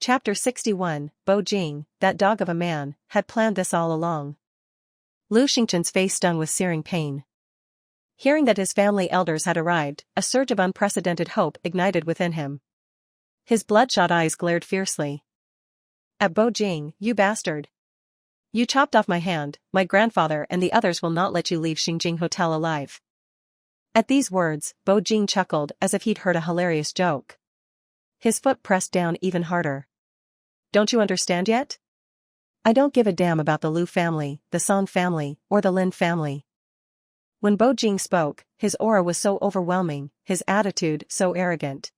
Chapter 61, Bo Jing, that dog of a man, had planned this all along. Lu Xingchen's face stung with searing pain. Hearing that his family elders had arrived, a surge of unprecedented hope ignited within him. His bloodshot eyes glared fiercely. At Bo Jing, you bastard! You chopped off my hand, my grandfather and the others will not let you leave Xingjing Hotel alive. At these words, Bo Jing chuckled as if he'd heard a hilarious joke. His foot pressed down even harder. Don't you understand yet? I don't give a damn about the Lu family, the Song family, or the Lin family. When Bo Jing spoke, his aura was so overwhelming, his attitude so arrogant.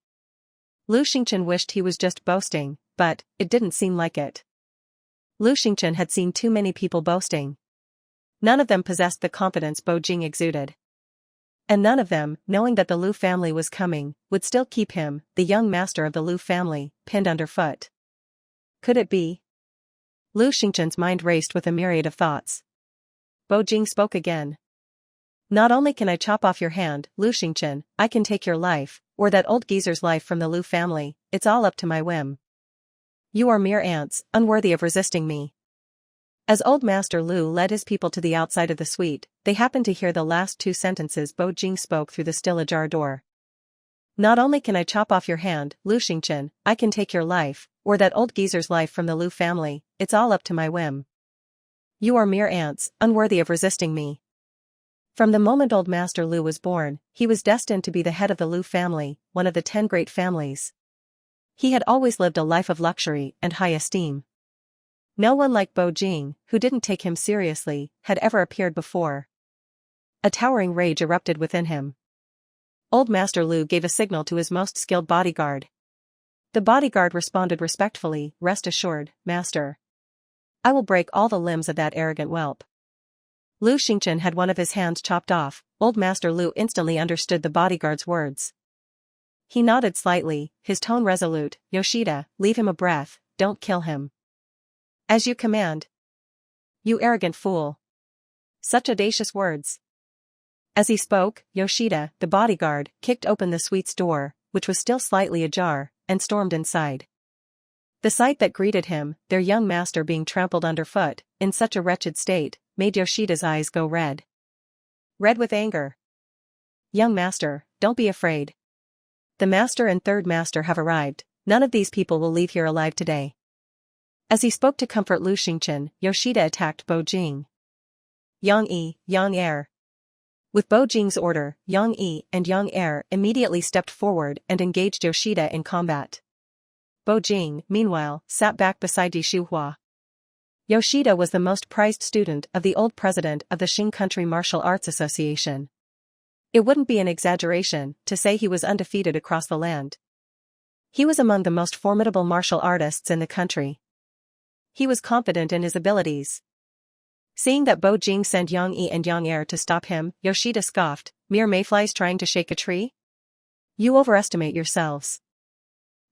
Lu Xingchen wished he was just boasting, but it didn't seem like it. Lu Xingchen had seen too many people boasting. None of them possessed the confidence Bo Jing exuded. And none of them, knowing that the Lu family was coming, would still keep him, the young master of the Lu family, pinned underfoot. Could it be? Lu Xingchen's mind raced with a myriad of thoughts. Bo Jing spoke again. Not only can I chop off your hand, Lu Xingchen, I can take your life, or that old geezer's life from the Lu family, it's all up to my whim. You are mere ants, unworthy of resisting me. As old Master Lu led his people to the outside of the suite, they happened to hear the last two sentences Bo Jing spoke through the still ajar door. Not only can I chop off your hand, Lu Xingchen, I can take your life, or that old geezer's life from the Lu family, it's all up to my whim. You are mere ants, unworthy of resisting me. From the moment old Master Lu was born, he was destined to be the head of the Lu family, one of the 10 great families. He had always lived a life of luxury and high esteem. No one like Bo Jing, who didn't take him seriously, had ever appeared before. A towering rage erupted within him. Old Master Lu gave a signal to his most skilled bodyguard. The bodyguard responded respectfully, rest assured, master. I will break all the limbs of that arrogant whelp. Lu Xingchen had one of his hands chopped off. Old Master Lu instantly understood the bodyguard's words. He nodded slightly, his tone resolute, Yoshida, leave him a breath, don't kill him. As you command. You arrogant fool. Such audacious words. As he spoke, Yoshida, the bodyguard, kicked open the suite's door, which was still slightly ajar, and stormed inside. The sight that greeted him, their young master being trampled underfoot, in such a wretched state, made Yoshida's eyes go red. Red with anger. Young master, don't be afraid. The master and third master have arrived, none of these people will leave here alive today. As he spoke to comfort Lu Xingchen, Yoshida attacked Bo Jing. Yang Yi, Yang Er. With Bo Jing's order, Yang Yi and Yang Er immediately stepped forward and engaged Yoshida in combat. Bo Jing, meanwhile, sat back beside Yi Shuhua. Yoshida was the most prized student of the old president of the Qing Country Martial Arts Association. It wouldn't be an exaggeration to say he was undefeated across the land. He was among the most formidable martial artists in the country. He was confident in his abilities. Seeing that Bo Jing sent Yang Yi and Yang Er to stop him, Yoshida scoffed, mere mayflies trying to shake a tree? You overestimate yourselves.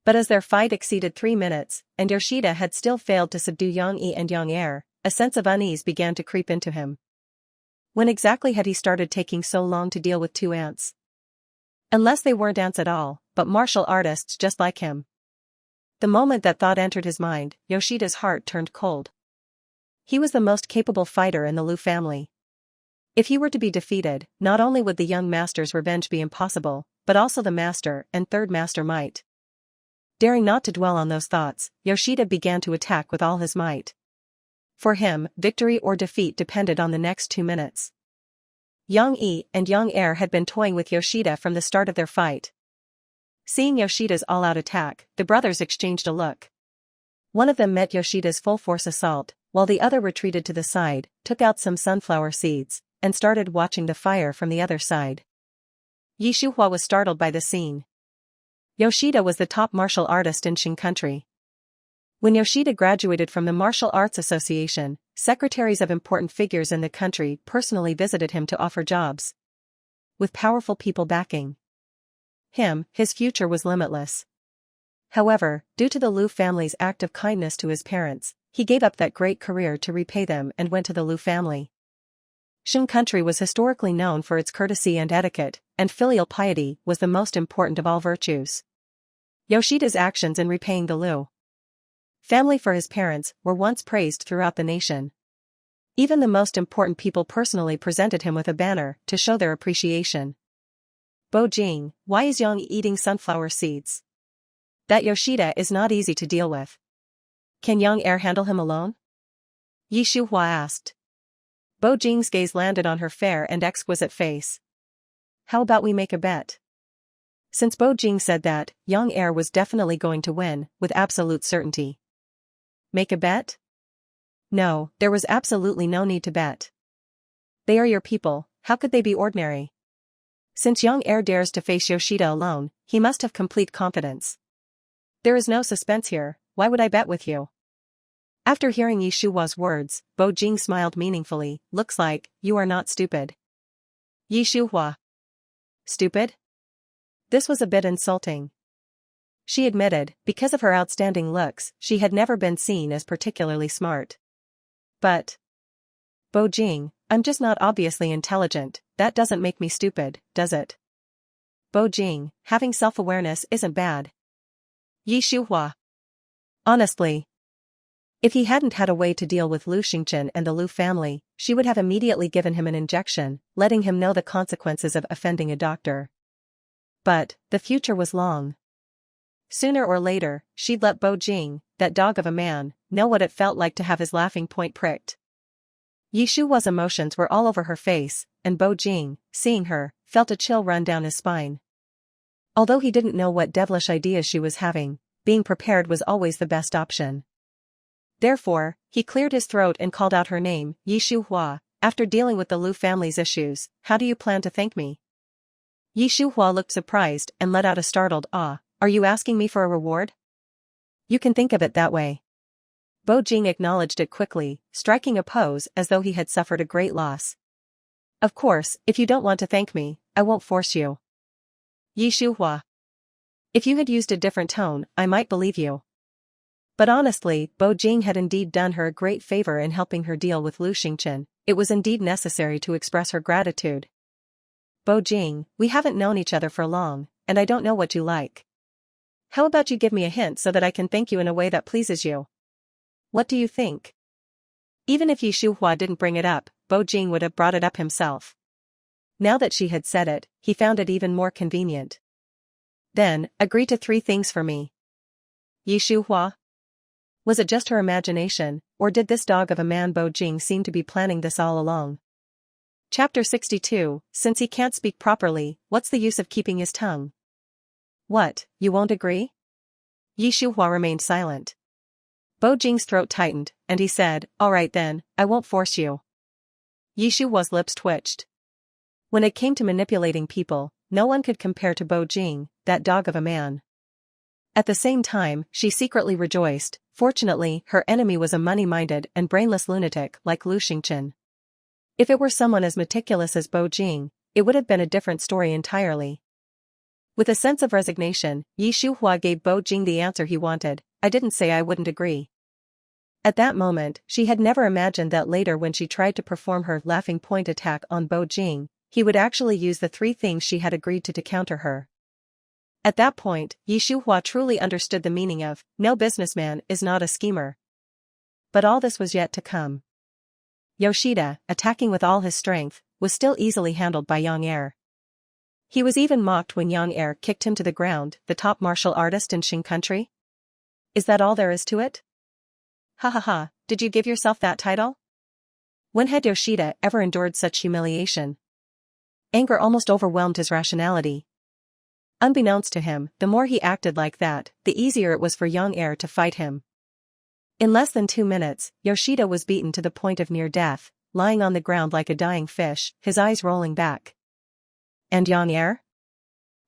But as their fight exceeded 3 minutes, and Yoshida had still failed to subdue Yang Yi and Yang Er, a sense of unease began to creep into him. When exactly had he started taking so long to deal with 2 ants? Unless they weren't ants at all, but martial artists just like him. The moment that thought entered his mind, Yoshida's heart turned cold. He was the most capable fighter in the Lu family. If he were to be defeated, not only would the young master's revenge be impossible, but also the master and third master might. Daring not to dwell on those thoughts, Yoshida began to attack with all his might. For him, victory or defeat depended on the next 2 minutes. Yang Yi and Yang Er had been toying with Yoshida from the start of their fight. Seeing Yoshida's all-out attack, the brothers exchanged a look. One of them met Yoshida's full-force assault, while the other retreated to the side, took out some sunflower seeds, and started watching the fire from the other side. Yi Shuhua was startled by the scene. Yoshida was the top martial artist in Qing country. When Yoshida graduated from the Martial Arts Association, secretaries of important figures in the country personally visited him to offer jobs. With powerful people backing him, his future was limitless. However, due to the Lu family's act of kindness to his parents, he gave up that great career to repay them and went to the Lu family. Qing country was historically known for its courtesy and etiquette, and filial piety was the most important of all virtues. Yoshida's actions in repaying the Lu family for his parents were once praised throughout the nation. Even the most important people personally presented him with a banner to show their appreciation. Bo Jing, why is Yang eating sunflower seeds? That Yoshida is not easy to deal with. Can young heir handle him alone? Yi Shuhua asked. Bo Jing's gaze landed on her fair and exquisite face. How about we make a bet? Since Bo Jing said that, young heir was definitely going to win, with absolute certainty. Make a bet? No, there was absolutely no need to bet. They are your people, how could they be ordinary? Since young heir dares to face Yoshida alone, he must have complete confidence. There is no suspense here, why would I bet with you? After hearing Yi Shuhua's words, Bo Jing smiled meaningfully, looks like, you are not stupid. Yi Shuhua. Stupid? This was a bit insulting. She admitted, because of her outstanding looks, she had never been seen as particularly smart. But Bo Jing, I'm just not obviously intelligent, that doesn't make me stupid, does it? Bo Jing, having self-awareness isn't bad. Yi Shuhua. Honestly. If he hadn't had a way to deal with Lu Xingchen and the Lu family, she would have immediately given him an injection, letting him know the consequences of offending a doctor. But the future was long. Sooner or later, she'd let Bo Jing, that dog of a man, know what it felt like to have his laughing point pricked. Yi Shuhua's emotions were all over her face, and Bo Jing, seeing her, felt a chill run down his spine. Although he didn't know what devilish ideas she was having, being prepared was always the best option. Therefore, he cleared his throat and called out her name, Yi Shuhua, after dealing with the Lu family's issues, how do you plan to thank me? Yi Shuhua looked surprised and let out a startled ah, are you asking me for a reward? You can think of it that way. Bo Jing acknowledged it quickly, striking a pose as though he had suffered a great loss. Of course, if you don't want to thank me, I won't force you. Yi Shuhua. If you had used a different tone, I might believe you. But honestly, Bo Jing had indeed done her a great favor in helping her deal with Lu Xingchen, it was indeed necessary to express her gratitude. Bo Jing, we haven't known each other for long, and I don't know what you like. How about you give me a hint so that I can thank you in a way that pleases you? What do you think? Even if Yi Shuhua didn't bring it up, Bo Jing would have brought it up himself. Now that she had said it, he found it even more convenient. Then, agree to 3 things for me. Yi Shuhua? Was it just her imagination, or did this dog of a man Bo Jing seem to be planning this all along? Chapter 62, since he can't speak properly, what's the use of keeping his tongue? What, you won't agree? Yi Shuhua remained silent. Bo Jing's throat tightened, and he said, alright then, I won't force you. Yi Shuhua's lips twitched. When it came to manipulating people, no one could compare to Bo Jing, that dog of a man. At the same time, she secretly rejoiced, fortunately her enemy was a money-minded and brainless lunatic like Lu Xingchen. If it were someone as meticulous as Bo Jing, it would have been a different story entirely. With a sense of resignation, Yi Shuhua gave Bo Jing the answer he wanted, I didn't say I wouldn't agree. At that moment, she had never imagined that later when she tried to perform her laughing point attack on Bo Jing, he would actually use the 3 things she had agreed to counter her. At that point, Yi Shuhua truly understood the meaning of, no businessman is not a schemer. But all this was yet to come. Yoshida, attacking with all his strength, was still easily handled by young heir. He was even mocked when young heir kicked him to the ground, the top martial artist in Xing country? Is that all there is to it? Ha ha ha, did you give yourself that title? When had Yoshida ever endured such humiliation? Anger almost overwhelmed his rationality. Unbeknownst to him, the more he acted like that, the easier it was for young heir to fight him. In less than 2 minutes, Yoshida was beaten to the point of near death, lying on the ground like a dying fish, his eyes rolling back. And young heir?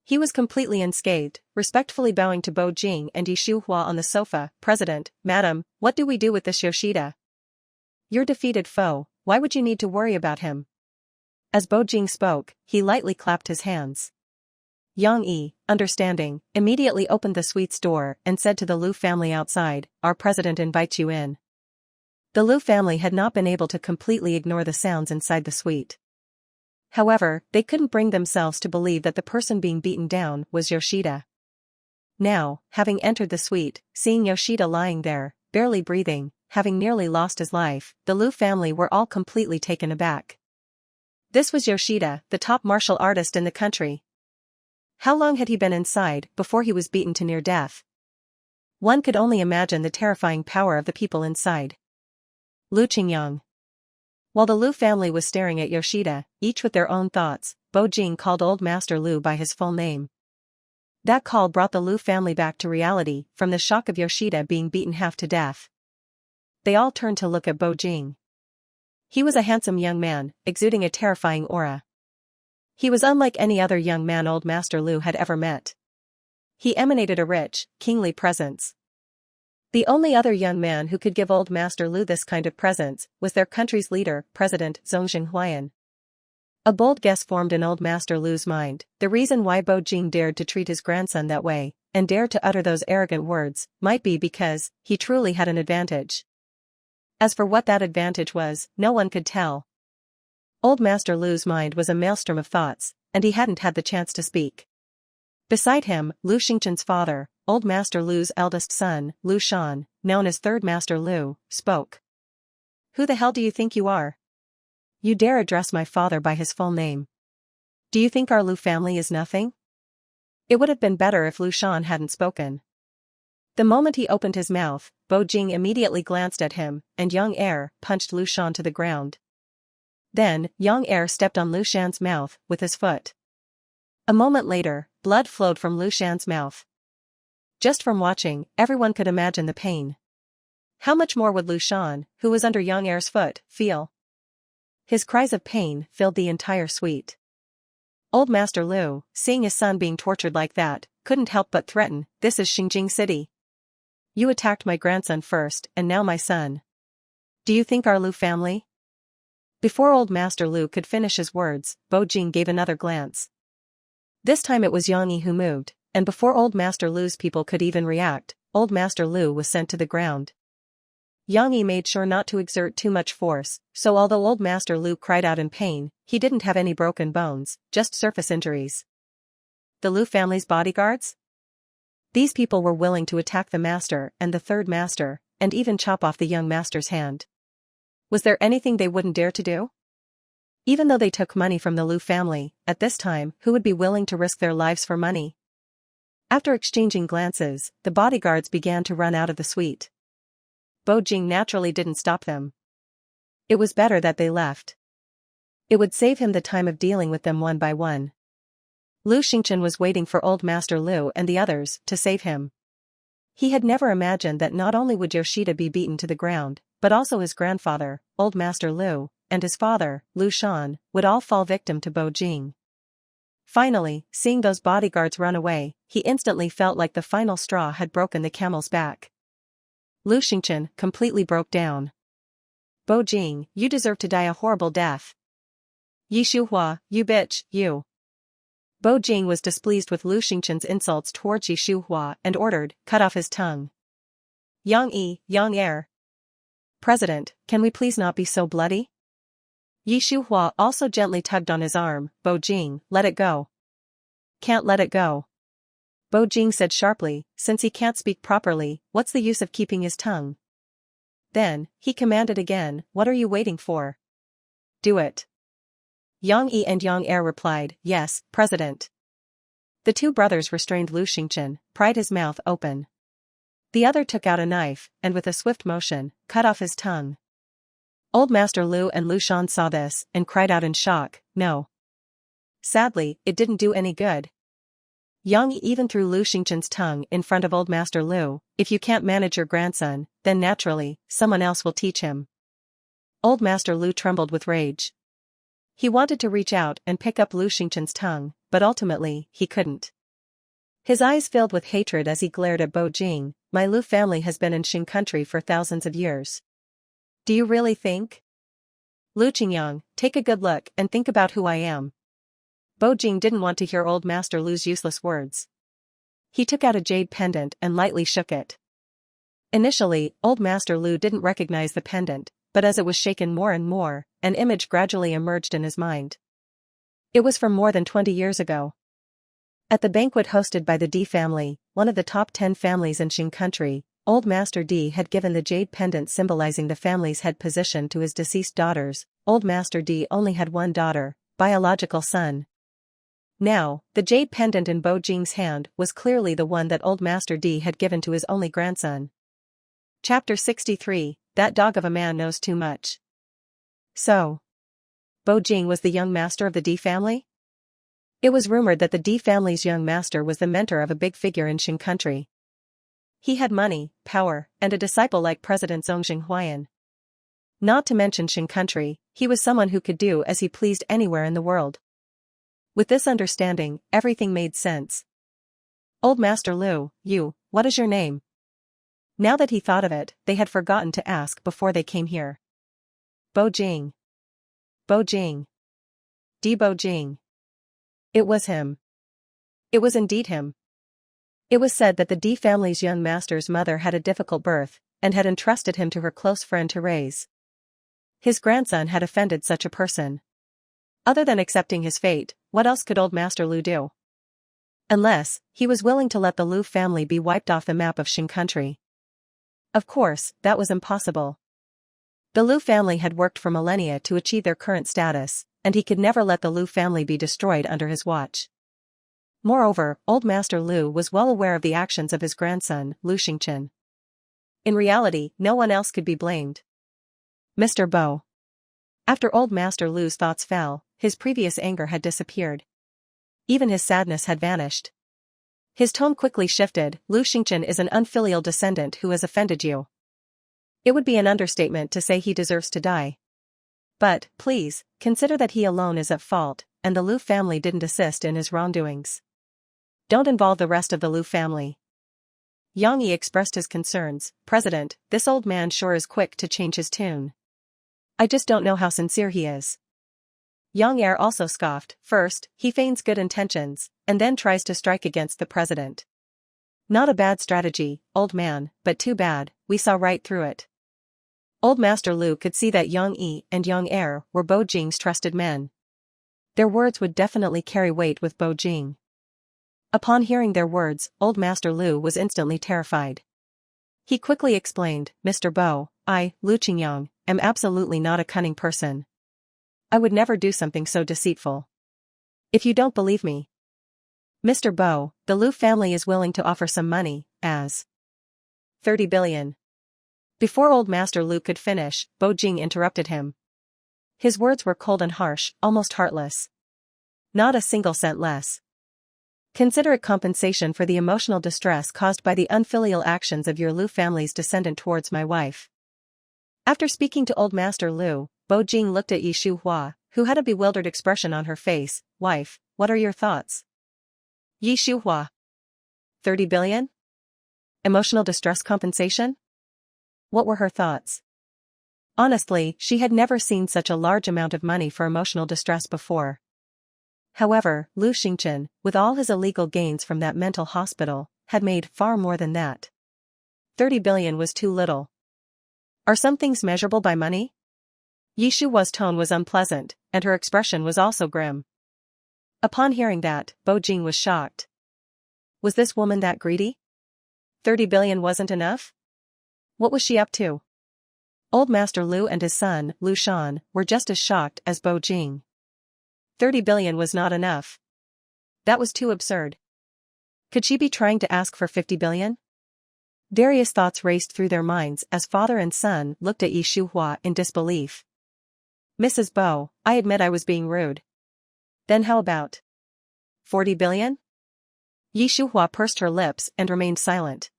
He was completely unscathed, respectfully bowing to Bo Jing and Yi Shuhua on the sofa. President, Madam, what do we do with this Yoshida? Your defeated foe, why would you need to worry about him? As Bo Jing spoke, he lightly clapped his hands. Yang Yi, understanding, immediately opened the suite's door and said to the Lu family outside, our president invites you in. The Lu family had not been able to completely ignore the sounds inside the suite. However, they couldn't bring themselves to believe that the person being beaten down was Yoshida. Now, having entered the suite, seeing Yoshida lying there, barely breathing, having nearly lost his life. The Lu family were all completely taken aback. This was Yoshida, the top martial artist in the country. How long had he been inside before he was beaten to near death? One could only imagine the terrifying power of the people inside. Lu Qingyang. While the Lu family was staring at Yoshida, each with their own thoughts, Bo Jing called Old Master Lu by his full name. That call brought the Lu family back to reality from the shock of Yoshida being beaten half to death. They all turned to look at Bo Jing. He was a handsome young man, exuding a terrifying aura. He was unlike any other young man Old Master Lu had ever met. He emanated a rich, kingly presence. The only other young man who could give Old Master Lu this kind of presence was their country's leader, President Zhong Xinghuayan. A bold guess formed in Old Master Lu's mind. The reason why Bo Jing dared to treat his grandson that way, and dared to utter those arrogant words, might be because he truly had an advantage. As for what that advantage was, no one could tell. Old Master Lu's mind was a maelstrom of thoughts, and he hadn't had the chance to speak. Beside him, Lu Xingchen's father, Old Master Lu's eldest son, Lu Shan, known as Third Master Lu, spoke. "Who the hell do you think you are? You dare address my father by his full name? Do you think our Lu family is nothing?" It would have been better if Lu Shan hadn't spoken. The moment he opened his mouth, Bo Jing immediately glanced at him, and Young Air punched Lu Shan to the ground. Then, Young Air stepped on Lu Shan's mouth with his foot. A moment later, blood flowed from Lu Shan's mouth. Just from watching, everyone could imagine the pain. How much more would Lu Shan, who was under Young Air's foot, feel? His cries of pain filled the entire suite. Old Master Lu, seeing his son being tortured like that, couldn't help but threaten, "This is Xingjing City. You attacked my grandson first, and now my son. Do you think our Lu family?" Before Old Master Lu could finish his words, Bo Jing gave another glance. This time it was Yang Yi who moved, and before Old Master Lu's people could even react, Old Master Lu was sent to the ground. Yang Yi made sure not to exert too much force, so although Old Master Lu cried out in pain, he didn't have any broken bones, just surface injuries. The Lu family's bodyguards? These people were willing to attack the master and the third master, and even chop off the young master's hand. Was there anything they wouldn't dare to do? Even though they took money from the Lu family, at this time, who would be willing to risk their lives for money? After exchanging glances, the bodyguards began to run out of the suite. Bo Jing naturally didn't stop them. It was better that they left. It would save him the time of dealing with them one by one. Lu Xingchen was waiting for Old Master Lu and the others to save him. He had never imagined that not only would Yoshida be beaten to the ground, but also his grandfather, Old Master Lu, and his father, Lu Shan, would all fall victim to Bo Jing. Finally, seeing those bodyguards run away, he instantly felt like the final straw had broken the camel's back. Lu Xingchen completely broke down. "Bo Jing, you deserve to die a horrible death. Yi Shuhua, you bitch, you." Bo Jing was displeased with Lu Xingchen's insults towards Yi Shuhua and ordered, "Cut off his tongue." "Yang Yi, Yang Air. President, can we please not be so bloody?" Yi Shuhua also gently tugged on his arm. "Bo Jing, let it go." "Can't let it go," Bo Jing said sharply, "since he can't speak properly, what's the use of keeping his tongue?" Then, he commanded again, "What are you waiting for? Do it." Yang Yi and Yang Air replied, "Yes, President." The two brothers restrained Lu Xingchen, pried his mouth open. The other took out a knife, and with a swift motion, cut off his tongue. Old Master Lu and Lu Shan saw this, and cried out in shock, "No." Sadly, it didn't do any good. Yang Yi even threw Lu Xingchen's tongue in front of Old Master Lu. "If you can't manage your grandson, then naturally, someone else will teach him." Old Master Lu trembled with rage. He wanted to reach out and pick up Lu Xingchen's tongue, but ultimately, he couldn't. His eyes filled with hatred as he glared at Bo Jing. "My Lu family has been in Xing country for thousands of years. Do you really think? Lu Qingyang, take a good look and think about who I am." Bo Jing didn't want to hear Old Master Lu's useless words. He took out a jade pendant and lightly shook it. Initially, Old Master Lu didn't recognize the pendant, but as it was shaken more and more, an image gradually emerged in his mind. It was from more than 20 years ago. At the banquet hosted by the D family, one of the top 10 families in Xing country, Old Master D had given the jade pendant symbolizing the family's head position to his deceased daughters. Old Master D only had one daughter, biological son. Now, the jade pendant in Bo Jing's hand was clearly the one that Old Master D had given to his only grandson. Chapter 63, That Dog of a Man Knows Too Much. So, Bo Jing was the young master of the D family? It was rumored that the D family's young master was the mentor of a big figure in Qing country. He had money, power, and a disciple like President Zhong Xinghuayan. Not to mention Qing country, he was someone who could do as he pleased anywhere in the world. With this understanding, everything made sense. Old Master Lu, what is your name? Now that he thought of it, they had forgotten to ask before they came here. Bo Jing. Bo Jing. Bo Jing. It was him. It was indeed him. It was said that the D family's young master's mother had a difficult birth, and had entrusted him to her close friend to raise. His grandson had offended such a person. Other than accepting his fate, what else could Old Master Lu do? Unless, he was willing to let the Lu family be wiped off the map of Qing country. Of course, that was impossible. The Lu family had worked for millennia to achieve their current status, and he could never let the Lu family be destroyed under his watch. Moreover, Old Master Lu was well aware of the actions of his grandson, Lu Xingchen. In reality, no one else could be blamed. Mr. Bo. After Old Master Lu's thoughts fell, his previous anger had disappeared. Even his sadness had vanished. His tone quickly shifted. Lu Xingchen is an unfilial descendant who has offended you. It would be an understatement to say he deserves to die. But, please, consider that he alone is at fault, and the Lu family didn't assist in his wrongdoings. Don't involve the rest of the Lu family. Yang Yi expressed his concerns. President, this old man sure is quick to change his tune. I just don't know how sincere he is. Yang Er also scoffed. First, he feigns good intentions, and then tries to strike against the president. Not a bad strategy, old man, but too bad, we saw right through it. Old Master Lu could see that Yang Yi and Yang Er were Bo Jing's trusted men. Their words would definitely carry weight with Bo Jing. Upon hearing their words, Old Master Lu was instantly terrified. He quickly explained, Mr. Bo, I, Lu Qingyang, am absolutely not a cunning person. I would never do something so deceitful. If you don't believe me, Mr. Bo, the Lu family is willing to offer some money, as 30 billion. Before Old Master Lu could finish, Bo Jing interrupted him. His words were cold and harsh, almost heartless. Not a single cent less. Consider it compensation for the emotional distress caused by the unfilial actions of your Lu family's descendant towards my wife. After speaking to Old Master Lu, Bo Jing looked at Yi Shuhua, who had a bewildered expression on her face. Wife, what are your thoughts? Yi Shuhua. 30 billion? Emotional distress compensation? What were her thoughts? Honestly, she had never seen such a large amount of money for emotional distress before. However, Lu Xingchen, with all his illegal gains from that mental hospital, had made far more than that. 30 billion was too little. Are some things measurable by money? Yi Shuhua's tone was unpleasant, and her expression was also grim. Upon hearing that, Bo Jing was shocked. Was this woman that greedy? 30 billion wasn't enough? What was she up to? Old Master Lu and his son, Lu Shan, were just as shocked as Bo Jing. 30 billion was not enough. That was too absurd. Could she be trying to ask for 50 billion? Various thoughts raced through their minds as father and son looked at Yi Shuhua in disbelief. Mrs. Bo, I admit I was being rude. Then how about 40 billion? Yi Shuhua pursed her lips and remained silent.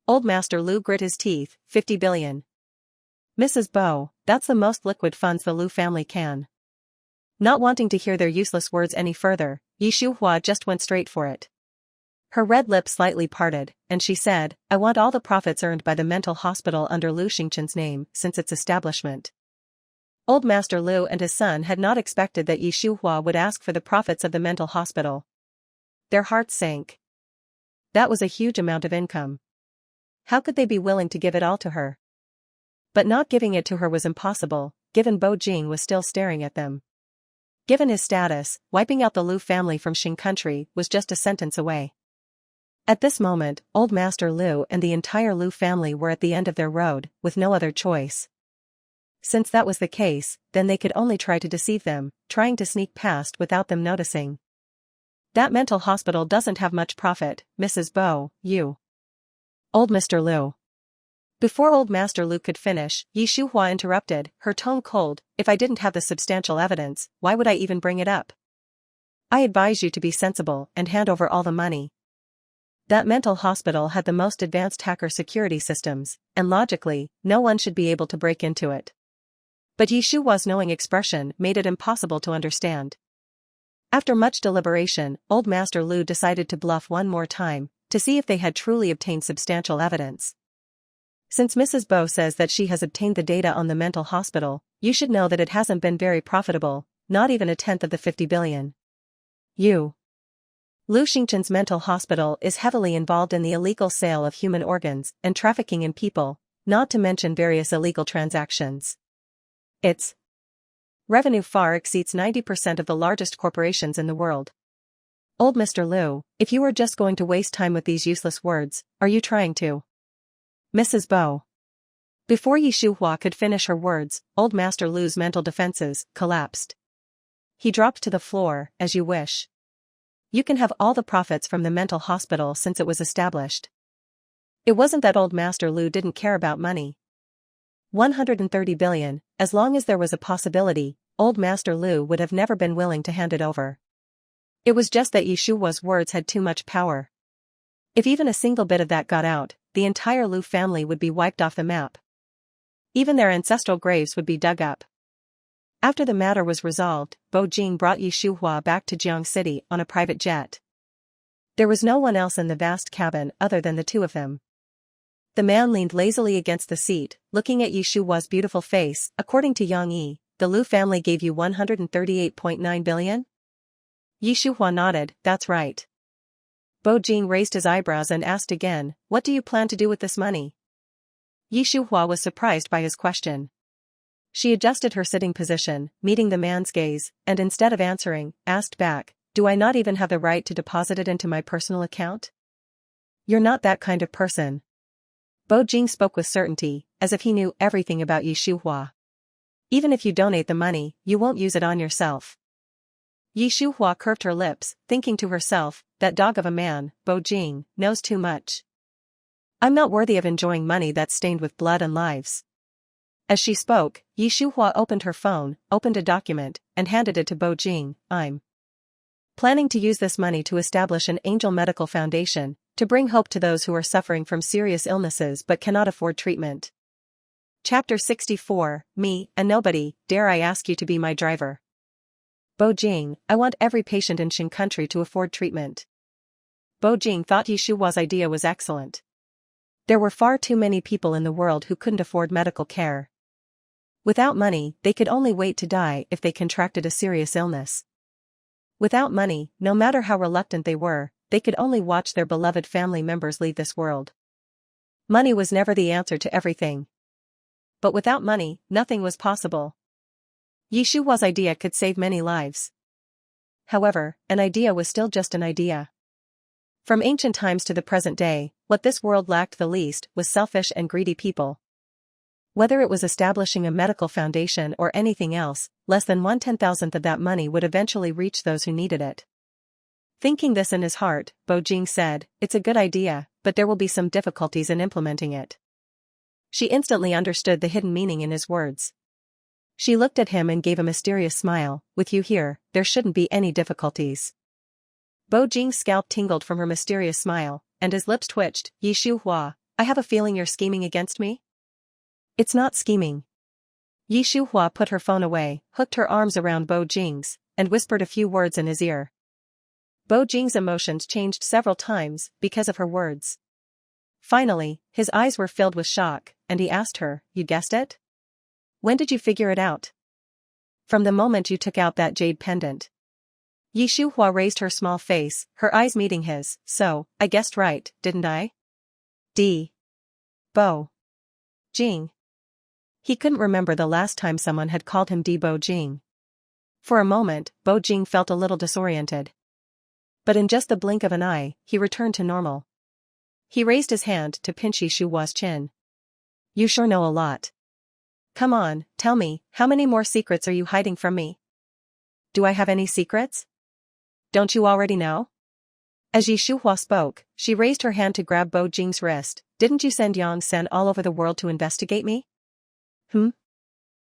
Old Master Lu grit his teeth. 50 billion. Mrs. Bo, that's the most liquid funds the Lu family can. Not wanting to hear their useless words any further, Yi Shuhua just went straight for it. Her red lips slightly parted, and she said, I want all the profits earned by the mental hospital under Lu Xingchen's name since its establishment. Old Master Lu and his son had not expected that Yi Shuhua would ask for the profits of the mental hospital. Their hearts sank. That was a huge amount of income. How could they be willing to give it all to her? But not giving it to her was impossible, given Bo Jing was still staring at them. Given his status, wiping out the Lu family from Qing country was just a sentence away. At this moment, old Master Lu and the entire Lu family were at the end of their road, with no other choice. Since that was the case, then they could only try to deceive them, trying to sneak past without them noticing. That mental hospital doesn't have much profit, Mrs. Bo, you. Old Mr. Lu. Before old Master Lu could finish, Shuhua interrupted, her tone cold. If I didn't have the substantial evidence, why would I even bring it up? I advise you to be sensible and hand over all the money. That mental hospital had the most advanced hacker security systems, and logically, no one should be able to break into it. But Shuhua's knowing expression made it impossible to understand. After much deliberation, old Master Lu decided to bluff one more time, to see if they had truly obtained substantial evidence. Since Mrs. Bo says that she has obtained the data on the mental hospital, you should know that it hasn't been very profitable, not even a tenth of the 50 billion. Lu Xingchen's mental hospital is heavily involved in the illegal sale of human organs and trafficking in people, not to mention various illegal transactions. Its revenue far exceeds 90% of the largest corporations in the world. Old Mr. Lu, if you are just going to waste time with these useless words, are you trying to? Mrs. Bo. Before Shuhua could finish her words, old Master Lu's mental defenses collapsed. He dropped to the floor, as you wish. You can have all the profits from the mental hospital since it was established. It wasn't that old Master Lu didn't care about money. 130 billion, as long as there was a possibility, old Master Lu would have never been willing to hand it over. It was just that Shuhua's words had too much power. If even a single bit of that got out, the entire Lu family would be wiped off the map. Even their ancestral graves would be dug up. After the matter was resolved, Bo Jing brought Shuhua back to Jiang City on a private jet. There was no one else in the vast cabin other than the two of them. The man leaned lazily against the seat, looking at Shuhua's beautiful face. According to Yang Yi, the Lu family gave you 138.9 billion? Shuhua nodded, that's right. Bo Jing raised his eyebrows and asked again, what do you plan to do with this money? Shuhua was surprised by his question. She adjusted her sitting position, meeting the man's gaze, and instead of answering, asked back, do I not even have the right to deposit it into my personal account? You're not that kind of person. Bo Jing spoke with certainty, as if he knew everything about Shuhua. Even if you donate the money, you won't use it on yourself. Shuhua curved her lips, thinking to herself, that dog of a man, Bo Jing, knows too much. I'm not worthy of enjoying money that's stained with blood and lives. As she spoke, Shuhua opened her phone, opened a document, and handed it to Bo Jing. I'm planning to use this money to establish an angel medical foundation, to bring hope to those who are suffering from serious illnesses but cannot afford treatment. Chapter 64, Me, a Nobody, Dare I Ask You to Be My Driver? Bo Jing, I want every patient in Xing country to afford treatment. Bo Jing thought Shuhua's idea was excellent. There were far too many people in the world who couldn't afford medical care. Without money, they could only wait to die if they contracted a serious illness. Without money, no matter how reluctant they were, they could only watch their beloved family members leave this world. Money was never the answer to everything. But without money, nothing was possible. Shuhua's idea could save many lives. However, an idea was still just an idea. From ancient times to the present day, what this world lacked the least was selfish and greedy people. Whether it was establishing a medical foundation or anything else, less than 1/10,000th of that money would eventually reach those who needed it. Thinking this in his heart, Bo Jing said, it's a good idea, but there will be some difficulties in implementing it. She instantly understood the hidden meaning in his words. She looked at him and gave a mysterious smile, with you here, there shouldn't be any difficulties. Bo Jing's scalp tingled from her mysterious smile, and his lips twitched. Shuhua, I have a feeling you're scheming against me? It's not scheming. Shuhua put her phone away, hooked her arms around Bo Jing's, and whispered a few words in his ear. Bo Jing's emotions changed several times because of her words. Finally, his eyes were filled with shock, and he asked her, you guessed it? When did you figure it out? From the moment you took out that jade pendant. Shuhua raised her small face, her eyes meeting his, so, I guessed right, didn't I? Bo Jing. He couldn't remember the last time someone had called him Bo Jing. For a moment, Bo Jing felt a little disoriented. But in just the blink of an eye, he returned to normal. He raised his hand to pinch Shuhua's chin. You sure know a lot. Come on, tell me, how many more secrets are you hiding from me? Do I have any secrets? Don't you already know? As Shuhua spoke, she raised her hand to grab Bo Jing's wrist. Didn't you send Yang Sen all over the world to investigate me?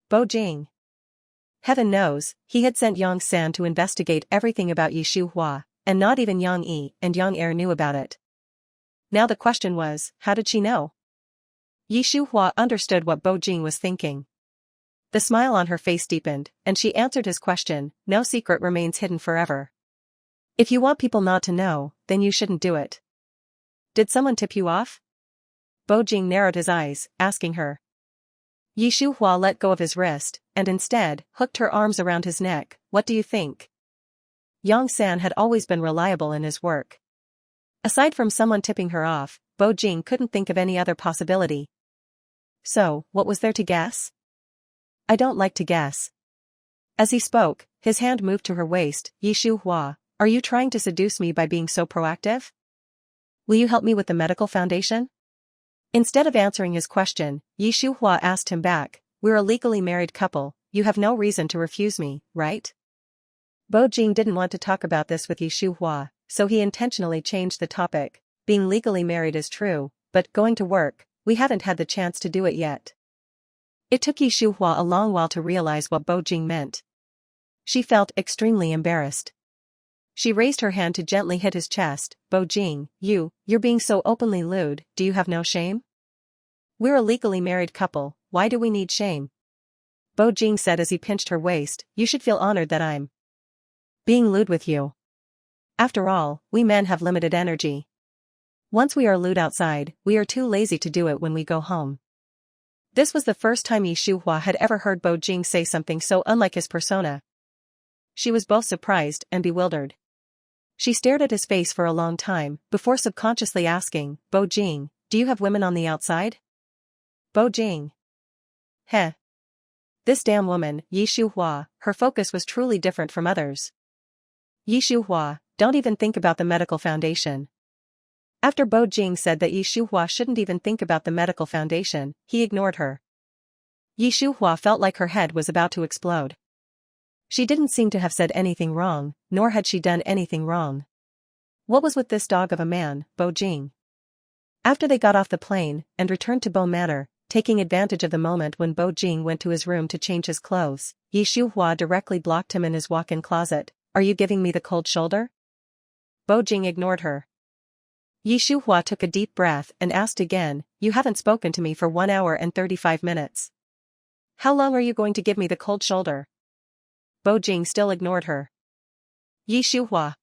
Bo Jing. Heaven knows, he had sent Yang San to investigate everything about Shuhua, and not even Yang Yi and Yang Er knew about it. Now the question was, how did she know? Shuhua understood what Bo Jing was thinking. The smile on her face deepened, and she answered his question, no secret remains hidden forever. If you want people not to know, then you shouldn't do it. Did someone tip you off? Bo Jing narrowed his eyes, asking her. Shuhua let go of his wrist, and instead, hooked her arms around his neck. What do you think? Yang San had always been reliable in his work. Aside from someone tipping her off, Bo Jing couldn't think of any other possibility. So, what was there to guess? I don't like to guess. As he spoke, his hand moved to her waist. Shuhua, are you trying to seduce me by being so proactive? Will you help me with the medical foundation? Instead of answering his question, Shuhua asked him back, we're a legally married couple, you have no reason to refuse me, right? Bo Jing didn't want to talk about this with Shuhua, so he intentionally changed the topic. Being legally married is true, but going to work, we haven't had the chance to do it yet. It took Shuhua a long while to realize what Bo Jing meant. She felt extremely embarrassed. She raised her hand to gently hit his chest. Bo Jing, you're being so openly lewd, do you have no shame? We're a legally married couple, why do we need shame? Bo Jing said as he pinched her waist, you should feel honored that I'm being lewd with you. After all, we men have limited energy. Once we are lewd outside, we are too lazy to do it when we go home. This was the first time Shuhua had ever heard Bo Jing say something so unlike his persona. She was both surprised and bewildered. She stared at his face for a long time, before subconsciously asking, Bo Jing, do you have women on the outside? Bo Jing. Heh. This damn woman, Shuhua, her focus was truly different from others. Shuhua, don't even think about the medical foundation. After Bo Jing said that Shuhua shouldn't even think about the medical foundation, he ignored her. Shuhua felt like her head was about to explode. She didn't seem to have said anything wrong, nor had she done anything wrong. What was with this dog of a man, Bo Jing? After they got off the plane and returned to Bo Manor, taking advantage of the moment when Bo Jing went to his room to change his clothes, Shuhua directly blocked him in his walk-in closet. Are you giving me the cold shoulder? Bo Jing ignored her. Shuhua took a deep breath and asked again, you haven't spoken to me for 1 hour and 35 minutes. How long are you going to give me the cold shoulder? Bo Jing still ignored her. Shuhua.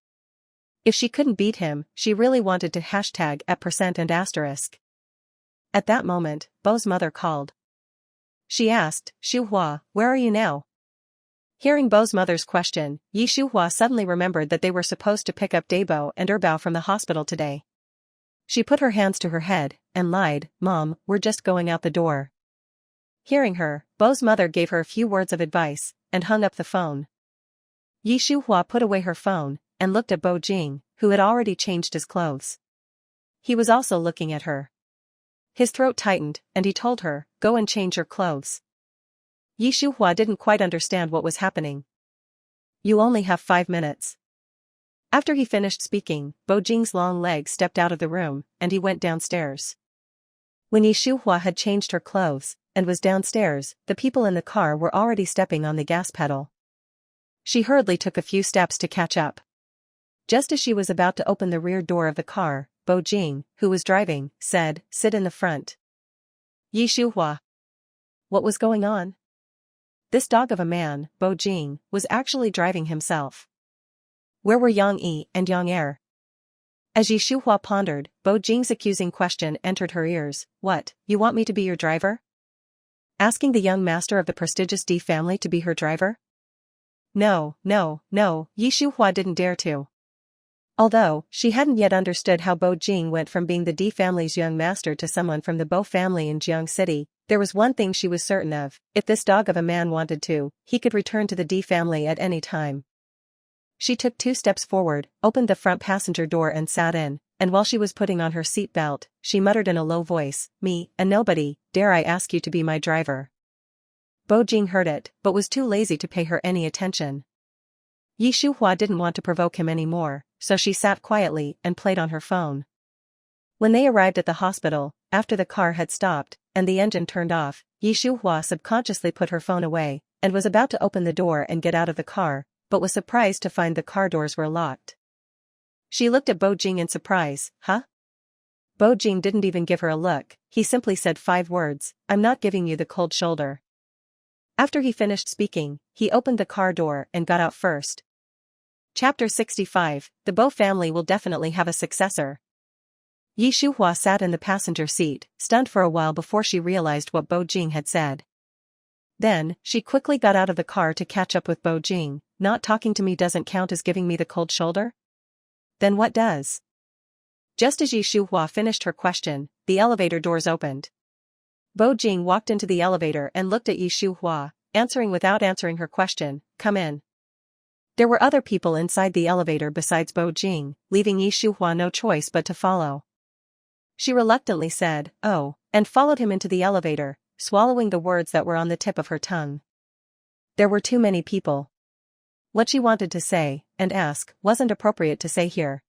If she couldn't beat him, she really wanted to hashtag at % and asterisk. At that moment, Bo's mother called. She asked, Shuhua, where are you now? Hearing Bo's mother's question, Shuhua suddenly remembered that they were supposed to pick up Dabo and Bao from the hospital today. She put her hands to her head, and lied, Mom, we're just going out the door. Hearing her, Bo's mother gave her a few words of advice, and hung up the phone. Shuhua put away her phone, and looked at Bo Jing, who had already changed his clothes. He was also looking at her. His throat tightened, and he told her, go and change your clothes. Shuhua didn't quite understand what was happening. You only have 5 minutes. After he finished speaking, Bo Jing's long legs stepped out of the room, and he went downstairs. When Shuhua had changed her clothes, and was downstairs, the people in the car were already stepping on the gas pedal. She hurriedly took a few steps to catch up. Just as she was about to open the rear door of the car, Bo Jing, who was driving, said, sit in the front. Shuhua. What was going on? This dog of a man, Bo Jing, was actually driving himself. Where were Yang Yi and Yang Er? As Shuhua pondered, Bo Jing's accusing question entered her ears, what, you want me to be your driver? Asking the young master of the prestigious D family to be her driver? No, Shuhua didn't dare to. Although, she hadn't yet understood how Bo Jing went from being the D family's young master to someone from the Bo family in Jiang City, there was one thing she was certain of, if this dog of a man wanted to, he could return to the D family at any time. She took 2 steps forward, opened the front passenger door and sat in. and while she was putting on her seatbelt, she muttered in a low voice, "Me, a nobody, dare I ask you to be my driver?" Bo Jing heard it, but was too lazy to pay her any attention. Shuhua didn't want to provoke him anymore, so she sat quietly and played on her phone. When they arrived at the hospital, after the car had stopped, and the engine turned off, Shuhua subconsciously put her phone away, and was about to open the door and get out of the car, but was surprised to find the car doors were locked. She looked at Bo Jing in surprise. "Huh?" Bo Jing didn't even give her a look, he simply said 5 words, "I'm not giving you the cold shoulder." After he finished speaking, he opened the car door and got out first. Chapter 65, The Bo family will definitely have a successor. Shuhua sat in the passenger seat, stunned for a while before she realized what Bo Jing had said. Then, she quickly got out of the car to catch up with Bo Jing. "Not talking to me doesn't count as giving me the cold shoulder? Then what does?" Just as Shuhua finished her question, the elevator doors opened. Bo Jing walked into the elevator and looked at Shuhua, answering without answering her question, "Come in." There were other people inside the elevator besides Bo Jing, leaving Shuhua no choice but to follow. She reluctantly said, "Oh," and followed him into the elevator, swallowing the words that were on the tip of her tongue. There were too many people. What she wanted to say, and ask, wasn't appropriate to say here.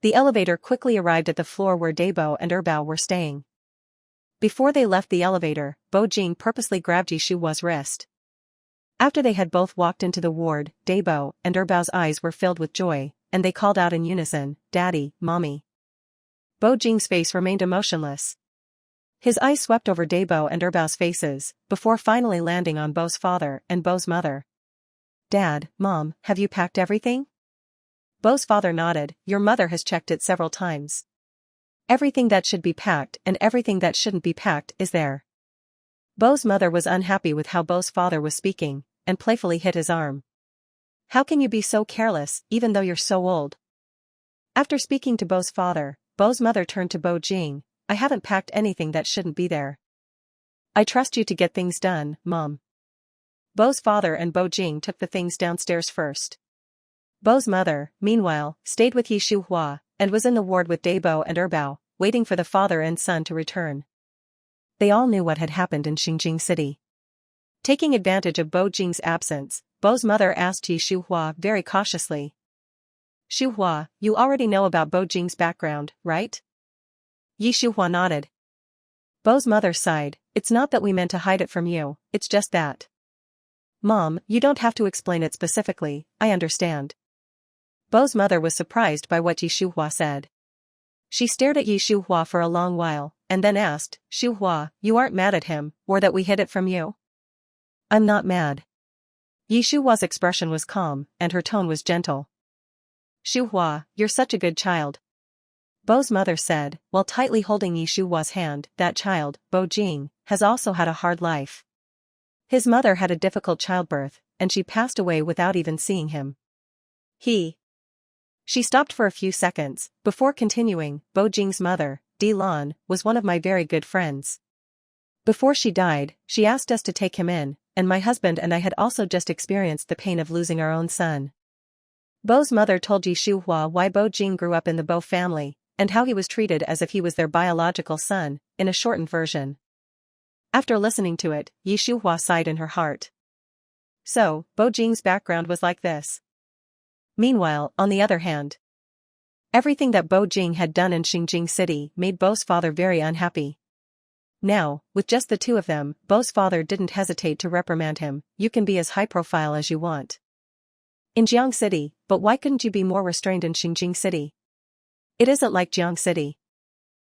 The elevator quickly arrived at the floor where Dabo and Erbao were staying. Before they left the elevator, Bo Jing purposely grabbed Shuhua's wrist. After they had both walked into the ward, Dabo and Erbao's eyes were filled with joy, and they called out in unison, "Daddy, Mommy." Bo Jing's face remained emotionless. His eyes swept over Dabo and Erbao's faces, before finally landing on Bo's father and Bo's mother. "Dad, Mom, have you packed everything?" Bo's father nodded. "Your mother has checked it several times. Everything that should be packed and everything that shouldn't be packed is there." Bo's mother was unhappy with how Bo's father was speaking, and playfully hit his arm. "How can you be so careless, even though you're so old?" After speaking to Bo's father, Bo's mother turned to Bo Jing. "I haven't packed anything that shouldn't be there. I trust you to get things done, Mom." Bo's father and Bo Jing took the things downstairs first. Bo's mother, meanwhile, stayed with Shuhua, and was in the ward with Dabo and Erbao, waiting for the father and son to return. They all knew what had happened in Xinjing City. Taking advantage of Bo Jing's absence, Bo's mother asked Shuhua very cautiously, "Shuhua, you already know about Bo Jing's background, right?" Shuhua nodded. Bo's mother sighed. "It's not that we meant to hide it from you, it's just that." "Mom, you don't have to explain it specifically, I understand." Bo's mother was surprised by what Shuhua said. She stared at Shuhua for a long while, and then asked, "Shuhua, you aren't mad at him, or that we hid it from you?" "I'm not mad." Shuhua's expression was calm, and her tone was gentle. "Shuhua, you're such a good child," Bo's mother said, while tightly holding Shuhua's hand. "That child, Bo Jing, has also had a hard life. His mother had a difficult childbirth, and she passed away without even seeing him. She stopped for a few seconds, before continuing, "Bo Jing's mother, Lan, was one of my very good friends. Before she died, she asked us to take him in, and my husband and I had also just experienced the pain of losing our own son." Bo's mother told Shuhua why Bo Jing grew up in the Bo family, and how he was treated as if he was their biological son, in a shortened version. After listening to it, Shuhua sighed in her heart. So, Bo Jing's background was like this. Meanwhile, on the other hand, everything that Bo Jing had done in Xinjing City made Bo's father very unhappy. Now, with just the two of them, Bo's father didn't hesitate to reprimand him. "You can be as high profile as you want in Jiang City, but why couldn't you be more restrained in Xinjing City? It isn't like Jiang City.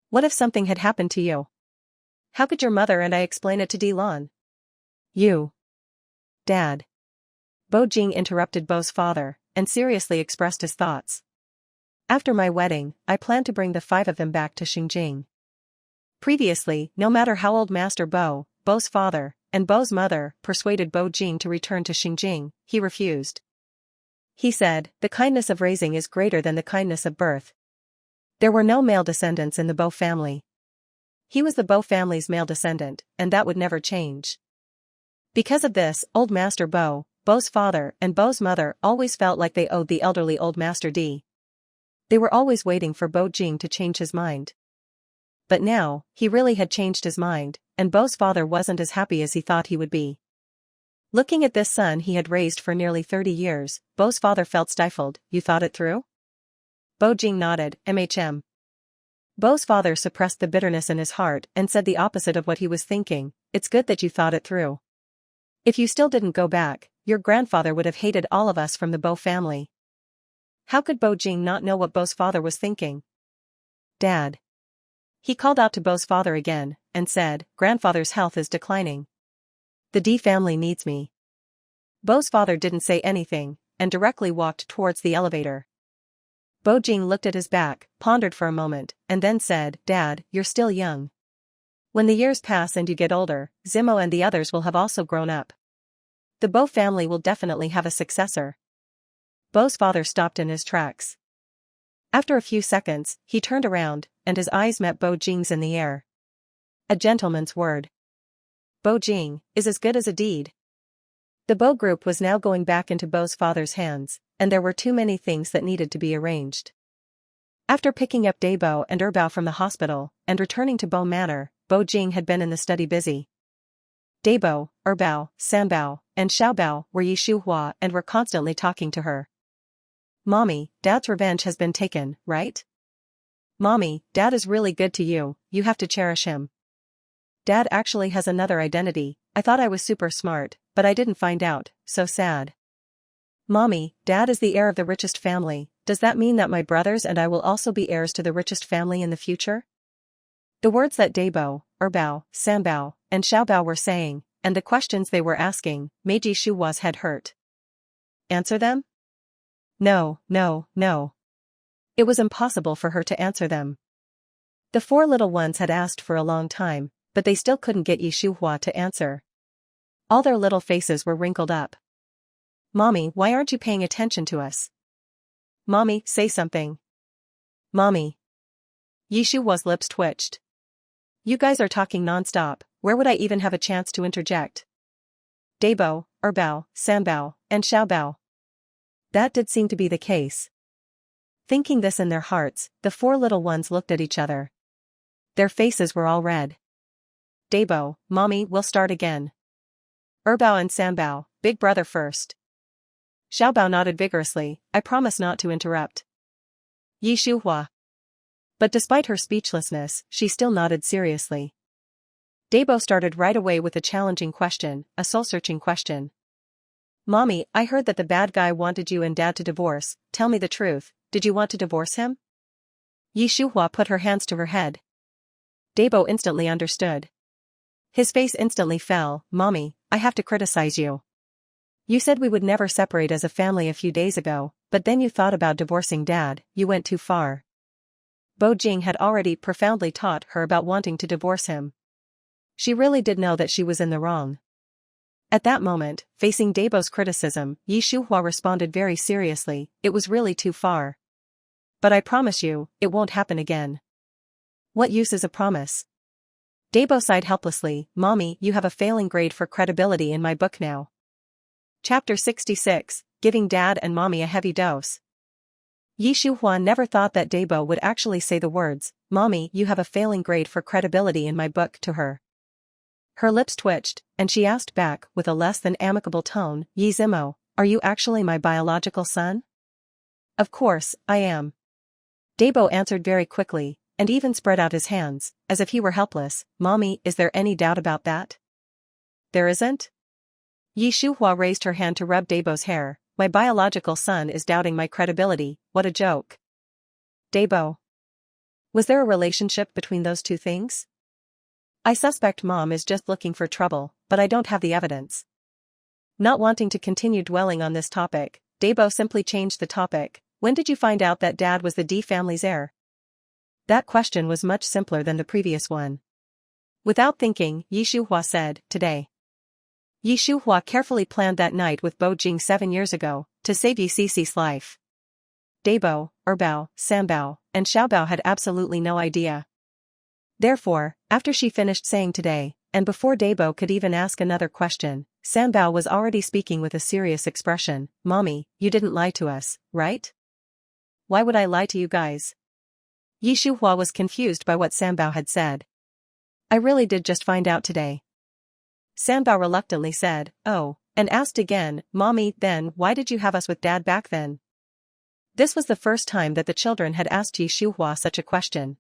What if something had happened to you? How could your mother and I explain it to Lan?" "You, Dad." Bo Jing interrupted Bo's father, and seriously expressed his thoughts. "After my wedding, I plan to bring the 5 of them back to Xinjing." Previously, no matter how old Master Bo, Bo's father, and Bo's mother persuaded Bo Jing to return to Xinjing, he refused. He said, "The kindness of raising is greater than the kindness of birth." There were no male descendants in the Bo family. He was the Bo family's male descendant, and that would never change. Because of this, old Master Bo, Bo's father and Bo's mother always felt like they owed the elderly old Master D. They were always waiting for Bo Jing to change his mind. But now, he really had changed his mind, and Bo's father wasn't as happy as he thought he would be. Looking at this son he had raised for nearly 30 years, Bo's father felt stifled. You thought it through? Bo Jing nodded, MHM. Bo's father suppressed the bitterness in his heart and said the opposite of what he was thinking. It's good that you thought it through. If you still didn't go back, your grandfather would have hated all of us from the Bo family. How could Bo Jing not know what Bo's father was thinking? Dad. He called out to Bo's father again, and said, Grandfather's health is declining. The D family needs me. Bo's father didn't say anything, and directly walked towards the elevator. Bo Jing looked at his back, pondered for a moment, and then said, Dad, you're still young. When the years pass and you get older, Zimo and the others will have also grown up. The Bo family will definitely have a successor. Bo's father stopped in his tracks. After a few seconds, he turned around, and his eyes met Bo Jing's in the air. A gentleman's word. Bo Jing is as good as a deed. The Bo group was now going back into Bo's father's hands, and there were too many things that needed to be arranged. After picking up Dabo and Bao from the hospital, and returning to Bo Manor, Bo Jing had been in the study busy. Dabo, Bao, Sanbao, and Xiaobao were Shuhua and were constantly talking to her. Mommy, Dad's revenge has been taken, right? Mommy, Dad is really good to you, you have to cherish him. Dad actually has another identity. I thought I was super smart, but I didn't find out, so sad. Mommy, Dad is the heir of the richest family. Does that mean that my brothers and I will also be heirs to the richest family in the future? The words that Dabo, Bao, Sanbao, and Xiaobao were saying, and the questions they were asking, made Shuhua's head hurt. Answer them? No. It was impossible for her to answer them. The four little ones had asked for a long time, but they still couldn't get Shuhua to answer. All their little faces were wrinkled up. Mommy, why aren't you paying attention to us? Mommy, say something. Mommy. Shuhua's lips twitched. You guys are talking non-stop, where would I even have a chance to interject? Dabo, Bao, Sanbao, and Xiaobao. That did seem to be the case. Thinking this in their hearts, the four little ones looked at each other. Their faces were all red. Dabo, Mommy, we'll start again. Bao and Sanbao, big brother first. Xiaobao nodded vigorously, I promise not to interrupt. Shuhua. But despite her speechlessness, she still nodded seriously. Dabo started right away with a challenging question, a soul-searching question. Mommy, I heard that the bad guy wanted you and Dad to divorce. Tell me the truth, did you want to divorce him? Shuhua put her hands to her head. Dabo instantly understood. His face instantly fell. Mommy, I have to criticize you. You said we would never separate as a family a few days ago, but then you thought about divorcing Dad. You went too far. Bo Jing had already profoundly taught her about wanting to divorce him. She really did know that she was in the wrong. At that moment, facing Dabo's criticism, Shuhua responded very seriously, it was really too far. But I promise you, it won't happen again. What use is a promise? Dabo sighed helplessly, Mommy, you have a failing grade for credibility in my book now. Chapter 66, Giving Dad and Mommy a Heavy Dose. Shuhua never thought that Dabo would actually say the words, Mommy, you have a failing grade for credibility in my book to her. Her lips twitched, and she asked back with a less than amicable tone, Zimo, are you actually my biological son? Of course, I am. Dabo answered very quickly, and even spread out his hands, as if he were helpless. Mommy, is there any doubt about that? There isn't? Shuhua raised her hand to rub Dabo's hair. My biological son is doubting my credibility, what a joke. Dabo. Was there a relationship between those two things? I suspect Mom is just looking for trouble, but I don't have the evidence. Not wanting to continue dwelling on this topic, Dabo simply changed the topic. When did you find out that Dad was the D family's heir? That question was much simpler than the previous one. Without thinking, Shuhua said, today. Shuhua carefully planned that night with Bo Jing 7 years ago, to save Cici's life. Dabo, Bao, Sanbao, and Xiaobao had absolutely no idea. Therefore, after she finished saying today, and before Dabo could even ask another question, Sanbao was already speaking with a serious expression. Mommy, you didn't lie to us, right? why would I lie to you guys? Yi Shuhua was confused by what Sanbao had said. I really did just find out today. Sanbao reluctantly said, oh, and asked again, Mommy, then why did you have us with Dad back then? This was the first time that the children had asked Yi Shuhua such a question.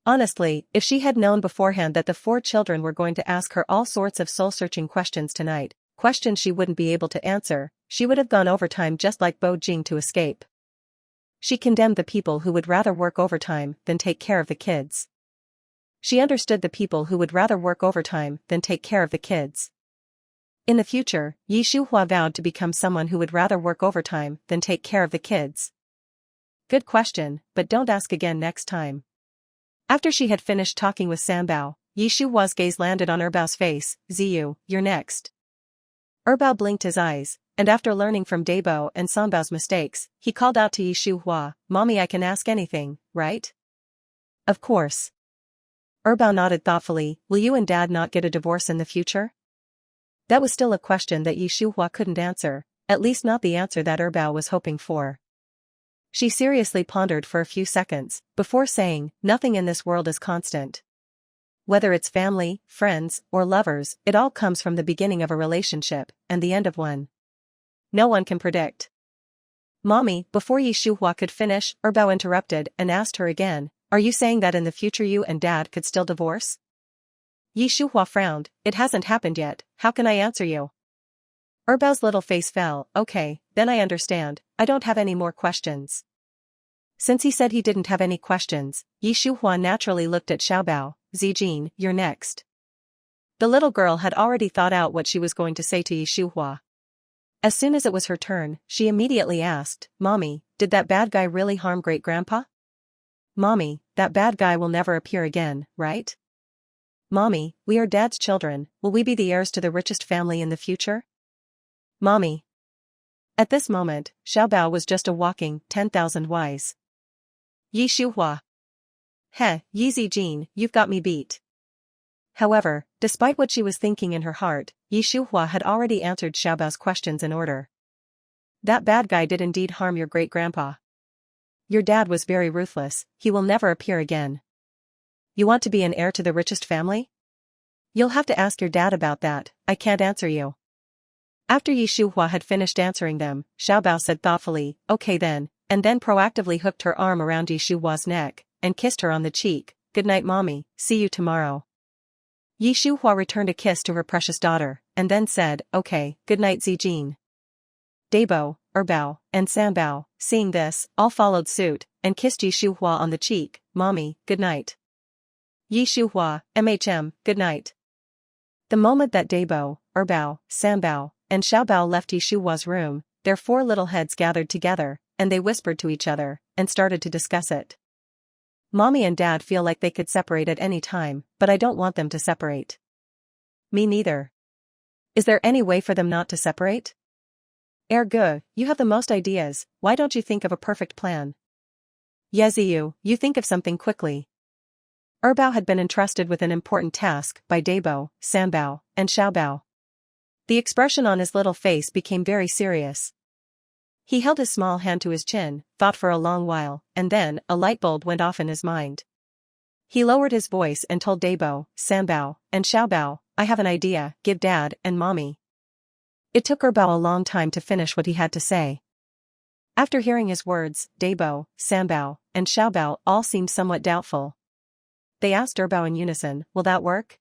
Honestly, if she had known beforehand that the 4 children were going to ask her all sorts of soul-searching questions tonight, questions she wouldn't be able to answer, she would have gone overtime just like Bo Jing to escape. She condemned the people who would rather work overtime than take care of the kids. She understood the people who would rather work overtime than take care of the kids. In the future, Yi Shuhua vowed to become someone who would rather work overtime than take care of the kids. Good question, but don't ask again next time. After she had finished talking with Sanbao, Yi Shuhua's gaze landed on Erbao's face. Ziyu, you're next. Erbao blinked his eyes, and after learning from Dabo and Sanbao's mistakes, he called out to Yi Shuhua, Mommy, I can ask anything, right? Of course. Erbao nodded thoughtfully. Will you and Dad not get a divorce in the future? That was still a question that Yi Shuhua couldn't answer, at least not the answer that Erbao was hoping for. She seriously pondered for a few seconds, before saying, nothing in this world is constant. Whether it's family, friends, or lovers, it all comes from the beginning of a relationship, and the end of one. No one can predict. Mommy, before Yi Shuhua could finish, Erbao interrupted and asked her again, are you saying that in the future you and Dad could still divorce? Yi Shuhua frowned, it hasn't happened yet, how can I answer you? Erbao's little face fell, okay, then I understand, I don't have any more questions. Since he said he didn't have any questions, Yi Shuhua naturally looked at Xiaobao. Zijin, you're next. The little girl had already thought out what she was going to say to Yi Shuhua. As soon as it was her turn, she immediately asked, Mommy, did that bad guy really harm great-grandpa? Mommy, that bad guy will never appear again, right? Mommy, we are Dad's children, will we be the heirs to the richest family in the future? Mommy. At this moment, Xiaobao was just a walking 10,000 wise. Yi Shuhua. Heh, Yi Zijin, you've got me beat. However, despite what she was thinking in her heart, Yi Shuhua had already answered Xiaobao's questions in order. That bad guy did indeed harm your great-grandpa. Your dad was very ruthless, he will never appear again. You want to be an heir to the richest family? You'll have to ask your dad about that, I can't answer you. After Yi Shuhua had finished answering them, Xiaobao said thoughtfully, okay then, and then proactively hooked her arm around Yi Shuhua's neck, and kissed her on the cheek. Good night, Mommy, see you tomorrow. Yi Shuhua returned a kiss to her precious daughter, and then said, okay, good night Zijin. Dabo, Erbao, and Sanbao, seeing this, all followed suit, and kissed Yi Shuhua on the cheek. Mommy, good night. Yi Shuhua, good night. The moment that Dabo, Erbao, Sanbao, and Xiaobao left Yi Shuhua's room, their 4 little heads gathered together, and they whispered to each other, and started to discuss it. Mommy and Dad feel like they could separate at any time, but I don't want them to separate. Me neither. Is there any way for them not to separate? Ergo, you have the most ideas, why don't you think of a perfect plan? Yeziyu, you think of something quickly. Erbao had been entrusted with an important task by Dabo, Sanbao, and Xiaobao. The expression on his little face became very serious. He held his small hand to his chin, thought for a long while, and then, a light bulb went off in his mind. He lowered his voice and told Dabo, Sanbao, and Xiaobao, I have an idea, give Dad and Mommy. It took Erbao a long time to finish what he had to say. After hearing his words, Dabo, Sanbao, and Xiaobao all seemed somewhat doubtful. They asked Erbao in unison, will that work?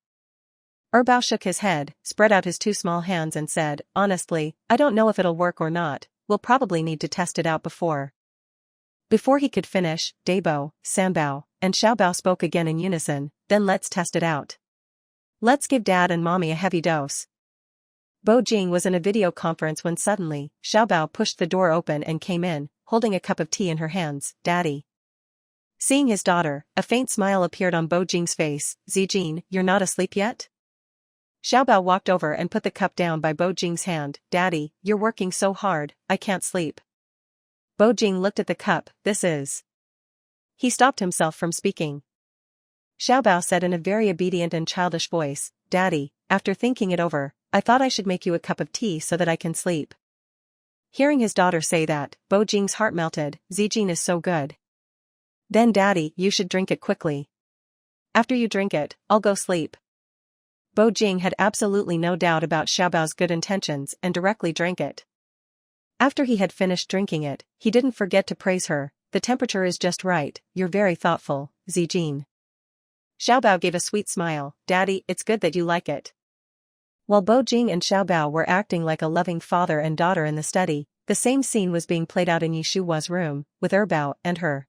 Erbao shook his head, spread out his 2 small hands and said, honestly, I don't know if it'll work or not, we'll probably need to test it out before. Before he could finish, Dabo, Sanbao, and Xiaobao spoke again in unison, then let's test it out. Let's give Dad and Mommy a heavy dose. Bo Jing was in a video conference when suddenly, Xiaobao pushed the door open and came in, holding a cup of tea in her hands. Daddy. Seeing his daughter, a faint smile appeared on Bo Jing's face. Zijin, you're not asleep yet? Xiaobao walked over and put the cup down by Bo Jing's hand. Daddy, you're working so hard, I can't sleep. Bo Jing looked at the cup, this is. He stopped himself from speaking. Xiaobao said in a very obedient and childish voice, Daddy, after thinking it over, I thought I should make you a cup of tea so that I can sleep. Hearing his daughter say that, Bo Jing's heart melted. Zijin is so good. Then daddy, you should drink it quickly. After you drink it, I'll go sleep. Bo Jing had absolutely no doubt about Xiaobao's good intentions and directly drank it. After he had finished drinking it, he didn't forget to praise her. The temperature is just right, you're very thoughtful, Zijin. Xiaobao gave a sweet smile. Daddy, it's good that you like it. While Bo Jing and Xiaobao were acting like a loving father and daughter in the study, the same scene was being played out in Yishuhua's room, with Erbao and her.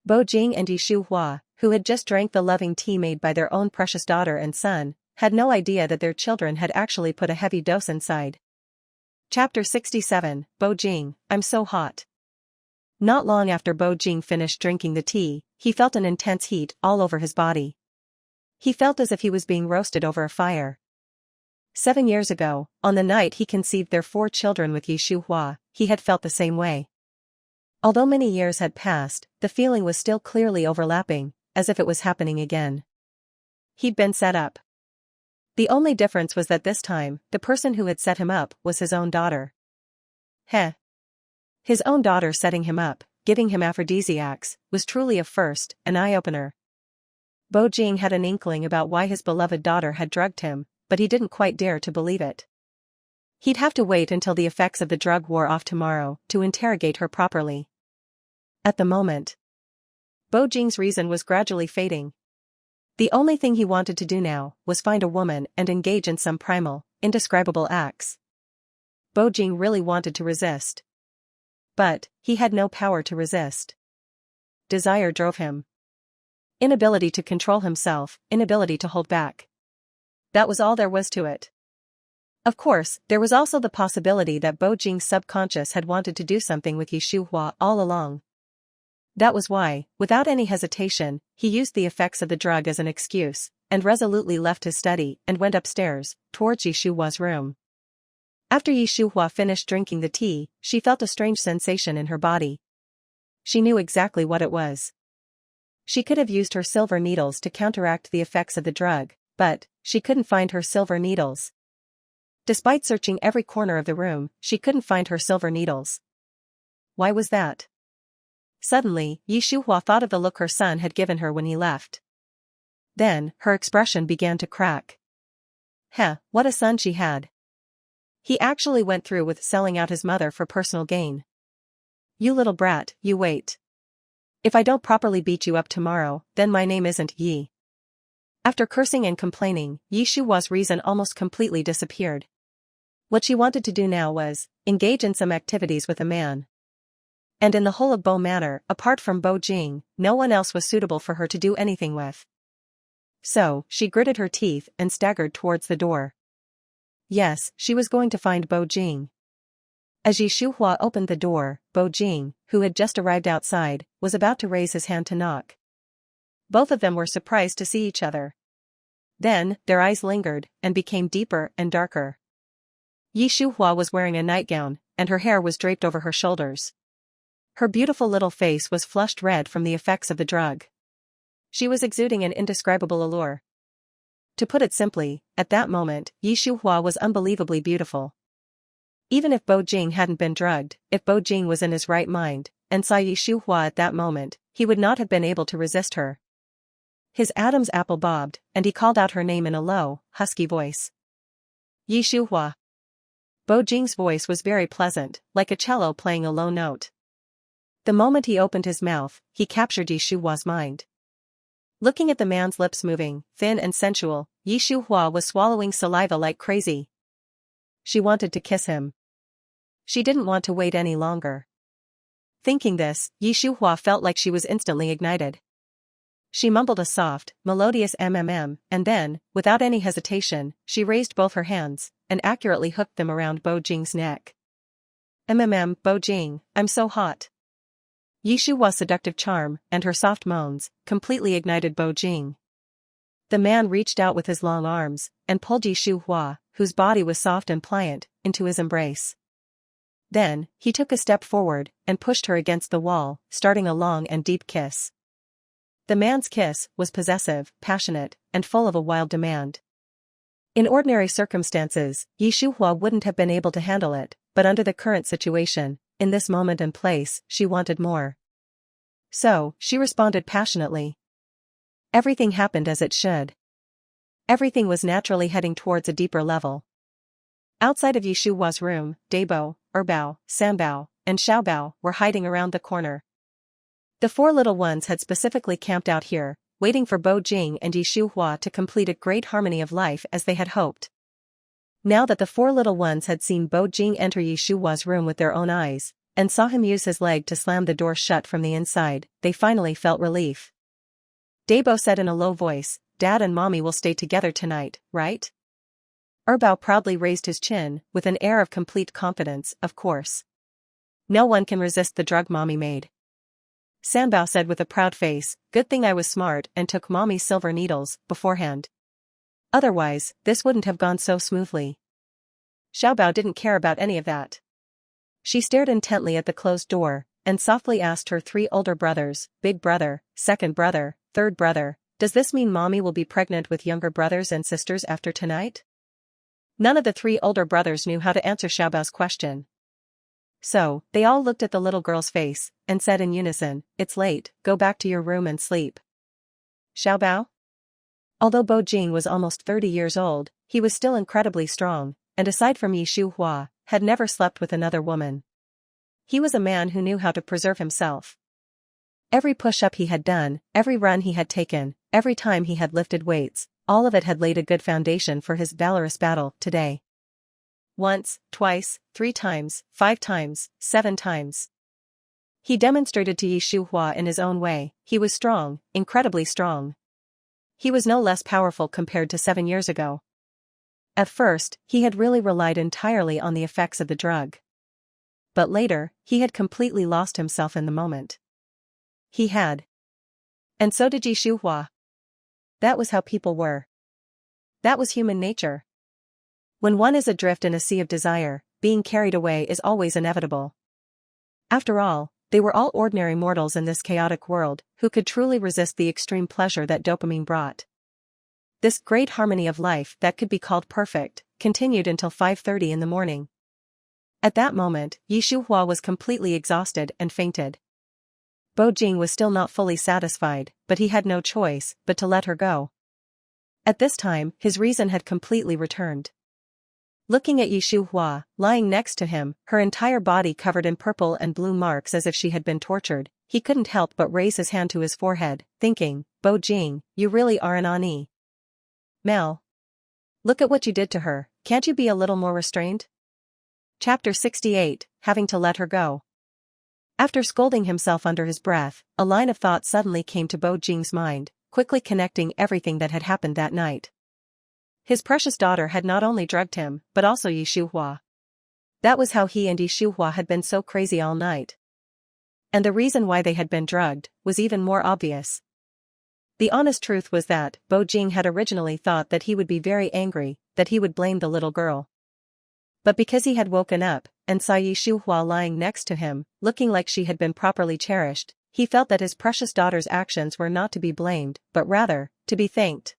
Bo Jing and Yishuhua, who had just drank the loving tea made by their own precious daughter and son, had no idea that their children had actually put a heavy dose inside. Chapter 67, Bo Jing, I'm so hot. Not long after Bo Jing finished drinking the tea, he felt an intense heat all over his body. He felt as if he was being roasted over a fire. 7 years ago, on the night he conceived their 4 children with Yishuhua, he had felt the same way. Although many years had passed, the feeling was still clearly overlapping, as if it was happening again. He'd been set up. The only difference was that this time, the person who had set him up was his own daughter. Heh. His own daughter setting him up, giving him aphrodisiacs, was truly a first, an eye-opener. Bo Jing had an inkling about why his beloved daughter had drugged him, but he didn't quite dare to believe it. He'd have to wait until the effects of the drug wore off tomorrow to interrogate her properly. At the moment, Bo Jing's reason was gradually fading. The only thing he wanted to do now was find a woman and engage in some primal, indescribable acts. Bo Jing really wanted to resist. But he had no power to resist. Desire drove him. Inability to control himself, inability to hold back. That was all there was to it. Of course, there was also the possibility that Bo Jing's subconscious had wanted to do something with Yishuhua all along. That was why, without any hesitation, he used the effects of the drug as an excuse, and resolutely left his study and went upstairs, towards Yishuhua's room. After Yishuhua finished drinking the tea, she felt a strange sensation in her body. She knew exactly what it was. She could have used her silver needles to counteract the effects of the drug, but she couldn't find her silver needles. Despite searching every corner of the room, she couldn't find her silver needles. Why was that? Suddenly, Yishuhua thought of the look her son had given her when he left. Then, her expression began to crack. Heh, what a son she had. He actually went through with selling out his mother for personal gain. You little brat, you wait. If I don't properly beat you up tomorrow, then my name isn't Yi. After cursing and complaining, Yishuhua's reason almost completely disappeared. What she wanted to do now was engage in some activities with a man. And in the whole of Bo Manor, apart from Bo Jing, no one else was suitable for her to do anything with. So, she gritted her teeth and staggered towards the door. Yes, she was going to find Bo Jing. As Yishuhua opened the door, Bo Jing, who had just arrived outside, was about to raise his hand to knock. Both of them were surprised to see each other. Then, their eyes lingered, and became deeper and darker. Yishuhua was wearing a nightgown, and her hair was draped over her shoulders. Her beautiful little face was flushed red from the effects of the drug. She was exuding an indescribable allure. To put it simply, at that moment, Yishuhua was unbelievably beautiful. Even if Bo Jing hadn't been drugged, if Bo Jing was in his right mind, and saw Yishuhua at that moment, he would not have been able to resist her. His Adam's apple bobbed, and he called out her name in a low, husky voice. Yishuhua. Bo Jing's voice was very pleasant, like a cello playing a low note. The moment he opened his mouth, he captured Yishuhua's mind. Looking at the man's lips moving, thin and sensual, Yishuhua was swallowing saliva like crazy. She wanted to kiss him. She didn't want to wait any longer. Thinking this, Yishuhua felt like she was instantly ignited. She mumbled a soft, melodious mmm, and then, without any hesitation, she raised both her hands, and accurately hooked them around Bo Jing's neck. Mmm, Bo Jing, I'm so hot. Yishuhua's seductive charm, and her soft moans, completely ignited Bo Jing. The man reached out with his long arms, and pulled Yishuhua, whose body was soft and pliant, into his embrace. Then, he took a step forward, and pushed her against the wall, starting a long and deep kiss. The man's kiss was possessive, passionate, and full of a wild demand. In ordinary circumstances, Shuhua wouldn't have been able to handle it, but under the current situation, in this moment and place, she wanted more. So, she responded passionately. Everything happened as it should. Everything was naturally heading towards a deeper level. Outside of Shuhua's room, Dabo, Erbao, Sanbao, and Xiaobao were hiding around the corner. The four little ones had specifically camped out here, waiting for Bo Jing and Shuhua to complete a great harmony of life as they had hoped. Now that the four little ones had seen Bo Jing enter Shuhua's room with their own eyes, and saw him use his leg to slam the door shut from the inside, they finally felt relief. Dabo said in a low voice, "Dad and Mommy will stay together tonight, right?" Erbao proudly raised his chin, with an air of complete confidence, "Of course. No one can resist the drug Mommy made." Sanbao said with a proud face, "Good thing I was smart and took Mommy's silver needles beforehand. Otherwise, this wouldn't have gone so smoothly." Xiaobao didn't care about any of that. She stared intently at the closed door, and softly asked her three older brothers, "Big brother, second brother, third brother, does this mean Mommy will be pregnant with younger brothers and sisters after tonight?" None of the three older brothers knew how to answer Xiaobao's question. So, they all looked at the little girl's face, and said in unison, "It's late, go back to your room and sleep." Xiaobao? Although Bo Jing was almost 30 years old, he was still incredibly strong, and aside from Shuhua, had never slept with another woman. He was a man who knew how to preserve himself. Every push-up he had done, every run he had taken, every time he had lifted weights, all of it had laid a good foundation for his valorous battle today. Once, twice, 3 times, 5 times, 7 times. He demonstrated to Shuhua in his own way, he was strong, incredibly strong. He was no less powerful compared to 7 years ago. At first, he had really relied entirely on the effects of the drug. But later, he had completely lost himself in the moment. He had. And so did Shuhua. That was how people were. That was human nature. When one is adrift in a sea of desire, being carried away is always inevitable. After all, they were all ordinary mortals in this chaotic world, who could truly resist the extreme pleasure that dopamine brought. This great harmony of life that could be called perfect, continued until 5:30 in the morning. At that moment, Shuhua was completely exhausted and fainted. Bo Jing was still not fully satisfied, but he had no choice but to let her go. At this time, his reason had completely returned. Looking at Shuhua, lying next to him, her entire body covered in purple and blue marks as if she had been tortured, he couldn't help but raise his hand to his forehead, thinking, "Bo Jing, you really are an Ani. Mel. Look at what you did to her, can't you be a little more restrained?" Chapter 68, Having to Let Her Go. After scolding himself under his breath, a line of thought suddenly came to Bo Jing's mind, quickly connecting everything that had happened that night. His precious daughter had not only drugged him, but also Shuhua. That was how he and Shuhua had been so crazy all night. And the reason why they had been drugged was even more obvious. The honest truth was that Bo Jing had originally thought that he would be very angry, that he would blame the little girl. But because he had woken up, and saw Shuhua lying next to him, looking like she had been properly cherished, he felt that his precious daughter's actions were not to be blamed, but rather, to be thanked.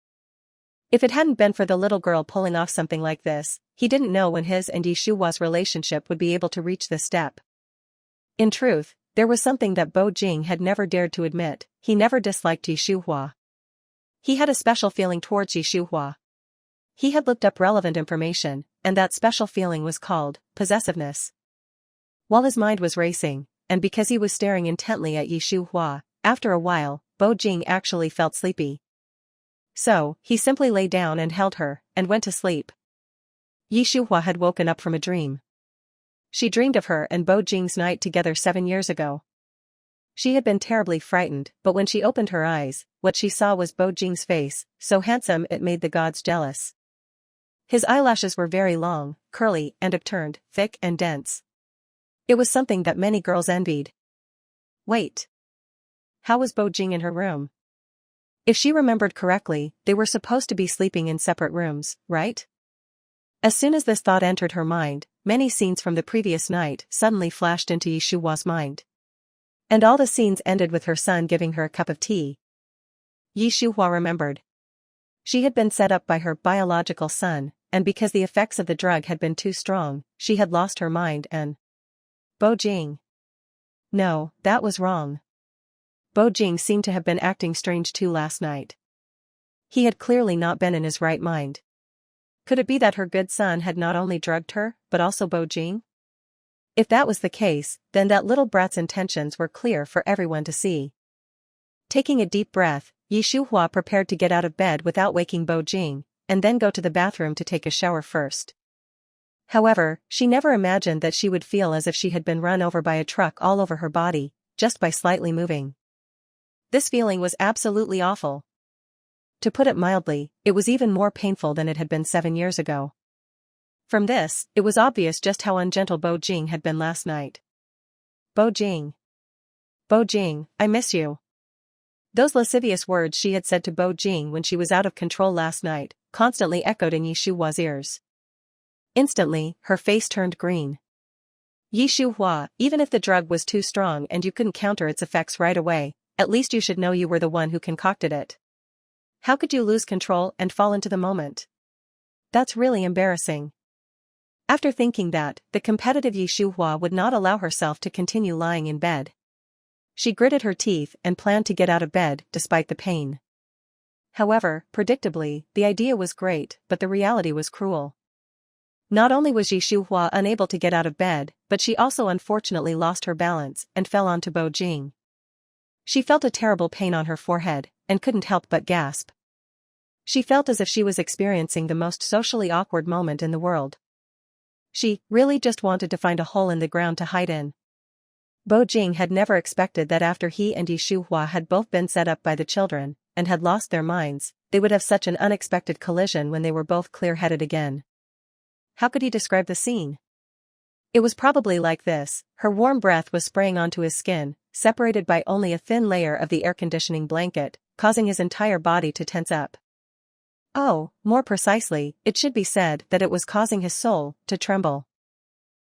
If it hadn't been for the little girl pulling off something like this, he didn't know when his and Shuhua's relationship would be able to reach this step. In truth, there was something that Bo Jing had never dared to admit: he never disliked Shuhua. He had a special feeling towards Shuhua. He had looked up relevant information, and that special feeling was called possessiveness. While his mind was racing, and because he was staring intently at Shuhua, after a while, Bo Jing actually felt sleepy. So, he simply lay down and held her, and went to sleep. Shuhua had woken up from a dream. She dreamed of her and Bo Jing's night together 7 years ago. She had been terribly frightened, but when she opened her eyes, what she saw was Bo Jing's face, so handsome it made the gods jealous. His eyelashes were very long, curly and upturned, thick and dense. It was something that many girls envied. Wait. How was Bo Jing in her room? If she remembered correctly, they were supposed to be sleeping in separate rooms, right? As soon as this thought entered her mind, many scenes from the previous night suddenly flashed into Shuhua's mind. And all the scenes ended with her son giving her a cup of tea. Shuhua remembered. She had been set up by her biological son, and because the effects of the drug had been too strong, she had lost her mind and… Bo Jing. No, that was wrong. Bo Jing seemed to have been acting strange too last night. He had clearly not been in his right mind. Could it be that her good son had not only drugged her, but also Bo Jing? If that was the case, then that little brat's intentions were clear for everyone to see. Taking a deep breath, Shuhua prepared to get out of bed without waking Bo Jing, and then go to the bathroom to take a shower first. However, she never imagined that she would feel as if she had been run over by a truck all over her body, just by slightly moving. This feeling was absolutely awful. To put it mildly, it was even more painful than it had been 7 years ago. From this, it was obvious just how ungentle Bo Jing had been last night. Bo Jing. Bo Jing, I miss you. Those lascivious words she had said to Bo Jing when she was out of control last night, constantly echoed in Shuhua's ears. Instantly, her face turned green. Shuhua, even if the drug was too strong and you couldn't counter its effects right away, at least you should know you were the one who concocted it. How could you lose control and fall into the moment? That's really embarrassing. After thinking that, the competitive Shuhua would not allow herself to continue lying in bed. She gritted her teeth and planned to get out of bed despite the pain. However, predictably, the idea was great, but the reality was cruel. Not only was Shuhua unable to get out of bed, but she also unfortunately lost her balance and fell onto Bo Jing. She felt a terrible pain on her forehead, and couldn't help but gasp. She felt as if she was experiencing the most socially awkward moment in the world. She really just wanted to find a hole in the ground to hide in. Bo Jing had never expected that after he and Shuhua had both been set up by the children, and had lost their minds, they would have such an unexpected collision when they were both clear-headed again. How could he describe the scene? It was probably like this: her warm breath was spraying onto his skin, separated by only a thin layer of the air-conditioning blanket, causing his entire body to tense up. Oh, more precisely, it should be said that it was causing his soul to tremble.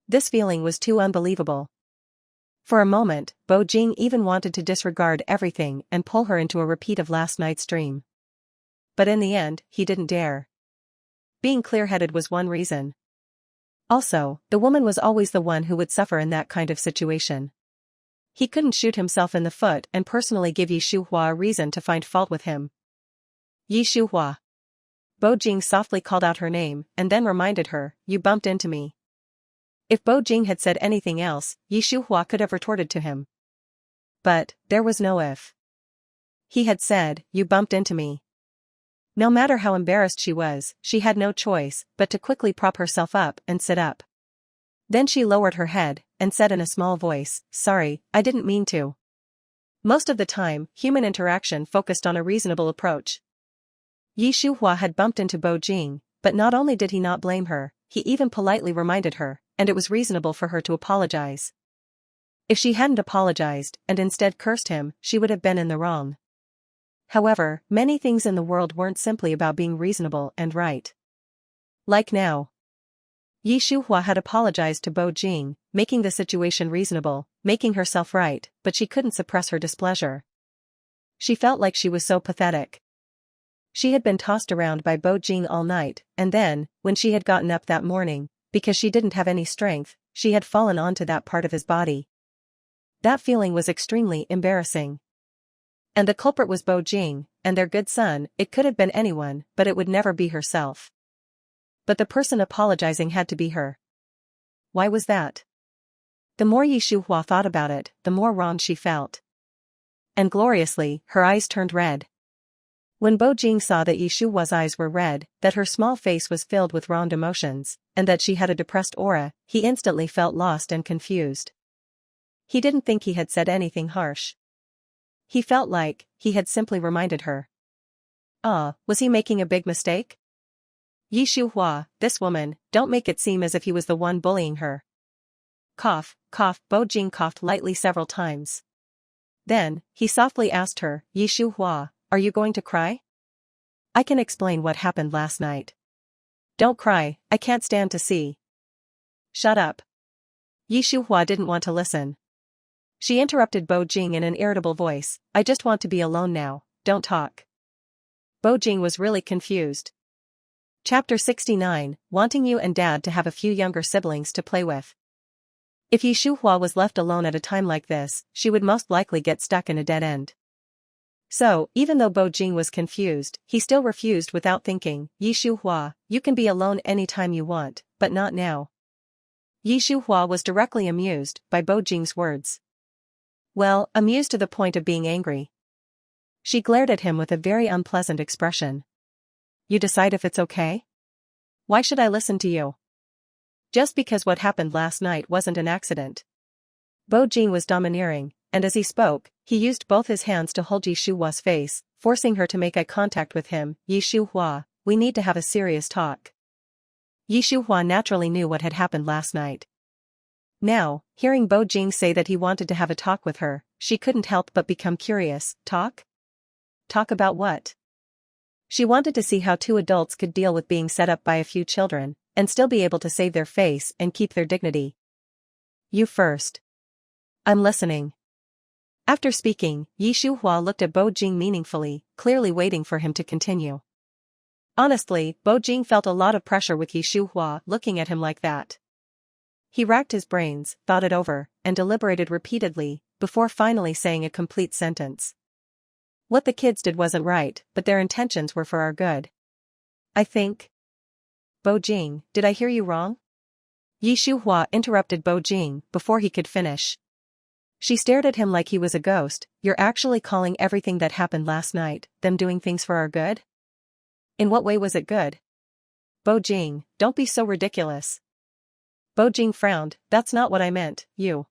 This feeling was too unbelievable. For a moment, Bo Jing even wanted to disregard everything and pull her into a repeat of last night's dream. But in the end, he didn't dare. Being clear-headed was one reason. Also, the woman was always the one who would suffer in that kind of situation. He couldn't shoot himself in the foot and personally give Shuhua a reason to find fault with him. Shuhua. Bo Jing softly called out her name and then reminded her, "You bumped into me." If Bo Jing had said anything else, Shuhua could have retorted to him. But there was no if. He had said, "You bumped into me." No matter how embarrassed she was, she had no choice but to quickly prop herself up and sit up. Then she lowered her head and said in a small voice, "Sorry, I didn't mean to." Most of the time, human interaction focused on a reasonable approach. Shuhua had bumped into Bo Jing, but not only did he not blame her, he even politely reminded her, and it was reasonable for her to apologize. If she hadn't apologized and instead cursed him, she would have been in the wrong. However, many things in the world weren't simply about being reasonable and right. Like now. Shuhua had apologized to Bo Jing, making the situation reasonable, making herself right, but she couldn't suppress her displeasure. She felt like she was so pathetic. She had been tossed around by Bo Jing all night, and then, when she had gotten up that morning, because she didn't have any strength, she had fallen onto that part of his body. That feeling was extremely embarrassing. And the culprit was Bo Jing, and their good son. It could have been anyone, but it would never be herself. But the person apologizing had to be her. Why was that? The more Shuhua thought about it, the more wrong she felt. And gloriously, her eyes turned red. When Bo Jing saw that Shuhua's eyes were red, that her small face was filled with wronged emotions, and that she had a depressed aura, he instantly felt lost and confused. He didn't think he had said anything harsh. He felt like he had simply reminded her. Was he making a big mistake? Shuhua, this woman, don't make it seem as if he was the one bullying her. Cough, cough. Bo Jing coughed lightly several times. Then, he softly asked her, "Shuhua, are you going to cry? I can explain what happened last night." "Don't cry, I can't stand to see." "Shut up." Shuhua didn't want to listen. She interrupted Bo Jing in an irritable voice, "I just want to be alone now, don't talk." Bo Jing was really confused. Chapter 69, Wanting you and Dad to have a few younger siblings to play with. If Yi Shuhua was left alone at a time like this, she would most likely get stuck in a dead end. So, even though Bo Jing was confused, he still refused without thinking. Yi Shuhua, you can be alone anytime you want, but not now. Yi Shuhua was directly amused by Bo Jing's words. Well, amused to the point of being angry. She glared at him with a very unpleasant expression. You decide if it's okay? Why should I listen to you? Just because what happened last night wasn't an accident. Bo Jing was domineering, and as he spoke, he used both his hands to hold Yi Shuhua's face, forcing her to make eye contact with him. Yi Shuhua, we need to have a serious talk. Yi Shuhua naturally knew what had happened last night. Now, hearing Bo Jing say that he wanted to have a talk with her, she couldn't help but become curious. Talk? Talk about what? She wanted to see how two adults could deal with being set up by a few children, and still be able to save their face and keep their dignity. You first. I'm listening. After speaking, Yi Shuhua looked at Bo Jing meaningfully, clearly waiting for him to continue. Honestly, Bo Jing felt a lot of pressure with Yi Shuhua looking at him like that. He racked his brains, thought it over, and deliberated repeatedly, before finally saying a complete sentence. What the kids did wasn't right, but their intentions were for our good. I think. Bo Jing, did I hear you wrong? Yi Shuhua interrupted Bo Jing before he could finish. She stared at him like he was a ghost. You're actually calling everything that happened last night, them doing things for our good? In what way was it good? Bo Jing, don't be so ridiculous. Bo Jing frowned, that's not what I meant, you.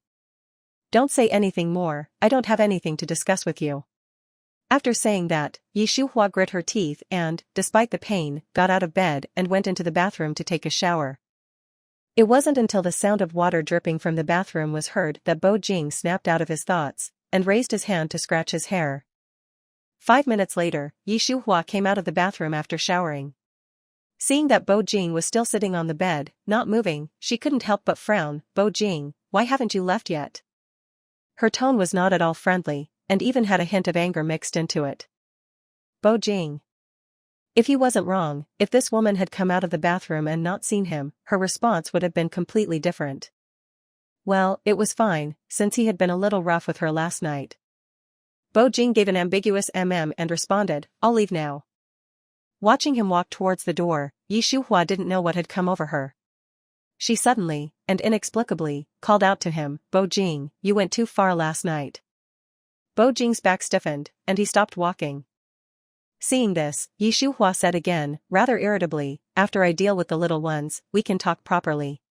Don't say anything more, I don't have anything to discuss with you. After saying that, Yi Shuhua grit her teeth and, despite the pain, got out of bed and went into the bathroom to take a shower. It wasn't until the sound of water dripping from the bathroom was heard that Bo Jing snapped out of his thoughts, and raised his hand to scratch his hair. 5 minutes later, Yi Shuhua came out of the bathroom after showering. Seeing that Bo Jing was still sitting on the bed, not moving, she couldn't help but frown. Bo Jing, why haven't you left yet? Her tone was not at all friendly, and even had a hint of anger mixed into it. Bo Jing. If he wasn't wrong, if this woman had come out of the bathroom and not seen him, her response would have been completely different. Well, it was fine, since he had been a little rough with her last night. Bo Jing gave an ambiguous and responded, I'll leave now. Watching him walk towards the door, Yi Shuhua didn't know what had come over her. She suddenly, and inexplicably, called out to him, Bo Jing, you went too far last night. Bo Jing's back stiffened, and he stopped walking. Seeing this, Yi Shuhua said again, rather irritably, after I deal with the little ones, we can talk properly.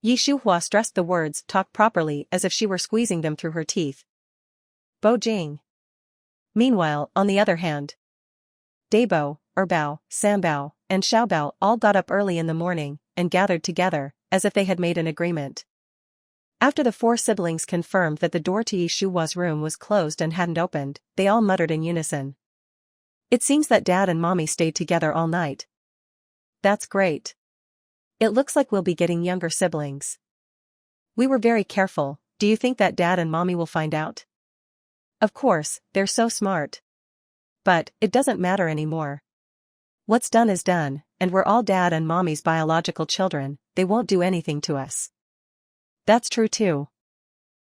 Yi Shuhua stressed the words talk properly as if she were squeezing them through her teeth. Bo Jing. Meanwhile, on the other hand, Dabo, Erbao, Sambao, and Xiaobao all got up early in the morning, and gathered together, as if they had made an agreement. After the four siblings confirmed that the door to Yi Shuhua's room was closed and hadn't opened, they all muttered in unison. It seems that Dad and Mommy stayed together all night. That's great. It looks like we'll be getting younger siblings. We were very careful. Do you think that Dad and Mommy will find out? Of course, they're so smart. But, it doesn't matter anymore. What's done is done, and we're all Dad and Mommy's biological children, they won't do anything to us. That's true too.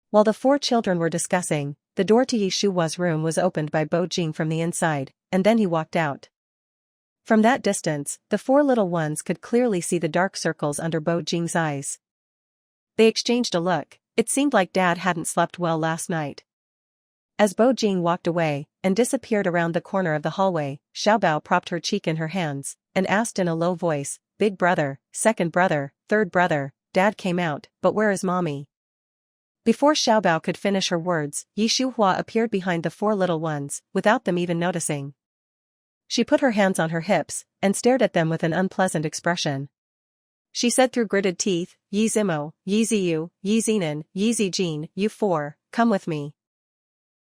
While the four children were discussing, the door to Yi Shuhua's room was opened by Bo Jing from the inside, and then he walked out. From that distance, the four little ones could clearly see the dark circles under Bo Jing's eyes. They exchanged a look. It seemed like Dad hadn't slept well last night. As Bo Jing walked away, and disappeared around the corner of the hallway, Xiaobao propped her cheek in her hands, and asked in a low voice, Big brother, second brother, third brother, Dad came out, but where is Mommy? Before Xiaobao could finish her words, Yi Shuhua appeared behind the four little ones, without them even noticing. She put her hands on her hips, and stared at them with an unpleasant expression. She said through gritted teeth, Yi Zimo, Yi Ziyu, Yi Zinan, Yi Zijin, you four, come with me.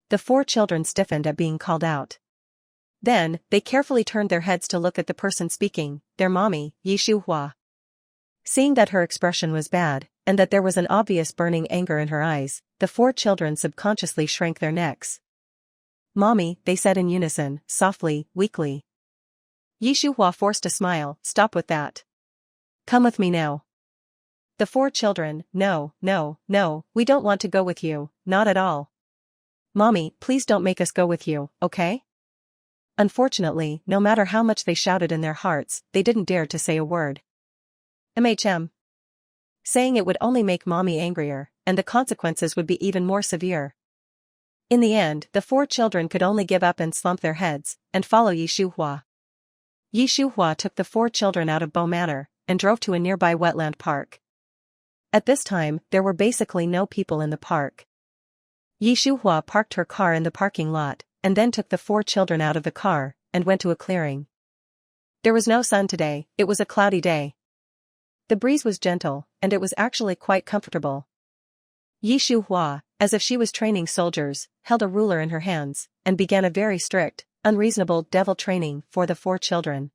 The four children stiffened at being called out. Then, they carefully turned their heads to look at the person speaking, their mommy, Yi Shuhua. Seeing that her expression was bad, and that there was an obvious burning anger in her eyes, the four children subconsciously shrank their necks. Mommy, they said in unison, softly, weakly. Yi Shuhua forced a smile. Stop with that. Come with me now. The four children, no, no, no, we don't want to go with you, not at all. Mommy, please don't make us go with you, okay? Unfortunately, no matter how much they shouted in their hearts, they didn't dare to say a word. Saying it would only make Mommy angrier, and the consequences would be even more severe. In the end, the four children could only give up and slump their heads, and follow Yi Shuhua. Yi Shuhua took the four children out of Bo Manor, and drove to a nearby wetland park. At this time, there were basically no people in the park. Yi Shuhua parked her car in the parking lot, and then took the four children out of the car, and went to a clearing. There was no sun today, it was a cloudy day. The breeze was gentle, and it was actually quite comfortable. Yi Shuhua, as if she was training soldiers, held a ruler in her hands, and began a very strict, unreasonable devil training for the four children.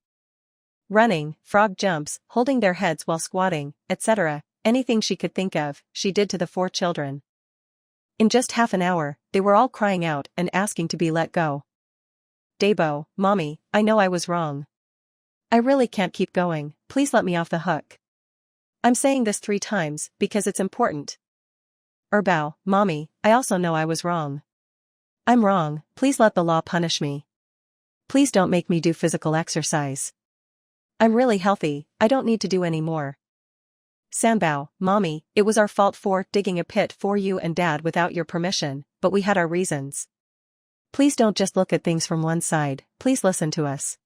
Running, frog jumps, holding their heads while squatting, etc., anything she could think of, she did to the four children. In just half an hour, they were all crying out and asking to be let go. Debo, Mommy, I know I was wrong. I really can't keep going, please let me off the hook. I'm saying this 3 times, because it's important. Bao, Mommy, I also know I was wrong. I'm wrong, please let the law punish me. Please don't make me do physical exercise. I'm really healthy, I don't need to do any more. Sanbao, Mommy, it was our fault for digging a pit for you and Dad without your permission, but we had our reasons. Please don't just look at things from one side, please listen to us.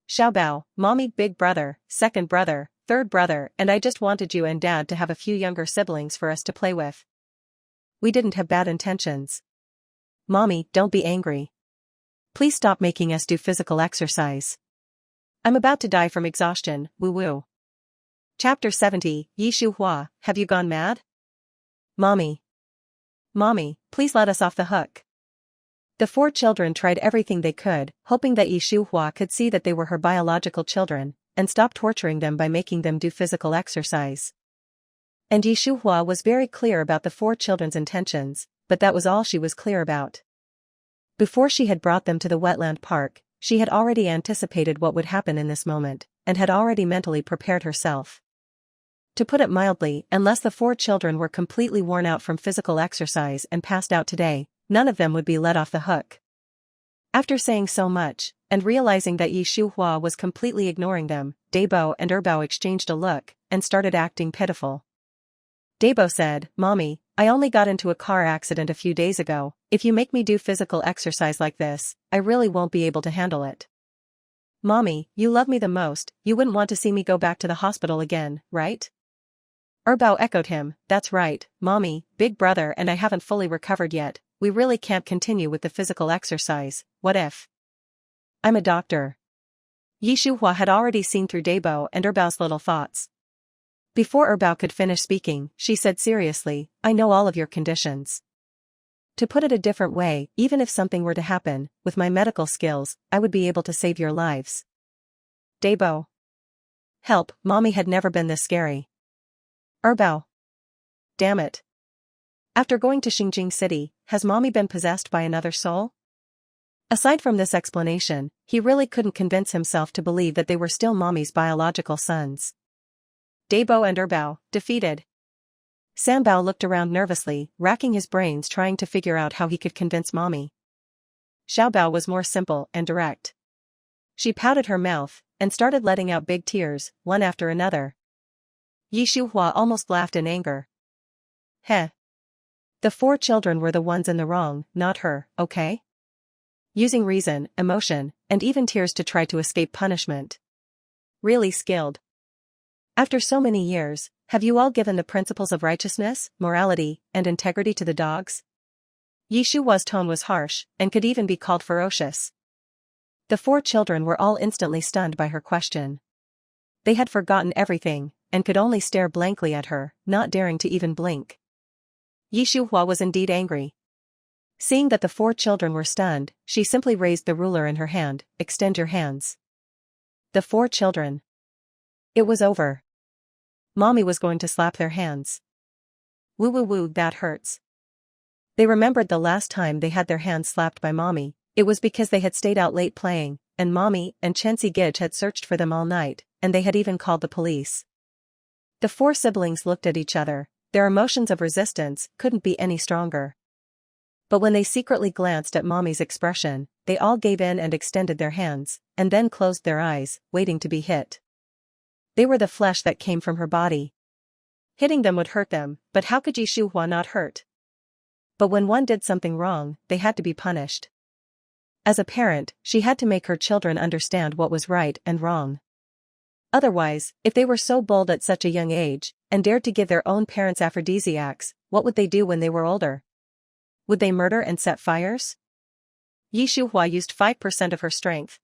Xiaobao, Mommy, big brother, second brother, third brother, and I just wanted you and Dad to have a few younger siblings for us to play with. We didn't have bad intentions. Mommy, don't be angry. Please stop making us do physical exercise. I'm about to die from exhaustion, woo-woo. Chapter 70, Yi Shuhua, have you gone mad? Mommy. Mommy, please let us off the hook. The four children tried everything they could, hoping that Yi Shuhua could see that they were her biological children, and stop torturing them by making them do physical exercise. And Yi Shuhua was very clear about the four children's intentions, but that was all she was clear about. Before she had brought them to the wetland park, she had already anticipated what would happen in this moment, and had already mentally prepared herself. To put it mildly, unless the four children were completely worn out from physical exercise and passed out today, none of them would be let off the hook. After saying so much, and realizing that Yi Shuhua was completely ignoring them, Debo and Bao exchanged a look, and started acting pitiful. Debo said, Mommy, I only got into a car accident a few days ago, if you make me do physical exercise like this, I really won't be able to handle it. Mommy, you love me the most, you wouldn't want to see me go back to the hospital again, right? Bao echoed him, that's right, Mommy, big brother and I haven't fully recovered yet, we really can't continue with the physical exercise, what if? I'm a doctor. Yi Shuhua had already seen through Debo and Bao's little thoughts. Before Bao could finish speaking, she said seriously, I know all of your conditions. To put it a different way, even if something were to happen, with my medical skills, I would be able to save your lives. Debo. Help, Mommy had never been this scary. Bao. Damn it. After going to Xingjing City, has Mommy been possessed by another soul? Aside from this explanation, he really couldn't convince himself to believe that they were still Mommy's biological sons. Debo and Bao, defeated. Sanbao looked around nervously, racking his brains trying to figure out how he could convince Mommy. Xiaobao was more simple and direct. She pouted her mouth, and started letting out big tears, one after another. Yi Shuhua almost laughed in anger. Heh. The four children were the ones in the wrong, not her, okay? Using reason, emotion, and even tears to try to escape punishment. Really skilled. After so many years, have you all given the principles of righteousness, morality, and integrity to the dogs? Yi Shuhua's tone was harsh, and could even be called ferocious. The four children were all instantly stunned by her question. They had forgotten everything, and could only stare blankly at her, not daring to even blink. Yi Shuhua was indeed angry. Seeing that the four children were stunned, she simply raised the ruler in her hand, extend your hands. The four children. It was over. Mommy was going to slap their hands. Woo woo woo, that hurts. They remembered the last time they had their hands slapped by Mommy, it was because they had stayed out late playing, and Mommy and Chensi Gij had searched for them all night, and they had even called the police. The four siblings looked at each other. Their emotions of resistance couldn't be any stronger. But when they secretly glanced at Mommy's expression, they all gave in and extended their hands, and then closed their eyes, waiting to be hit. They were the flesh that came from her body. Hitting them would hurt them, but how could Shuhua not hurt? But when one did something wrong, they had to be punished. As a parent, she had to make her children understand what was right and wrong. Otherwise, if they were so bold at such a young age, and dared to give their own parents aphrodisiacs, what would they do when they were older? Would they murder and set fires? Shuhua used 5% of her strength.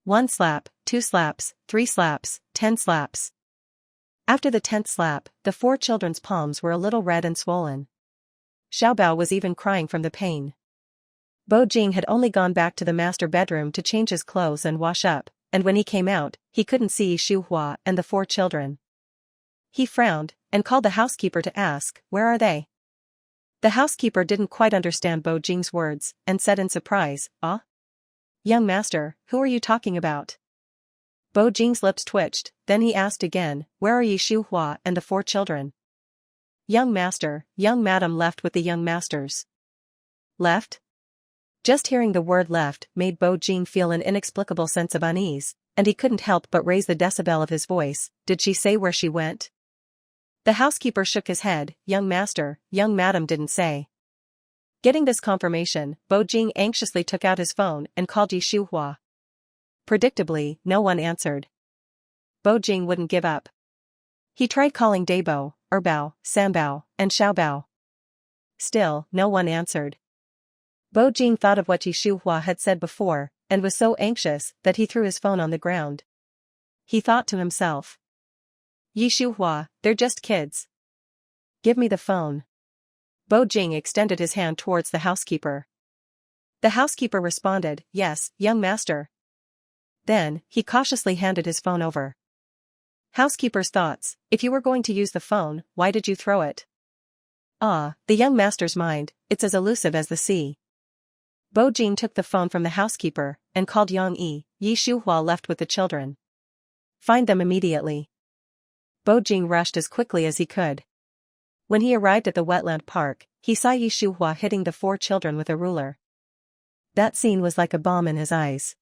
1 slap, 2 slaps, 3 slaps, 10 slaps. After the 10th slap, the four children's palms were a little red and swollen. Xiaobao was even crying from the pain. Bo Jing had only gone back to the master bedroom to change his clothes and wash up, and when he came out, he couldn't see Shuhua and the four children. He frowned, and called the housekeeper to ask, "Where are they?" The housekeeper didn't quite understand Bo Jing's words, and said in surprise, "Ah? Young master, who are you talking about?" Bo Jing's lips twitched, then he asked again, "Where are Shuhua and the four children?" "Young master, young madam left with the young masters." Left? Just hearing the word left made Bo Jing feel an inexplicable sense of unease, and he couldn't help but raise the decibel of his voice. "Did she say where she went?" The housekeeper shook his head. "Young master, young madam didn't say." Getting this confirmation, Bo Jing anxiously took out his phone and called Shuhua. Predictably, no one answered. Bo Jing wouldn't give up. He tried calling Dabo, Erbao, Sambao, and Xiaobao. Still, no one answered. Bo Jing thought of what Shuhua had said before, and was so anxious that he threw his phone on the ground. He thought to himself, "Shuhua, they're just kids. Give me the phone." Bo Jing extended his hand towards the housekeeper. The housekeeper responded, "Yes, young master." Then, he cautiously handed his phone over. Housekeeper's thoughts: if you were going to use the phone, why did you throw it? Ah, the young master's mind, it's as elusive as the sea. Bo Jing took the phone from the housekeeper, and called Yang Yi. Shuhua left with the children. Find them immediately. Bo Jing rushed as quickly as he could. When he arrived at the wetland park, he saw Shuhua hitting the four children with a ruler. That scene was like a bomb in his eyes.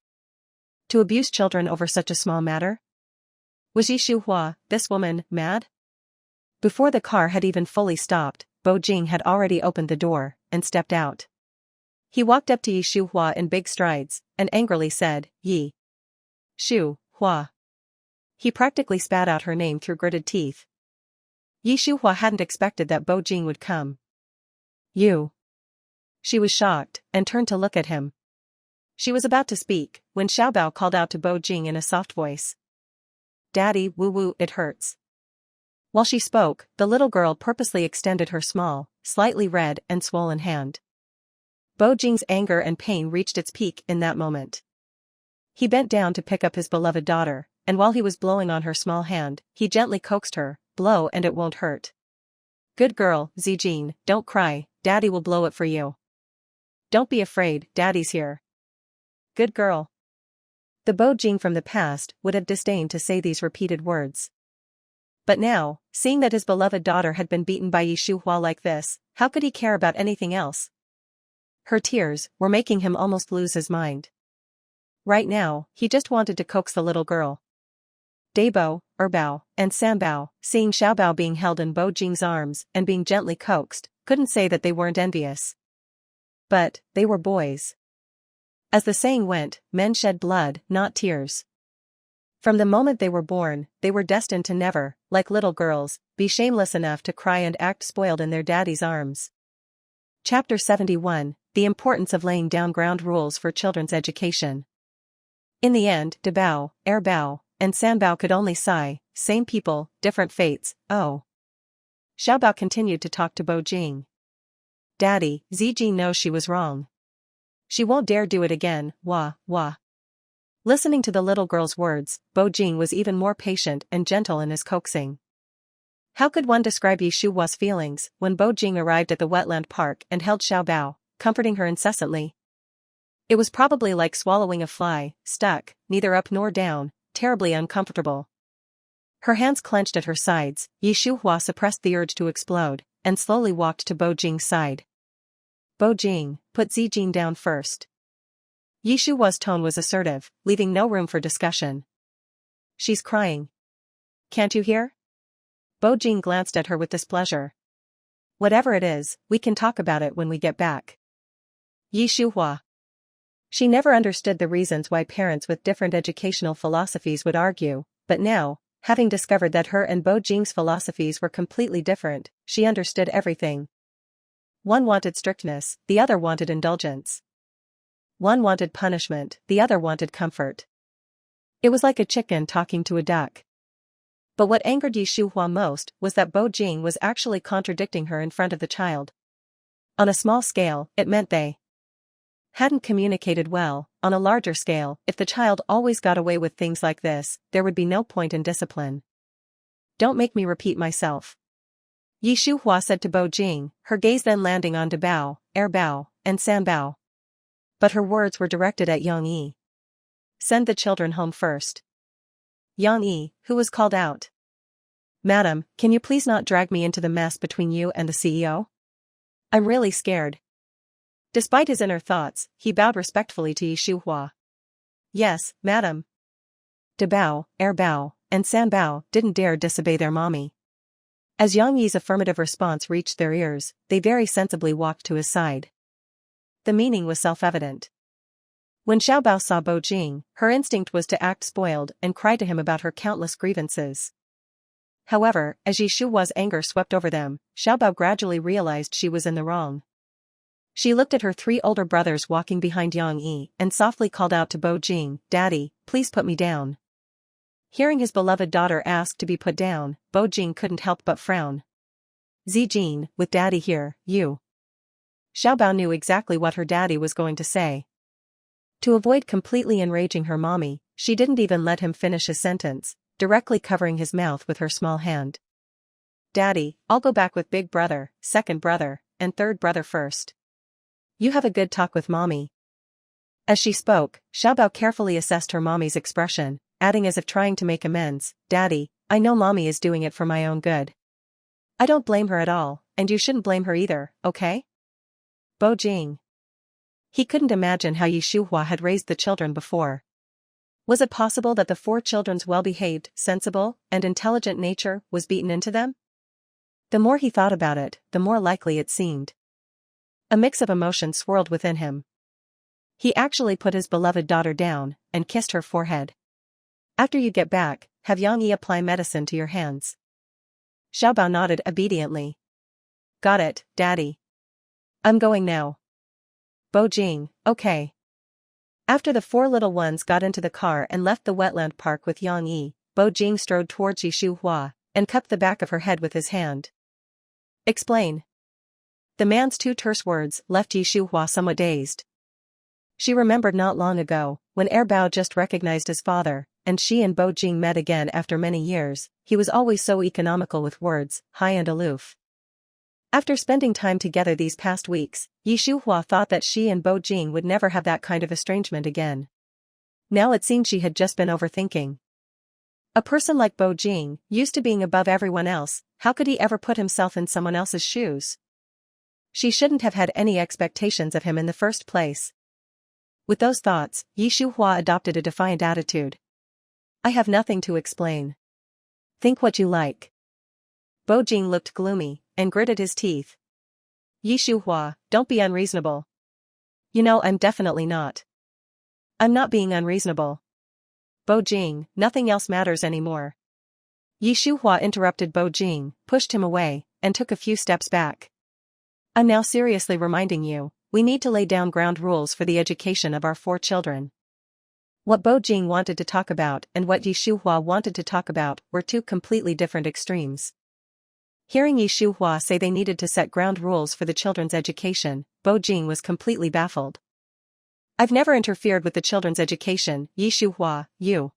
To abuse children over such a small matter? Was Shuhua, this woman, mad? Before the car had even fully stopped, Bo Jing had already opened the door, and stepped out. He walked up to Shuhua in big strides, and angrily said, "Yi Shu-hua." He practically spat out her name through gritted teeth. Shuhua hadn't expected that Bo Jing would come. "You." She was shocked, and turned to look at him. She was about to speak, when Xiaobao called out to Bo Jing in a soft voice. "Daddy, woo-woo, it hurts." While she spoke, the little girl purposely extended her small, slightly red and swollen hand. Bo Jing's anger and pain reached its peak in that moment. He bent down to pick up his beloved daughter, and while he was blowing on her small hand, he gently coaxed her, "Blow and it won't hurt. Good girl, Zijin, don't cry, Daddy will blow it for you. Don't be afraid, Daddy's here. Good girl." The Bo Jing from the past would have disdained to say these repeated words. But now, seeing that his beloved daughter had been beaten by Shuhua like this, how could he care about anything else? Her tears were making him almost lose his mind. Right now, he just wanted to coax the little girl. Dabo, Erbao, and Sambao, seeing Xiaobao being held in Bo Jing's arms and being gently coaxed, couldn't say that they weren't envious. But, they were boys. As the saying went, men shed blood, not tears. From the moment they were born, they were destined to never, like little girls, be shameless enough to cry and act spoiled in their daddy's arms. Chapter 71, The Importance of Laying Down Ground Rules for Children's Education. In the end, Dabo, Erbao, and Sambao could only sigh, same people, different fates, oh. Xiaobao continued to talk to Bo Jing. "Daddy, Zijin knows she was wrong. She won't dare do it again, wah, wah." Listening to the little girl's words, Bo Jing was even more patient and gentle in his coaxing. How could one describe Shuhua's feelings when Bo Jing arrived at the wetland park and held Xiaobao, comforting her incessantly? It was probably like swallowing a fly, stuck, neither up nor down, terribly uncomfortable. Her hands clenched at her sides, Yi Shuhua suppressed the urge to explode, and slowly walked to Bo Jing's side. Bo Jing, put Zijin down first. Yi Shuhua's tone was assertive, leaving no room for discussion. She's crying. Can't you hear? Bo Jing glanced at her with displeasure. Whatever it is, we can talk about it when we get back. Yi Shuhua. She never understood the reasons why parents with different educational philosophies would argue, but now, having discovered that her and Bo Jing's philosophies were completely different, she understood everything. One wanted strictness, the other wanted indulgence. One wanted punishment, the other wanted comfort. It was like a chicken talking to a duck. But what angered Yi Shuhua most was that Bo Jing was actually contradicting her in front of the child. On a small scale, it meant they hadn't communicated well. On a larger scale, if the child always got away with things like this, there would be no point in discipline. Don't make me repeat myself. Yi Shuhua said to Bo Jing, her gaze then landing on Dabao, Erbao, and Sanbao. But her words were directed at Yang Yi. Send the children home first. Yang Yi, who was called out. Madam, can you please not drag me into the mess between you and the CEO? I'm really scared. Despite his inner thoughts, he bowed respectfully to Yi Shuhua. Yes, madam. Dabao, Erbao, and Sanbao didn't dare disobey their mommy. As Yang Yi's affirmative response reached their ears, they very sensibly walked to his side. The meaning was self-evident. When Xiaobao saw Bo Jing, her instinct was to act spoiled and cry to him about her countless grievances. However, as Yi Shuhua's anger swept over them, Xiaobao gradually realized she was in the wrong. She looked at her 3 older brothers walking behind Yang Yi and softly called out to Bo Jing, Daddy, please put me down. Hearing his beloved daughter ask to be put down, Bo Jing couldn't help but frown. Zijin, with Daddy here, you. Xiaobao knew exactly what her daddy was going to say. To avoid completely enraging her mommy, she didn't even let him finish his sentence, directly covering his mouth with her small hand. Daddy, I'll go back with big brother, second brother, and third brother first. You have a good talk with mommy. As she spoke, Xiaobao carefully assessed her mommy's expression, adding as if trying to make amends, Daddy, I know mommy is doing it for my own good. I don't blame her at all, and you shouldn't blame her either, okay? Bo Jing. He couldn't imagine how Yi Shuhua had raised the children before. Was it possible that the 4 children's well-behaved, sensible, and intelligent nature was beaten into them? The more he thought about it, the more likely it seemed. A mix of emotions swirled within him. He actually put his beloved daughter down and kissed her forehead. After you get back, have Yang Yi apply medicine to your hands. Xiaobao nodded obediently. Got it, Daddy. I'm going now. Bo Jing, okay. After the 4 little ones got into the car and left the wetland park with Yang Yi, Bo Jing strode towards Yi Shuhua and cupped the back of her head with his hand. Explain. The man's 2 terse words left Yi Shuhua somewhat dazed. She remembered not long ago, when Erbao just recognized his father, and she and Bo Jing met again after many years, he was always so economical with words, high and aloof. After spending time together these past weeks, Yi Shuhua thought that she and Bo Jing would never have that kind of estrangement again. Now it seemed she had just been overthinking. A person like Bo Jing, used to being above everyone else, how could he ever put himself in someone else's shoes? She shouldn't have had any expectations of him in the first place. With those thoughts, Yi Shuhua adopted a defiant attitude. I have nothing to explain. Think what you like. Bo Jing looked gloomy and gritted his teeth. Yi Shuhua, don't be unreasonable. You know I'm definitely not. I'm not being unreasonable. Bo Jing, nothing else matters anymore. Yi Shuhua interrupted Bo Jing, pushed him away, and took a few steps back. I'm now seriously reminding you, we need to lay down ground rules for the education of our 4 children. What Bo Jing wanted to talk about and what Yi Shuhua wanted to talk about were 2 completely different extremes. Hearing Yi Shuhua say they needed to set ground rules for the children's education, Bo Jing was completely baffled. I've never interfered with the children's education, Yi Shuhua, you.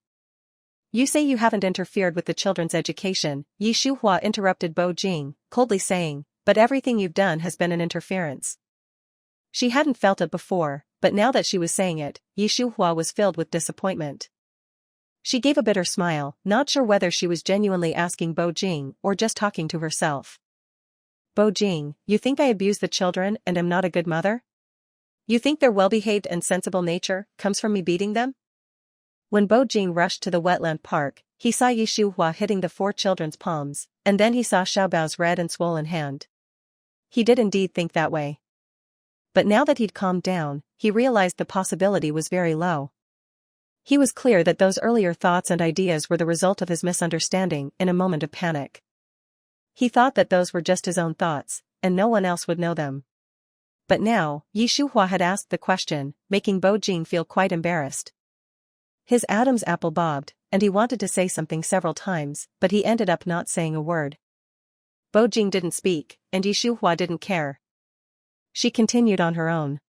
You say you haven't interfered with the children's education, Yi Shuhua interrupted Bo Jing, coldly saying, but everything you've done has been an interference. She hadn't felt it before, but now that she was saying it, Shuhua was filled with disappointment. She gave a bitter smile, not sure whether she was genuinely asking Bo Jing or just talking to herself. Bo Jing, you think I abuse the children and am not a good mother? You think their well-behaved and sensible nature comes from me beating them? When Bo Jing rushed to the wetland park, he saw Shuhua hitting the 4 children's palms, and then he saw Xiaobao's red and swollen hand. He did indeed think that way. But now that he'd calmed down, he realized the possibility was very low. He was clear that those earlier thoughts and ideas were the result of his misunderstanding in a moment of panic. He thought that those were just his own thoughts, and no one else would know them. But now, Shuhua had asked the question, making Bo Jing feel quite embarrassed. His Adam's apple bobbed, and he wanted to say something several times, but he ended up not saying a word. Bo Jing didn't speak, and Shuhua didn't care. She continued on her own.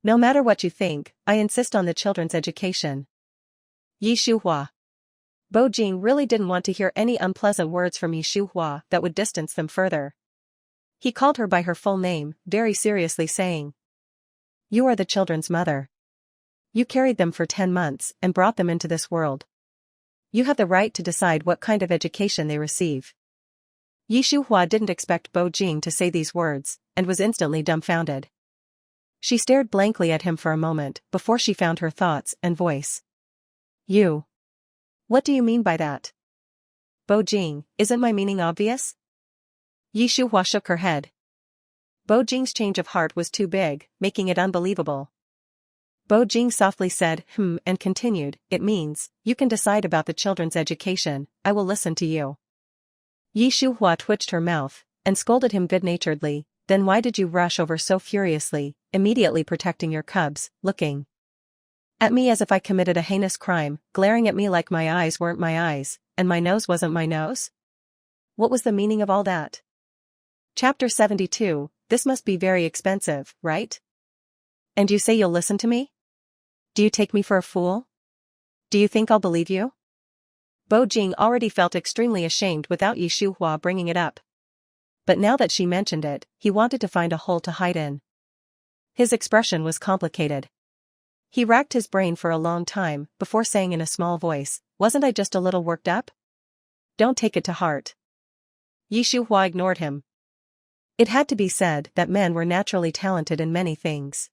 No matter what you think, I insist on the children's education. Shuhua. Bo Jing really didn't want to hear any unpleasant words from Shuhua that would distance them further. He called her by her full name, very seriously saying, "You are the children's mother. You carried them for 10 months and brought them into this world. You have the right to decide what kind of education they receive." Shuhua didn't expect Bo Jing to say these words, and was instantly dumbfounded. She stared blankly at him for a moment before she found her thoughts and voice. "You. What do you mean by that? Bo Jing, isn't my meaning obvious?" Shuhua shook her head. Bo Jing's change of heart was too big, making it unbelievable. Bo Jing softly said, and continued, "It means, you can decide about the children's education, I will listen to you." Shuhua twitched her mouth, and scolded him good-naturedly, "Then why did you rush over so furiously, immediately protecting your cubs, looking at me as if I committed a heinous crime, glaring at me like my eyes weren't my eyes, and my nose wasn't my nose? What was the meaning of all that?" Chapter 72, This must be very expensive, right? And you say you'll listen to me? Do you take me for a fool? Do you think I'll believe you? Bo Jing already felt extremely ashamed without Shuhua bringing it up. But now that she mentioned it, he wanted to find a hole to hide in. His expression was complicated. He racked his brain for a long time before saying in a small voice, "Wasn't I just a little worked up? Don't take it to heart." Shuhua ignored him. It had to be said that men were naturally talented in many things.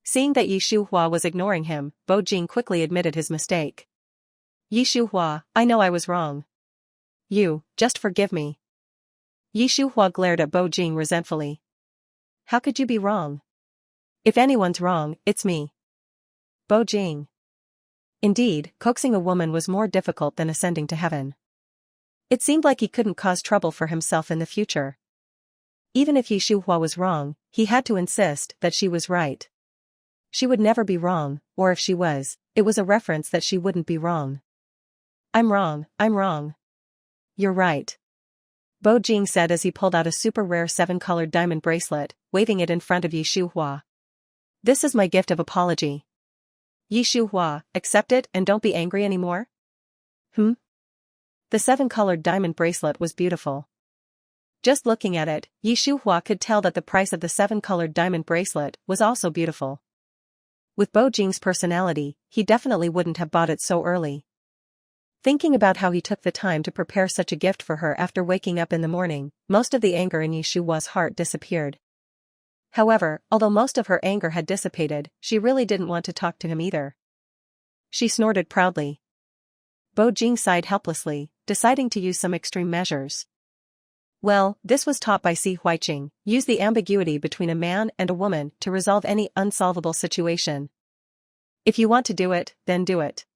Seeing that Shuhua was ignoring him, Bo Jing quickly admitted his mistake. "Shuhua, I know I was wrong. Just forgive me." Shuhua glared at Bo Jing resentfully. "How could you be wrong? If anyone's wrong, it's me." Bo Jing. Indeed, coaxing a woman was more difficult than ascending to heaven. It seemed like he couldn't cause trouble for himself in the future. Even if Shuhua was wrong, he had to insist that she was right. She would never be wrong, or if she was, it was a reference that she wouldn't be wrong. I'm wrong. You're right," Bo Jing said as he pulled out a super rare 7-colored diamond bracelet, waving it in front of Shuhua. "This is my gift of apology. Shuhua, accept it and don't be angry anymore." The 7-colored diamond bracelet was beautiful. Just looking at it, Shuhua could tell that the price of the 7-colored diamond bracelet was also beautiful. With Bo Jing's personality, he definitely wouldn't have bought it so early. Thinking about how he took the time to prepare such a gift for her after waking up in the morning, most of the anger in Shuhua's heart disappeared. However, although most of her anger had dissipated, she really didn't want to talk to him either. She snorted proudly. Bo Jing sighed helplessly, deciding to use some extreme measures. Well, this was taught by Si Huiqing, use the ambiguity between a man and a woman to resolve any unsolvable situation. If you want to do it, then do it.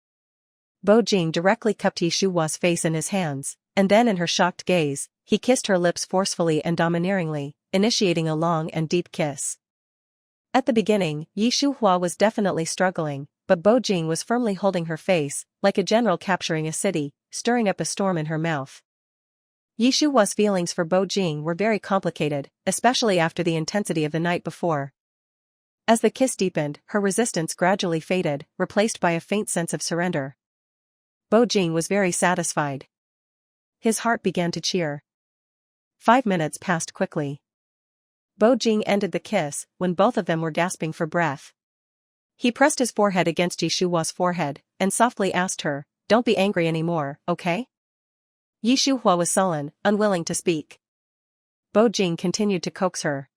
Bo Jing directly cupped Shuhua's face in his hands, and then in her shocked gaze, he kissed her lips forcefully and domineeringly, initiating a long and deep kiss. At the beginning, Shuhua was definitely struggling, but Bo Jing was firmly holding her face, like a general capturing a city, stirring up a storm in her mouth. Shuhua's feelings for Bo Jing were very complicated, especially after the intensity of the night before. As the kiss deepened, her resistance gradually faded, replaced by a faint sense of surrender. Bo Jing was very satisfied. His heart began to cheer. 5 minutes passed quickly. Bo Jing ended the kiss when both of them were gasping for breath. He pressed his forehead against Shuhua's forehead, and softly asked her, "Don't be angry anymore, okay?" Shuhua was sullen, unwilling to speak. Bo Jing continued to coax her.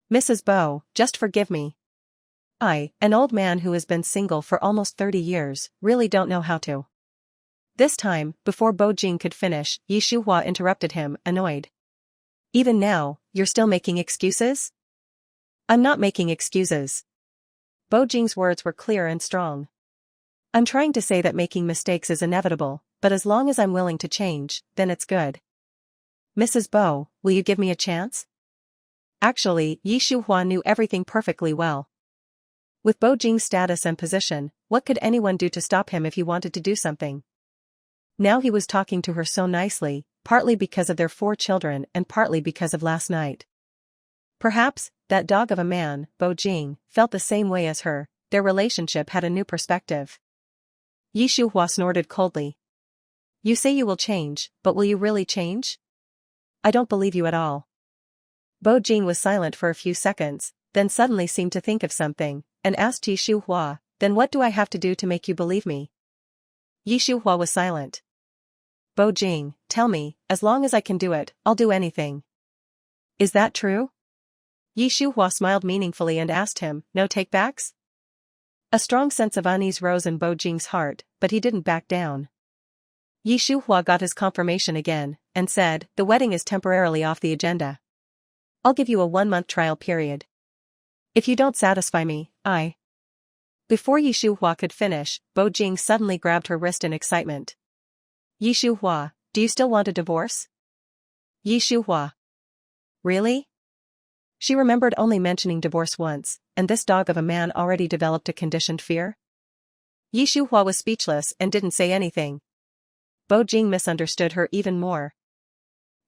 "Mrs. Bo, just forgive me. I, an old man who has been single for almost 30 years, really don't know how to." This time, before Bo Jing could finish, Shuhua interrupted him, annoyed. "Even now, you're still making excuses?" "I'm not making excuses." Bo Jing's words were clear and strong. "I'm trying to say that making mistakes is inevitable, but as long as I'm willing to change, then it's good. Mrs. Bo, will you give me a chance?" Actually, Shuhua knew everything perfectly well. With Bo Jing's status and position, what could anyone do to stop him if he wanted to do something? Now he was talking to her so nicely, partly because of their 4 children and partly because of last night. Perhaps, that dog of a man, Bo Jing, felt the same way as her. Their relationship had a new perspective. Shuhua snorted coldly. "You say you will change, but will you really change? I don't believe you at all." Bo Jing was silent for a few seconds, then suddenly seemed to think of something, and asked Shuhua, "Then what do I have to do to make you believe me?" Shuhua was silent. "Bo Jing, tell me, as long as I can do it, I'll do anything." "Is that true?" Shuhua smiled meaningfully and asked him, "No takebacks?" A strong sense of unease rose in Bo Jing's heart, but he didn't back down. Shuhua got his confirmation again, and said, "The wedding is temporarily off the agenda. I'll give you a 1-month trial period. If you don't satisfy me, I..." Before Shuhua could finish, Bo Jing suddenly grabbed her wrist in excitement. "Shuhua, do you still want a divorce?" Shuhua. Really? She remembered only mentioning divorce once, and this dog of a man already developed a conditioned fear. Shuhua was speechless and didn't say anything. Bo Jing misunderstood her even more.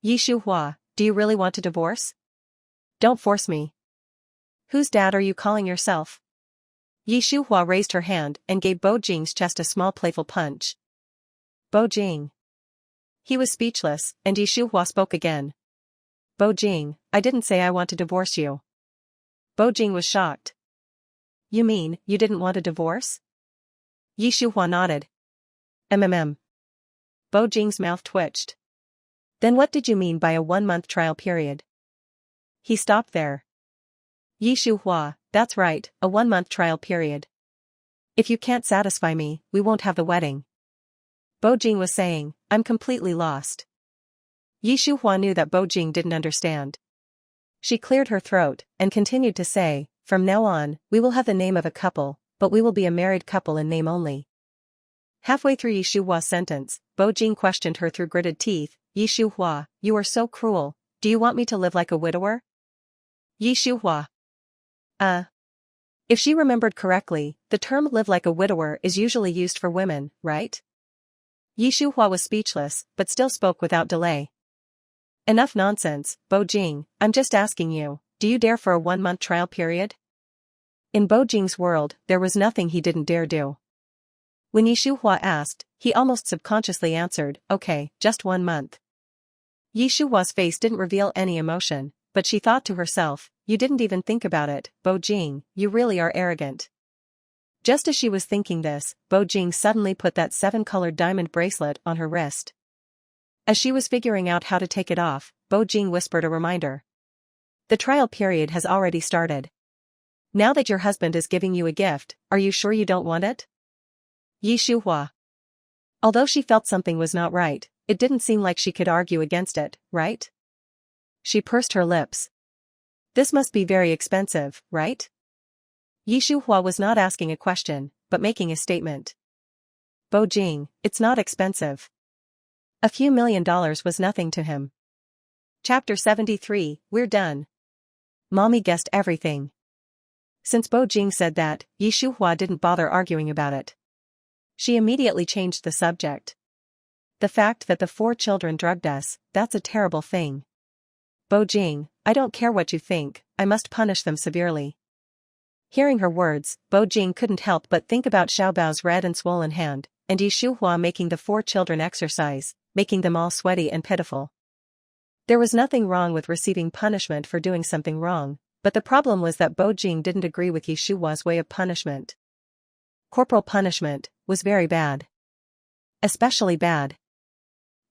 "Shuhua, do you really want to divorce? Don't force me. Whose dad are you calling yourself?" Shuhua raised her hand and gave Bo Jing's chest a small playful punch. "Bo Jing." He was speechless, and Shuhua spoke again. "Bo Jing, I didn't say I want to divorce you." Bo Jing was shocked. "You mean, you didn't want a divorce?" Shuhua nodded. Bo Jing's mouth twitched. "Then what did you mean by a 1-month trial period?" He stopped there. Shuhua, that's right, a 1-month trial period. If you can't satisfy me, we won't have the wedding. Bo Jing was saying, "I'm completely lost." Shuhua knew that Bo Jing didn't understand. She cleared her throat, and continued to say, "From now on, we will have the name of a couple, but we will be a married couple in name only." Halfway through Shuhua's sentence, Bo Jing questioned her through gritted teeth, "Shuhua, you are so cruel, do you want me to live like a widower?" Shuhua. If she remembered correctly, the term live like a widower is usually used for women, right? Shuhua was speechless, but still spoke without delay. "Enough nonsense, Bo Jing, I'm just asking you, do you dare for a 1-month trial period?" In Bo Jing's world, there was nothing he didn't dare do. When Shuhua asked, he almost subconsciously answered, "Okay, just 1 month." Shuhua's face didn't reveal any emotion, but she thought to herself, "You didn't even think about it, Bo Jing, you really are arrogant." Just as she was thinking this, Bo Jing suddenly put that 7-colored diamond bracelet on her wrist. As she was figuring out how to take it off, Bo Jing whispered a reminder. "The trial period has already started. Now that your husband is giving you a gift, are you sure you don't want it?" Shuhua. Although she felt something was not right, it didn't seem like she could argue against it, right? She pursed her lips. "This must be very expensive, right?" Shuhua was not asking a question, but making a statement. "Bo Jing, it's not expensive." A few $1,000,000 was nothing to him. Chapter 73, We're done. Mommy guessed everything. Since Bo Jing said that, Shuhua didn't bother arguing about it. She immediately changed the subject. "The fact that the 4 children drugged us, that's a terrible thing. Bo Jing, I don't care what you think, I must punish them severely." Hearing her words, Bo Jing couldn't help but think about Xiaobao's red and swollen hand, and Shuhua making the 4 children exercise, making them all sweaty and pitiful. There was nothing wrong with receiving punishment for doing something wrong, but the problem was that Bo Jing didn't agree with Shuhua's way of punishment. corporal punishment, was very bad. Especially bad.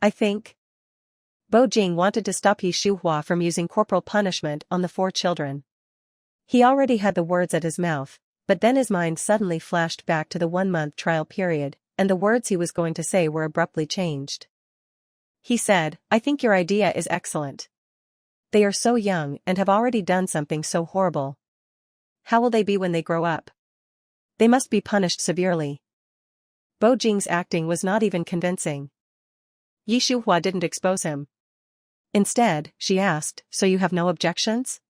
I think. Bo Jing wanted to stop Yi Shuhua from using corporal punishment on the 4 children. He already had the words at his mouth, but then his mind suddenly flashed back to the 1-month trial period, and the words he was going to say were abruptly changed. He said, I think your idea is excellent. They are so young and have already done something so horrible. How will they be when they grow up? They must be punished severely. Bo Jing's acting was not even convincing. Yi Shuhua didn't expose him. Instead, she asked, so you have no objections?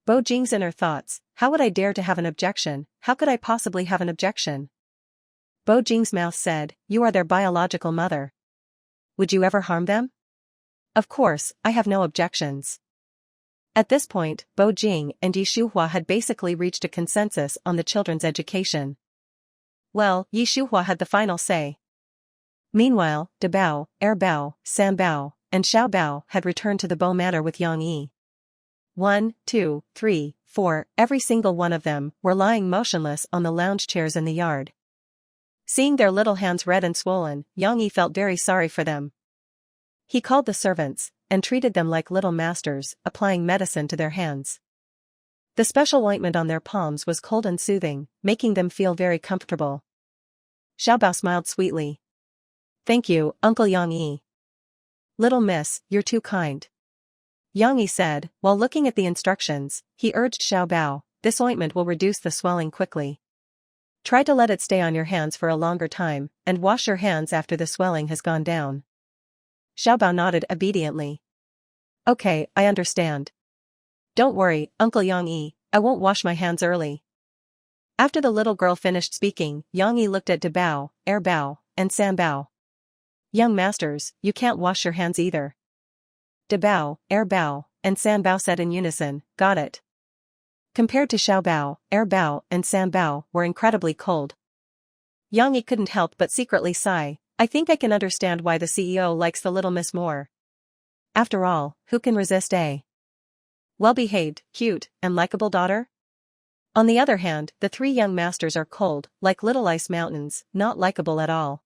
Bo Jing's inner thoughts, how would I dare to have an objection, how could I possibly have an objection? Bo Jing's mouth said, you are their biological mother. Would you ever harm them? Of course, I have no objections. At this point, Bo Jing and Yi Shuhua had basically reached a consensus on the children's education. Well, Yi Shuhua had the final say. Meanwhile, De Bao, Bao, Sam Bao, and Xiao Bao had returned to the Bo Manor with Yang Yi. 1, 2, 3, 4, every single one of them were lying motionless on the lounge chairs in the yard. Seeing their little hands red and swollen, Yang Yi felt very sorry for them. He called the servants, and treated them like little masters, applying medicine to their hands. The special ointment on their palms was cold and soothing, making them feel very comfortable. Xiao Bao smiled sweetly. Thank you, Uncle Yang Yi. Little miss, you're too kind. Yang Yi said, while looking at the instructions, he urged Xiao Bao, this ointment will reduce the swelling quickly. Try to let it stay on your hands for a longer time, and wash your hands after the swelling has gone down. Xiao Bao nodded obediently. Okay, I understand. Don't worry, Uncle Yang Yi, I won't wash my hands early. After the little girl finished speaking, Yang Yi looked at De Bao, Bao, and Sam Bao. Young masters, you can't wash your hands either. De Bao, Bao, and Sam Bao said in unison, got it. Compared to Xiao Bao, Bao, and Sam Bao were incredibly cold. Yang Yi couldn't help but secretly sigh, I think I can understand why the CEO likes the little miss more. After all, who can resist a well-behaved, cute, and likable daughter? On the other hand, the 3 young masters are cold, like little ice mountains, not likable at all.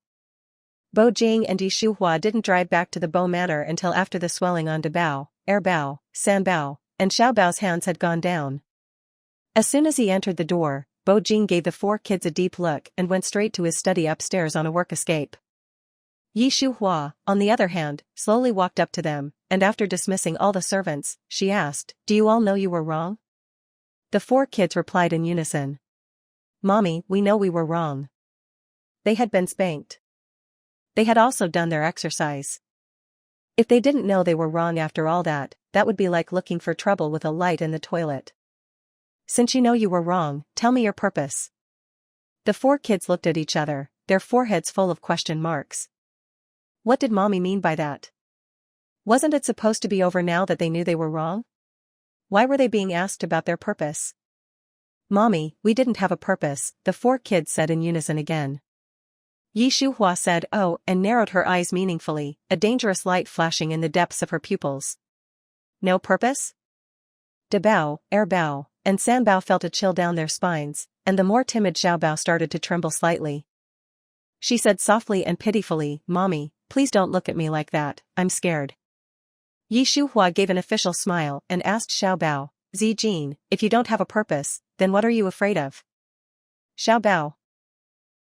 Bo Jing and Yi Shuhua didn't drive back to the Bo Manor until after the swelling on De Bao, Bao, Sam Bao, and Xiao Bao's hands had gone down. As soon as he entered the door, Bo Jing gave the 4 kids a deep look and went straight to his study upstairs on a work escape. Yi Shuhua, on the other hand, slowly walked up to them, and after dismissing all the servants, she asked, do you all know you were wrong? The 4 kids replied in unison. Mommy, we know we were wrong. They had been spanked. They had also done their exercise. If they didn't know they were wrong after all that, that would be like looking for trouble with a light in the toilet. Since you know you were wrong, tell me your purpose. The 4 kids looked at each other, their foreheads full of question marks. What did Mommy mean by that? Wasn't it supposed to be over now that they knew they were wrong? Why were they being asked about their purpose? Mommy, we didn't have a purpose, the 4 kids said in unison again. Yi Shuhua said oh and narrowed her eyes meaningfully, a dangerous light flashing in the depths of her pupils. No purpose? De Bao, Bao, and Sam Bao felt a chill down their spines, and the more timid Xiao Bao started to tremble slightly. She said softly and pitifully, Mommy, please don't look at me like that, I'm scared. Yi Shuhua gave an official smile and asked Xiao Bao, Zijin, if you don't have a purpose, then what are you afraid of? Xiao Bao.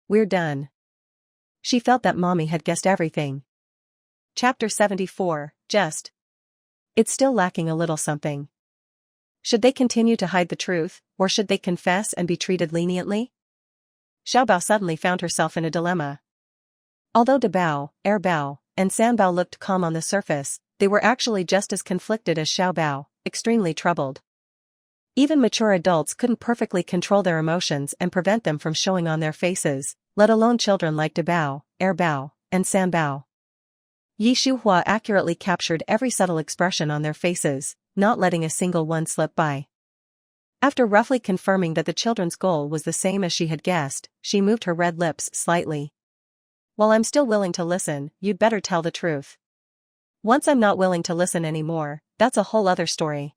We're done. She felt that Mommy had guessed everything. Chapter 74, Just. It's still lacking a little something. Should they continue to hide the truth, or should they confess and be treated leniently? Xiao Bao suddenly found herself in a dilemma. Although De Bao, Bao, and Sam Bao looked calm on the surface, they were actually just as conflicted as Xiao Bao, extremely troubled. Even mature adults couldn't perfectly control their emotions and prevent them from showing on their faces, let alone children like De Bao, Bao, and Sam Bao. Yi Shuhua accurately captured every subtle expression on their faces, not letting a single one slip by. After roughly confirming that the children's goal was the same as she had guessed, she moved her red lips slightly. While I'm still willing to listen, you'd better tell the truth. Once I'm not willing to listen anymore, that's a whole other story.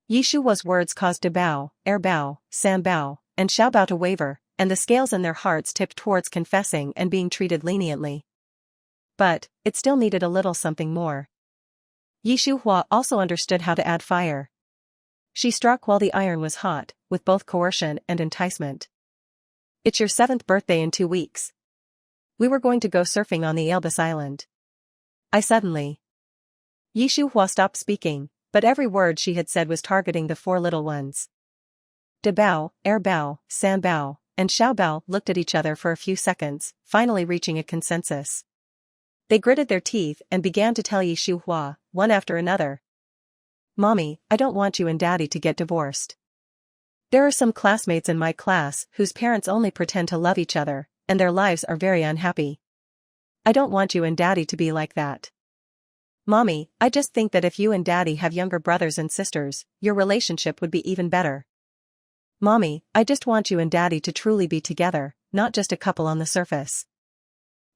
Yi Shuhua's words caused De Bao, Bao, Sam Bao, and Xiao Bao to waver, and the scales in their hearts tipped towards confessing and being treated leniently. But, it still needed a little something more. Yi Shuhua also understood how to add fire. She struck while the iron was hot, with both coercion and enticement. It's your 7th birthday in 2 weeks. We were going to go surfing on the Elbis Island. Yi Shuhua stopped speaking, but every word she had said was targeting the 4 little ones. De Bao, Bao, San Bao, and Xiao Bao looked at each other for a few seconds, finally reaching a consensus. They gritted their teeth and began to tell Yi Shuhua, one after another. Mommy, I don't want you and Daddy to get divorced. There are some classmates in my class whose parents only pretend to love each other, and their lives are very unhappy. I don't want you and Daddy to be like that. Mommy, I just think that if you and Daddy have younger brothers and sisters, your relationship would be even better. Mommy, I just want you and Daddy to truly be together, not just a couple on the surface.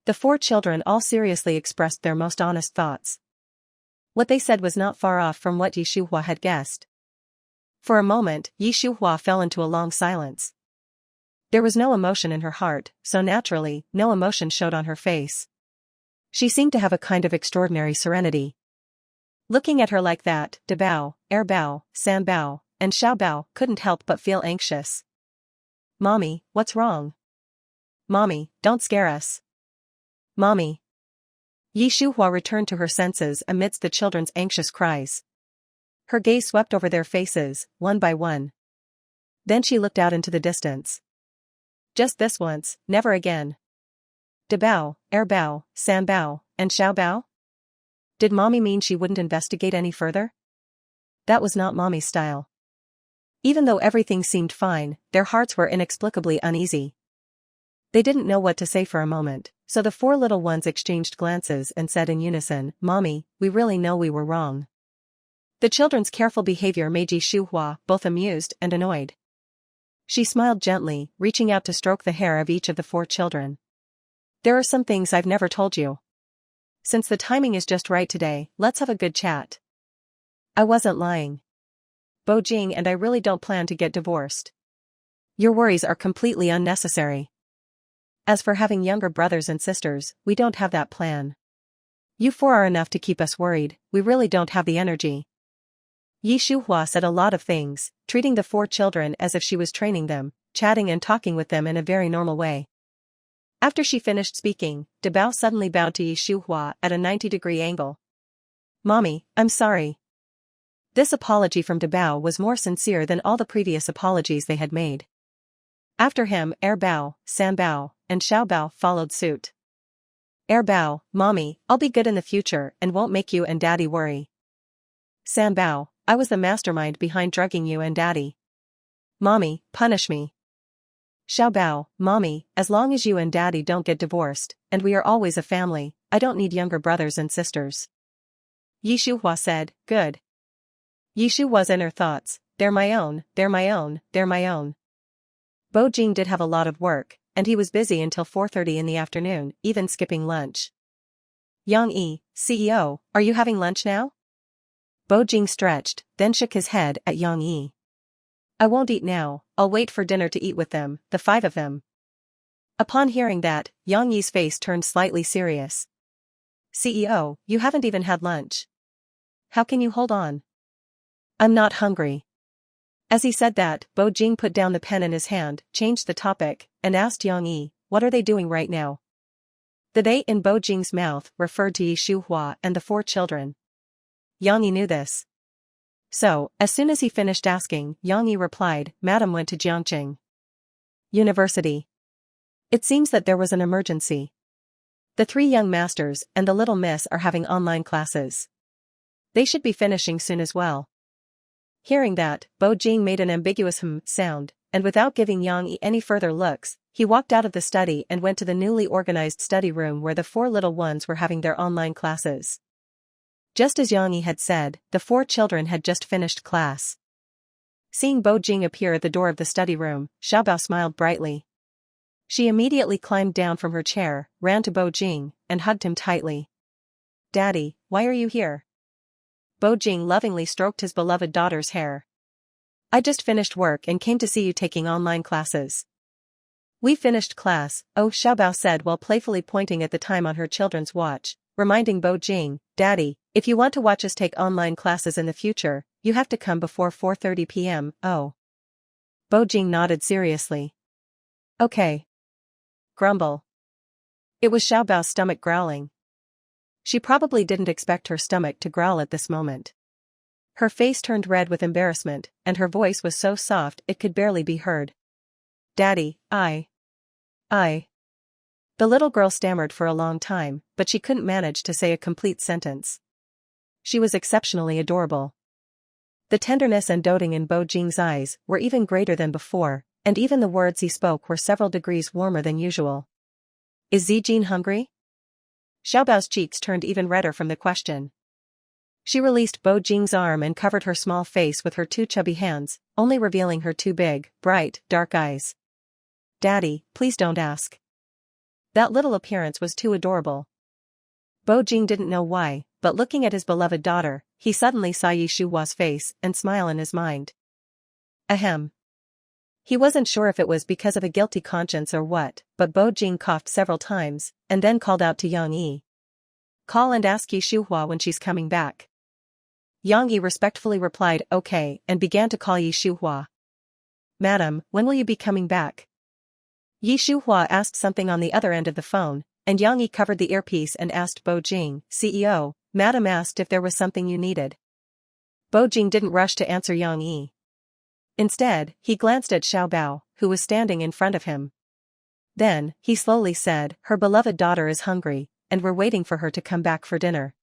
The 4 children all seriously expressed their most honest thoughts. What they said was not far off from what Yi Shuhua had guessed. For a moment, Yi Shuhua fell into a long silence. There was no emotion in her heart, so naturally, no emotion showed on her face. She seemed to have a kind of extraordinary serenity. Looking at her like that, De Bao, Bao, San Bao, and Xiao Bao couldn't help but feel anxious. Mommy, what's wrong? Mommy, don't scare us. Mommy. Yi Shuhua returned to her senses amidst the children's anxious cries. Her gaze swept over their faces, one by one. Then she looked out into the distance. Just this once, never again. De Bao, Bao, San Bao, and Xiao Bao? Did Mommy mean she wouldn't investigate any further? That was not Mommy's style. Even though everything seemed fine, their hearts were inexplicably uneasy. They didn't know what to say for a moment, so the 4 little ones exchanged glances and said in unison, Mommy, we really know we were wrong. The children's careful behavior made Yi Shuhua both amused and annoyed. She smiled gently, reaching out to stroke the hair of each of the 4 children. There are some things I've never told you. Since the timing is just right today, let's have a good chat. I wasn't lying. Bo Jing and I really don't plan to get divorced. Your worries are completely unnecessary. As for having younger brothers and sisters, we don't have that plan. You 4 are enough to keep us worried, we really don't have the energy. Yi Shuhua said a lot of things, treating the 4 children as if she was training them, chatting and talking with them in a very normal way. After she finished speaking, De Bao suddenly bowed to Yi Shuhua at a 90-degree angle. Mommy, I'm sorry. This apology from De Bao was more sincere than all the previous apologies they had made. After him, Bao, San Bao, and Xiao Bao followed suit. Bao, Mommy, I'll be good in the future and won't make you and Daddy worry. San Bao, I was the mastermind behind drugging you and Daddy. Mommy, punish me. Xiao Bao, Mommy, as long as you and Daddy don't get divorced, and we are always a family, I don't need younger brothers and sisters. Yi Shuhua said, good. Yi Shuhua's inner thoughts, they're my own, they're my own, they're my own. Bo Jing did have a lot of work, and he was busy until 4:30 in the afternoon, even skipping lunch. Yang Yi, CEO, are you having lunch now? Bo Jing stretched, then shook his head at Yang Yi. I won't eat now, I'll wait for dinner to eat with them, the 5 of them. Upon hearing that, Yang Yi's face turned slightly serious. CEO, you haven't even had lunch. How can you hold on? I'm not hungry. As he said that, Bo Jing put down the pen in his hand, changed the topic, and asked Yang Yi, what are they doing right now? The they in Bo Jing's mouth referred to Yi Shuhua and the 4 children. Yang Yi knew this. So, as soon as he finished asking, Yang Yi replied, Madam went to Jiangqing University. It seems that there was an emergency. The 3 young masters and the little miss are having online classes. They should be finishing soon as well. Hearing that, Bo Jing made an ambiguous sound, and without giving Yang Yi any further looks, he walked out of the study and went to the newly organized study room where the 4 little ones were having their online classes. Just as Yang Yi had said, the 4 children had just finished class. Seeing Bo Jing appear at the door of the study room, Xiao Bao smiled brightly. She immediately climbed down from her chair, ran to Bo Jing, and hugged him tightly. Daddy, why are you here? Bo Jing lovingly stroked his beloved daughter's hair. I just finished work and came to see you taking online classes. We finished class, oh, Xiaobao said while playfully pointing at the time on her children's watch, reminding Bo Jing, Daddy, if you want to watch us take online classes in the future, you have to come before 4:30 p.m., oh. Bo Jing nodded seriously. Okay. Grumble. It was Xiaobao's stomach growling. She probably didn't expect her stomach to growl at this moment. Her face turned red with embarrassment, and her voice was so soft it could barely be heard. Daddy, I. The little girl stammered for a long time, but she couldn't manage to say a complete sentence. She was exceptionally adorable. The tenderness and doting in Bo Jing's eyes were even greater than before, and even the words he spoke were several degrees warmer than usual. Is Zijin hungry? Xiaobao's cheeks turned even redder from the question. She released Bo Jing's arm and covered her small face with her two chubby hands, only revealing her two big, bright, dark eyes. Daddy, please don't ask. That little appearance was too adorable. Bo Jing didn't know why, but looking at his beloved daughter, he suddenly saw Yi Shuhua's face and smile in his mind. Ahem. He wasn't sure if it was because of a guilty conscience or what, but Bo Jing coughed several times, and then called out to Yang Yi. Call and ask Yi Shuhua when she's coming back. Yang Yi respectfully replied okay and began to call Yi Shuhua. Madam, when will you be coming back? Yi Shuhua asked something on the other end of the phone, and Yang Yi covered the earpiece and asked Bo Jing, CEO, Madam asked if there was something you needed. Bo Jing didn't rush to answer Yang Yi. Instead, he glanced at Xiaobao, who was standing in front of him. Then, he slowly said, her beloved daughter is hungry, and we're waiting for her to come back for dinner.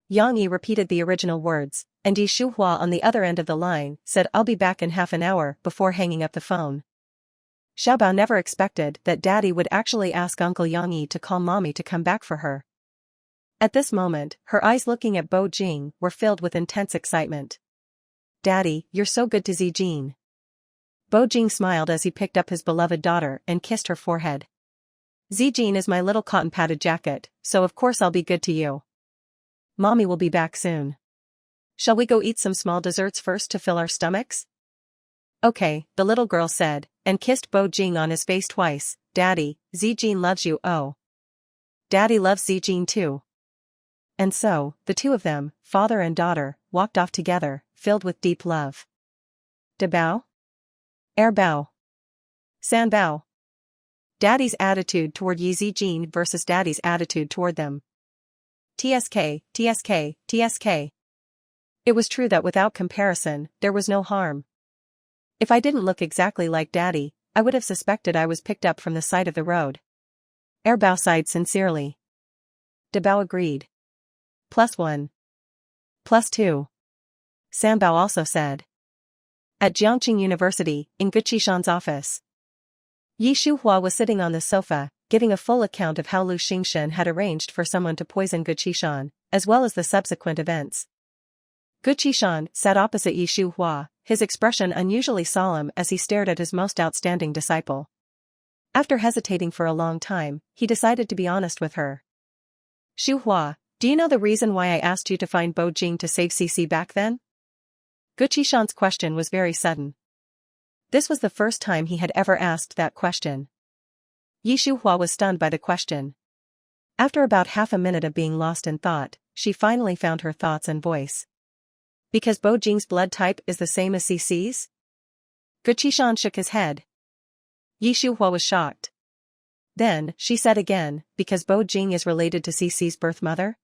Yang Yi repeated the original words, and Yi Shuhua on the other end of the line said I'll be back in half an hour before hanging up the phone. Xiaobao never expected that Daddy would actually ask Uncle Yang Yi to call Mommy to come back for her. At this moment, her eyes looking at Bo Jing were filled with intense excitement. Daddy, you're so good to Zijin. Bo Jing smiled as he picked up his beloved daughter and kissed her forehead. Zijin is my little cotton-padded jacket, so of course I'll be good to you. Mommy will be back soon. Shall we go eat some small desserts first to fill our stomachs? Okay, the little girl said, and kissed Bo Jing on his face twice. Daddy, Zijin loves you, oh. Daddy loves Zijin too. And so, the two of them, father and daughter, walked off together, filled with deep love. De bao? Er bao? San bao? Daddy's attitude toward Yi Zijin versus Daddy's attitude toward them. TSK, TSK, TSK. It was true that without comparison, there was no harm. If I didn't look exactly like Daddy, I would have suspected I was picked up from the side of the road. Er bao sighed sincerely. De bao agreed. +1. +2. San bao also said. At Jiangqing University, in Guqishan's office. Yi Shuhua was sitting on the sofa, giving a full account of how Lu Xingshen had arranged for someone to poison Guqishan, as well as the subsequent events. Guqishan sat opposite Yi Shuhua, his expression unusually solemn as he stared at his most outstanding disciple. After hesitating for a long time, he decided to be honest with her. Shuhua, do you know the reason why I asked you to find Bo Jing to save Cici back then? Guqishan's question was very sudden. This was the first time he had ever asked that question. Yi Shuhua was stunned by the question. After about half a minute of being lost in thought, she finally found her thoughts and voice. Because Bo Jing's blood type is the same as Cici's? Guqishan shook his head. Yi Shuhua was shocked. Then, she said again, because Bo Jing is related to Cici's birth mother?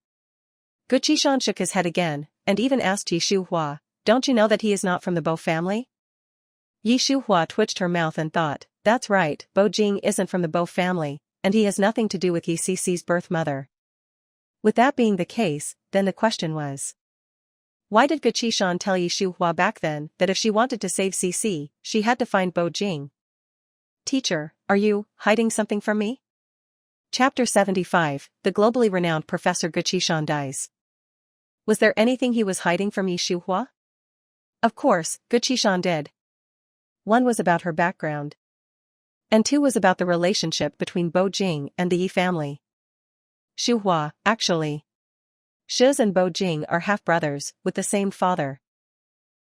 Guqishan shook his head again, and even asked Yi Shuhua, don't you know that he is not from the Bo family? Yi Shuhua twitched her mouth and thought, that's right, Bo Jing isn't from the Bo family, and he has nothing to do with Yi Cici's birth mother. With that being the case, then the question was. Why did Guqishan tell Yi Shuhua back then that if she wanted to save Cici, she had to find Bo Jing? Teacher, are you hiding something from me? Chapter 75, The globally renowned Professor Guqishan dies. Was there anything he was hiding from Yi Shuhua? Of course, Guqishan did. One was about her background. And two was about the relationship between Bo Jing and the Yi family. Shuhua, actually. Shiz and Bo Jing are half-brothers, with the same father.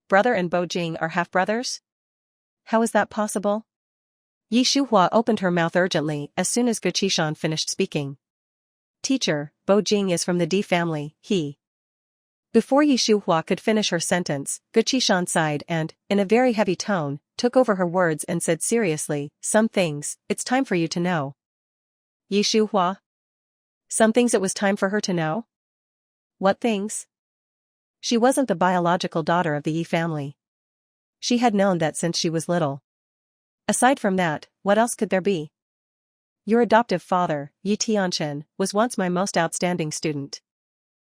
Brother and Bo Jing are half-brothers? How is that possible? Yi Shuhua opened her mouth urgently as soon as Guqishan finished speaking. Teacher, Bo Jing is from the D family, he. Before Yi Shuhua could finish her sentence, Guqishan sighed and, in a very heavy tone, took over her words and said seriously, some things, it's time for you to know. Yi Shuhua? Some things it was time for her to know? What things? She wasn't the biological daughter of the Yi family. She had known that since she was little. Aside from that, what else could there be? Your adoptive father, Yi Tianchen, was once my most outstanding student.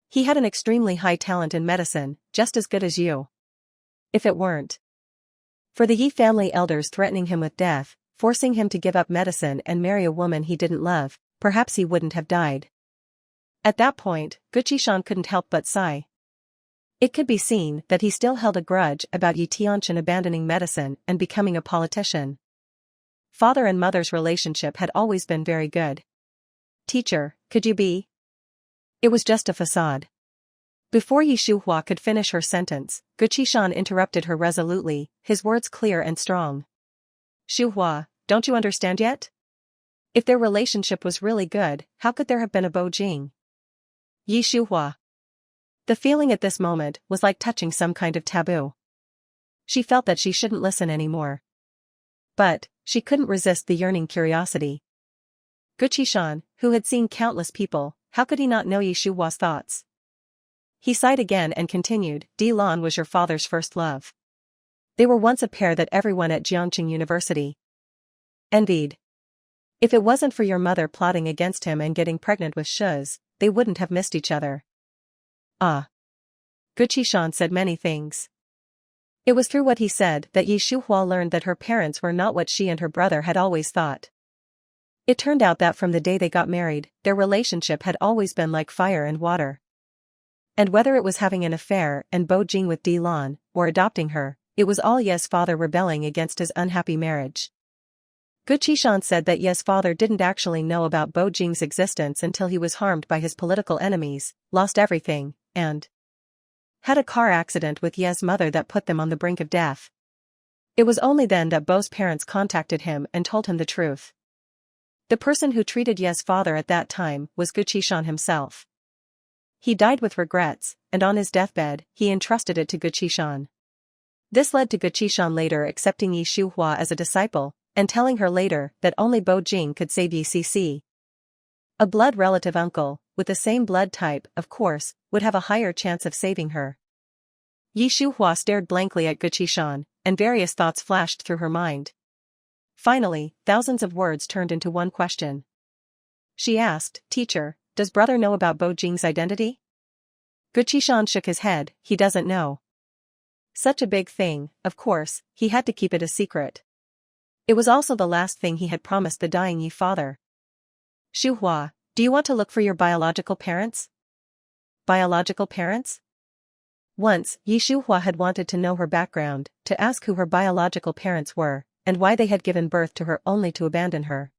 He had an extremely high talent in medicine, just as good as you. If it weren't for the Yi family elders threatening him with death, forcing him to give up medicine and marry a woman he didn't love, perhaps he wouldn't have died. At that point, Guqishan couldn't help but sigh. It could be seen that he still held a grudge about Yi Tianchen abandoning medicine and becoming a politician. Father and mother's relationship had always been very good. Teacher, could you be? It was just a facade. Before Yi Shuhua could finish her sentence, Guqishan interrupted her resolutely, his words clear and strong. Shuhua, don't you understand yet? If their relationship was really good, how could there have been a Bo Jing? Yi Shuhua. The feeling at this moment was like touching some kind of taboo. She felt that she shouldn't listen anymore. But, she couldn't resist the yearning curiosity. Guqishan, who had seen countless people, how could he not know Yi Shuhua's thoughts? He sighed again and continued, Lan was your father's first love. They were once a pair that everyone at Jiangqing University envied. If it wasn't for your mother plotting against him and getting pregnant with Shuz, they wouldn't have missed each other. Ah. Guqishan said many things. It was through what he said that Yi Shuhua learned that her parents were not what she and her brother had always thought. It turned out that from the day they got married, their relationship had always been like fire and water. And whether it was having an affair and Bo Jing with Lan, or adopting her, it was all Ye's father rebelling against his unhappy marriage. Guqishan said that Ye's father didn't actually know about Bo Jing's existence until he was harmed by his political enemies, lost everything, and had a car accident with Ye's mother that put them on the brink of death. It was only then that Bo's parents contacted him and told him the truth. The person who treated Ye's father at that time was Guqishan himself. He died with regrets, and on his deathbed, he entrusted it to Guqishan. This led to Guqishan later accepting Yi Shuhua as a disciple, and telling her later that only Bo Jing could save Yi Cc. A blood relative uncle, with the same blood type, of course, would have a higher chance of saving her. Yi Shuhua stared blankly at Guqishan, and various thoughts flashed through her mind. Finally, thousands of words turned into one question. She asked, Teacher, does brother know about Bo Jing's identity? Guqishan shook his head, he doesn't know. Such a big thing, of course, he had to keep it a secret. It was also the last thing he had promised the dying Yi father. Shuhua, do you want to look for your biological parents? Biological parents? Once, Yi Shuhua had wanted to know her background, to ask who her biological parents were, and why they had given birth to her only to abandon her.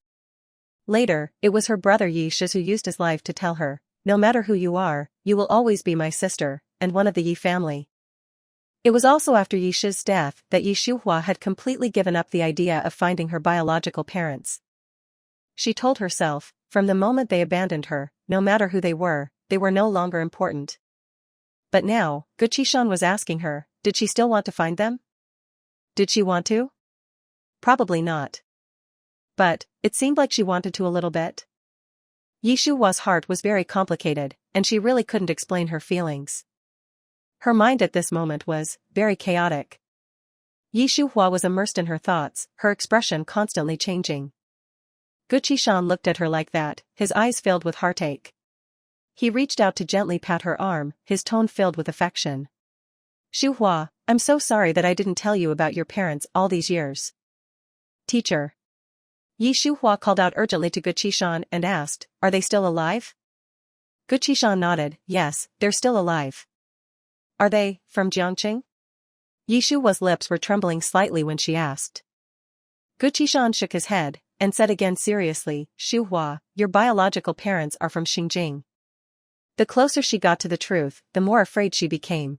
Later, it was her brother Yi Shiz who used his life to tell her, no matter who you are, you will always be my sister, and one of the Yi family. It was also after Yi Shiz's death that Yi Shuhua had completely given up the idea of finding her biological parents. She told herself, from the moment they abandoned her, no matter who they were no longer important. But now, Guqishan was asking her, did she still want to find them? Did she want to? Probably not. But, it seemed like she wanted to a little bit. Yi Shuhua's heart was very complicated, and she really couldn't explain her feelings. Her mind at this moment was very chaotic. Yi Shuhua was immersed in her thoughts, her expression constantly changing. Guqishan looked at her like that, his eyes filled with heartache. He reached out to gently pat her arm, his tone filled with affection. Shuhua, I'm so sorry that I didn't tell you about your parents all these years. Teacher. Yi Shuhua called out urgently to Guqishan and asked, are they still alive? Guqishan nodded, yes, they're still alive. Are they, from Jiangqing? Yi Shuhua's lips were trembling slightly when she asked. Guqishan shook his head, and said again seriously, Shuhua, your biological parents are from Xinjiang. The closer she got to the truth, the more afraid she became.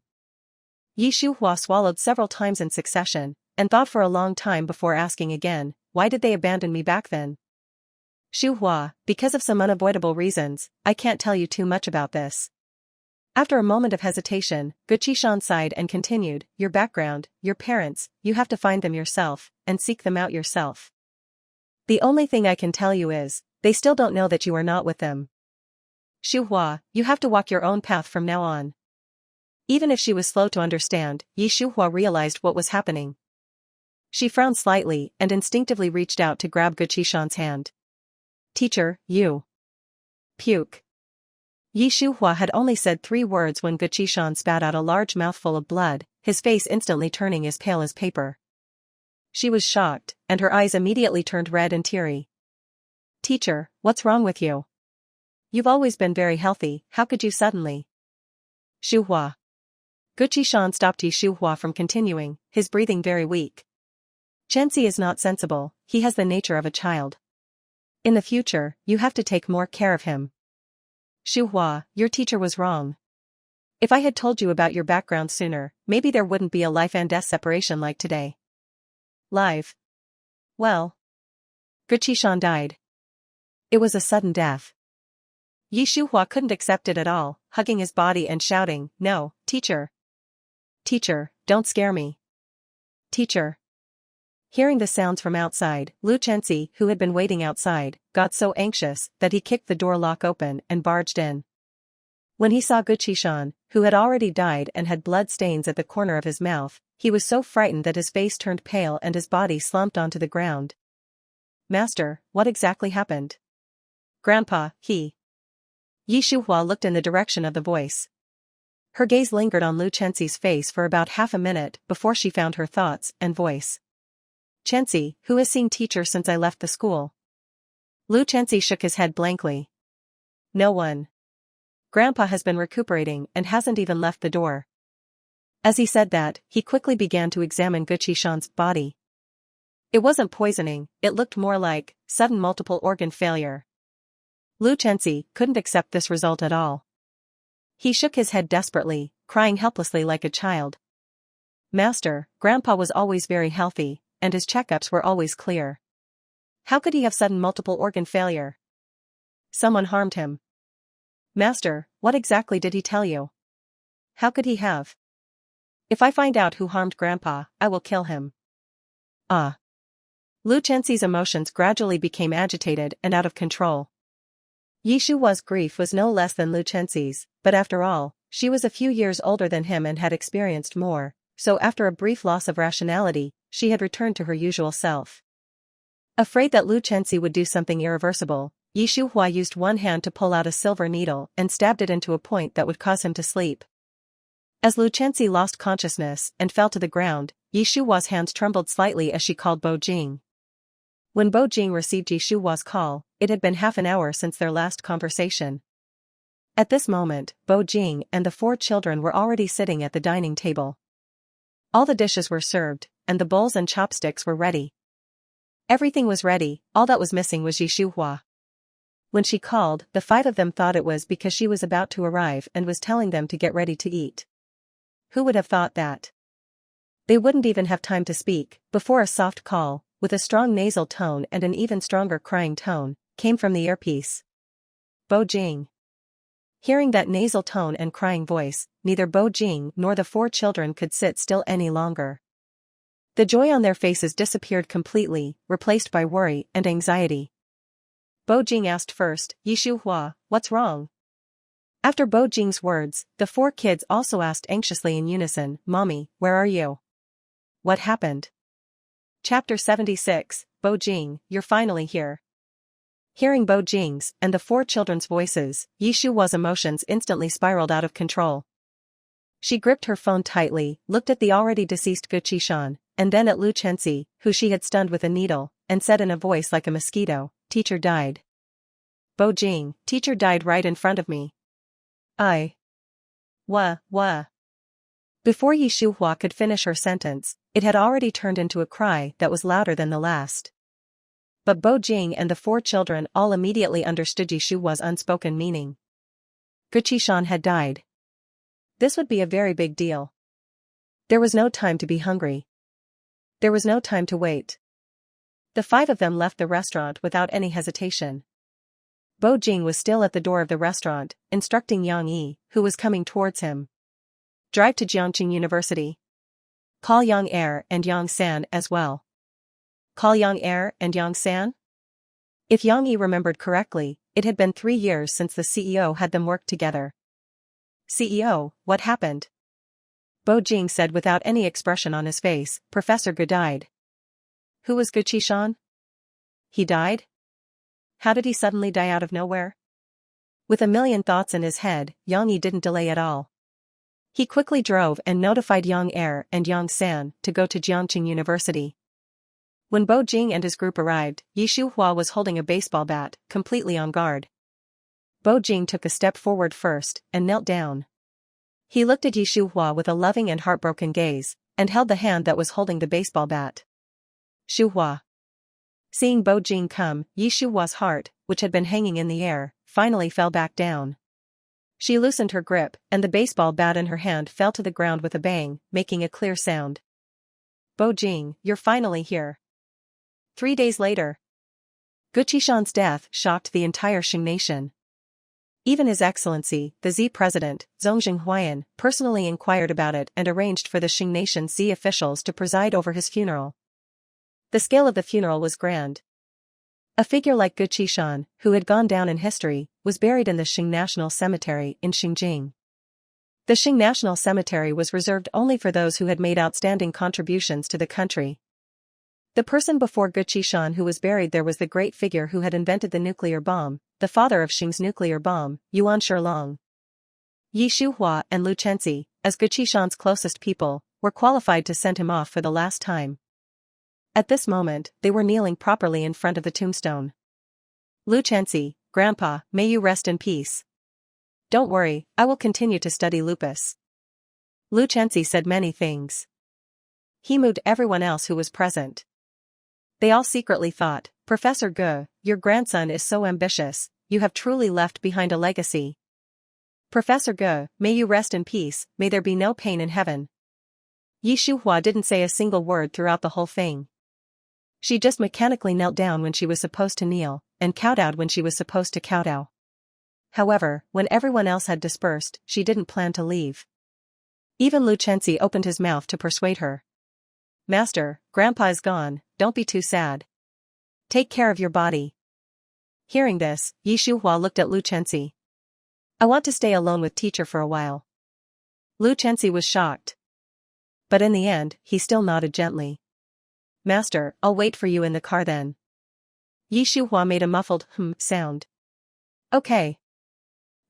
Yi Shuhua swallowed several times in succession, and thought for a long time before asking again, why did they abandon me back then? Shuhua, because of some unavoidable reasons, I can't tell you too much about this. After a moment of hesitation, Guqishan sighed and continued, your background, your parents, you have to find them yourself, and seek them out yourself. The only thing I can tell you is, they still don't know that you are not with them. Shuhua, you have to walk your own path from now on. Even if she was slow to understand, Shuhua realized what was happening. She frowned slightly and instinctively reached out to grab Guqishan's hand. Teacher, you. Puke. Shuhua had only said 3 words when Guqishan spat out a large mouthful of blood, his face instantly turning as pale as paper. She was shocked, and her eyes immediately turned red and teary. Teacher, what's wrong with you? You've always been very healthy, how could you suddenly? Shuhua. Guqishan stopped Shuhua from continuing, his breathing very weak. Chenzi is not sensible, he has the nature of a child. In the future, you have to take more care of him. Shuhua, your teacher was wrong. If I had told you about your background sooner, maybe there wouldn't be a life and death separation like today. Live. Well. Guqishan died. It was a sudden death. Shuhua couldn't accept it at all, hugging his body and shouting, no, teacher. Teacher, don't scare me. Teacher. Hearing the sounds from outside, Lu Chenzi, who had been waiting outside, got so anxious that he kicked the door lock open and barged in. When he saw Guqishan, who had already died and had blood stains at the corner of his mouth, he was so frightened that his face turned pale and his body slumped onto the ground. Master, what exactly happened? Grandpa, Shuhua looked in the direction of the voice. Her gaze lingered on Lu Chenzi's face for about half a minute before she found her thoughts and voice. Chenzi, who has seen teacher since I left the school? Lu Chenzi shook his head blankly. No one. Grandpa has been recuperating and hasn't even left the door. As he said that, he quickly began to examine Guqishan's body. It wasn't poisoning, it looked more like sudden multiple organ failure. Lu Chenzi couldn't accept this result at all. He shook his head desperately, crying helplessly like a child. Master, Grandpa was always very healthy, and his checkups were always clear. How could he have sudden multiple organ failure? Someone harmed him. Master, what exactly did he tell you? How could he have? If I find out who harmed Grandpa, I will kill him. Ah. Lu Chenzi's emotions gradually became agitated and out of control. Shuhua's grief was no less than Lu Chenzi's, but after all, she was a few years older than him and had experienced more, so after a brief loss of rationality, she had returned to her usual self. Afraid that Lu Chenzi would do something irreversible, Shuhua used one hand to pull out a silver needle and stabbed it into a point that would cause him to sleep. As Lu Chenzi lost consciousness and fell to the ground, Shuhua's hands trembled slightly as she called Bo Jing. When Bo Jing received Shuhua's call, it had been half an hour since their last conversation. At this moment, Bo Jing and the 4 children were already sitting at the dining table. All the dishes were served, and the bowls and chopsticks were ready. Everything was ready, all that was missing was Shuhua. When she called, the 5 of them thought it was because she was about to arrive and was telling them to get ready to eat. Who would have thought that? They wouldn't even have time to speak, before a soft call, with a strong nasal tone and an even stronger crying tone, came from the earpiece. Bo Jing. Hearing that nasal tone and crying voice, neither Bo Jing nor the 4 children could sit still any longer. The joy on their faces disappeared completely, replaced by worry and anxiety. Bo Jing asked first, Shuhua, what's wrong? After Bo Jing's words, the 4 kids also asked anxiously in unison, Mommy, where are you? What happened? Chapter 76, Bo Jing, you're finally here. Hearing Bo Jing's and the 4 children's voices, Shuhua's emotions instantly spiraled out of control. She gripped her phone tightly, looked at the already deceased Guqishan, and then at Lu Chenzi, who she had stunned with a needle, and said in a voice like a mosquito, Teacher died. Bo Jing, teacher died right in front of me. Wah. Before Shuhua could finish her sentence, it had already turned into a cry that was louder than the last. But Bo Jing and the 4 children all immediately understood Shuhua's unspoken meaning. Guqishan had died. This would be a very big deal. There was no time to be hungry. There was no time to wait. The 5 of them left the restaurant without any hesitation. Bo Jing was still at the door of the restaurant, instructing Yang Yi, who was coming towards him. Drive to Jiangqing University. Call Yang Er and Yang San as well. Call Yang Er and Yang San? If Yang Yi remembered correctly, it had been 3 years since the CEO had them work together. CEO, what happened? Bo Jing said without any expression on his face. Professor Ge died. Who was Ge Qishan? He died? How did he suddenly die out of nowhere? With a million thoughts in his head, Yang Yi didn't delay at all. He quickly drove and notified Yang Er and Yang San to go to Jiangqing University. When Bo Jing and his group arrived, Yi Shuhua was holding a baseball bat, completely on guard. Bo Jing took a step forward first and knelt down. He looked at Yi Shuhua with a loving and heartbroken gaze, and held the hand that was holding the baseball bat. Shuhua. Seeing Bo Jing come, Yi Shuhua's heart, which had been hanging in the air, finally fell back down. She loosened her grip, and the baseball bat in her hand fell to the ground with a bang, making a clear sound. Bo Jing, you're finally here. 3 days later. Ge Qishan's death shocked the entire Qing nation. Even His Excellency, the Z President, Zhongxing Huayan, personally inquired about it and arranged for the Qing nation Z officials to preside over his funeral. The scale of the funeral was grand. A figure like Ge Qishan, who had gone down in history, was buried in the Qing National Cemetery in Xinjiang. The Qing National Cemetery was reserved only for those who had made outstanding contributions to the country. The person before Ge Qishan who was buried there was the great figure who had invented the nuclear bomb, the father of Qing's nuclear bomb, Yuan Shilong. Yi Shuhua and Lu Chenxi, as Ge Qishan's closest people, were qualified to send him off for the last time. At this moment, they were kneeling properly in front of the tombstone. Lu Chenxi, Grandpa, may you rest in peace. Don't worry, I will continue to study lupus. Lu Chenxi said many things. He moved everyone else who was present. They all secretly thought, Professor Ge, your grandson is so ambitious, you have truly left behind a legacy. Professor Ge, may you rest in peace, may there be no pain in heaven. Yi Shuhua didn't say a single word throughout the whole thing. She just mechanically knelt down when she was supposed to kneel, and kowtowed when she was supposed to kowtow. However, when everyone else had dispersed, she didn't plan to leave. Even Lu Chenxi opened his mouth to persuade her. Master, Grandpa is gone, don't be too sad. Take care of your body. Hearing this, Yi Shuhua looked at Lu Chenxi. I want to stay alone with teacher for a while. Lu Chenxi was shocked. But in the end, he still nodded gently. Master, I'll wait for you in the car then. Yi Shuhua made a muffled sound. Okay.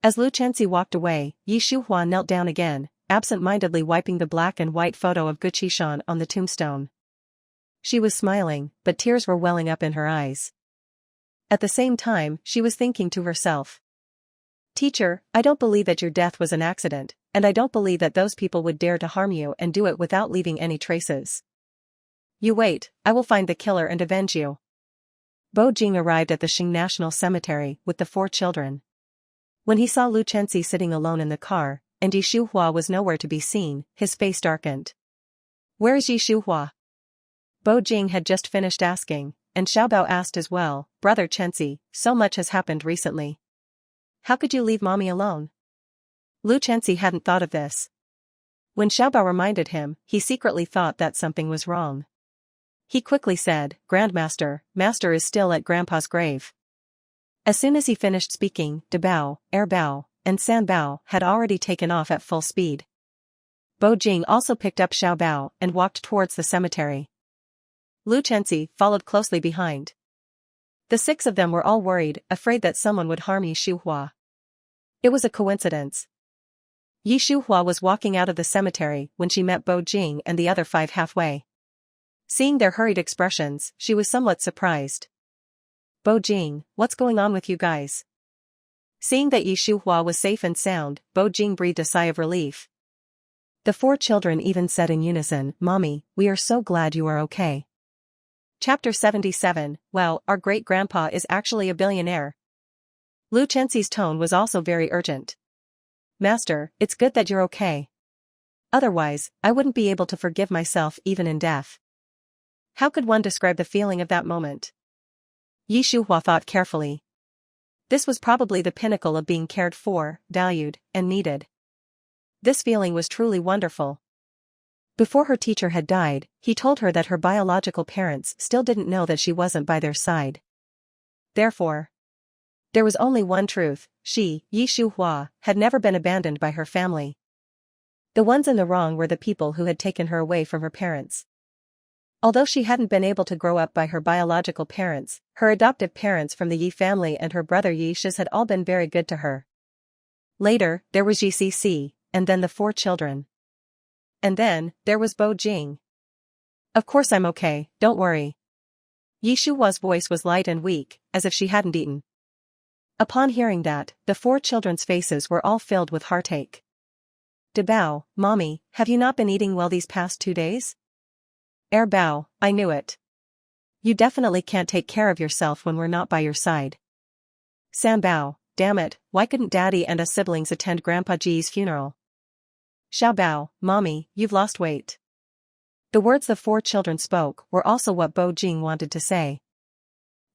As Lu Chenxi walked away, Yi Shuhua knelt down again, absent-mindedly wiping the black and white photo of Ge Qishan on the tombstone. She was smiling, but tears were welling up in her eyes. At the same time, she was thinking to herself. Teacher, I don't believe that your death was an accident, and I don't believe that those people would dare to harm you and do it without leaving any traces. You wait, I will find the killer and avenge you. Bo Jing arrived at the Qing National Cemetery with the 4 children. When he saw Lu Chenxi sitting alone in the car, and Yi Shuhua was nowhere to be seen, his face darkened. Where is Yi Shuhua? Bo Jing had just finished asking, and Xiaobao asked as well, Brother Chenxi, so much has happened recently. How could you leave mommy alone? Lu Chenxi hadn't thought of this. When Xiaobao reminded him, he secretly thought that something was wrong. He quickly said, Grandmaster, Master is still at Grandpa's grave. As soon as he finished speaking, De Bao, Er Bao, and San Bao had already taken off at full speed. Bo Jing also picked up Xiao Bao and walked towards the cemetery. Lu Chenxi followed closely behind. The 6 of them were all worried, afraid that someone would harm Yi Shuhua. It was a coincidence. Yi Shuhua was walking out of the cemetery when she met Bo Jing and the other 5 halfway. Seeing their hurried expressions, she was somewhat surprised. Bo Jing, what's going on with you guys? Seeing that Yi Shuhua was safe and sound, Bo Jing breathed a sigh of relief. The 4 children even said in unison, Mommy, we are so glad you are okay. Chapter 77, Wow, our great-grandpa is actually a billionaire. Lu Chenxi's tone was also very urgent. Master, it's good that you're okay. Otherwise, I wouldn't be able to forgive myself even in death. How could one describe the feeling of that moment? Yi Shuhua thought carefully. This was probably the pinnacle of being cared for, valued, and needed. This feeling was truly wonderful. Before her teacher had died, he told her that her biological parents still didn't know that she wasn't by their side. Therefore, there was only one truth: she, Yi Shuhua, had never been abandoned by her family. The ones in the wrong were the people who had taken her away from her parents. Although she hadn't been able to grow up by her biological parents, her adoptive parents from the Yi family and her brother Yi Shiz had all been very good to her. Later, there was Yi Cc, and then the 4 children. And then, there was Bo Jing. Of course I'm okay, don't worry. Yi Shuhua's voice was light and weak, as if she hadn't eaten. Upon hearing that, the 4 children's faces were all filled with heartache. Bao, Mommy, have you not been eating well these past 2 days? Bao, I knew it. You definitely can't take care of yourself when we're not by your side. Bao, damn it, why couldn't Daddy and us siblings attend Grandpa Ji's funeral? Bao, Mommy, you've lost weight. The words the 4 children spoke were also what Bo Jing wanted to say.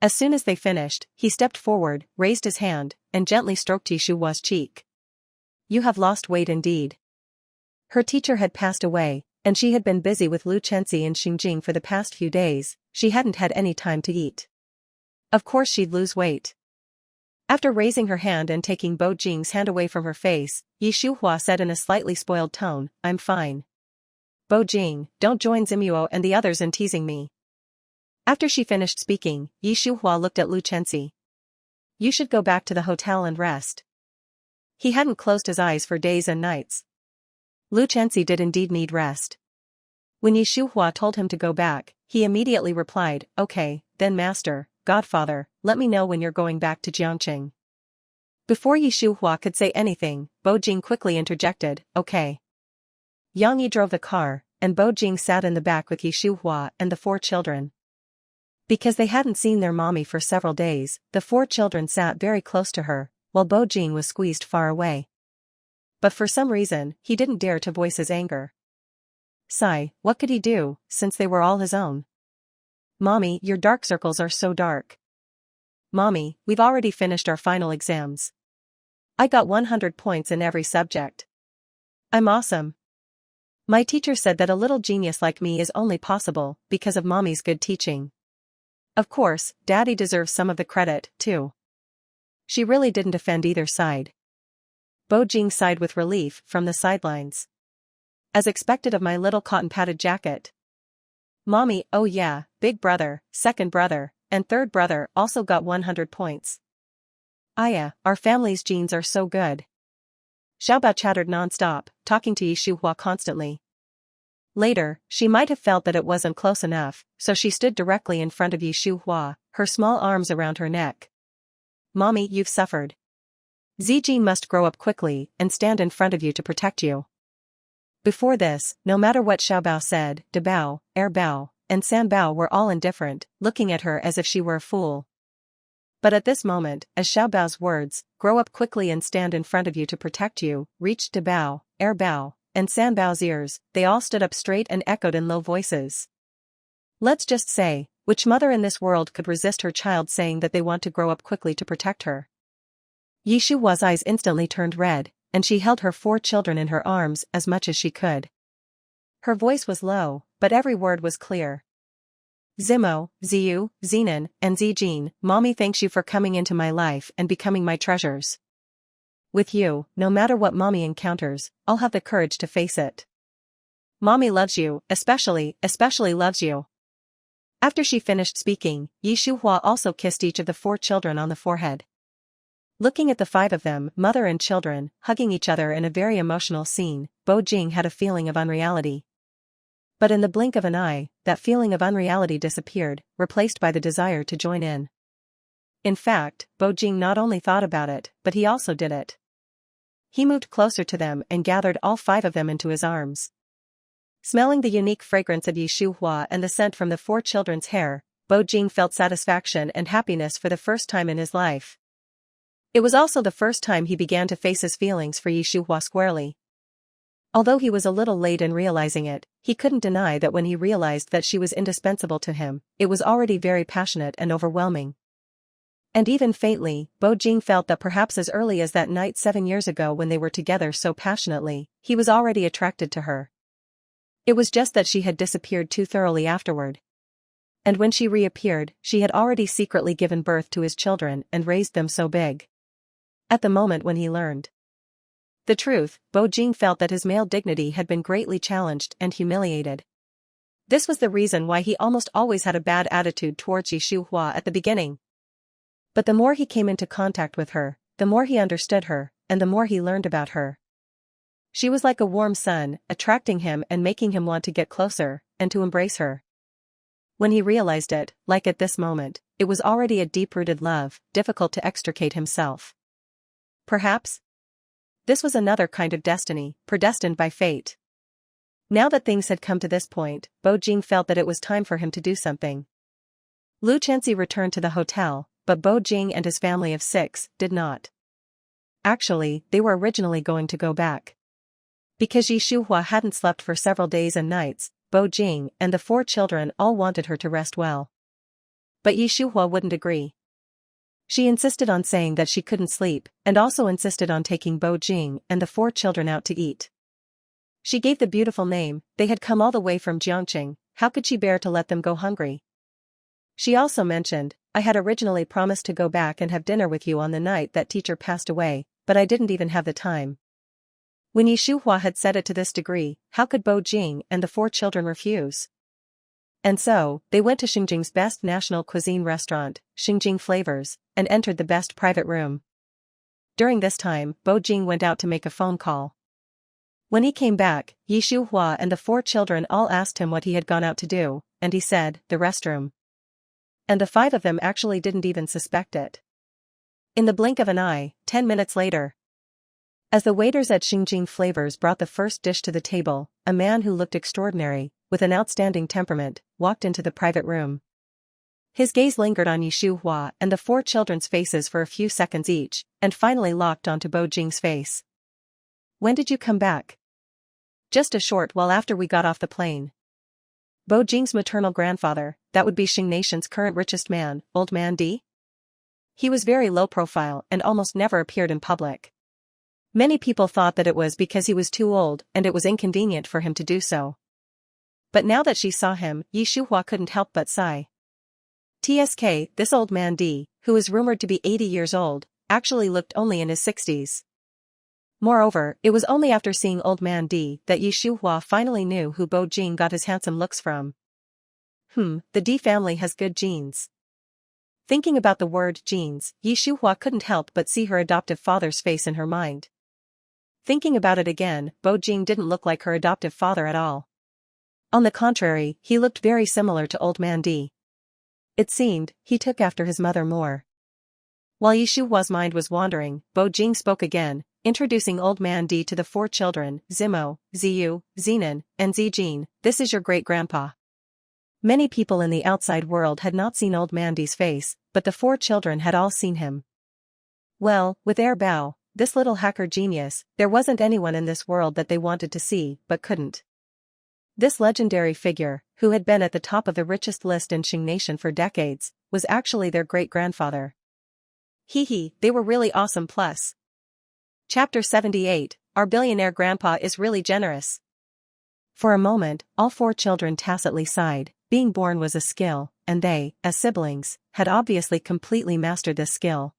As soon as they finished, he stepped forward, raised his hand, and gently stroked Yi Shuhua's cheek. You have lost weight indeed. Her teacher had passed away, and she had been busy with Lu Chenxi and Xingjing for the past few days. She hadn't had any time to eat. Of course she'd lose weight. After raising her hand and taking Bo Jing's hand away from her face, Yi Shuhua said in a slightly spoiled tone, I'm fine. Bo Jing, don't join Zimuo and the others in teasing me. After she finished speaking, Yi Shuhua looked at Lu Chenxi. You should go back to the hotel and rest. He hadn't closed his eyes for days and nights. Lu Chenxi did indeed need rest. When Yi Shuhua told him to go back, he immediately replied, okay, then master, godfather, let me know when you're going back to Jiangqing. Before Yi Shuhua could say anything, Bo Jing quickly interjected, okay. Yang Yi drove the car, and Bo Jing sat in the back with Yi Shuhua and the 4 children. Because they hadn't seen their mommy for several days, the 4 children sat very close to her, while Bo Jing was squeezed far away. But for some reason, he didn't dare to voice his anger. Sigh, what could he do, since they were all his own? Mommy, your dark circles are so dark. Mommy, we've already finished our final exams. I got 100 points in every subject. I'm awesome. My teacher said that a little genius like me is only possible because of Mommy's good teaching. Of course, Daddy deserves some of the credit, too. She really didn't offend either side. Bo Jing sighed with relief from the sidelines. As expected of my little cotton-padded jacket. Mommy, oh yeah, big brother, second brother, and third brother also got 100 points. Aya, our family's genes are so good. Xiaobao chattered non-stop, talking to Yi Shuhua constantly. Later, she might have felt that it wasn't close enough, so she stood directly in front of Yi Shuhua, her small arms around her neck. Mommy, you've suffered. Zijin must grow up quickly and stand in front of you to protect you. Before this, no matter what Xiaobao said, Dabao, Bao, and Sanbao were all indifferent, looking at her as if she were a fool. But at this moment, as Xiaobao's words, grow up quickly and stand in front of you to protect you, reached Dabao, Bao, and Sanbao's ears, they all stood up straight and echoed in low voices. Let's just say, which mother in this world could resist her child saying that they want to grow up quickly to protect her? Yi Shuhua's eyes instantly turned red, and she held her 4 children in her arms as much as she could. Her voice was low, but every word was clear. Zimo, Ziyu, Zenon, and Zijin, Mommy thanks you for coming into my life and becoming my treasures. With you, no matter what Mommy encounters, I'll have the courage to face it. Mommy loves you, especially loves you. After she finished speaking, Yi Shuhua also kissed each of the 4 children on the forehead. Looking at the 5 of them, mother and children, hugging each other in a very emotional scene, Bo Jing had a feeling of unreality. But in the blink of an eye, that feeling of unreality disappeared, replaced by the desire to join in. In fact, Bo Jing not only thought about it, but he also did it. He moved closer to them and gathered all 5 of them into his arms. Smelling the unique fragrance of Yi Shuhua and the scent from the 4 children's hair, Bo Jing felt satisfaction and happiness for the first time in his life. It was also the first time he began to face his feelings for Yi Shuhua squarely. Although he was a little late in realizing it, he couldn't deny that when he realized that she was indispensable to him, it was already very passionate and overwhelming. And even faintly, Bo Jing felt that perhaps as early as that night 7 years ago when they were together so passionately, he was already attracted to her. It was just that she had disappeared too thoroughly afterward. And when she reappeared, she had already secretly given birth to his children and raised them so big. At the moment when he learned the truth, Bo Jing felt that his male dignity had been greatly challenged and humiliated. This was the reason why he almost always had a bad attitude towards Shuhua at the beginning. But the more he came into contact with her, the more he understood her, and the more he learned about her. She was like a warm sun, attracting him and making him want to get closer, and to embrace her. When he realized it, like at this moment, it was already a deep-rooted love, difficult to extricate himself. Perhaps this was another kind of destiny, predestined by fate. Now that things had come to this point, Bo Jing felt that it was time for him to do something. Lu Chanxi returned to the hotel, but Bo Jing and his family of 6 did not. Actually, they were originally going to go back. Because Shuhua hadn't slept for several days and nights, Bo Jing and the 4 children all wanted her to rest well. But Shuhua wouldn't agree. She insisted on saying that she couldn't sleep, and also insisted on taking Bo Jing and the 4 children out to eat. She gave the beautiful name, they had come all the way from Jiangqing, how could she bear to let them go hungry? She also mentioned, I had originally promised to go back and have dinner with you on the night that teacher passed away, but I didn't even have the time. When Shuhua had said it to this degree, how could Bo Jing and the 4 children refuse? And so, they went to Xinjiang's best national cuisine restaurant, Xinjiang Flavors, and entered the best private room. During this time, Bo Jing went out to make a phone call. When he came back, Shuhua and the 4 children all asked him what he had gone out to do, and he said, the restroom. And the 5 of them actually didn't even suspect it. In the blink of an eye, 10 minutes later, as the waiters at Xinjiang Flavors brought the first dish to the table, a man who looked extraordinary, with an outstanding temperament, walked into the private room. His gaze lingered on Shuhua and the 4 children's faces for a few seconds each, and finally locked onto Bo Jing's face. When did you come back? Just a short while after we got off the plane. Bo Jing's maternal grandfather, that would be Xing Nation's current richest man, Old Man D? He was very low profile and almost never appeared in public. Many people thought that it was because he was too old and it was inconvenient for him to do so. But now that she saw him, Shuhua couldn't help but sigh. TSK, this Old Man D, who is rumored to be 80 years old, actually looked only in his 60s. Moreover, it was only after seeing Old Man D that Shuhua finally knew who Bo Jing got his handsome looks from. The D family has good genes. Thinking about the word genes, Shuhua couldn't help but see her adoptive father's face in her mind. Thinking about it again, Bo Jing didn't look like her adoptive father at all. On the contrary, he looked very similar to Old Man D. It seemed, he took after his mother more. While Shuhua's mind was wandering, Bo Jing spoke again, introducing Old Man D to the 4 children, Zimo, Ziyu, Zenan, and Zijin, this is your great-grandpa. Many people in the outside world had not seen Old Man D's face, but the 4 children had all seen him. Well, with Bao, this little hacker genius, there wasn't anyone in this world that they wanted to see, but couldn't. This legendary figure, who had been at the top of the richest list in Xing Nation for decades, was actually their great-grandfather. They were really awesome plus. Chapter 78, Our Billionaire Grandpa is Really Generous. For a moment, all 4 children tacitly sighed. Being born was a skill, and they, as siblings, had obviously completely mastered this skill.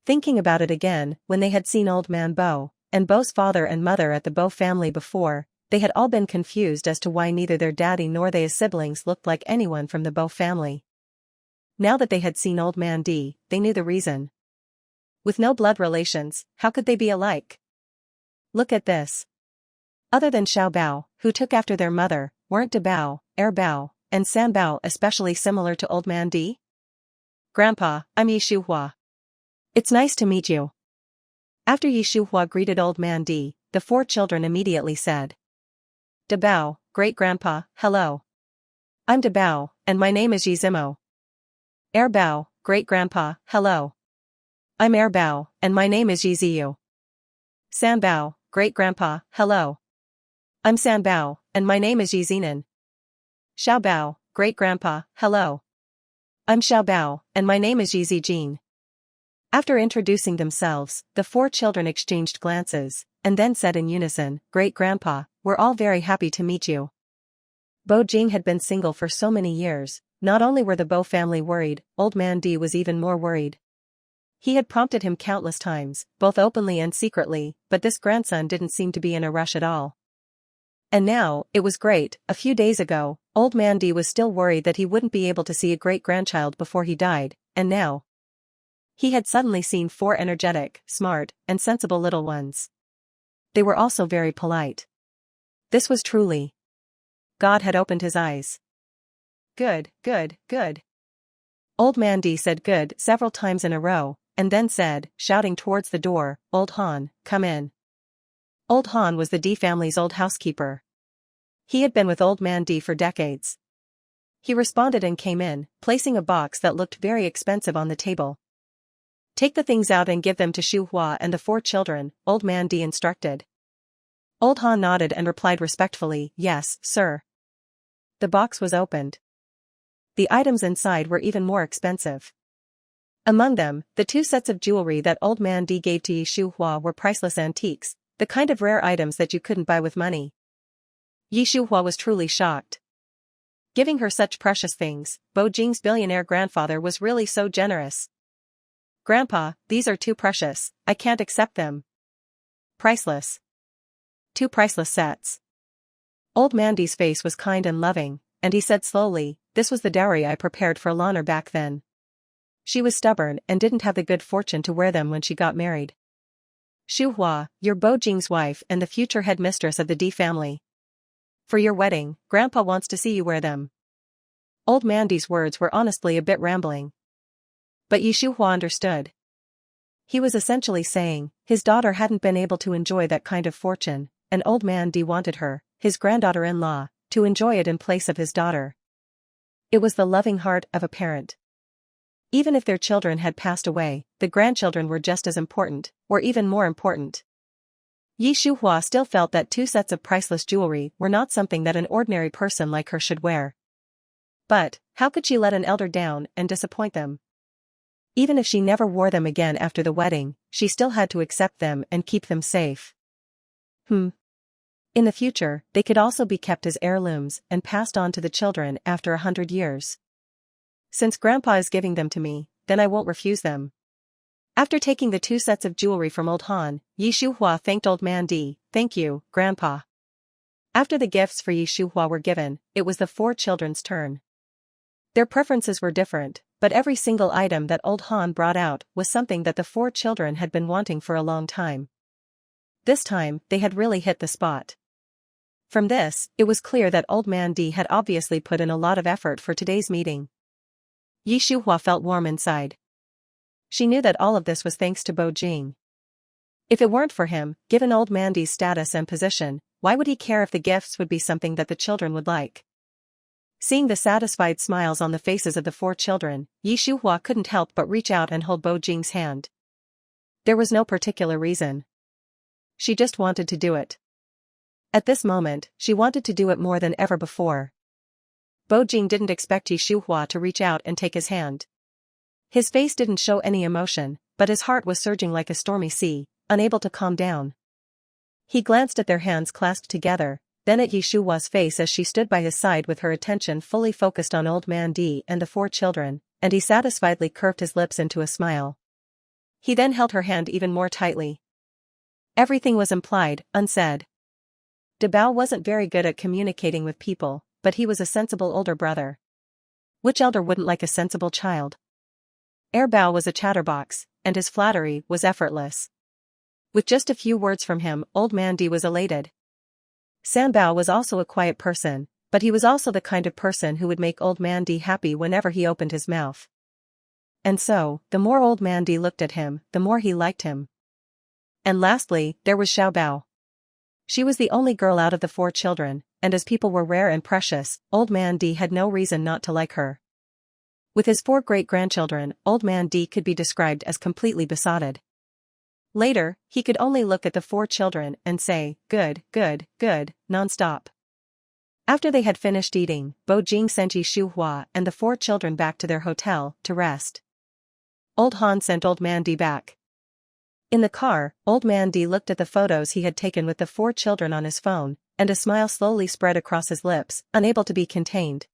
Thinking about it again, when they had seen Old Man Bo, and Bo's father and mother at the Bo family before, they had all been confused as to why neither their daddy nor they as siblings looked like anyone from the Bo family. Now that they had seen Old Man D, they knew the reason. With no blood relations, how could they be alike? Look at this. Other than Xiao Bao, who took after their mother, weren't De Bao, Bao, and San Bao especially similar to Old Man D? Grandpa, I'm Shuhua. It's nice to meet you. After Shuhua greeted Old Man D, the 4 children immediately said. De Bao, great-grandpa, hello. I'm De Bao, and my name is Zimo. Bao, great-grandpa, hello. I'm Bao, and my name is Ziyu. San Bao, great-grandpa, hello. I'm San Bao, and my name is Yi Zinan. Xiao Bao, great-grandpa, hello. I'm Xiao Bao, and my name is Yi Zijin. After introducing themselves, the four children exchanged glances, and then said in unison, Great-grandpa, we're all very happy to meet you. Bo Jing had been single for so many years. Not only were the Bo family worried, Old Man D was even more worried. He had prompted him countless times, both openly and secretly, but this grandson didn't seem to be in a rush at all. And now, it was great. A few days ago, Old Man D was still worried that he wouldn't be able to see a great-grandchild before he died, and now he had suddenly seen four energetic, smart, and sensible little ones. They were also very polite. This was truly. God had opened his eyes. Good, good, good. Old Man D said good several times in a row, and then said, shouting towards the door, Old Han, come in. Old Han was the D family's old housekeeper. He had been with Old Man D for decades. He responded and came in, placing a box that looked very expensive on the table. Take the things out and give them to Shuhua and the four children, Old Man D instructed. Old Han nodded and replied respectfully, yes, sir. The box was opened. The items inside were even more expensive. Among them, the 2 sets of jewelry that Old Man D gave to Yi Shuhua were priceless antiques, the kind of rare items that you couldn't buy with money. Yi Shuhua was truly shocked. Giving her such precious things, Bo Jing's billionaire grandfather was really so generous. Grandpa, these are too precious, I can't accept them. Priceless. 2 priceless sets. Old Man D's face was kind and loving, and he said slowly, this was the dowry I prepared for Lana back then. She was stubborn and didn't have the good fortune to wear them when she got married. Shuhua, you're Bo Jing's wife and the future headmistress of the D family. For your wedding, Grandpa wants to see you wear them. Old Man D's words were honestly a bit rambling. But Yi Shuhua understood. He was essentially saying, his daughter hadn't been able to enjoy that kind of fortune, and Old Man D wanted her, his granddaughter-in-law, to enjoy it in place of his daughter. It was the loving heart of a parent. Even if their children had passed away, the grandchildren were just as important, or even more important. Yi Shuhua still felt that 2 sets of priceless jewelry were not something that an ordinary person like her should wear. But, how could she let an elder down and disappoint them? Even if she never wore them again after the wedding, she still had to accept them and keep them safe. In the future, they could also be kept as heirlooms and passed on to the children after 100 years. Since Grandpa is giving them to me, then I won't refuse them. After taking the 2 sets of jewelry from Old Han, Yi Shuhua thanked Old Man D, thank you, Grandpa. After the gifts for Yi Shuhua were given, it was the 4 children's turn. Their preferences were different, but every single item that Old Han brought out was something that the 4 children had been wanting for a long time. This time, they had really hit the spot. From this, it was clear that Old Man D had obviously put in a lot of effort for today's meeting. Yi Shuhua felt warm inside. She knew that all of this was thanks to Bo Jing. If it weren't for him, given Old Man D's status and position, why would he care if the gifts would be something that the children would like? Seeing the satisfied smiles on the faces of the 4 children, Yi Shuhua couldn't help but reach out and hold Bo Jing's hand. There was no particular reason. She just wanted to do it. At this moment, she wanted to do it more than ever before. Bo Jing didn't expect Yi Shuhua to reach out and take his hand. His face didn't show any emotion, but his heart was surging like a stormy sea, unable to calm down. He glanced at their hands clasped together, then at Yi Shuhua's face as she stood by his side with her attention fully focused on Old Man D and the 4 children, and he satisfiedly curved his lips into a smile. He then held her hand even more tightly. Everything was implied, unsaid. De Bao wasn't very good at communicating with people, but he was a sensible older brother. Which elder wouldn't like a sensible child? Bao was a chatterbox, and his flattery was effortless. With just a few words from him, Old Man D was elated. San Bao was also a quiet person, but he was also the kind of person who would make Old Man D happy whenever he opened his mouth. And so, the more Old Man D looked at him, the more he liked him. And lastly, there was Xiao Bao. She was the only girl out of the 4 children, and as people were rare and precious, Old Man D had no reason not to like her. With his 4 great-grandchildren, Old Man D could be described as completely besotted. Later, he could only look at the 4 children and say, good, good, good, non-stop. After they had finished eating, Bo Jing sent Shuhua and the 4 children back to their hotel to rest. Old Han sent Old Man D back. In the car, Old Man D looked at the photos he had taken with the 4 children on his phone, and a smile slowly spread across his lips, unable to be contained.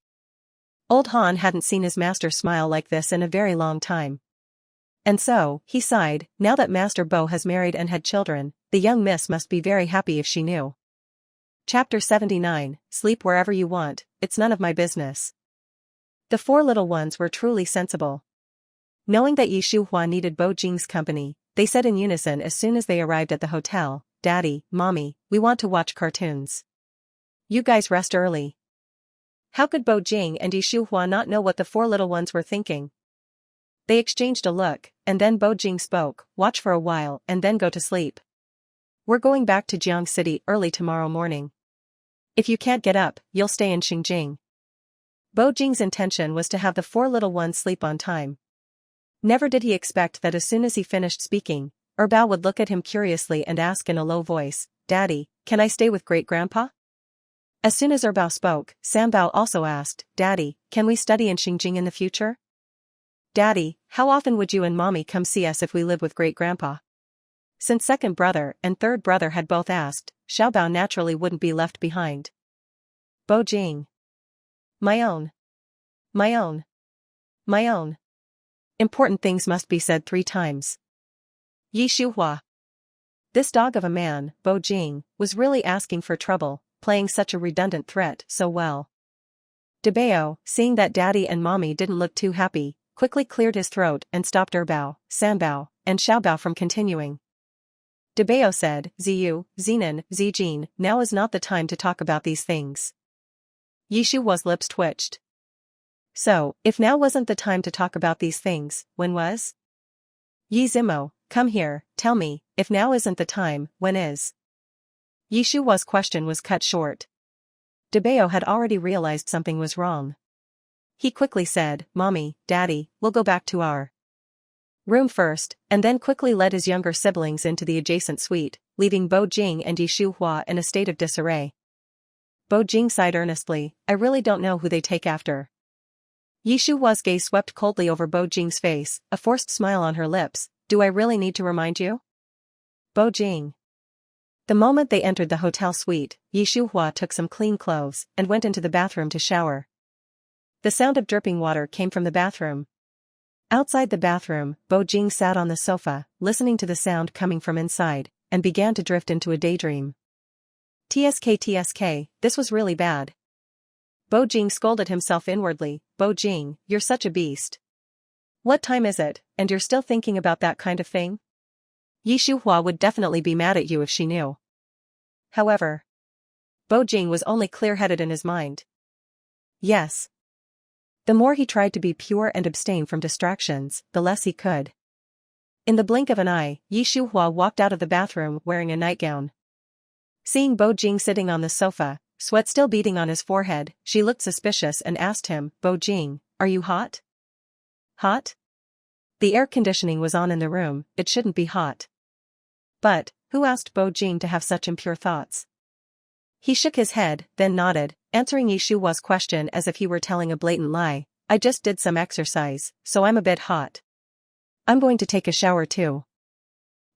Old Han hadn't seen his master smile like this in a very long time. And so, he sighed, now that Master Bo has married and had children, the young miss must be very happy if she knew. Chapter 79, Sleep wherever you want, it's none of my business. The 4 little ones were truly sensible. Knowing that Shuhua needed Bo Jing's company, they said in unison as soon as they arrived at the hotel, Daddy, Mommy, we want to watch cartoons. You guys rest early. How could Bo Jing and Shuhua not know what the 4 little ones were thinking? They exchanged a look, and then Bo Jing spoke, watch for a while and then go to sleep. We're going back to Jiang City early tomorrow morning. If you can't get up, you'll stay in Xinjiang. Bo Jing's intention was to have the 4 little ones sleep on time. Never did he expect that as soon as he finished speaking, Bao would look at him curiously and ask in a low voice, Daddy, can I stay with great-grandpa? As soon as Bao spoke, Bao also asked, Daddy, can we study in Xinjiang in the future? Daddy, how often would you and Mommy come see us if we live with great-grandpa? Since second brother and third brother had both asked, Bao naturally wouldn't be left behind. Bo Jing. My own. My own. My own. Important things must be said 3 times. Shuhua. This dog of a man, Bo Jing, was really asking for trouble, playing such a redundant threat so well. Bao, seeing that Daddy and Mommy didn't look too happy, quickly cleared his throat and stopped Bao, Sanbao, and Xiaobao from continuing. Bao said, Ziyu, Zenon, Zijin, now is not the time to talk about these things. Shuhua's lips twitched. So, if now wasn't the time to talk about these things, when was? Zimo, come here, tell me, if now isn't the time, when is? Shuhua's question was cut short. Bao had already realized something was wrong. He quickly said, Mommy, Daddy, we'll go back to our room first, and then quickly led his younger siblings into the adjacent suite, leaving Bo Jing and Shuhua in a state of disarray. Bo Jing sighed earnestly, I really don't know who they take after. Shuhua's gaze swept coldly over Bo Jing's face, a forced smile on her lips, do I really need to remind you? Bo Jing. The moment they entered the hotel suite, Shuhua took some clean clothes and went into the bathroom to shower. The sound of dripping water came from the bathroom. Outside the bathroom, Bo Jing sat on the sofa, listening to the sound coming from inside, and began to drift into a daydream. TSK, this was really bad. Bo Jing scolded himself inwardly, Bo Jing, you're such a beast. What time is it, and you're still thinking about that kind of thing? Shuhua would definitely be mad at you if she knew. However, Bo Jing was only clear-headed in his mind. Yes. The more he tried to be pure and abstain from distractions, the less he could. In the blink of an eye, Shuhua walked out of the bathroom wearing a nightgown. Seeing Bo Jing sitting on the sofa, sweat still beading on his forehead, she looked suspicious and asked him, Bo Jing, are you hot? Hot? The air conditioning was on in the room, it shouldn't be hot. But, who asked Bo Jing to have such impure thoughts? He shook his head, then nodded, answering Shuhua's question as if he were telling a blatant lie, I just did some exercise, so I'm a bit hot. I'm going to take a shower too.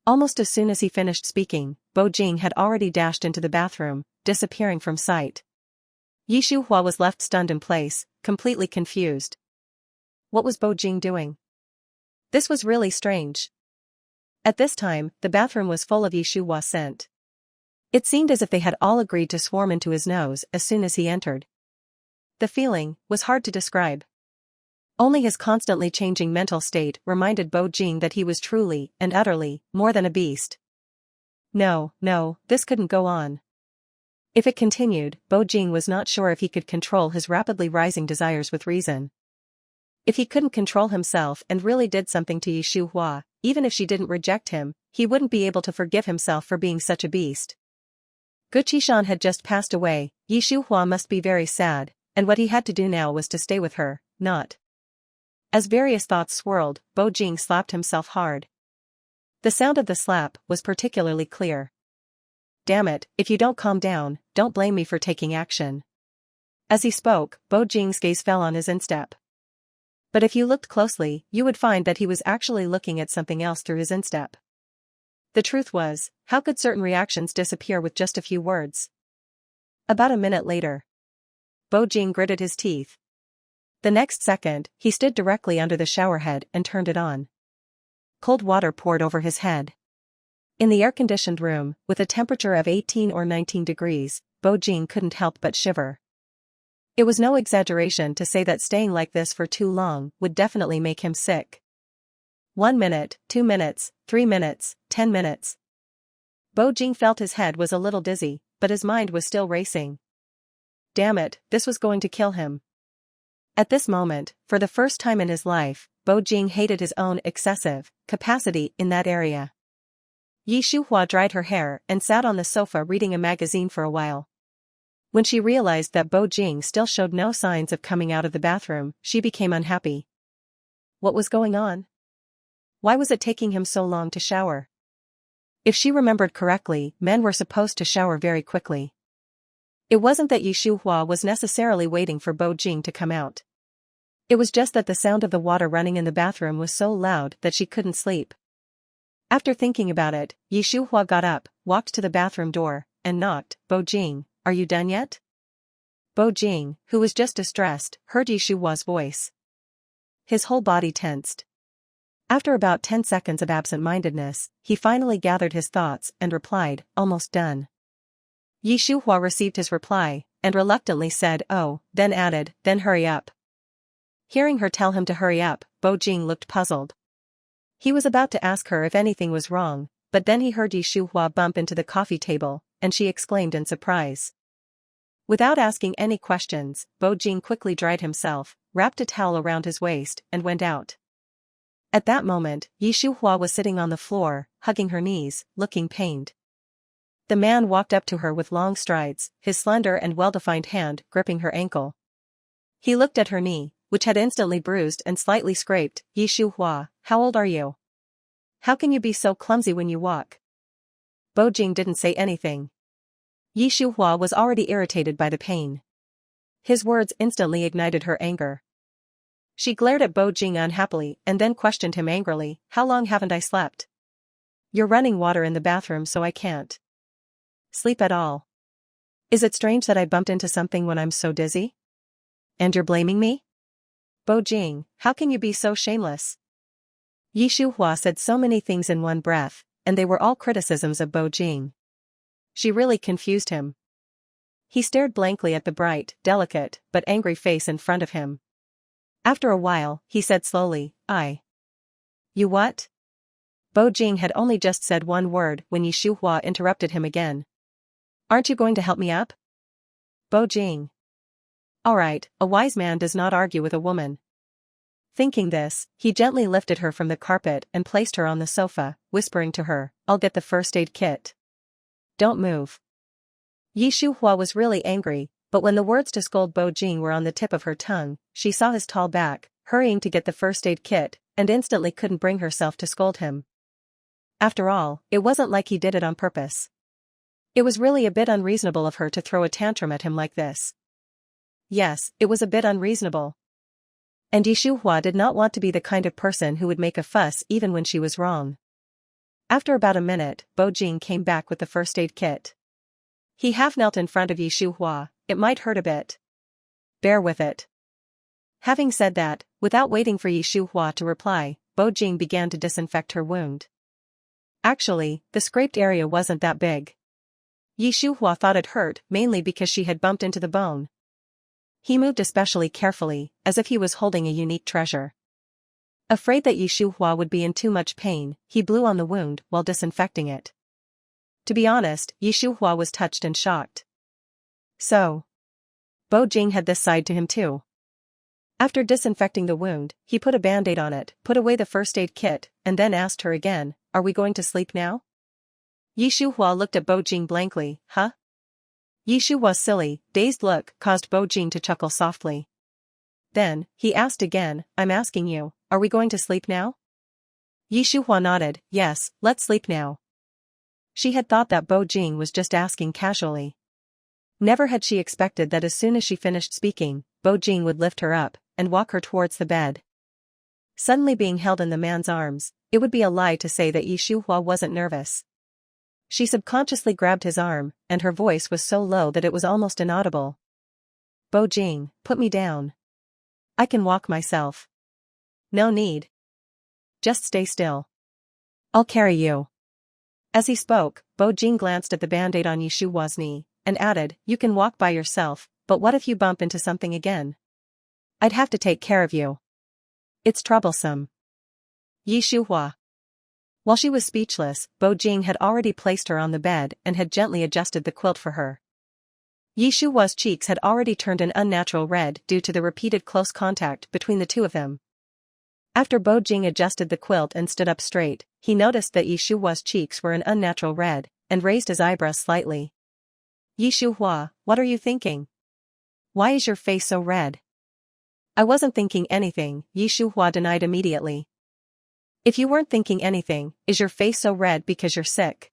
Almost as soon as he finished speaking, Bo Jing had already dashed into the bathroom, disappearing from sight. Shuhua was left stunned in place, completely confused. What was Bo Jing doing? This was really strange. At this time, the bathroom was full of Shuhua's scent. It seemed as if they had all agreed to swarm into his nose as soon as he entered. The feeling was hard to describe. Only his constantly changing mental state reminded Bo Jing that he was truly and utterly more than a beast. No, this couldn't go on. If it continued, Bo Jing was not sure if he could control his rapidly rising desires with reason. If he couldn't control himself and really did something to Shuhua, even if she didn't reject him, he wouldn't be able to forgive himself for being such a beast. Guqishan had just passed away, Shuhua must be very sad, and what he had to do now was to stay with her, not. As various thoughts swirled, Bo Jing slapped himself hard. The sound of the slap was particularly clear. Damn it, if you don't calm down, don't blame me for taking action. As he spoke, Bo Jing's gaze fell on his instep. But if you looked closely, you would find that he was actually looking at something else through his instep. The truth was, how could certain reactions disappear with just a few words? About a minute later, Bo Jing gritted his teeth. The next second, he stood directly under the shower head and turned it on. Cold water poured over his head. In the air-conditioned room, with a temperature of 18 or 19 degrees, Bo Jing couldn't help but shiver. It was no exaggeration to say that staying like this for too long would definitely make him sick. 1 minute, 2 minutes, 3 minutes, 10 minutes. Bo Jing felt his head was a little dizzy, but his mind was still racing. Damn it, this was going to kill him. At this moment, for the first time in his life, Bo Jing hated his own excessive capacity in that area. Yi Shuhua dried her hair and sat on the sofa reading a magazine for a while. When she realized that Bo Jing still showed no signs of coming out of the bathroom, she became unhappy. What was going on? Why was it taking him so long to shower? If she remembered correctly, men were supposed to shower very quickly. It wasn't that Yi Shuhua was necessarily waiting for Bo Jing to come out. It was just that the sound of the water running in the bathroom was so loud that she couldn't sleep. After thinking about it, Yi Shuhua got up, walked to the bathroom door, and knocked. Bo Jing, are you done yet? Bo Jing, who was just distressed, heard Yi Shuhua's voice. His whole body tensed. After about 10 seconds of absent-mindedness, he finally gathered his thoughts and replied, almost done. Yi Shuhua received his reply, and reluctantly said oh, then added, then hurry up. Hearing her tell him to hurry up, Bo Jing looked puzzled. He was about to ask her if anything was wrong, but then he heard Yi Shuhua bump into the coffee table, and she exclaimed in surprise. Without asking any questions, Bo Jing quickly dried himself, wrapped a towel around his waist, and went out. At that moment, Yi Shuhua was sitting on the floor, hugging her knees, looking pained. The man walked up to her with long strides, his slender and well-defined hand gripping her ankle. He looked at her knee, which had instantly bruised and slightly scraped. Yi Shuhua, how old are you? How can you be so clumsy when you walk? Bo Jing didn't say anything. Yi Shuhua was already irritated by the pain. His words instantly ignited her anger. She glared at Bo Jing unhappily and then questioned him angrily, how long haven't I slept? You're running water in the bathroom so I can't sleep at all. Is it strange that I bumped into something when I'm so dizzy? And you're blaming me? Bo Jing, how can you be so shameless? Yi Shuhua said so many things in one breath, and they were all criticisms of Bo Jing. She really confused him. He stared blankly at the bright, delicate, but angry face in front of him. After a while, he said slowly, You what? Bo Jing had only just said one word when Yi Shuhua interrupted him again. Aren't you going to help me up? Bo Jing. All right, a wise man does not argue with a woman. Thinking this, he gently lifted her from the carpet and placed her on the sofa, whispering to her, I'll get the first aid kit. Don't move. Yi Shuhua was really angry, but when the words to scold Bo Jing were on the tip of her tongue, she saw his tall back, hurrying to get the first aid kit, and instantly couldn't bring herself to scold him. After all, it wasn't like he did it on purpose. It was really a bit unreasonable of her to throw a tantrum at him like this. Yes, it was a bit unreasonable. And Yi Shuhua did not want to be the kind of person who would make a fuss even when she was wrong. After about a minute, Bo Jing came back with the first aid kit. He half knelt in front of Yi Shuhua, it might hurt a bit. Bear with it. Having said that, without waiting for Yi Shuhua to reply, Bo Jing began to disinfect her wound. Actually, the scraped area wasn't that big. Yi Shuhua thought it hurt mainly because she had bumped into the bone. He moved especially carefully, as if he was holding a unique treasure. Afraid that Yi Shuhua would be in too much pain, he blew on the wound while disinfecting it. To be honest, Yi Shuhua was touched and shocked. So, Bo Jing had this side to him too. After disinfecting the wound, he put a band-aid on it, put away the first aid kit, and then asked her again, Are we going to sleep now? Yi Shuhua looked at Bo Jing blankly, Huh? Yi Shuhua's silly, dazed look caused Bo Jing to chuckle softly. Then, he asked again, I'm asking you, are we going to sleep now? Yi Shuhua nodded, yes, let's sleep now. She had thought that Bo Jing was just asking casually. Never had she expected that as soon as she finished speaking, Bo Jing would lift her up and walk her towards the bed. Suddenly being held in the man's arms, it would be a lie to say that Yi Shuhua wasn't nervous. She subconsciously grabbed his arm, and her voice was so low that it was almost inaudible. Bo Jing, put me down. I can walk myself. No need. Just stay still. I'll carry you. As he spoke, Bo Jing glanced at the band-aid on Yi Shuhua's knee, and added, you can walk by yourself, but what if you bump into something again? I'd have to take care of you. It's troublesome. Yi Shuhua. While she was speechless, Bo Jing had already placed her on the bed and had gently adjusted the quilt for her. Yi Shuhua's cheeks had already turned an unnatural red due to the repeated close contact between the two of them. After Bo Jing adjusted the quilt and stood up straight, he noticed that Yi Shuhua's cheeks were an unnatural red, and raised his eyebrows slightly. Yi Shuhua, what are you thinking? Why is your face so red? I wasn't thinking anything, Yi Shuhua denied immediately. If you weren't thinking anything, is your face so red because you're sick?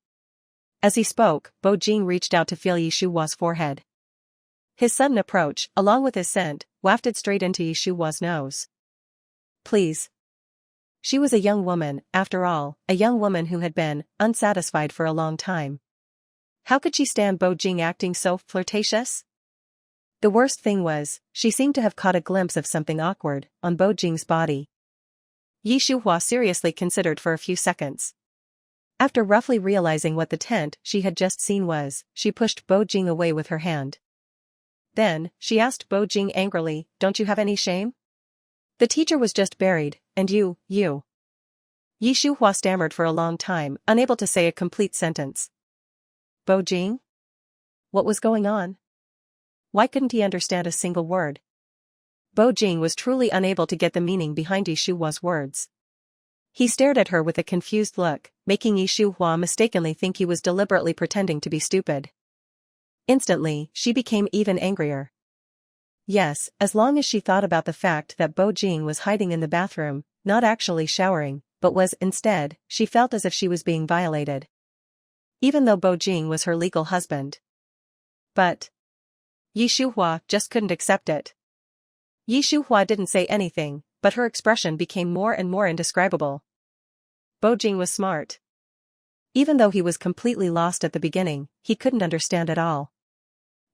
As he spoke, Bo Jing reached out to feel Yi Shuhua's forehead. His sudden approach, along with his scent, wafted straight into Yi Shuhua's nose. Please. She was a young woman, after all, a young woman who had been unsatisfied for a long time. How could she stand Bo Jing acting so flirtatious? The worst thing was, she seemed to have caught a glimpse of something awkward on Bo Jing's body. Yi Shuhua seriously considered for a few seconds. After roughly realizing what the tent she had just seen was, she pushed Bo Jing away with her hand. Then, she asked Bo Jing angrily, don't you have any shame? The teacher was just buried, and you. Yi Shuhua stammered for a long time, unable to say a complete sentence. Bo Jing? What was going on? Why couldn't he understand a single word? Bo Jing was truly unable to get the meaning behind Yi Shuhua's words. He stared at her with a confused look, making Yi Shuhua mistakenly think he was deliberately pretending to be stupid. Instantly, she became even angrier. Yes, as long as she thought about the fact that Bo Jing was hiding in the bathroom, not actually showering, but was, instead, she felt as if she was being violated. Even though Bo Jing was her legal husband. But Yi Shuhua just couldn't accept it. Yi Shuhua didn't say anything, but her expression became more and more indescribable. Bo Jing was smart. Even though he was completely lost at the beginning, he couldn't understand at all.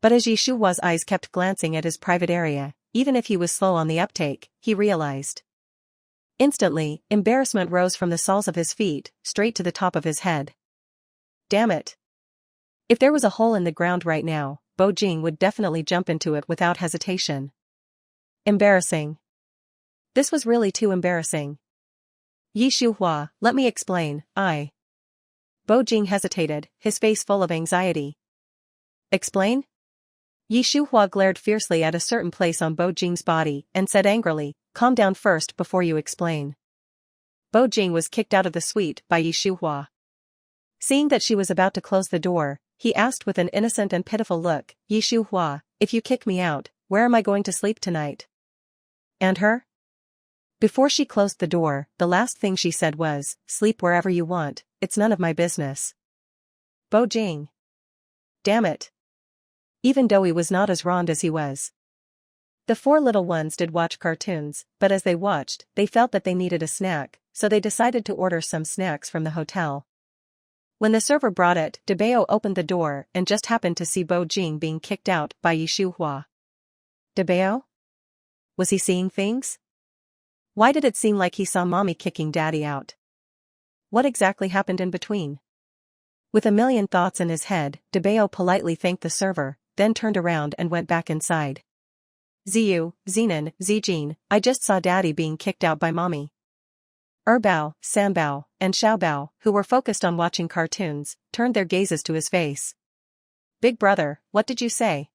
But as Yi Shuhua's eyes kept glancing at his private area, even if he was slow on the uptake, he realized. Instantly, embarrassment rose from the soles of his feet, straight to the top of his head. Damn it. If there was a hole in the ground right now, Bo Jing would definitely jump into it without hesitation. Embarrassing. This was really too embarrassing. Yi Shuhua, let me explain, Bo Jing hesitated, his face full of anxiety. Explain? Yi Shuhua glared fiercely at a certain place on Bo Jing's body and said angrily, calm down first before you explain. Bo Jing was kicked out of the suite by Yi Shuhua. Seeing that she was about to close the door, he asked with an innocent and pitiful look, Yi Shuhua, if you kick me out, where am I going to sleep tonight? And her? Before she closed the door, the last thing she said was, sleep wherever you want, it's none of my business. Bo Jing. Damn it. Even Doi was not as wronged as he was. The four little ones did watch cartoons, but as they watched, they felt that they needed a snack, so they decided to order some snacks from the hotel. When the server brought it, Debeo opened the door and just happened to see Bo Jing being kicked out by Yi Shuhua. Debeo? Was he seeing things? Why did it seem like he saw mommy kicking daddy out? What exactly happened in between? With a million thoughts in his head, Debeo politely thanked the server, then turned around and went back inside. Ziyu, Zenon, Zijin, I just saw daddy being kicked out by mommy. Erbao, Sambao, and Xiaobao, who were focused on watching cartoons, turned their gazes to his face. Big brother, what did you say?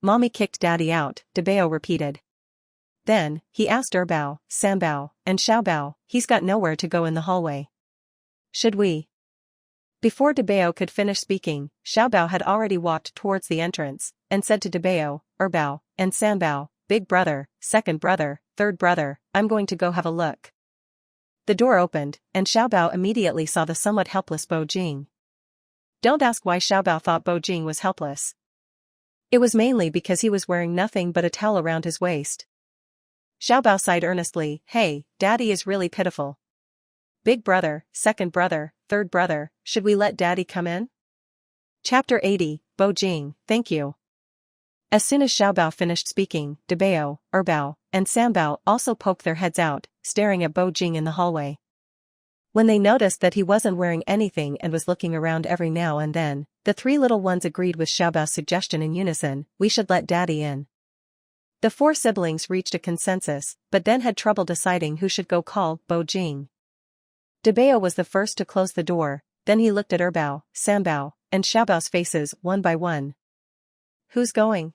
Mommy kicked daddy out, Debeo repeated. Then, he asked Erbao, Sambao, and Xiaobao, he's got nowhere to go in the hallway. Should we? Before Debeo could finish speaking, Xiaobao had already walked towards the entrance, and said to Debeo, Erbao, and Sambao, big brother, second brother, third brother, I'm going to go have a look. The door opened, and Xiaobao immediately saw the somewhat helpless Bo Jing. Don't ask why Xiaobao thought Bo Jing was helpless. It was mainly because he was wearing nothing but a towel around his waist. Xiaobao sighed earnestly, hey, daddy is really pitiful. Big brother, second brother, third brother, should we let daddy come in? Chapter 80, Bo Jing, thank you. As soon as Xiaobao finished speaking, Debao, Erbao, and Sambao also poked their heads out, staring at Bo Jing in the hallway. When they noticed that he wasn't wearing anything and was looking around every now and then, the three little ones agreed with Xiaobao's suggestion in unison, we should let daddy in. The four siblings reached a consensus, but then had trouble deciding who should go call Bo Jing. Debao was the first to close the door, then he looked at Erbao, Sambao, and Xiaobao's faces one by one. Who's going?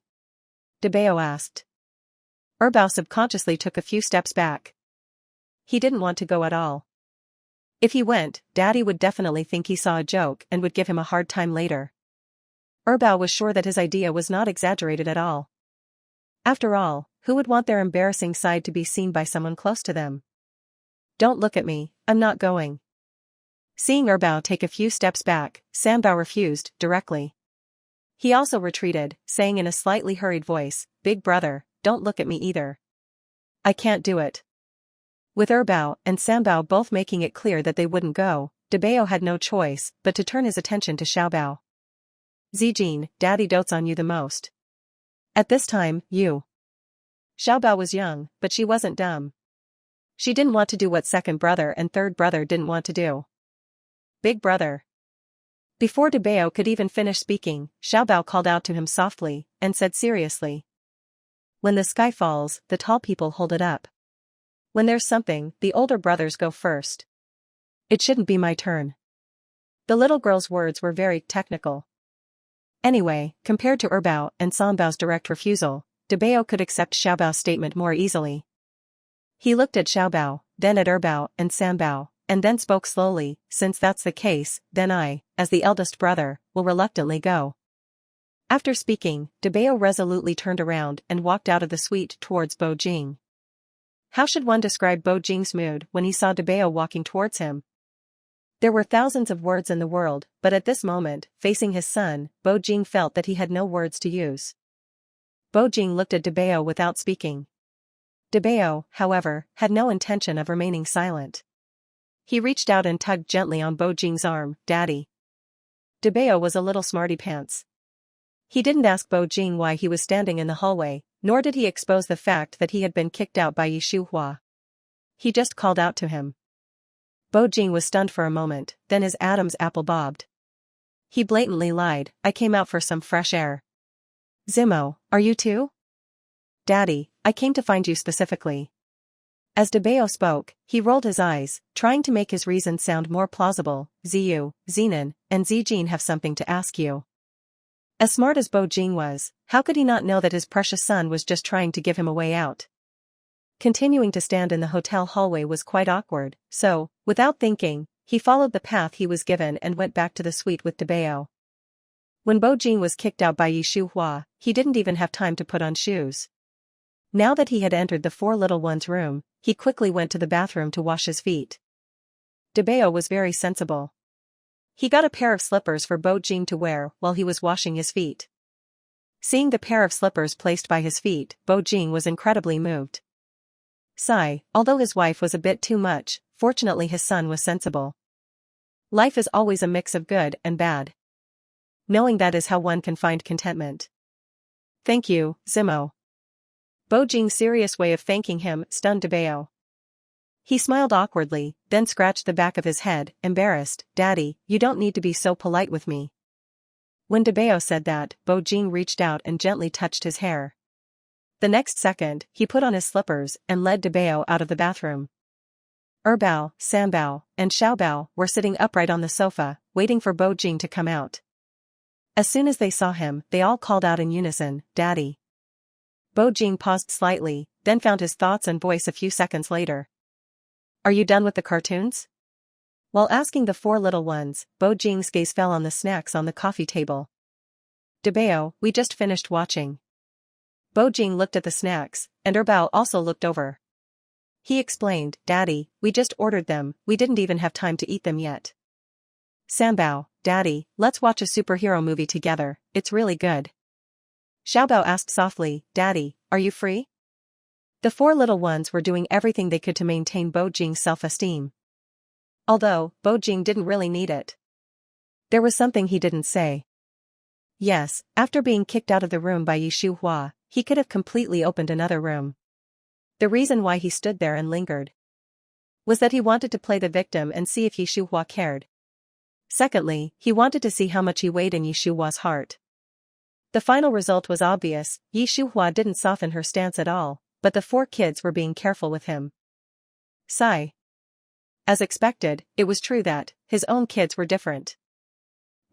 Debao asked. Erbao subconsciously took a few steps back. He didn't want to go at all. If he went, daddy would definitely think he saw a joke and would give him a hard time later. Erbao was sure that his idea was not exaggerated at all. After all, who would want their embarrassing side to be seen by someone close to them? Don't look at me, I'm not going. Seeing Erbao take a few steps back, Sambao refused, directly. He also retreated, saying in a slightly hurried voice, Big brother, don't look at me either. I can't do it. With Erbao and Sambao both making it clear that they wouldn't go, Debao had no choice but to turn his attention to Xiaobao. Zijin, daddy dotes on you the most. At this time, you. Xiaobao was young, but she wasn't dumb. She didn't want to do what second brother and third brother didn't want to do. Big brother. Before Debao could even finish speaking, Xiaobao called out to him softly, and said seriously. When the sky falls, the tall people hold it up. When there's something, the older brothers go first. It shouldn't be my turn. The little girl's words were very technical. Anyway, compared to Erbao and Sambao's direct refusal, Debao could accept Xiaobao's statement more easily. He looked at Xiaobao, then at Erbao and Sambao, and then spoke slowly, since that's the case, then I, as the eldest brother, will reluctantly go. After speaking, Debao resolutely turned around and walked out of the suite towards Bo Jing. How should one describe Bo Jing's mood when he saw Debao walking towards him? There were thousands of words in the world, but at this moment, facing his son, Bo Jing felt that he had no words to use. Bo Jing looked at Debao without speaking. Debao, however, had no intention of remaining silent. He reached out and tugged gently on Bo Jing's arm, Daddy. Debao was a little smarty pants. He didn't ask Bo Jing why he was standing in the hallway, nor did he expose the fact that he had been kicked out by Shuhua. He just called out to him. Bo Jing was stunned for a moment, then his Adam's apple bobbed. He blatantly lied, I came out for some fresh air. Zimo, are you too? Daddy, I came to find you specifically. As Debao spoke, he rolled his eyes, trying to make his reasons sound more plausible. Ziyu, Zenon, and Zijin have something to ask you. As smart as Bo Jing was, how could he not know that his precious son was just trying to give him a way out? Continuing to stand in the hotel hallway was quite awkward, so, without thinking, he followed the path he was given and went back to the suite with Debao. When Bo Jing was kicked out by Shuhua, he didn't even have time to put on shoes. Now that he had entered the four little ones' room, he quickly went to the bathroom to wash his feet. Debao was very sensible. He got a pair of slippers for Bo Jing to wear while he was washing his feet. Seeing the pair of slippers placed by his feet, Bo Jing was incredibly moved. Sigh, although his wife was a bit too much, fortunately his son was sensible. Life is always a mix of good and bad. Knowing that is how one can find contentment. Thank you, Zimo. Bo Jing's serious way of thanking him stunned Debao. He smiled awkwardly, then scratched the back of his head, embarrassed, Daddy, you don't need to be so polite with me. When Debao said that, Bo Jing reached out and gently touched his hair. The next second, he put on his slippers and led Debao out of the bathroom. Erbao, Sambao, and Xiaobao were sitting upright on the sofa, waiting for Bo Jing to come out. As soon as they saw him, they all called out in unison, Daddy. Bo Jing paused slightly, then found his thoughts and voice a few seconds later. Are you done with the cartoons? While asking the four little ones, Bo Jing's gaze fell on the snacks on the coffee table. Debao, we just finished watching. Bo Jing looked at the snacks, and Erbao also looked over. He explained, Daddy, we just ordered them, we didn't even have time to eat them yet. Sanbao, Daddy, let's watch a superhero movie together, it's really good. Xiaobao asked softly, Daddy, are you free? The four little ones were doing everything they could to maintain Bo Jing's self-esteem. Although, Bo Jing didn't really need it. There was something he didn't say. Yes, after being kicked out of the room by Yi Shuhua, he could have completely opened another room. The reason why he stood there and lingered was that he wanted to play the victim and see if Yi Shuhua cared. Secondly, he wanted to see how much he weighed in Yi Shuhua's heart. The final result was obvious, Yi Shuhua didn't soften her stance at all, but the four kids were being careful with him. Sigh. As expected, it was true that his own kids were different.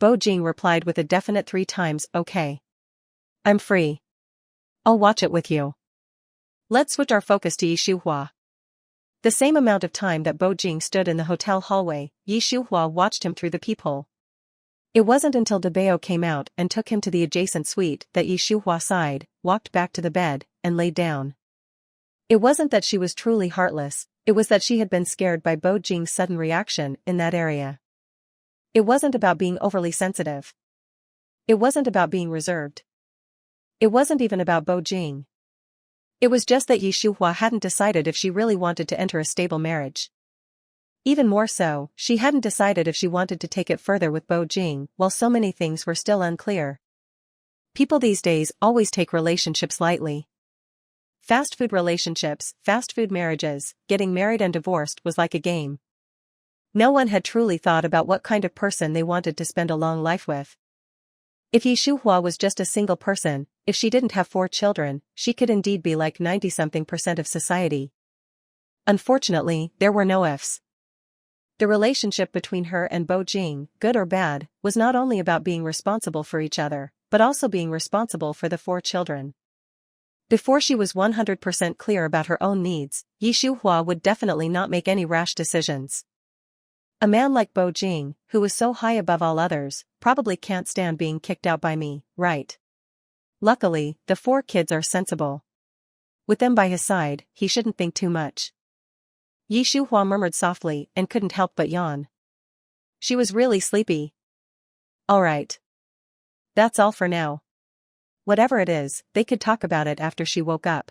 Bo Jing replied with a definite 3 times, okay. I'm free. I'll watch it with you. Let's switch our focus to Yi Shuhua. The same amount of time that Bo Jing stood in the hotel hallway, Yi Shuhua watched him through the peephole. It wasn't until Bao came out and took him to the adjacent suite that Yi Shuhua sighed, walked back to the bed, and laid down. It wasn't that she was truly heartless, it was that she had been scared by Bo Jing's sudden reaction in that area. It wasn't about being overly sensitive. It wasn't about being reserved. It wasn't even about Bo Jing. It was just that Yi Shuhua hadn't decided if she really wanted to enter a stable marriage. Even more so, she hadn't decided if she wanted to take it further with Bo Jing, while so many things were still unclear. People these days always take relationships lightly. Fast food relationships, fast food marriages, getting married and divorced was like a game. No one had truly thought about what kind of person they wanted to spend a long life with. If Yi Shuhua was just a single person, if she didn't have 4 children, she could indeed be like 90-something% of society. Unfortunately, there were no ifs. The relationship between her and Bo Jing, good or bad, was not only about being responsible for each other, but also being responsible for the 4 children. Before she was 100% clear about her own needs, Yi Shuhua would definitely not make any rash decisions. A man like Bo Jing, who is so high above all others, probably can't stand being kicked out by me, right? Luckily, the 4 kids are sensible. With them by his side, he shouldn't think too much. Yi Shuhua murmured softly and couldn't help but yawn. She was really sleepy. Alright. That's all for now. Whatever it is, they could talk about it after she woke up.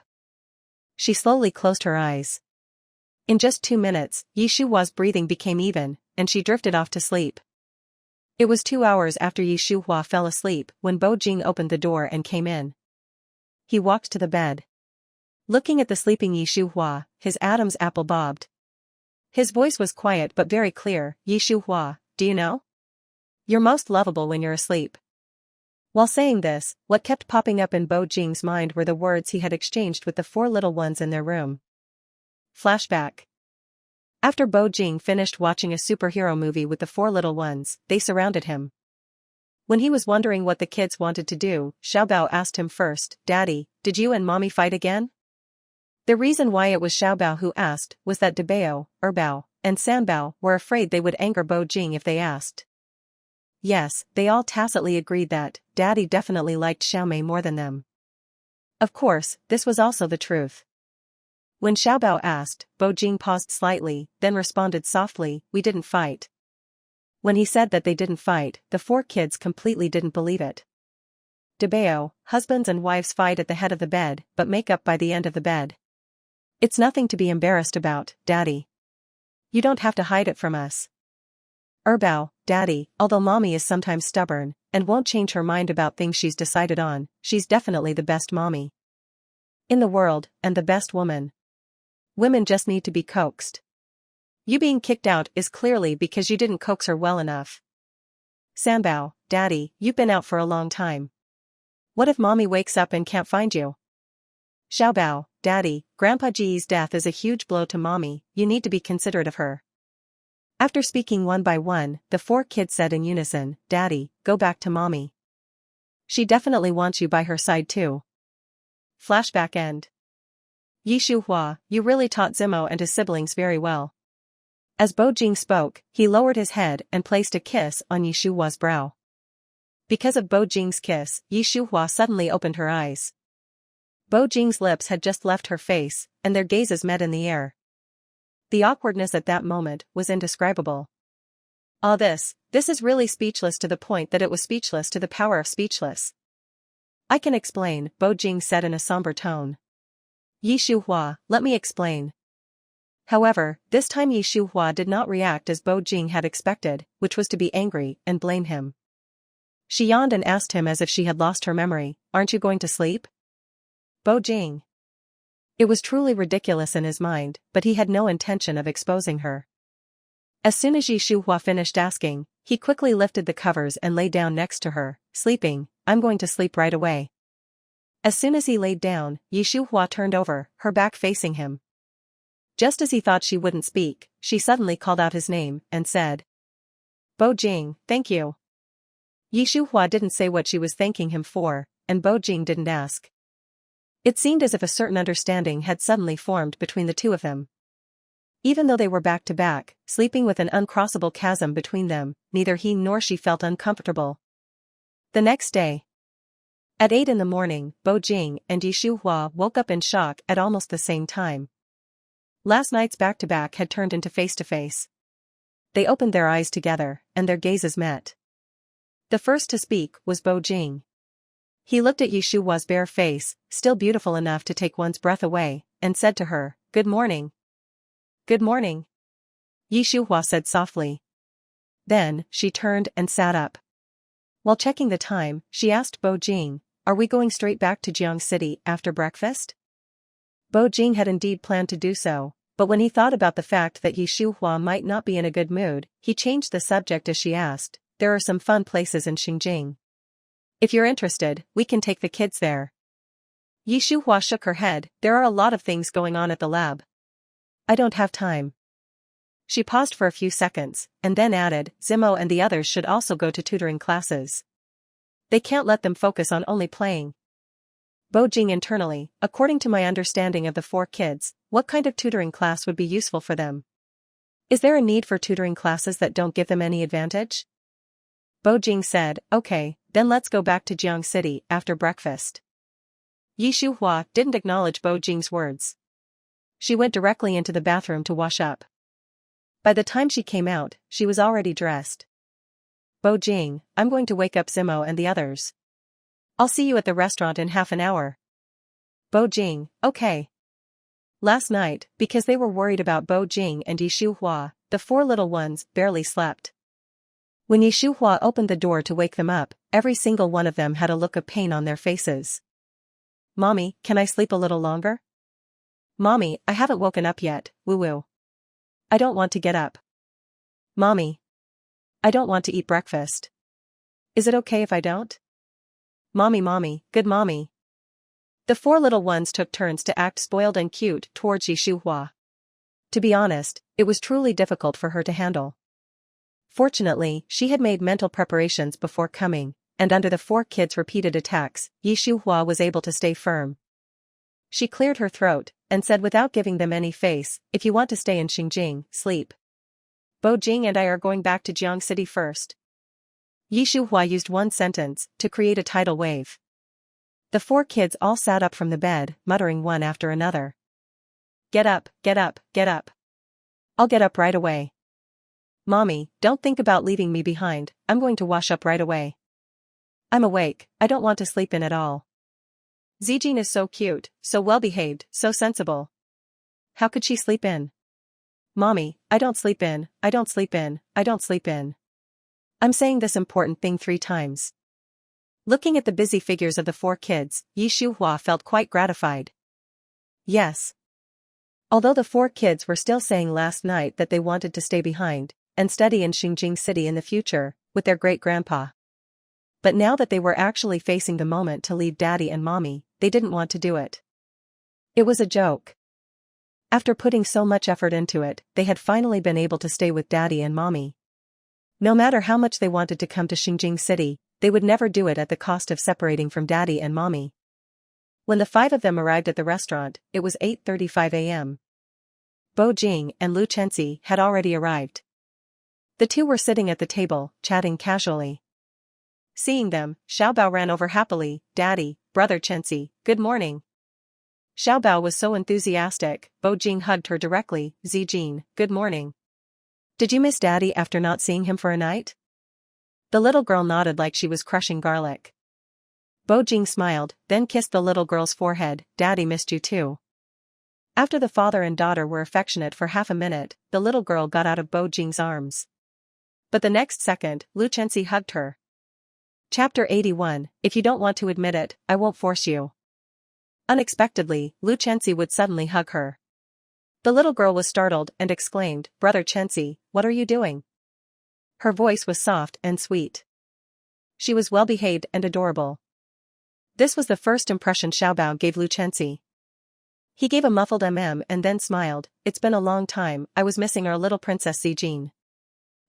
She slowly closed her eyes. In just 2 minutes, Yi Shuhua's breathing became even, and she drifted off to sleep. It was 2 hours after Yi Shuhua fell asleep when Bo Jing opened the door and came in. He walked to the bed. Looking at the sleeping Yi Shuhua, his Adam's apple bobbed. His voice was quiet but very clear, Yi Shuhua, do you know? You're most lovable when you're asleep. While saying this, what kept popping up in Bo Jing's mind were the words he had exchanged with the 4 little ones in their room. Flashback. After Bo Jing finished watching a superhero movie with the 4 little ones, they surrounded him. When he was wondering what the kids wanted to do, Xiaobao asked him first, Daddy, did you and Mommy fight again? The reason why it was Xiaobao who asked was that Bao, Bao, and Sanbao were afraid they would anger Bo Jing if they asked. Yes, they all tacitly agreed that Daddy definitely liked Xiaomei more than them. Of course, this was also the truth. When Xiaobao asked, Bo Jing paused slightly, then responded softly, we didn't fight. When he said that they didn't fight, the 4 kids completely didn't believe it. Bao, husbands and wives fight at the head of the bed, but make up by the end of the bed. It's nothing to be embarrassed about, Daddy. You don't have to hide it from us. Bao, Daddy, although Mommy is sometimes stubborn, and won't change her mind about things she's decided on, she's definitely the best mommy in the world, and the best woman. Women just need to be coaxed. You being kicked out is clearly because you didn't coax her well enough. Sanbao, Daddy, you've been out for a long time. What if Mommy wakes up and can't find you? Xiaobao, Daddy, Grandpa Ji's death is a huge blow to Mommy, you need to be considerate of her. After speaking one by one, the 4 kids said in unison, Daddy, go back to Mommy. She definitely wants you by her side too. Flashback end. Yi Shuhua, you really taught Zimo and his siblings very well. As Bo Jing spoke, he lowered his head and placed a kiss on Yi Shuhua's brow. Because of Bo Jing's kiss, Yi Shuhua suddenly opened her eyes. Bo Jing's lips had just left her face, and their gazes met in the air. The awkwardness at that moment was indescribable. Ah, this is really speechless to the point that it was speechless to the power of speechless. I can explain, Bo Jing said in a somber tone. Yi Shuhua, let me explain. However, this time Yi Shuhua did not react as Bo Jing had expected, which was to be angry and blame him. She yawned and asked him as if she had lost her memory, aren't you going to sleep? Bo Jing. It was truly ridiculous in his mind, but he had no intention of exposing her. As soon as Yi Shuhua finished asking, he quickly lifted the covers and lay down next to her, sleeping, I'm going to sleep right away. As soon as he laid down, Yi Shuhua turned over, her back facing him. Just as he thought she wouldn't speak, she suddenly called out his name, and said, Bo Jing, thank you. Yi Shuhua didn't say what she was thanking him for, and Bo Jing didn't ask. It seemed as if a certain understanding had suddenly formed between the two of them. Even though they were back to back, sleeping with an uncrossable chasm between them, neither he nor she felt uncomfortable. The next day, at 8 in the morning, Bo Jing and Yi Shuhua woke up in shock at almost the same time. Last night's back-to-back had turned into face-to-face. They opened their eyes together, and their gazes met. The first to speak was Bo Jing. He looked at Yi Shuhua's bare face, still beautiful enough to take one's breath away, and said to her, Good morning. Good morning. Yi Shuhua said softly. Then, she turned and sat up. While checking the time, she asked Bo Jing, Are we going straight back to Jiang City after breakfast? Bo Jing had indeed planned to do so, but when he thought about the fact that Yi Shuhua might not be in a good mood, he changed the subject as she asked, There are some fun places in Xinjiang. If you're interested, we can take the kids there. Yi Shuhua shook her head, There are a lot of things going on at the lab. I don't have time. She paused for a few seconds, and then added, Zimo and the others should also go to tutoring classes. They can't let them focus on only playing. Bo Jing internally, according to my understanding of the 4 kids, what kind of tutoring class would be useful for them? Is there a need for tutoring classes that don't give them any advantage? Bo Jing said, Okay, then let's go back to Jiang City after breakfast. Yi Shuhua didn't acknowledge Bo Jing's words. She went directly into the bathroom to wash up. By the time she came out, she was already dressed. Bo Jing, I'm going to wake up Zimo and the others. I'll see you at the restaurant in half an hour. Bo Jing, okay. Last night, because they were worried about Bo Jing and Yi Shuhua, the 4 little ones barely slept. When Yi Shuhua opened the door to wake them up, every single one of them had a look of pain on their faces. Mommy, can I sleep a little longer? Mommy, I haven't woken up yet, woo-woo. I don't want to get up. Mommy. I don't want to eat breakfast. Is it okay if I don't? Mommy, good mommy. The 4 little ones took turns to act spoiled and cute towards Yi Shuhua. To be honest, it was truly difficult for her to handle. Fortunately, she had made mental preparations before coming, and under the 4 kids' repeated attacks, Yi Shuhua was able to stay firm. She cleared her throat, and said without giving them any face, If you want to stay in Xinjiang, sleep. Bo Jing and I are going back to Jiang City first. Yi Shuhua used one sentence to create a tidal wave. The 4 kids all sat up from the bed, muttering one after another. Get up, get up, get up. I'll get up right away. Mommy, don't think about leaving me behind, I'm going to wash up right away. I'm awake, I don't want to sleep in at all. Zijin is so cute, so well-behaved, so sensible. How could she sleep in? Mommy, I don't sleep in, I don't sleep in, I don't sleep in. I'm saying this important thing 3 times. Looking at the busy figures of the 4 kids, Yi Shuhua felt quite gratified. Yes. Although the 4 kids were still saying last night that they wanted to stay behind and study in Xinjiang City in the future, with their great-grandpa. But now that they were actually facing the moment to leave Daddy and Mommy, they didn't want to do it. It was a joke. After putting so much effort into it, they had finally been able to stay with Daddy and Mommy. No matter how much they wanted to come to Xinjiang City, they would never do it at the cost of separating from Daddy and Mommy. When the 5 of them arrived at the restaurant, it was 8:35 a.m. Bo Jing and Lu Chenxi had already arrived. The 2 were sitting at the table, chatting casually. Seeing them, Xiaobao ran over happily, Daddy, Brother Chenxi, good morning. Xiaobao was so enthusiastic, Bo Jing hugged her directly. Zijin, good morning. Did you miss Daddy after not seeing him for a night? The little girl nodded like she was crushing garlic. Bo Jing smiled, then kissed the little girl's forehead. Daddy missed you too. After the father and daughter were affectionate for half a minute, the little girl got out of Bo Jing's arms. But the next second, Lu Chenxi hugged her. Chapter 81, If you don't want to admit it, I won't force you. Unexpectedly, Lu Chenxi would suddenly hug her. The little girl was startled and exclaimed, Brother Chenxi, what are you doing? Her voice was soft and sweet. She was well-behaved and adorable. This was the first impression Xiaobao gave Lu Chenxi. He gave a muffled and then smiled. It's been a long time, I was missing our little princess Zijin.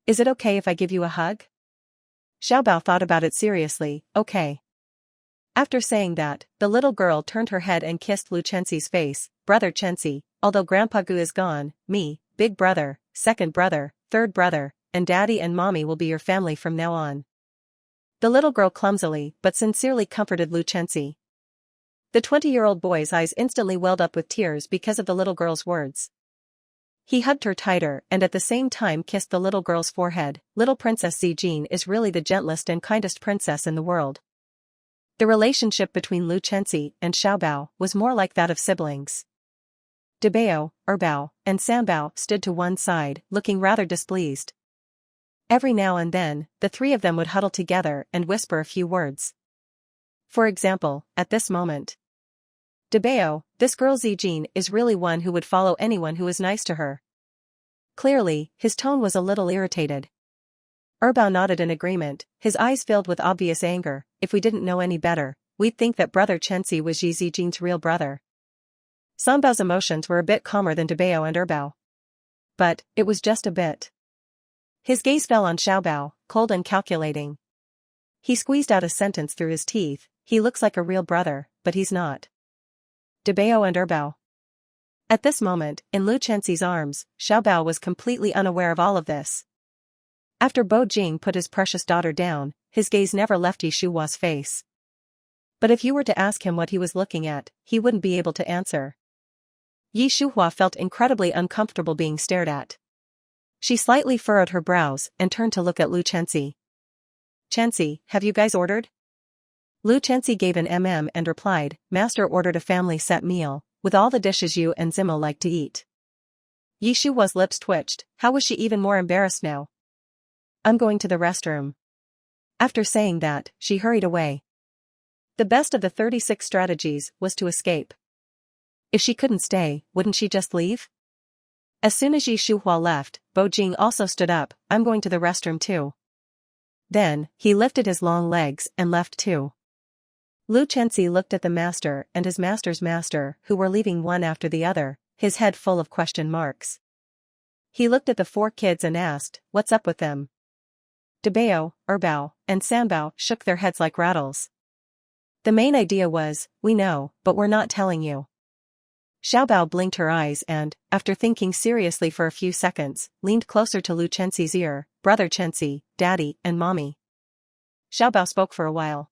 Is it okay if I give you a hug? Xiaobao thought about it seriously. Okay. After saying that, the little girl turned her head and kissed Lu Chenxi's face. Brother Chenxi, although Grandpa Gu is gone, me, big brother, second brother, third brother, and Daddy and Mommy will be your family from now on. The little girl clumsily but sincerely comforted Lu Chenxi. The 20-year-old boy's eyes instantly welled up with tears because of the little girl's words. He hugged her tighter and at the same time kissed the little girl's forehead. Little Princess Zijin is really the gentlest and kindest princess in the world. The relationship between Lu Chenxi and Xiaobao was more like that of siblings. Debao, Erbao, and Sanbao stood to one side, looking rather displeased. Every now and then, the three of them would huddle together and whisper a few words. For example, at this moment. Debao, this girl Zijin is really one who would follow anyone who is nice to her. Clearly, his tone was a little irritated. Erbao nodded in agreement, his eyes filled with obvious anger. If we didn't know any better, we'd think that Brother Chenxi was Yi Zijin's real brother. Sanbao's emotions were a bit calmer than Debao and Erbao. But, it was just a bit. His gaze fell on Xiaobao, cold and calculating. He squeezed out a sentence through his teeth. He looks like a real brother, but he's not. Debao and Erbao. At this moment, in Lu Chenxi's arms, Xiaobao was completely unaware of all of this. After Bo Jing put his precious daughter down, his gaze never left Yi Shuhua's face. But if you were to ask him what he was looking at, he wouldn't be able to answer. Yi Shuhua felt incredibly uncomfortable being stared at. She slightly furrowed her brows and turned to look at Lu Chenxi. Chenxi, have you guys ordered? Lu Chenxi gave an and replied, Master ordered a family-set meal, with all the dishes you and Zimo like to eat. Yi Shuhua's lips twitched. How was she even more embarrassed now? I'm going to the restroom. After saying that, she hurried away. The best of the 36 strategies was to escape. If she couldn't stay, wouldn't she just leave? As soon as Yi Shuhua left, Bo Jing also stood up. I'm going to the restroom too. Then, he lifted his long legs and left too. Lu Chenxi looked at the master and his master's master, who were leaving one after the other, his head full of question marks. He looked at the 4 kids and asked, what's up with them? Debao, Erbao, and Sanbao shook their heads like rattles. The main idea was, we know, but we're not telling you. Xiaobao blinked her eyes and, after thinking seriously for a few seconds, leaned closer to Lu Chenxi's ear. Brother Chenxi, Daddy, and Mommy. Xiaobao spoke for a while.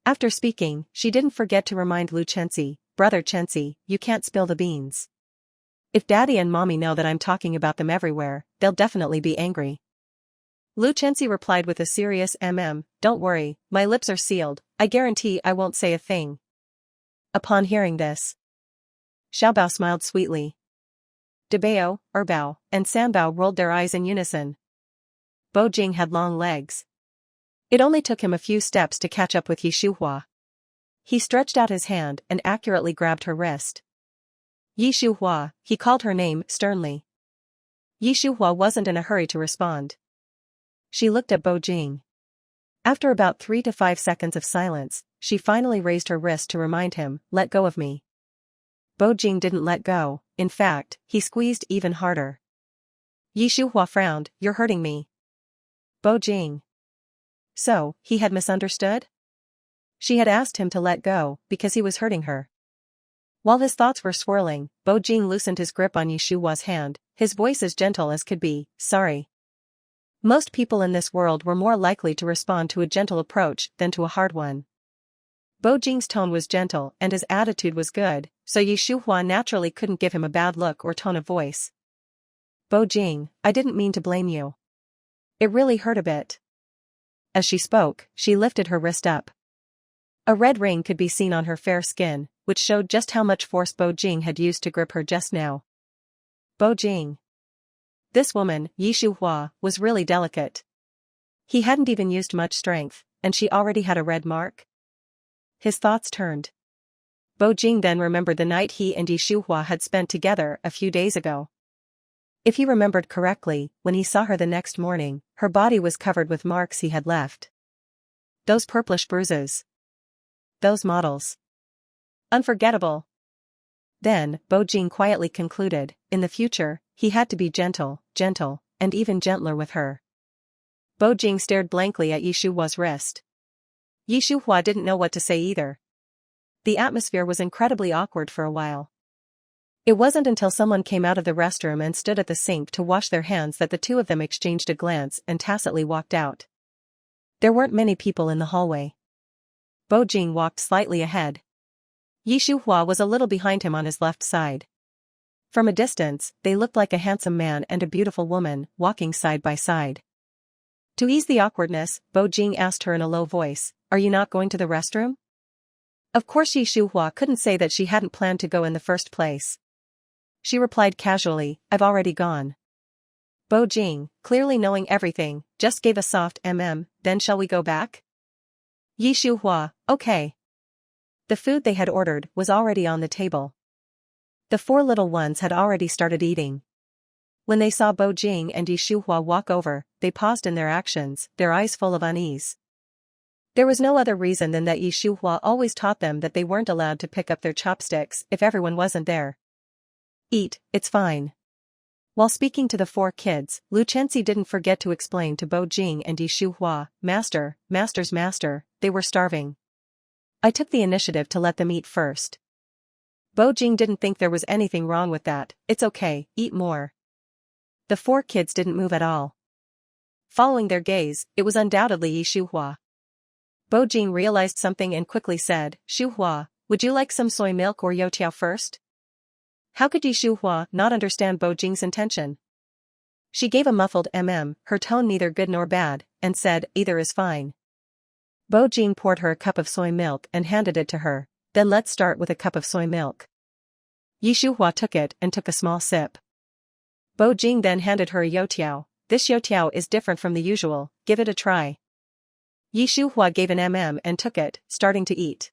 After speaking, she didn't forget to remind Lu Chenxi, Brother Chenxi, you can't spill the beans. If Daddy and Mommy know that I'm talking about them everywhere, they'll definitely be angry. Lu Chenxi replied with a serious don't worry, my lips are sealed, I guarantee I won't say a thing. Upon hearing this, Xiaobao smiled sweetly. Debao, Erbao, and Sanbao rolled their eyes in unison. Bo Jing had long legs. It only took him a few steps to catch up with Yi Shuhua. He stretched out his hand and accurately grabbed her wrist. Yi Shuhua, he called her name sternly. Yi Shuhua wasn't in a hurry to respond. She looked at Bo Jing. After about 3 to 5 seconds of silence, she finally raised her wrist to remind him, let go of me. Bo Jing didn't let go, in fact, he squeezed even harder. Yi Shuhua frowned, you're hurting me. Bo Jing. So, he had misunderstood? She had asked him to let go, because he was hurting her. While his thoughts were swirling, Bo Jing loosened his grip on Yi Shuhua's hand, his voice as gentle as could be, sorry. Most people in this world were more likely to respond to a gentle approach than to a hard one. Bo Jing's tone was gentle and his attitude was good, so Yi Shuhua naturally couldn't give him a bad look or tone of voice. Bo Jing, I didn't mean to blame you. It really hurt a bit. As she spoke, she lifted her wrist up. A red ring could be seen on her fair skin, which showed just how much force Bo Jing had used to grip her just now. Bo Jing. This woman, Yi Shuhua, was really delicate. He hadn't even used much strength, and she already had a red mark. His thoughts turned. Bo Jing then remembered the night he and Yi Shuhua had spent together a few days ago. If he remembered correctly, when he saw her the next morning, her body was covered with marks he had left. Those purplish bruises. Those models. Unforgettable. Then, Bo Jing quietly concluded, in the future, he had to be gentle, and even gentler with her. Bo Jing stared blankly at Yi Shuhua's wrist. Yi Shuhua didn't know what to say either. The atmosphere was incredibly awkward for a while. It wasn't until someone came out of the restroom and stood at the sink to wash their hands that the two of them exchanged a glance and tacitly walked out. There weren't many people in the hallway. Bo Jing walked slightly ahead. Yi Shuhua was a little behind him on his left side. From a distance, they looked like a handsome man and a beautiful woman, walking side by side. To ease the awkwardness, Bo Jing asked her in a low voice, "Are you not going to the restroom?" Of course Yi Shuhua couldn't say that she hadn't planned to go in the first place. She replied casually, "I've already gone." Bo Jing, clearly knowing everything, just gave a soft then shall we go back? Yi Shuhua, okay. The food they had ordered was already on the table. The four little ones had already started eating. When they saw Bo Jing and Yi Shuhua walk over, they paused in their actions, their eyes full of unease. There was no other reason than that Yi Shuhua always taught them that they weren't allowed to pick up their chopsticks if everyone wasn't there. Eat, it's fine. While speaking to the four kids, Lu Chenxi didn't forget to explain to Bo Jing and Yi Shuhua, Master's master, they were starving. I took the initiative to let them eat first. Bo Jing didn't think there was anything wrong with that, it's okay, eat more. The four kids didn't move at all. Following their gaze, it was undoubtedly Yi Shuhua. Bo Jing realized something and quickly said, "Shuhua, would you like some soy milk or youtiao first?" How could Yi Shuhua not understand Bo Jing's intention? She gave a muffled her tone neither good nor bad, and said, "Either is fine." Bo Jing poured her a cup of soy milk and handed it to her, "Then let's start with a cup of soy milk." Yi Shuhua took it and took a small sip. Bo Jing then handed her a youtiao. "This youtiao is different from the usual, give it a try." Yi Shuhua gave an and took it, starting to eat.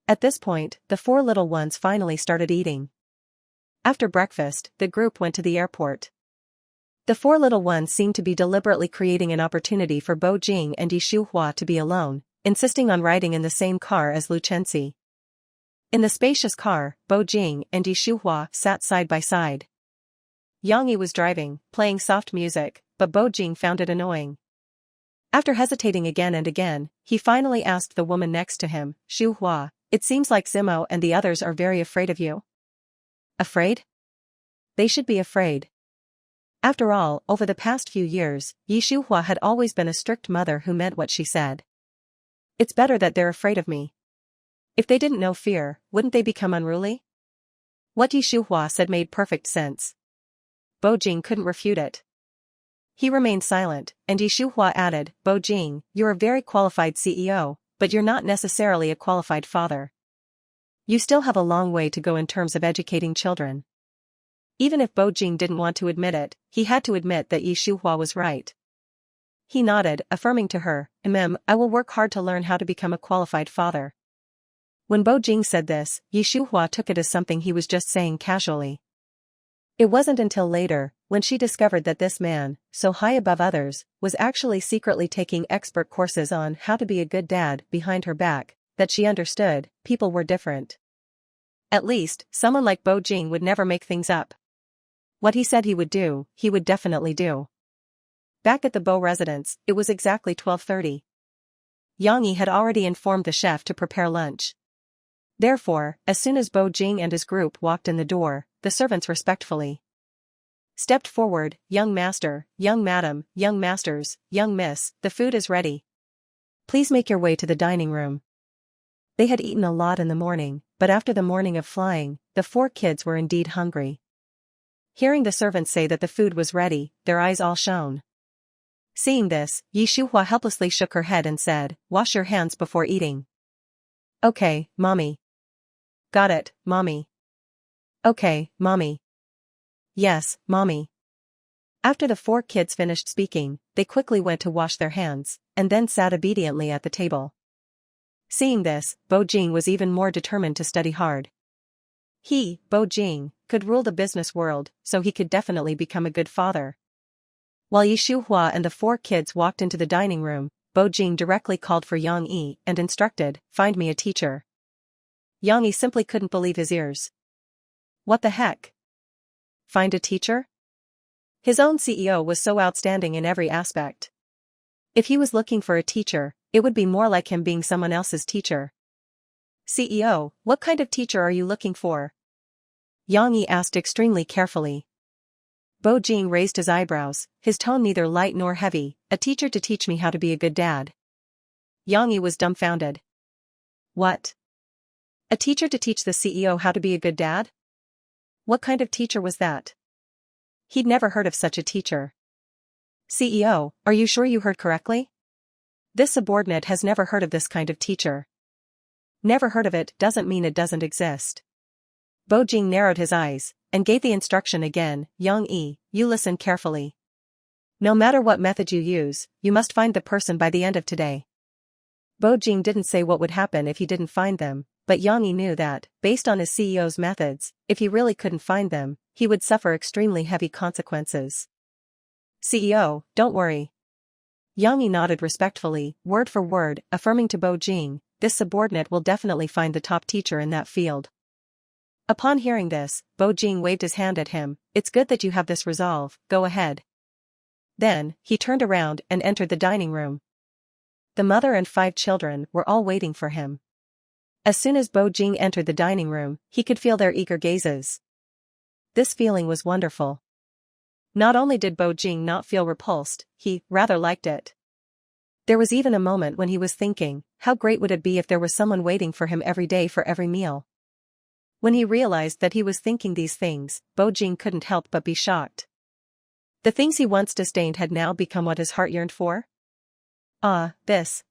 At this point, the four little ones finally started eating. After breakfast, the group went to the airport. The four little ones seemed to be deliberately creating an opportunity for Bo Jing and Yi Shuhua to be alone, insisting on riding in the same car as Lu Chenxi. In the spacious car, Bo Jing and Yi Shuhua sat side by side. Yang Yi was driving, playing soft music, but Bo Jing found it annoying. After hesitating again and again, he finally asked the woman next to him, "Shuhua, it seems like Zimo and the others are very afraid of you." Afraid? They should be afraid. After all, over the past few years, Yi Shuhua had always been a strict mother who meant what she said. It's better that they're afraid of me. If they didn't know fear, wouldn't they become unruly? What Yi Shuhua said made perfect sense. Bo Jing couldn't refute it. He remained silent, and Yi Shuhua added, "Bo Jing, you're a very qualified CEO, but you're not necessarily a qualified father. You still have a long way to go in terms of educating children." Even if Bo Jing didn't want to admit it, he had to admit that Yi Shuhua was right. He nodded, affirming to her, I will work hard to learn how to become a qualified father." When Bo Jing said this, Yi Shuhua took it as something he was just saying casually. It wasn't until later, when she discovered that this man, so high above others, was actually secretly taking expert courses on how to be a good dad behind her back, that she understood, people were different. At least, someone like Bo Jing would never make things up. What he said he would definitely do. Back at the Bo residence, it was exactly 12:30. Yang Yi had already informed the chef to prepare lunch. Therefore, as soon as Bo Jing and his group walked in the door, the servants respectfully stepped forward, "Young master, young madam, young masters, young miss, the food is ready. Please make your way to the dining room." They had eaten a lot in the morning, but after the morning of flying, the 4 kids were indeed hungry. Hearing the servants say that the food was ready, their eyes all shone. Seeing this, Shuhua helplessly shook her head and said, "Wash your hands before eating." "Okay, mommy." "Got it, mommy." "Okay, mommy." "Yes, mommy." After the 4 kids finished speaking, they quickly went to wash their hands, and then sat obediently at the table. Seeing this, Bo Jing was even more determined to study hard. He, Bo Jing, could rule the business world, so he could definitely become a good father. While Shuhua and the 4 kids walked into the dining room, Bo Jing directly called for Yang Yi and instructed, "Find me a teacher." Yang Yi simply couldn't believe his ears. What the heck? Find a teacher? His own CEO was so outstanding in every aspect. If he was looking for a teacher, it would be more like him being someone else's teacher. "CEO, what kind of teacher are you looking for?" Yang Yi asked extremely carefully. Bo Jing raised his eyebrows, his tone neither light nor heavy. "A teacher to teach me how to be a good dad." Yang Yi was dumbfounded. What? A teacher to teach the CEO how to be a good dad? What kind of teacher was that? He'd never heard of such a teacher. "CEO, are you sure you heard correctly? This subordinate has never heard of this kind of teacher." Never heard of it doesn't mean it doesn't exist. Bo Jing narrowed his eyes, and gave the instruction again, "Yang Yi, you listen carefully. No matter what method you use, you must find the person by the end of today." Bo Jing didn't say what would happen if he didn't find them, but Yang Yi knew that, based on his CEO's methods, if he really couldn't find them, he would suffer extremely heavy consequences. "CEO, don't worry." Yang Yi nodded respectfully, word for word, affirming to Bo Jing, "This subordinate will definitely find the top teacher in that field." Upon hearing this, Bo Jing waved his hand at him, "It's good that you have this resolve, go ahead." Then, he turned around and entered the dining room. The mother and 5 children were all waiting for him. As soon as Bo Jing entered the dining room, he could feel their eager gazes. This feeling was wonderful. Not only did Bo Jing not feel repulsed, he rather liked it. There was even a moment when he was thinking, how great would it be if there was someone waiting for him every day for every meal? When he realized that he was thinking these things, Bo Jing couldn't help but be shocked. The things he once disdained had now become what his heart yearned for? This.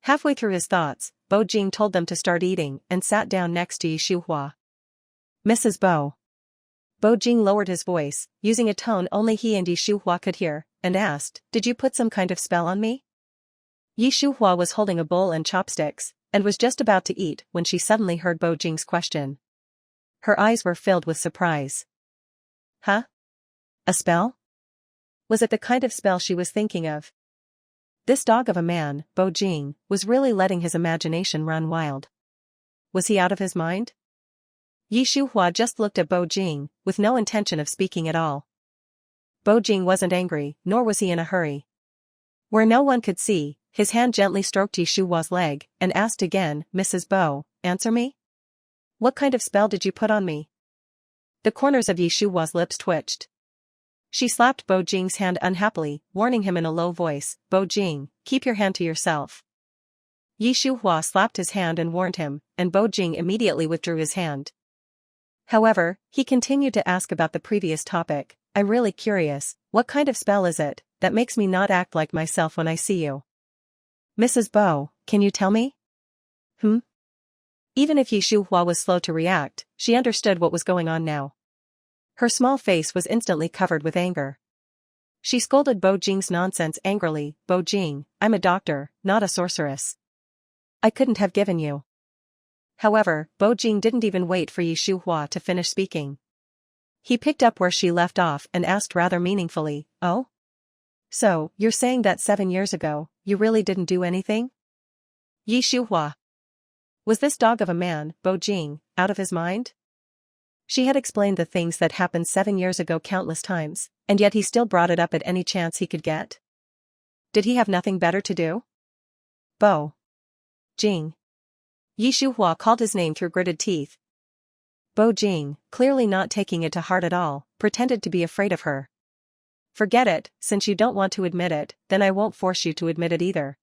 Halfway through his thoughts, Bo Jing told them to start eating and sat down next to Shuhua. "Mrs. Bo." Bo Jing lowered his voice, using a tone only he and Shuhua could hear, and asked, "Did you put some kind of spell on me?" Shuhua was holding a bowl and chopsticks, and was just about to eat when she suddenly heard Bo Jing's question. Her eyes were filled with surprise. Huh? A spell? Was it the kind of spell she was thinking of? This dog of a man, Bo Jing, was really letting his imagination run wild. Was he out of his mind? Shuhua just looked at Bo Jing, with no intention of speaking at all. Bo Jing wasn't angry, nor was he in a hurry. Where no one could see, his hand gently stroked Shuhua's leg, and asked again, "Mrs. Bo, answer me? What kind of spell did you put on me?" The corners of Shuhua's lips twitched. She slapped Bo Jing's hand unhappily, warning him in a low voice, "Bo Jing, keep your hand to yourself." Shuhua slapped his hand and warned him, and Bo Jing immediately withdrew his hand. However, he continued to ask about the previous topic, "I'm really curious, what kind of spell is it that makes me not act like myself when I see you? Mrs. Bo, can you tell me?" Even if Shuhua was slow to react, she understood what was going on now. Her small face was instantly covered with anger. She scolded Bo Jing's nonsense angrily, "Bo Jing, I'm a doctor, not a sorceress. I couldn't have given you." However, Bo Jing didn't even wait for Shuhua to finish speaking. He picked up where she left off and asked rather meaningfully, "Oh? So, you're saying that 7 years ago, you really didn't do anything?" Shuhua. Was this dog of a man, Bo Jing, out of his mind? She had explained the things that happened 7 years ago countless times, and yet he still brought it up at any chance he could get. Did he have nothing better to do? Bo Jing. Shuhua called his name through gritted teeth. Bo Jing, clearly not taking it to heart at all, pretended to be afraid of her. "Forget it, since you don't want to admit it, then I won't force you to admit it either.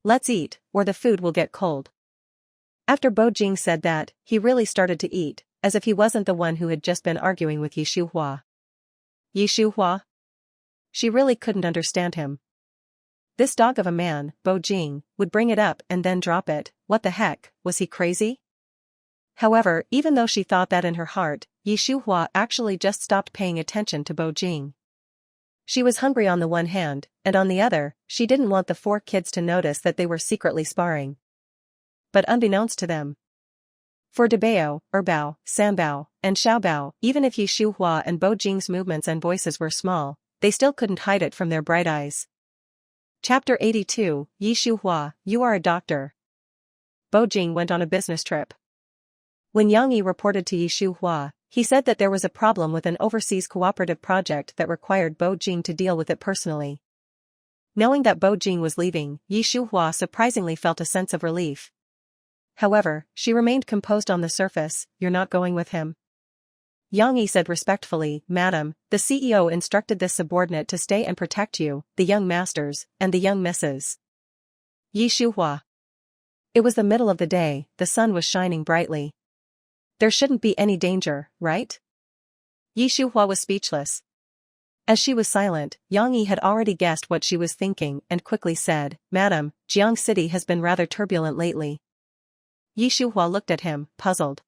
Let's eat, or the food will get cold." After Bo Jing said that, he really started to eat, as if he wasn't the one who had just been arguing with Shuhua. Shuhua? She really couldn't understand him. This dog of a man, Bo Jing, would bring it up and then drop it. What the heck, was he crazy? However, even though she thought that in her heart, Shuhua actually just stopped paying attention to Bo Jing. She was hungry on the one hand, and on the other, she didn't want the 4 kids to notice that they were secretly sparring. But unbeknownst to them, for Debao, Erbao, Sanbao, and Xiaobao, even if Shuhua and Bo Jing's movements and voices were small, they still couldn't hide it from their bright eyes. Chapter 82, Shuhua, you are a doctor. Bo Jing went on a business trip. When Yang Yi reported to Shuhua, he said that there was a problem with an overseas cooperative project that required Bo Jing to deal with it personally. Knowing that Bo Jing was leaving, Shuhua surprisingly felt a sense of relief. However, she remained composed on the surface. You're not going with him? Yang Yi said respectfully, Madam, the CEO instructed this subordinate to stay and protect you, the young masters, and the young misses. Shuhua. It was the middle of the day, the sun was shining brightly. There shouldn't be any danger, right? Shuhua was speechless. As she was silent, Yang Yi had already guessed what she was thinking and quickly said, Madam, Jiang City has been rather turbulent lately. Shuhua looked at him, puzzled.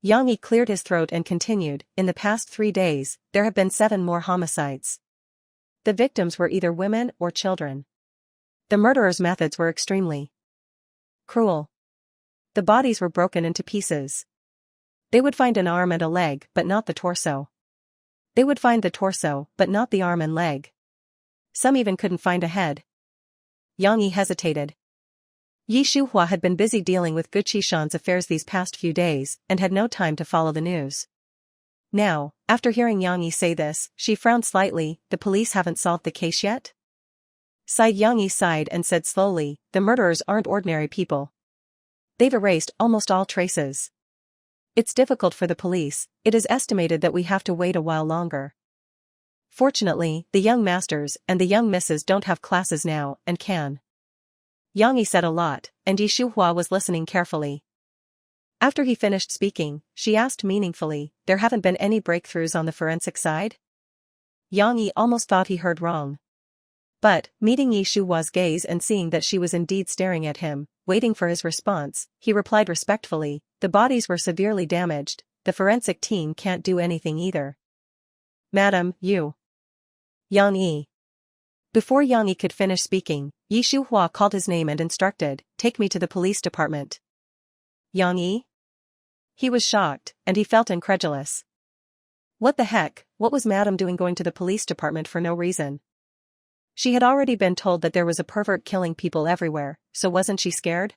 Yang Yi cleared his throat and continued, in the past 3 days, there have been 7 more homicides. The victims were either women or children. The murderers' methods were extremely cruel. The bodies were broken into pieces. They would find an arm and a leg, but not the torso. They would find the torso, but not the arm and leg. Some even couldn't find a head. Yang Yi hesitated. Shuhua had been busy dealing with Guqishan's affairs these past few days, and had no time to follow the news. Now, after hearing Yang Yi say this, she frowned slightly. The police haven't solved the case yet? Yang Yi sighed and said slowly, the murderers aren't ordinary people. They've erased almost all traces. It's difficult for the police. It is estimated that we have to wait a while longer. Fortunately, the young masters and the young misses don't have classes now, and can. Yang Yi said a lot, and Shuhua was listening carefully. After he finished speaking, she asked meaningfully, there haven't been any breakthroughs on the forensic side? Yang Yi almost thought he heard wrong. But, meeting Shuhua's gaze and seeing that she was indeed staring at him, waiting for his response, he replied respectfully, the bodies were severely damaged, the forensic team can't do anything either. Madam, you. Yang Yi. Before Yang Yi could finish speaking, Shuhua called his name and instructed, take me to the police department. Yang Yi? He was shocked, and he felt incredulous. What the heck, what was Madam doing going to the police department for no reason? She had already been told that there was a pervert killing people everywhere, so wasn't she scared?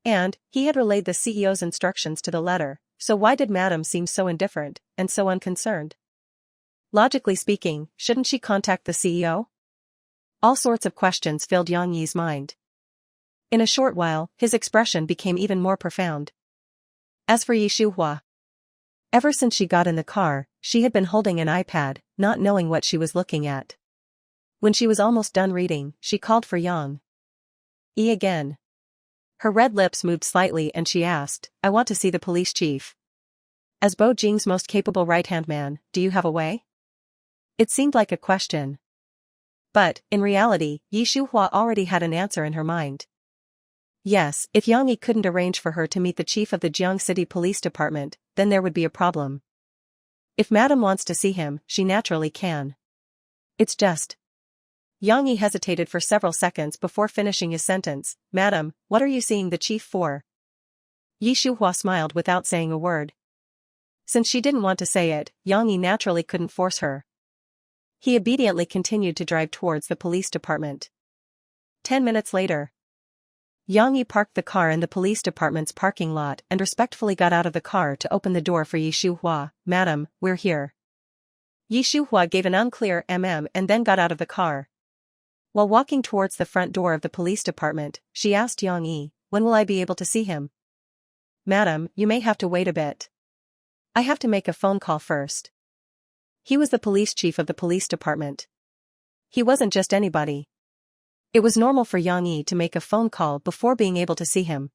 And, he had relayed the CEO's instructions to the letter, so why did Madam seem so indifferent, and so unconcerned? Logically speaking, shouldn't she contact the CEO? All sorts of questions filled Yang Yi's mind. In a short while, his expression became even more profound. As for Shuhua, ever since she got in the car, she had been holding an iPad, not knowing what she was looking at. When she was almost done reading, she called for Yang Yi again. Her red lips moved slightly and she asked, I want to see the police chief. As Bo Jing's most capable right-hand man, do you have a way? It seemed like a question. But, in reality, Shuhua already had an answer in her mind. Yes, if Yang Yi couldn't arrange for her to meet the chief of the Jiang City Police Department, then there would be a problem. If Madam wants to see him, she naturally can. It's just. Yang Yi hesitated for several seconds before finishing his sentence. Madam, what are you seeing the chief for? Shuhua smiled without saying a word. Since she didn't want to say it, Yang Yi naturally couldn't force her. He obediently continued to drive towards the police department. 10 minutes later, Yang Yi parked the car in the police department's parking lot and respectfully got out of the car to open the door for Shuhua. Madam, we're here. Shuhua gave an unclear and then got out of the car. While walking towards the front door of the police department, she asked Yang Yi, when will I be able to see him? Madam, you may have to wait a bit. I have to make a phone call first. He was the police chief of the police department. He wasn't just anybody. It was normal for Yang Yi to make a phone call before being able to see him.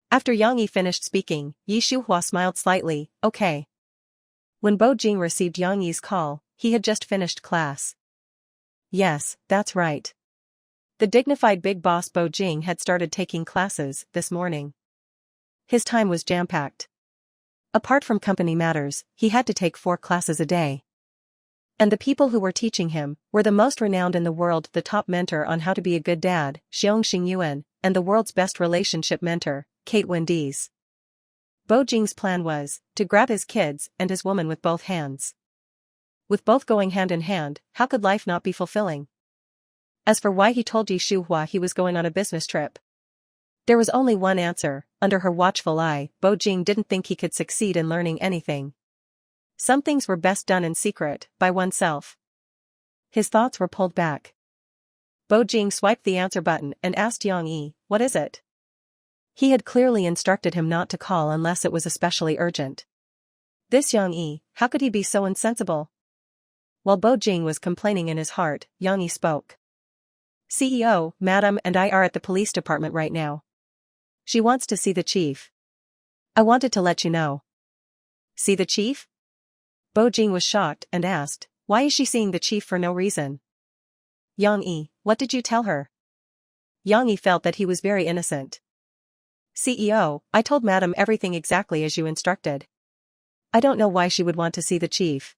After Yang Yi finished speaking, Yi Shuhua smiled slightly, okay. When Bo Jing received Yang Yi's call, he had just finished class. Yes, that's right. The dignified big boss Bo Jing had started taking classes this morning. His time was jam-packed. Apart from company matters, he had to take 4 classes a day. And the people who were teaching him were the most renowned in the world, the top mentor on how to be a good dad, Xiong Xingyuan, and the world's best relationship mentor, Kate Wendy's. Bo Jing's plan was to grab his kids and his woman with both hands. With both going hand in hand, how could life not be fulfilling? As for why he told Yi Shuhua he was going on a business trip, there was only one answer. Under her watchful eye, Bo Jing didn't think he could succeed in learning anything. Some things were best done in secret, by oneself. His thoughts were pulled back. Bo Jing swiped the answer button and asked Yang Yi, what is it? He had clearly instructed him not to call unless it was especially urgent. This Yang Yi, how could he be so insensible? While Bo Jing was complaining in his heart, Yang Yi spoke. CEO, Madam and I are at the police department right now. She wants to see the chief. I wanted to let you know. See the chief? Bo Jing was shocked and asked, why is she seeing the chief for no reason? Yang Yi, what did you tell her? Yang Yi felt that he was very innocent. CEO, I told Madam everything exactly as you instructed. I don't know why she would want to see the chief.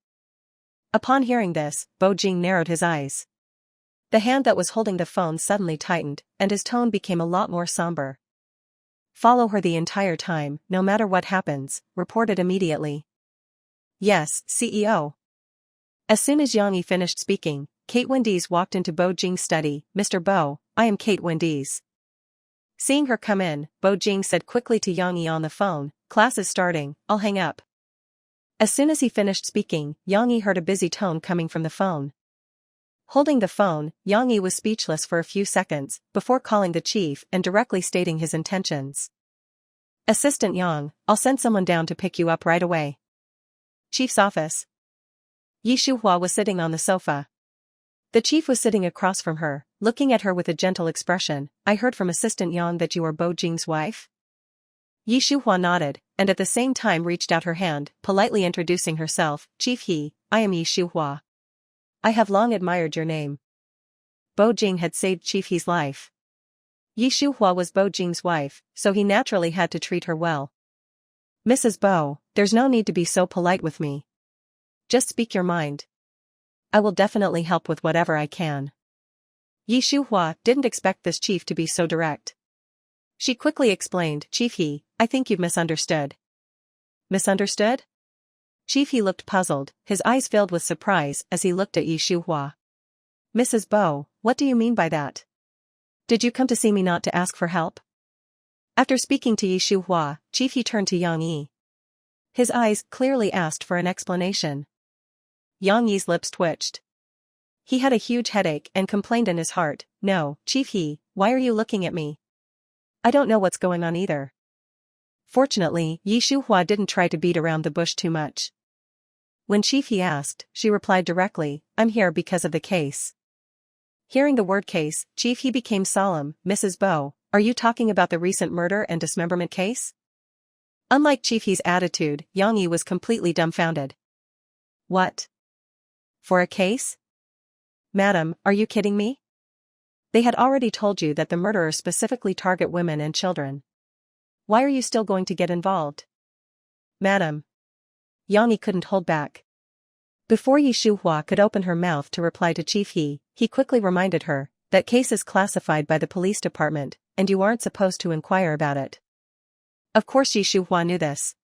Upon hearing this, Bo Jing narrowed his eyes. The hand that was holding the phone suddenly tightened, and his tone became a lot more somber. Follow her the entire time, no matter what happens, reported immediately. Yes, CEO. As soon as Yang Yi finished speaking, Kate Wendy's walked into Bo Jing's study. Mr. Bo, I am Kate Wendy's. Seeing her come in, Bo Jing said quickly to Yang Yi on the phone, class is starting, I'll hang up. As soon as he finished speaking, Yang Yi heard a busy tone coming from the phone. Holding the phone, Yang Yi was speechless for a few seconds, before calling the chief and directly stating his intentions. Assistant Yang, I'll send someone down to pick you up right away. Chief's office. Yi Shuhua was sitting on the sofa. The chief was sitting across from her, looking at her with a gentle expression. I heard from Assistant Yang that you are Bo Jing's wife? Yi Shuhua nodded, and at the same time reached out her hand, politely introducing herself. Chief He, I am Yi Shuhua. I have long admired your name. Bo Jing had saved Chief He's life. Yi Shuhua was Bo Jing's wife, so he naturally had to treat her well. Mrs. Bo, there's no need to be so polite with me. Just speak your mind. I will definitely help with whatever I can. Yi Shuhua didn't expect this chief to be so direct. She quickly explained, Chief He, I think you've misunderstood. Misunderstood? Chief He looked puzzled, his eyes filled with surprise as he looked at Yi Shuhua. Mrs. Bo, what do you mean by that? Did you come to see me not to ask for help? After speaking to Yi Shuhua, Chief He turned to Yang Yi. His eyes clearly asked for an explanation. Yang Yi's lips twitched. He had a huge headache and complained in his heart, no, Chief He, why are you looking at me? I don't know what's going on either. Fortunately, Yi Shuhua didn't try to beat around the bush too much. When Chief He asked, she replied directly, I'm here because of the case. Hearing the word case, Chief He became solemn. Mrs. Bo, are you talking about the recent murder and dismemberment case? Unlike Chief He's attitude, Yang Yi was completely dumbfounded. What? For a case? Madam, are you kidding me? They had already told you that the murderers specifically target women and children. Why are you still going to get involved? Madam. Yang Yi couldn't hold back. Before Yi Shuhua could open her mouth to reply to Chief He quickly reminded her, that case is classified by the police department, and you aren't supposed to inquire about it. Of course Yi Shuhua knew this.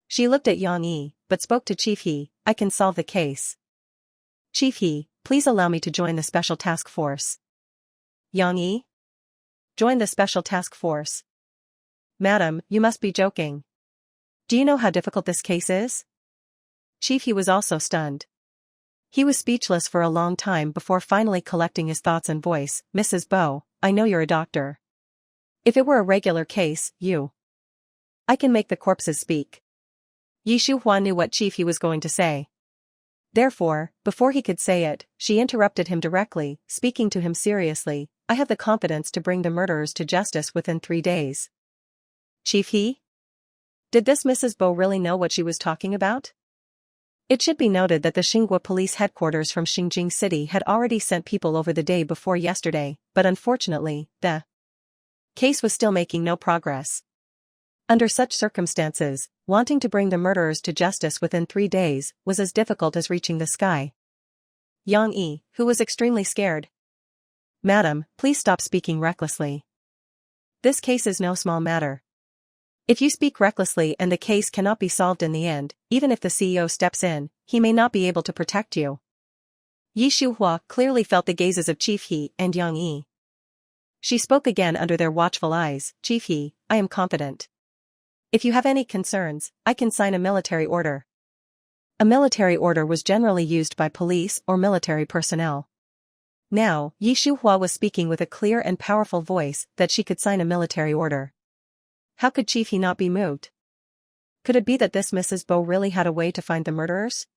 She looked at Yang Yi, but spoke to Chief He, I can solve the case. Chief He, please allow me to join the special task force. Yang Yi? Join the special task force. Madam, you must be joking. Do you know how difficult this case is? Chief He was also stunned. He was speechless for a long time before finally collecting his thoughts and voice. Mrs. Bo, I know you're a doctor. If it were a regular case, I can make the corpses speak. Yi Shuhua knew what Chief He was going to say. Therefore, before he could say it, she interrupted him directly, speaking to him seriously, I have the confidence to bring the murderers to justice within 3 days. Chief He? Did this Mrs. Bo really know what she was talking about? It should be noted that the Xinhua police headquarters from Xinjing City had already sent people over the day before yesterday, but unfortunately, the case was still making no progress. Under such circumstances, wanting to bring the murderers to justice within 3 days was as difficult as reaching the sky. Yang Yi, who was extremely scared. Madam, please stop speaking recklessly. This case is no small matter. If you speak recklessly and the case cannot be solved in the end, even if the CEO steps in, he may not be able to protect you. Yi Shuhua clearly felt the gazes of Chief He and Yang Yi. She spoke again under their watchful eyes. Chief He, I am confident. If you have any concerns, I can sign a military order. A military order was generally used by police or military personnel. Now, Yi Shuhua was speaking with a clear and powerful voice that she could sign a military order. How could Chief He not be moved? Could it be that this Mrs. Bo really had a way to find the murderers?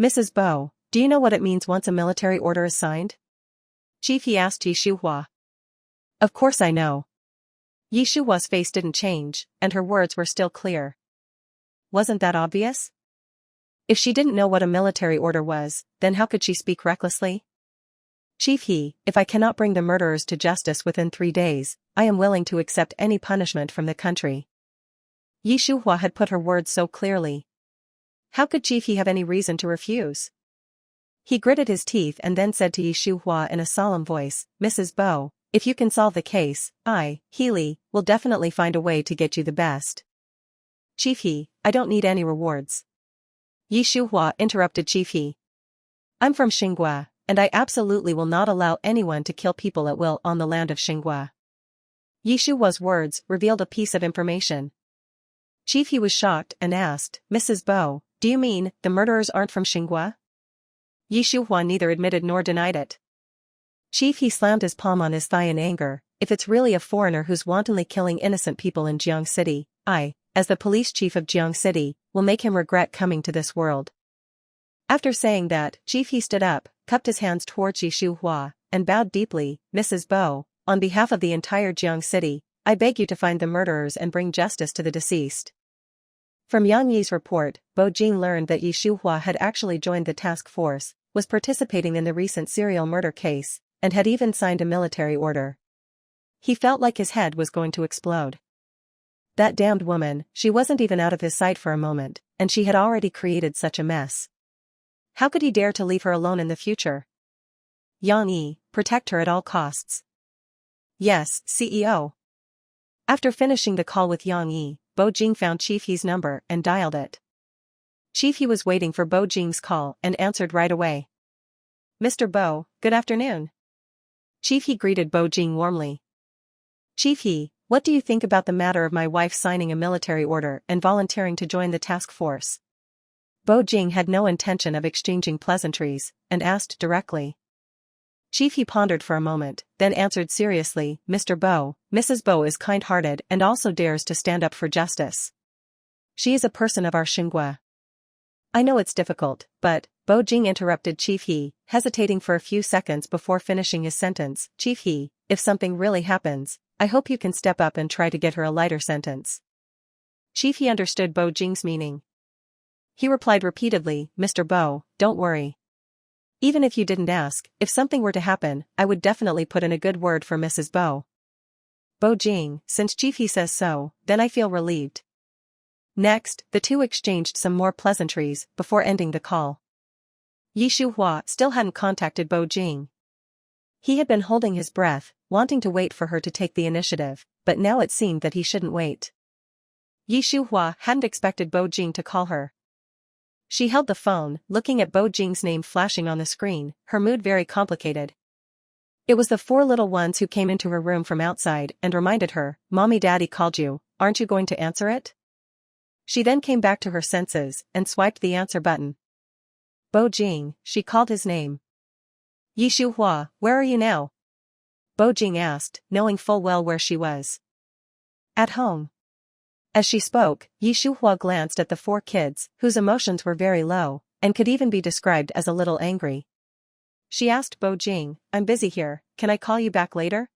Mrs. Bo, do you know what it means once a military order is signed? Chief He asked Yi Shuhua. Of course I know. Yi Shuhua's face didn't change, and her words were still clear. Wasn't that obvious? If she didn't know what a military order was, then how could she speak recklessly? Chief He, if I cannot bring the murderers to justice within 3 days, I am willing to accept any punishment from the country. Yi Shuhua had put her words so clearly. How could Chief He have any reason to refuse? He gritted his teeth and then said to Yi Shuhua in a solemn voice, Mrs. Bo, if you can solve the case, I, Healy, will definitely find a way to get you the best. Chief He, I don't need any rewards. Yi Shuhua interrupted Chief He. I'm from Xinhua, and I absolutely will not allow anyone to kill people at will on the land of Xinhua. Yi Shuhua's words revealed a piece of information. Chief He was shocked and asked, Mrs. Bo, do you mean the murderers aren't from Xinhua? Yi Shuhua neither admitted nor denied it. Chief He slammed his palm on his thigh in anger. If it's really a foreigner who's wantonly killing innocent people in Jiang City, I, as the police chief of Jiang City, will make him regret coming to this world. After saying that, Chief He stood up, cupped his hands towards Yi Shuhua, and bowed deeply. Mrs. Bo, on behalf of the entire Jiang City, I beg you to find the murderers and bring justice to the deceased. From Yang Yi's report, Bo Jing learned that Yi Shuhua had actually joined the task force, was participating in the recent serial murder case, and had even signed a military order. He felt like his head was going to explode. That damned woman, she wasn't even out of his sight for a moment, and she had already created such a mess. How could he dare to leave her alone in the future? Yang Yi, protect her at all costs. Yes, CEO. After finishing the call with Yang Yi, Bo Jing found Chief He's number and dialed it. Chief He was waiting for Bo Jing's call and answered right away. Mr. Bo, good afternoon. Chief He greeted Bo Jing warmly. Chief He, what do you think about the matter of my wife signing a military order and volunteering to join the task force? Bo Jing had no intention of exchanging pleasantries, and asked directly. Chief He pondered for a moment, then answered seriously, Mr. Bo, Mrs. Bo is kind-hearted and also dares to stand up for justice. She is a person of our Xinhua. I know it's difficult, but, Bo Jing interrupted Chief He, hesitating for a few seconds before finishing his sentence. Chief He, if something really happens, I hope you can step up and try to get her a lighter sentence. Chief He understood Bo Jing's meaning. He replied repeatedly, Mr. Bo, don't worry. Even if you didn't ask, if something were to happen, I would definitely put in a good word for Mrs. Bo. Bo Jing, since Chief He says so, then I feel relieved. Next, the two exchanged some more pleasantries before ending the call. Yi Shuhua still hadn't contacted Bo Jing. He had been holding his breath, wanting to wait for her to take the initiative, but now it seemed that he shouldn't wait. Yi Shuhua hadn't expected Bo Jing to call her. She held the phone, looking at Bo Jing's name flashing on the screen, her mood very complicated. It was the 4 little ones who came into her room from outside and reminded her, Mommy Daddy called you, aren't you going to answer it? She then came back to her senses and swiped the answer button. Bo Jing, she called his name. Yi Shuhua, where are you now? Bo Jing asked, knowing full well where she was. At home. As she spoke, Yi Shuhua glanced at the 4 kids, whose emotions were very low, and could even be described as a little angry. She asked Bo Jing, I'm busy here, can I call you back later?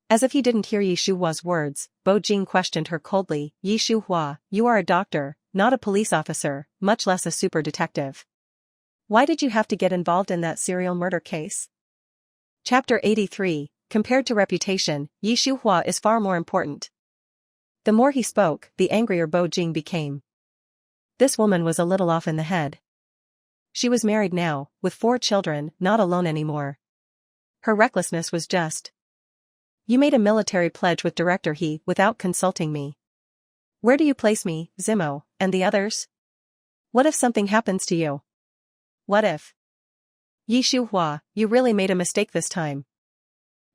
As if he didn't hear Yi Shuhua's words, Bo Jing questioned her coldly. Yi Shuhua, you are a doctor, not a police officer, much less a super detective. Why did you have to get involved in that serial murder case? Chapter 83, Compared to reputation, Yi Shuhua is far more important. The more he spoke, the angrier Bo Jing became. This woman was a little off in the head. She was married now, with 4 children, not alone anymore. Her recklessness was just. You made a military pledge with Director He without consulting me. Where do you place me, Zimo, and the others? What if something happens to you? What if? Yi Shuhua, you really made a mistake this time.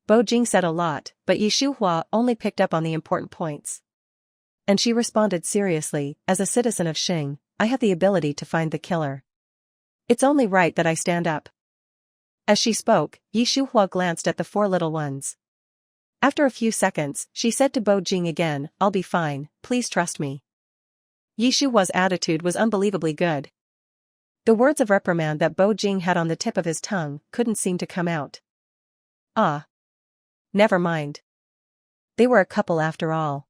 Bo Jing said a lot, but Yi Shuhua only picked up on the important points. And she responded seriously, as a citizen of Xing, I have the ability to find the killer. It's only right that I stand up. As she spoke, Yi Shuhua glanced at the 4 little ones. After a few seconds, she said to Bo Jing again, I'll be fine, please trust me. Yi Shuhua's attitude was unbelievably good. The words of reprimand that Bo Jing had on the tip of his tongue couldn't seem to come out. Ah. Never mind. They were a couple after all.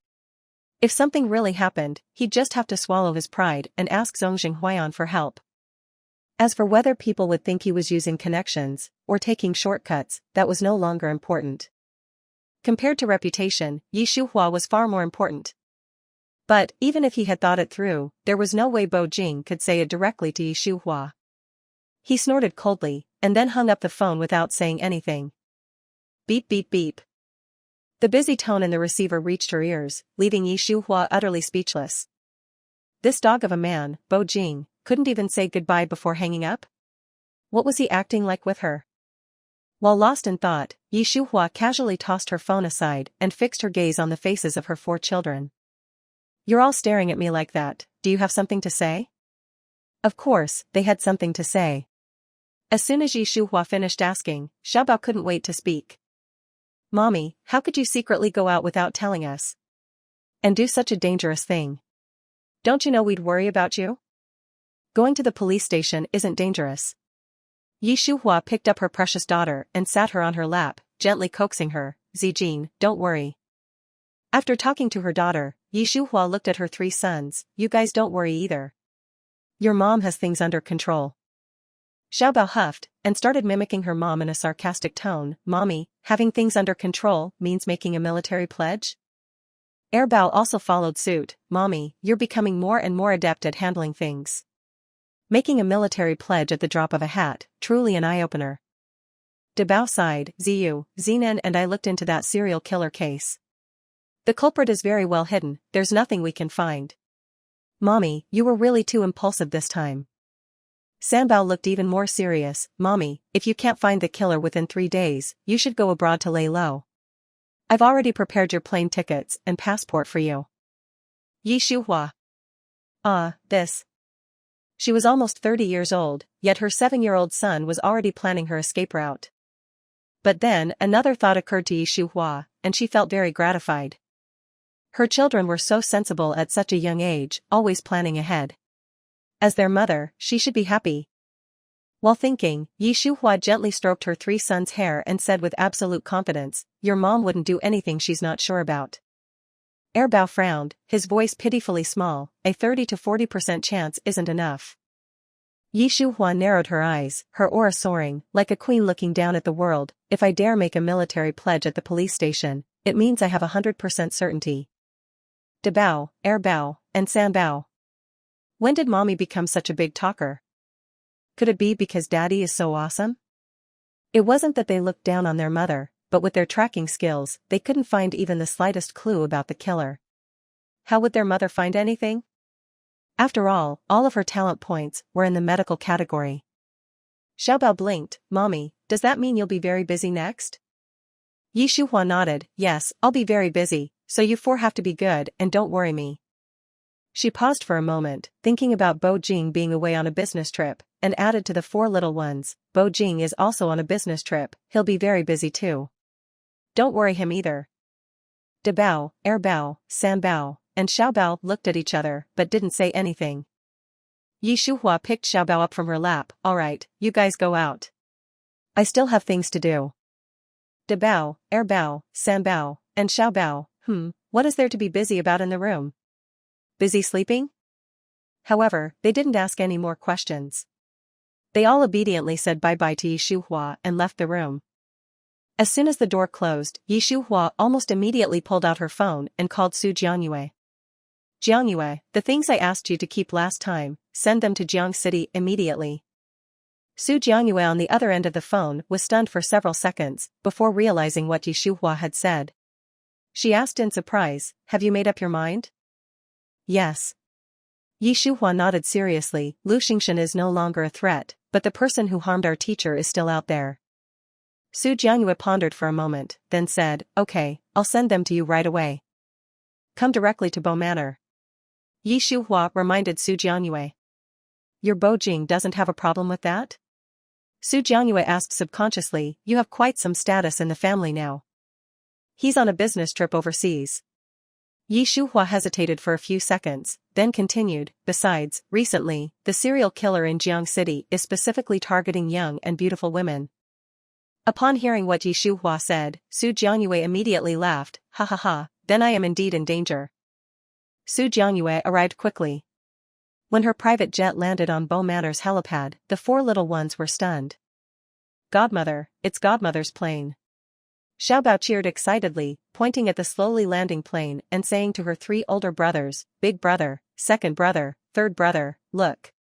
If something really happened, he'd just have to swallow his pride and ask Zongjing Huayan for help. As for whether people would think he was using connections, or taking shortcuts, that was no longer important. Compared to reputation, Yi Shuhua was far more important. But, even if he had thought it through, there was no way Bo Jing could say it directly to Yi Shuhua. He snorted coldly, and then hung up the phone without saying anything. Beep beep beep. The busy tone in the receiver reached her ears, leaving Yi Shuhua utterly speechless. This dog of a man, Bo Jing, couldn't even say goodbye before hanging up? What was he acting like with her? While lost in thought, Yi Shuhua casually tossed her phone aside and fixed her gaze on the faces of her 4 children. You're all staring at me like that, do you have something to say? Of course, they had something to say. As soon as Yi Shuhua finished asking, Xiaobao couldn't wait to speak. Mommy, how could you secretly go out without telling us? And do such a dangerous thing? Don't you know we'd worry about you? Going to the police station isn't dangerous. Yi Shuhua picked up her precious daughter and sat her on her lap, gently coaxing her, Zijin, don't worry. After talking to her daughter, Yi Shuhua looked at her 3 sons, you guys don't worry either. Your mom has things under control. Xiaobao huffed, and started mimicking her mom in a sarcastic tone, Mommy, having things under control means making a military pledge? Erbao also followed suit, Mommy, you're becoming more and more adept at handling things. Making a military pledge at the drop of a hat, truly an eye-opener. Debao sighed, Ziyu, Zinan and I looked into that serial killer case. The culprit is very well hidden, there's nothing we can find. Mommy, you were really too impulsive this time. Sanbao looked even more serious, Mommy, if you can't find the killer within 3 days, you should go abroad to lay low. I've already prepared your plane tickets and passport for you. Yi Shuhua. This. She was almost 30 years old, yet her 7-year-old son was already planning her escape route. But then, another thought occurred to Yi Shuhua, and she felt very gratified. Her children were so sensible at such a young age, always planning ahead. As their mother, she should be happy. While thinking, Yi Shuhua gently stroked her 3 sons' hair and said with absolute confidence, your mom wouldn't do anything she's not sure about. Erbao frowned, his voice pitifully small, a 30 to 40% chance isn't enough. Yi Shuhua narrowed her eyes, her aura soaring, like a queen looking down at the world, if I dare make a military pledge at the police station, it means I have 100% certainty. Debao, Erbao, and Sanbao. When did Mommy become such a big talker? Could it be because Daddy is so awesome? It wasn't that they looked down on their mother, but with their tracking skills, they couldn't find even the slightest clue about the killer. How would their mother find anything? After all of her talent points were in the medical category. Xiaobao blinked, Mommy, does that mean you'll be very busy next? Yi Shuhua nodded, yes, I'll be very busy, so you 4 have to be good and don't worry me. She paused for a moment, thinking about Bo Jing being away on a business trip, and added to the 4 little ones, Bo Jing is also on a business trip, he'll be very busy too. Don't worry him either. Debao, Erbao, Sanbao, and Xiaobao looked at each other but didn't say anything. Yi Shuhua picked Xiaobao up from her lap, alright, you guys go out. I still have things to do. De Bao, Er Bao, San Bao, and Xiao Bao, what is there to be busy about in the room? Busy sleeping? However, they didn't ask any more questions. They all obediently said bye-bye to Yi Shuhua and left the room. As soon as the door closed, Yi Shuhua almost immediately pulled out her phone and called Su Jiangyue. Jiangyue, the things I asked you to keep last time, send them to Jiang City immediately. Su Jiangyue on the other end of the phone was stunned for several seconds before realizing what Yi Shuhua had said. She asked in surprise, have you made up your mind? Yes. Yi Shuhua nodded seriously. Lu Xingxian is no longer a threat, but the person who harmed our teacher is still out there. Su Jiangyue pondered for a moment, then said, okay, I'll send them to you right away. Come directly to Bo Manor. Yi Shuhua reminded Su Jiangyue. Your Bo Jing doesn't have a problem with that? Su Jiangyue asked subconsciously, you have quite some status in the family now. He's on a business trip overseas. Yi Shuhua hesitated for a few seconds, then continued, besides, recently, the serial killer in Jiang City is specifically targeting young and beautiful women. Upon hearing what Yi Shuhua said, Su Jiangyue immediately laughed, ha ha ha, then I am indeed in danger. Su Jiangyue arrived quickly. When her private jet landed on Bo Manor's helipad, the four little ones were stunned. Godmother, it's Godmother's plane. Xiao Bao cheered excitedly, pointing at the slowly landing plane and saying to her three older brothers, big brother, second brother, third brother, look.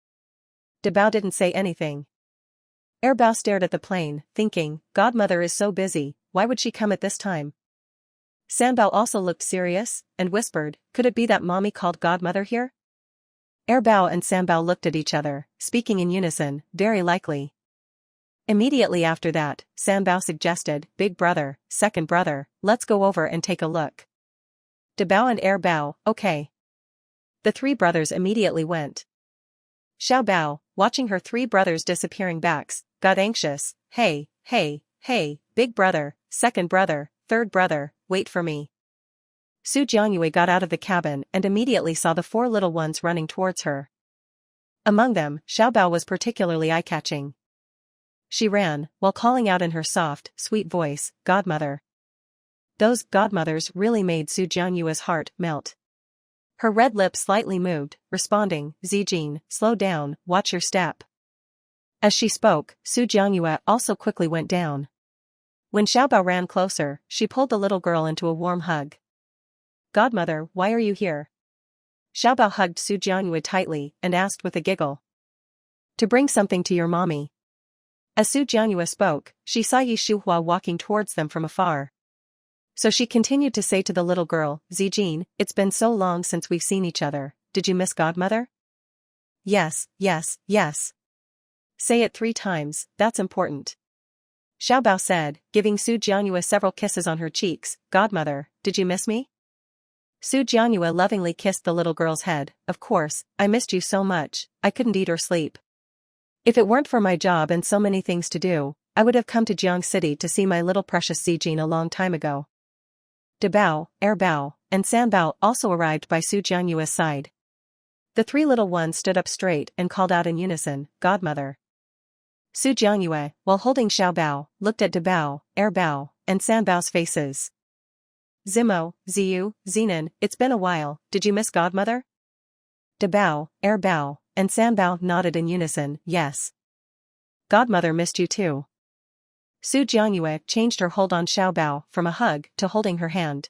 De Bao didn't say anything. Er Bao stared at the plane, thinking, Godmother is so busy, why would she come at this time? San Bao also looked serious, and whispered, could it be that mommy called Godmother here? Er Bao and San Bao looked at each other, speaking in unison, very likely. Immediately after that, San Bao suggested, big brother, second brother, let's go over and take a look. De Bao and Er Bao, okay. The three brothers immediately went. Xiao Bao, watching her three brothers' disappearing backs, got anxious, hey, big brother, second brother, third brother, wait for me. Su Jiangyue got out of the cabin and immediately saw the four little ones running towards her. Among them, Xiao Bao was particularly eye-catching. She ran, while calling out in her soft, sweet voice, Godmother. Those godmothers really made Su Jiangyue's heart melt. Her red lips slightly moved, responding, Zijin, slow down, watch your step. As she spoke, Su Jiangyue also quickly went down. When Xiao Bao ran closer, she pulled the little girl into a warm hug. Godmother, why are you here? Xiao Bao hugged Su Jiangyue tightly and asked with a giggle. To bring something to your mommy. As Su Jiangyue spoke, she saw Yi Shuhua walking towards them from afar. So she continued to say to the little girl, Zijin, it's been so long since we've seen each other, did you miss Godmother? Yes. Say it 3 times, that's important. Xiao Bao said, giving Su Jiangyue several kisses on her cheeks, Godmother, did you miss me? Su Jiangyue lovingly kissed the little girl's head, of course, I missed you so much, I couldn't eat or sleep. If it weren't for my job and so many things to do, I would have come to Jiang City to see my little precious Zijin a long time ago. De Bao, Er Bao, and San Bao also arrived by Su Jiangyue's side. The 3 little ones stood up straight and called out in unison, Godmother. Su Jiangyue, while holding Xiao Bao, looked at De Bao, Er Bao, and San Bao's faces. Zimo, Ziyu, Zenon, it's been a while, did you miss Godmother? De Bao, Er Bao, and San Bao nodded in unison, yes. Godmother missed you too. Su Jiangyue changed her hold on Xiao Bao from a hug to holding her hand.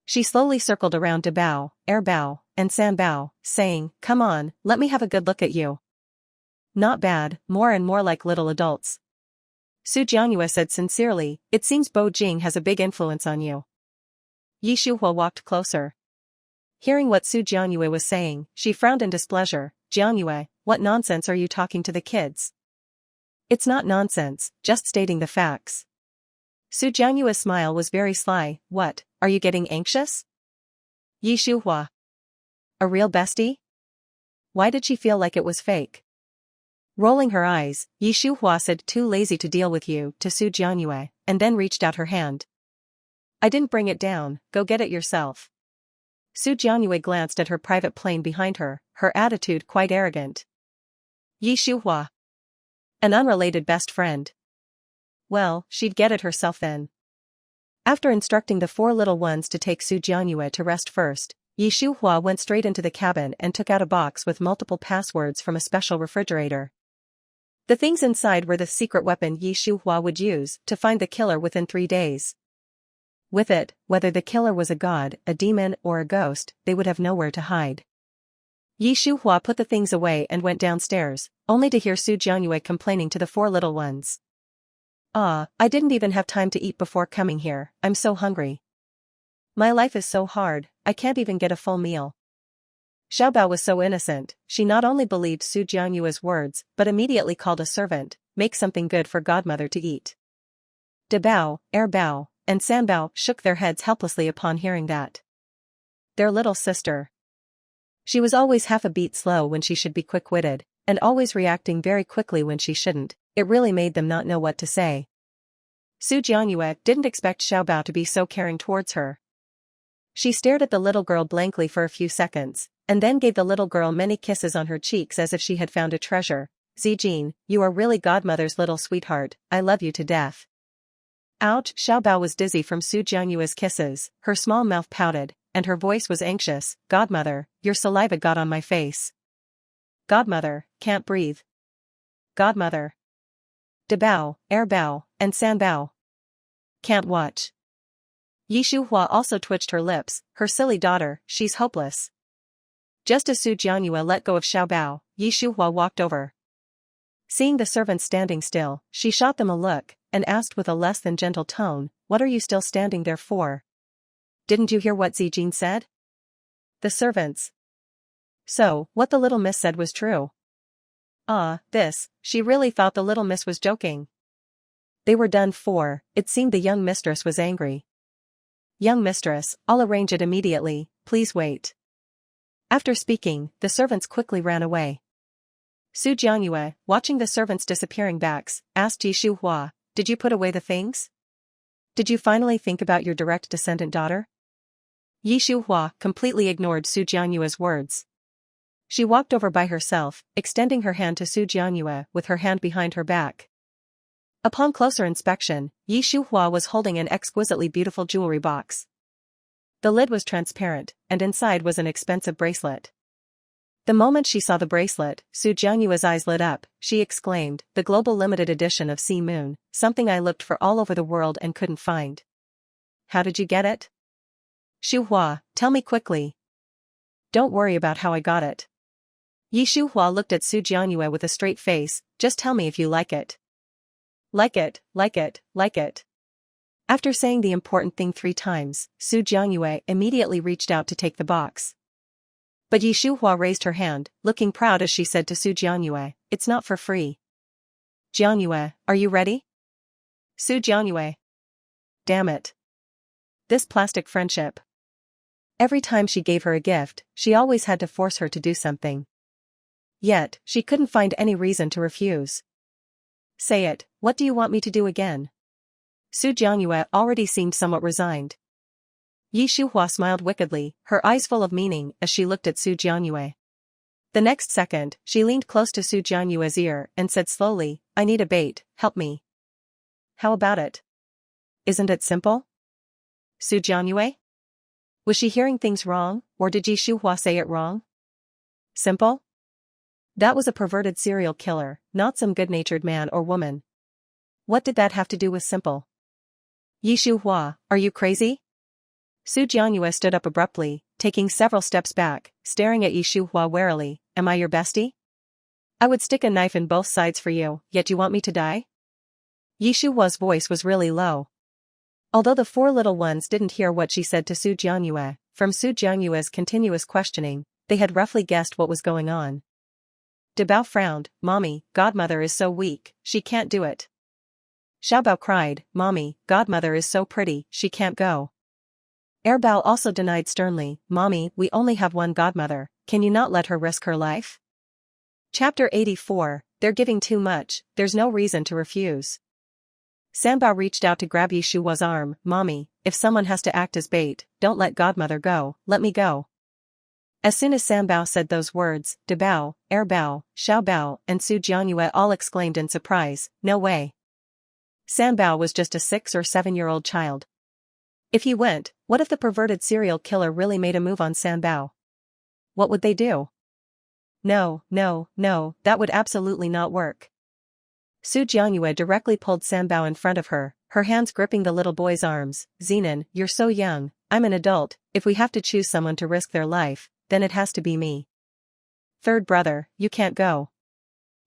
She slowly circled around De Bao, Er Bao, and San Bao, saying, come on, let me have a good look at you. Not bad, more and more like little adults. Su Jiangyue said sincerely, it seems Bo Jing has a big influence on you. Yi Shuhua walked closer. Hearing what Su Jiangyue was saying, she frowned in displeasure, Jiangyue, what nonsense are you talking to the kids? It's not nonsense, just stating the facts. Su Jiangyue's smile was very sly, what, are you getting anxious? Yi Shuhua. A real bestie? Why did she feel like it was fake? Rolling her eyes, Yi Shuhua said too lazy to deal with you to Su Jiangyue, and then reached out her hand. I didn't bring it down, go get it yourself. Su Jiangyue glanced at her private plane behind her, her attitude quite arrogant. Yi Shuhua. An unrelated best friend. Well, she'd get it herself then. After instructing the four little ones to take Su Jianyue to rest first, Yi Shuhua went straight into the cabin and took out a box with multiple passwords from a special refrigerator. The things inside were the secret weapon Yi Shuhua would use to find the killer within 3 days. With it, whether the killer was a god, a demon, or a ghost, they would have nowhere to hide. Yi Shuhua put the things away and went downstairs, only to hear Su Jianyue complaining to the four little ones. "Ah, I didn't even have time to eat before coming here, I'm so hungry. My life is so hard, I can't even get a full meal." Xiaobao was so innocent, she not only believed Su Jianyue's words but immediately called a servant, "Make something good for godmother to eat." Debao, Erbao, and Sanbao shook their heads helplessly upon hearing that. Their little sister. She was always half a beat slow when she should be quick-witted, and always reacting very quickly when she shouldn't. It really made them not know what to say. Su Jianyue didn't expect Xiaobao to be so caring towards her. She stared at the little girl blankly for a few seconds, and then gave the little girl many kisses on her cheeks as if she had found a treasure. "Zijin, you are really godmother's little sweetheart, I love you to death." Ouch! Xiaobao was dizzy from Su Jianyue's kisses, her small mouth pouted, and her voice was anxious. "Godmother, your saliva got on my face. Godmother, can't breathe. Godmother." Debao, Erbao, and Sanbao. "Can't watch." Yi Shuhua also twitched her lips, her silly daughter, she's hopeless. Just as Su Jianyue let go of Xiaobao, Yi Shuhua walked over. Seeing the servants standing still, she shot them a look, and asked with a less than gentle tone, "What are you still standing there for? Didn't you hear what Zijin said?" The servants. So, what the little miss said was true. She really thought the little miss was joking. They were done for. It seemed the young mistress was angry. "Young mistress, I'll arrange it immediately, please wait." After speaking, the servants quickly ran away. Su Jianyue, watching the servants' disappearing backs, asked Yi Shuhua, "Did you put away the things? Did you finally think about your direct descendant daughter?" Yi Shuhua completely ignored Su Jianyue's words. She walked over by herself, extending her hand to Su Jianyue with her hand behind her back. Upon closer inspection, Yi Shuhua was holding an exquisitely beautiful jewelry box. The lid was transparent, and inside was an expensive bracelet. The moment she saw the bracelet, Su Jianyue's eyes lit up. She exclaimed, "The global limited edition of Sea Moon, something I looked for all over the world and couldn't find. How did you get it? Shuhua, tell me quickly." "Don't worry about how I got it." Yi Shuhua looked at Su Jianyue with a straight face, "Just tell me if you like it." "Like it, like it, like it." After saying the important thing 3 times, Su Jianyue immediately reached out to take the box. But Yi Shuhua raised her hand, looking proud as she said to Su Jianyue, "It's not for free." "Jianyue, are you ready?" Su Jianyue. Damn it. This plastic friendship. Every time she gave her a gift, she always had to force her to do something. Yet, she couldn't find any reason to refuse. "Say it, what do you want me to do again?" Su Jianyue already seemed somewhat resigned. Yi Shuhua smiled wickedly, her eyes full of meaning as she looked at Su Jianyue. The next second, she leaned close to Su Jianyue's ear and said slowly, "I need a bait, help me." "How about it? Isn't it simple?" Su Jianyue? Was she hearing things wrong, or did Yi Shuhua say it wrong? Simple? That was a perverted serial killer, not some good-natured man or woman. What did that have to do with simple? "Yi Shuhua, are you crazy?" Su Jianyue stood up abruptly, taking several steps back, staring at Yi Shuhua warily. "Am I your bestie? I would stick a knife in both sides for you, yet you want me to die?" Yi Shuhua's voice was really low. Although the 4 little ones didn't hear what she said to Su Jianyue, from Su Jianyue's continuous questioning, they had roughly guessed what was going on. Debao frowned, "Mommy, godmother is so weak, she can't do it." Xiaobao cried, "Mommy, godmother is so pretty, she can't go." Erbao also denied sternly, "Mommy, we only have one godmother, can you not let her risk her life?" Chapter 84, They're giving too much, there's no reason to refuse. Sanbao reached out to grab Yi Shuhua's arm, "Mommy, if someone has to act as bait, don't let godmother go, let me go." As soon as Sanbao said those words, Debao, Erbao, Xiaobao, and Su Jianyue all exclaimed in surprise, "No way." Sanbao was just a 6 or 7-year-old child. If he went, what if the perverted serial killer really made a move on Sanbao? What would they do? No, no, no, that would absolutely not work. Su Jiangyue directly pulled Sanbao in front of her, her hands gripping the little boy's arms. Zenon, you're so young, I'm an adult, if we have to choose someone to risk their life, then it has to be me. Third brother, you can't go.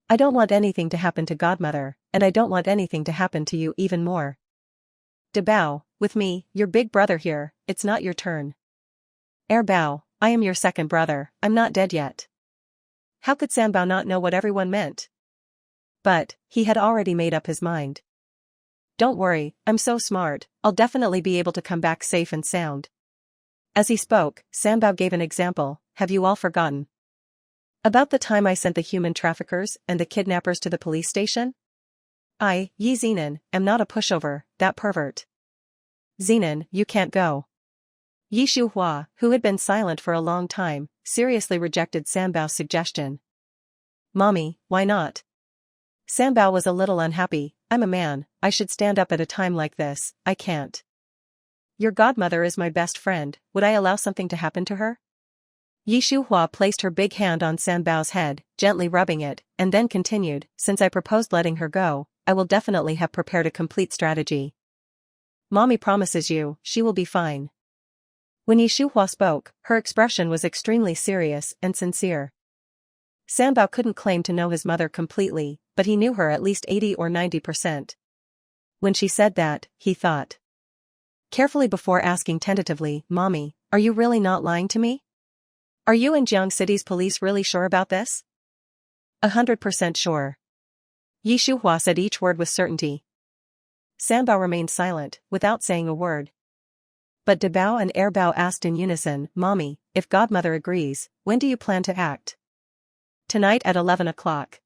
I don't want anything to happen to Godmother, and I don't want anything to happen to you even more. Debao, with me, your big brother here, it's not your turn. Bao, I am your second brother, I'm not dead yet. How could Sanbao not know what everyone meant? But, he had already made up his mind. Don't worry, I'm so smart, I'll definitely be able to come back safe and sound. As he spoke, Sanbao gave an example. Have you all forgotten about the time I sent the human traffickers and the kidnappers to the police station? I, Yi Zenon, am not a pushover, that pervert. Zenon, you can't go. Yi Shuhua, who had been silent for a long time, seriously rejected Sanbao's suggestion. Mommy, why not? Sanbao was a little unhappy. I'm a man, I should stand up at a time like this, I can't. Your godmother is my best friend, would I allow something to happen to her? Yi Shuhua placed her big hand on Sanbao's head, gently rubbing it, and then continued, since I proposed letting her go, I will definitely have prepared a complete strategy. Mommy promises you, she will be fine. When Yi Shuhua spoke, her expression was extremely serious and sincere. Sanbao couldn't claim to know his mother completely, but he knew her at least 80 or 90%. When she said that, he thought carefully before asking tentatively, Mommy, are you really not lying to me? Are you and Jiang City's police really sure about this? 100% sure. Yi Shuhua said each word with certainty. Sanbao remained silent, without saying a word. But Debao and Bao asked in unison, Mommy, if Godmother agrees, when do you plan to act? Tonight at 11 o'clock.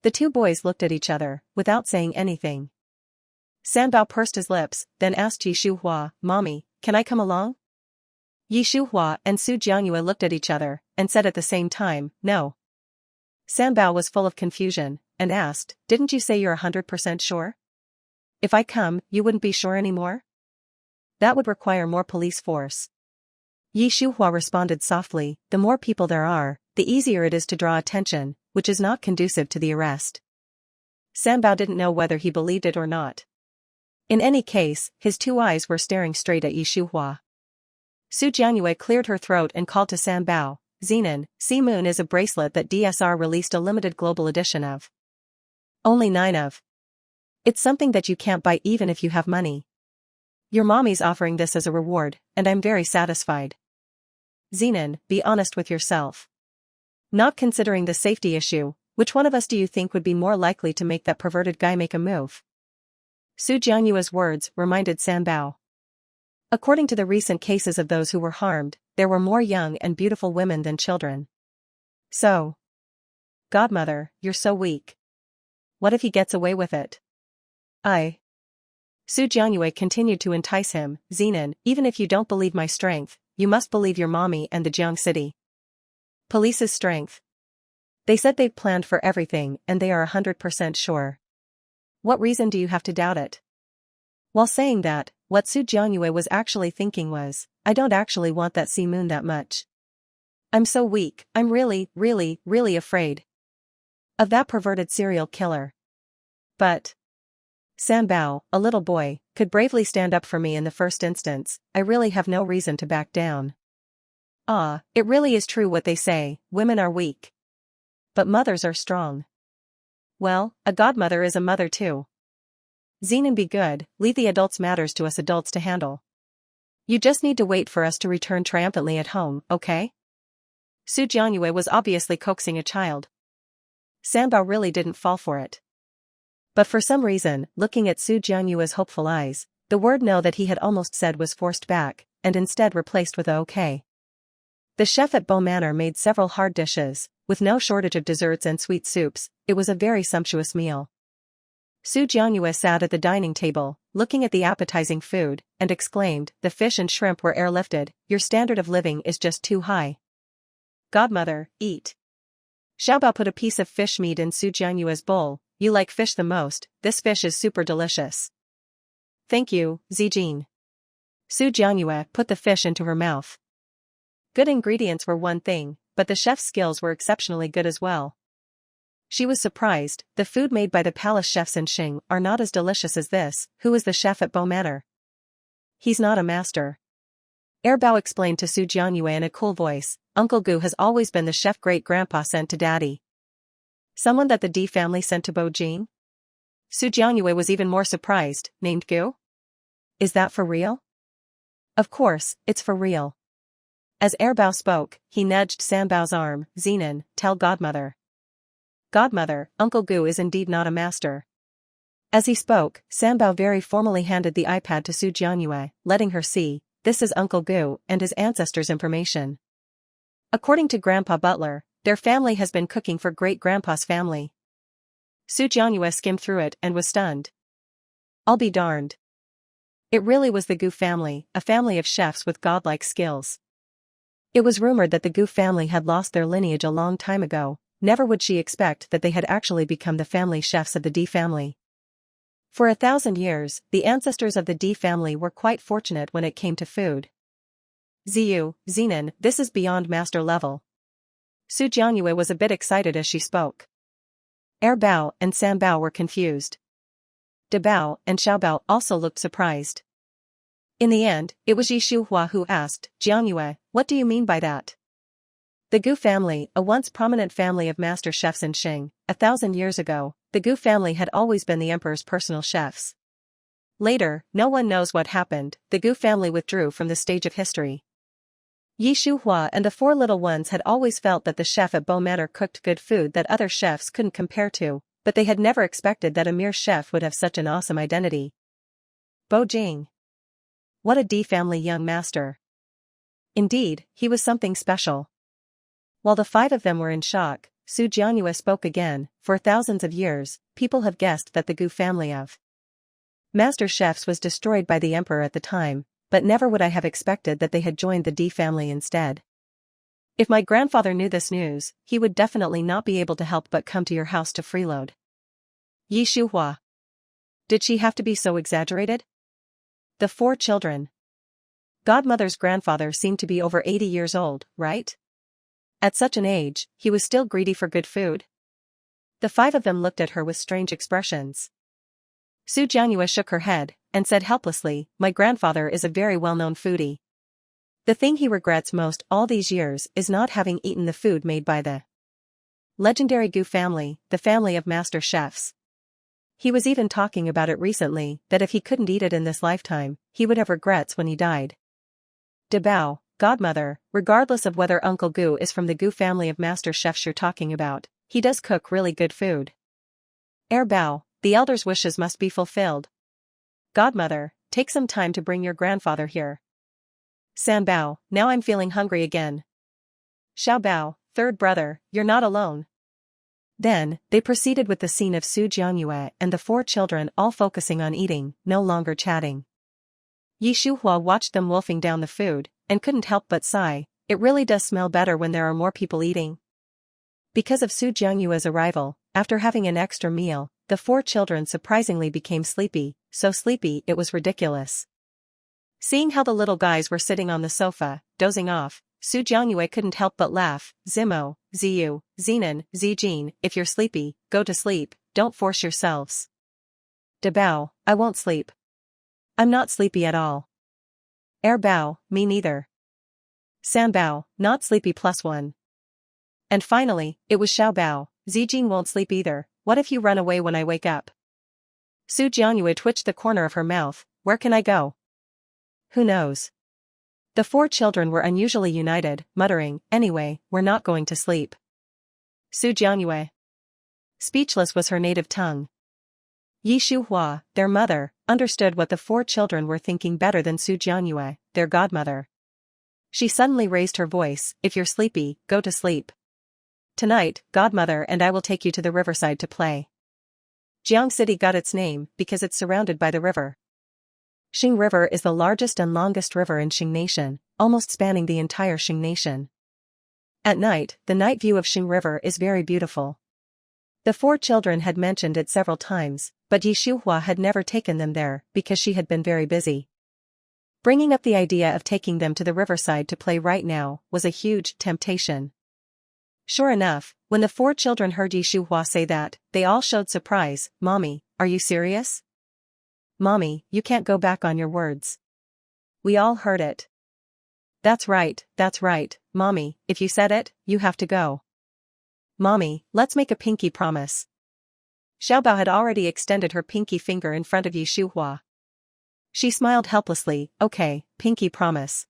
The two boys looked at each other, without saying anything. Sanbao pursed his lips, then asked Yi Shuhua, Mommy, can I come along? Yi Shuhua and Su Jiangyue looked at each other, and said at the same time, no. Sanbao was full of confusion, and asked, didn't you say you're 100% sure? If I come, you wouldn't be sure anymore? That would require more police force. Yi Shuhua responded softly, the more people there are, the easier it is to draw attention, which is not conducive to the arrest. Sanbao didn't know whether he believed it or not. In any case, his two eyes were staring straight at Yi Shuhua. Su Jiangyue cleared her throat and called to Sanbao, Zenon, Sea Moon is a bracelet that DSR released a limited global edition of. Only 9 of. It's something that you can't buy even if you have money. Your mommy's offering this as a reward, and I'm very satisfied. Zenon, be honest with yourself. Not considering the safety issue, which one of us do you think would be more likely to make that perverted guy make a move? Su Jiangyue's words reminded Sanbao. According to the recent cases of those who were harmed, there were more young and beautiful women than children. So. Godmother, you're so weak. What if he gets away with it? Su Jiangyue continued to entice him, Zenon, even if you don't believe my strength, you must believe your mommy and the Jiang City police's strength. They said they've planned for everything and they are 100% sure. What reason do you have to doubt it? While saying that, what Su Jiangyue was actually thinking was, I don't actually want that Sea Moon that much. I'm so weak, I'm really, really, really afraid of that perverted serial killer. But Sanbao, a little boy, could bravely stand up for me in the first instance, I really have no reason to back down. It really is true what they say, women are weak. But mothers are strong. Well, a godmother is a mother too. Zenon, be good, leave the adults' matters to us adults to handle. You just need to wait for us to return triumphantly at home, okay? Su Jiangyue was obviously coaxing a child. Sanbao really didn't fall for it. But for some reason, looking at Su Jiangyue's hopeful eyes, the word no that he had almost said was forced back, and instead replaced with a okay. The chef at Bo Manor made several hard dishes, with no shortage of desserts and sweet soups. It was a very sumptuous meal. Su Jiangyue sat at the dining table, looking at the appetizing food, and exclaimed, the fish and shrimp were airlifted, your standard of living is just too high. Godmother, eat. Xiaobao put a piece of fish meat in Su Jiangyue's bowl, you like fish the most, this fish is super delicious. Thank you, Zijin. Su Jianyue put the fish into her mouth. Good ingredients were one thing, but the chef's skills were exceptionally good as well. She was surprised, the food made by the palace chefs in Xing are not as delicious as this. Who is the chef at Bo Manor? He's not a master. Bao explained to Su Jianyue in a cool voice, Uncle Gu has always been the chef great-grandpa sent to Daddy. Someone that the D family sent to Bo Jing? Su Jianyue was even more surprised, named Gu? Is that for real? Of course, it's for real. As Bao spoke, he nudged Sanbao's arm, Zenon, tell Godmother. Godmother, Uncle Gu is indeed not a master. As he spoke, Sanbao very formally handed the iPad to Su Jianyue, letting her see, this is Uncle Gu and his ancestors' information. According to Grandpa Butler, their family has been cooking for great-grandpa's family. Su Jianyue skimmed through it and was stunned. I'll be darned. It really was the Gu family, a family of chefs with godlike skills. It was rumored that the Gu family had lost their lineage a long time ago. Never would she expect that they had actually become the family chefs of the D family. For 1,000 years, the ancestors of the D family were quite fortunate when it came to food. Zenon, this is beyond master level. Su Jianyue was a bit excited as she spoke. Bao and Sanbao were confused. Bao and Xiaobao also looked surprised. In the end, it was Yi Shuhua who asked, Jianyue, what do you mean by that? The Gu family, a once prominent family of master chefs in Xing, 1,000 years ago, the Gu family had always been the emperor's personal chefs. Later, no one knows what happened, the Gu family withdrew from the stage of history. Yi Shuhua and the four little ones had always felt that the chef at Bo Manor cooked good food that other chefs couldn't compare to, but they had never expected that a mere chef would have such an awesome identity. Bo Jing. What a D family young master. Indeed, he was something special. While the five of them were in shock, Su Jianyue spoke again, for thousands of years, people have guessed that the Gu family of master chefs was destroyed by the emperor at the time, but never would I have expected that they had joined the D family instead. If my grandfather knew this news, he would definitely not be able to help but come to your house to freeload. Yi Shuhua. Did she have to be so exaggerated? The four children. Godmother's grandfather seemed to be over 80 years old, right? At such an age, he was still greedy for good food. The five of them looked at her with strange expressions. Su Jianyue shook her head, and said helplessly, my grandfather is a very well-known foodie. The thing he regrets most all these years is not having eaten the food made by the legendary Gu family, the family of master chefs. He was even talking about it recently, that if he couldn't eat it in this lifetime, he would have regrets when he died. Bao, Godmother, regardless of whether Uncle Gu is from the Gu family of master chefs you're talking about, he does cook really good food. Bao, the elder's wishes must be fulfilled. Godmother, take some time to bring your grandfather here. Sanbao, now I'm feeling hungry again. Xiaobao, third brother, you're not alone. Then, they proceeded with the scene of Su Jianyue and the four children all focusing on eating, no longer chatting. Yi Shuhua watched them wolfing down the food, and couldn't help but sigh, it really does smell better when there are more people eating. Because of Su Jianyue's arrival, after having an extra meal, the four children surprisingly became sleepy, so sleepy it was ridiculous. Seeing how the little guys were sitting on the sofa, dozing off, Su Jianyue couldn't help but laugh, Zimo, Ziyu, Zenon, Zijin, if you're sleepy, go to sleep, don't force yourselves. Bao, I won't sleep. I'm not sleepy at all. Bao, me neither. Sanbao, not sleepy +1. And finally, it was Xiaobao, Zijin won't sleep either, what if you run away when I wake up? Su Jianyue twitched the corner of her mouth, where can I go? Who knows? The four children were unusually united, muttering, anyway, we're not going to sleep. Su Jianyue. Speechless was her native tongue. Yi Shuhua, their mother, understood what the four children were thinking better than Su Jianyue, their godmother. She suddenly raised her voice, if you're sleepy, go to sleep. Tonight, Godmother and I will take you to the riverside to play. Jiang City got its name because it's surrounded by the river. Xing River is the largest and longest river in Xing Nation, almost spanning the entire Xing Nation. At night, the night view of Xing River is very beautiful. The four children had mentioned it several times, but Yi Shuhua had never taken them there because she had been very busy. Bringing up the idea of taking them to the riverside to play right now was a huge temptation. Sure enough, when the 4 children heard Shuhua say that, they all showed surprise. "Mommy, are you serious? Mommy, you can't go back on your words." We all heard it. That's right, Mommy, if you said it, you have to go. Mommy, let's make a pinky promise. Xiaobao had already extended her pinky finger in front of Shuhua. She smiled helplessly. "Okay, pinky promise."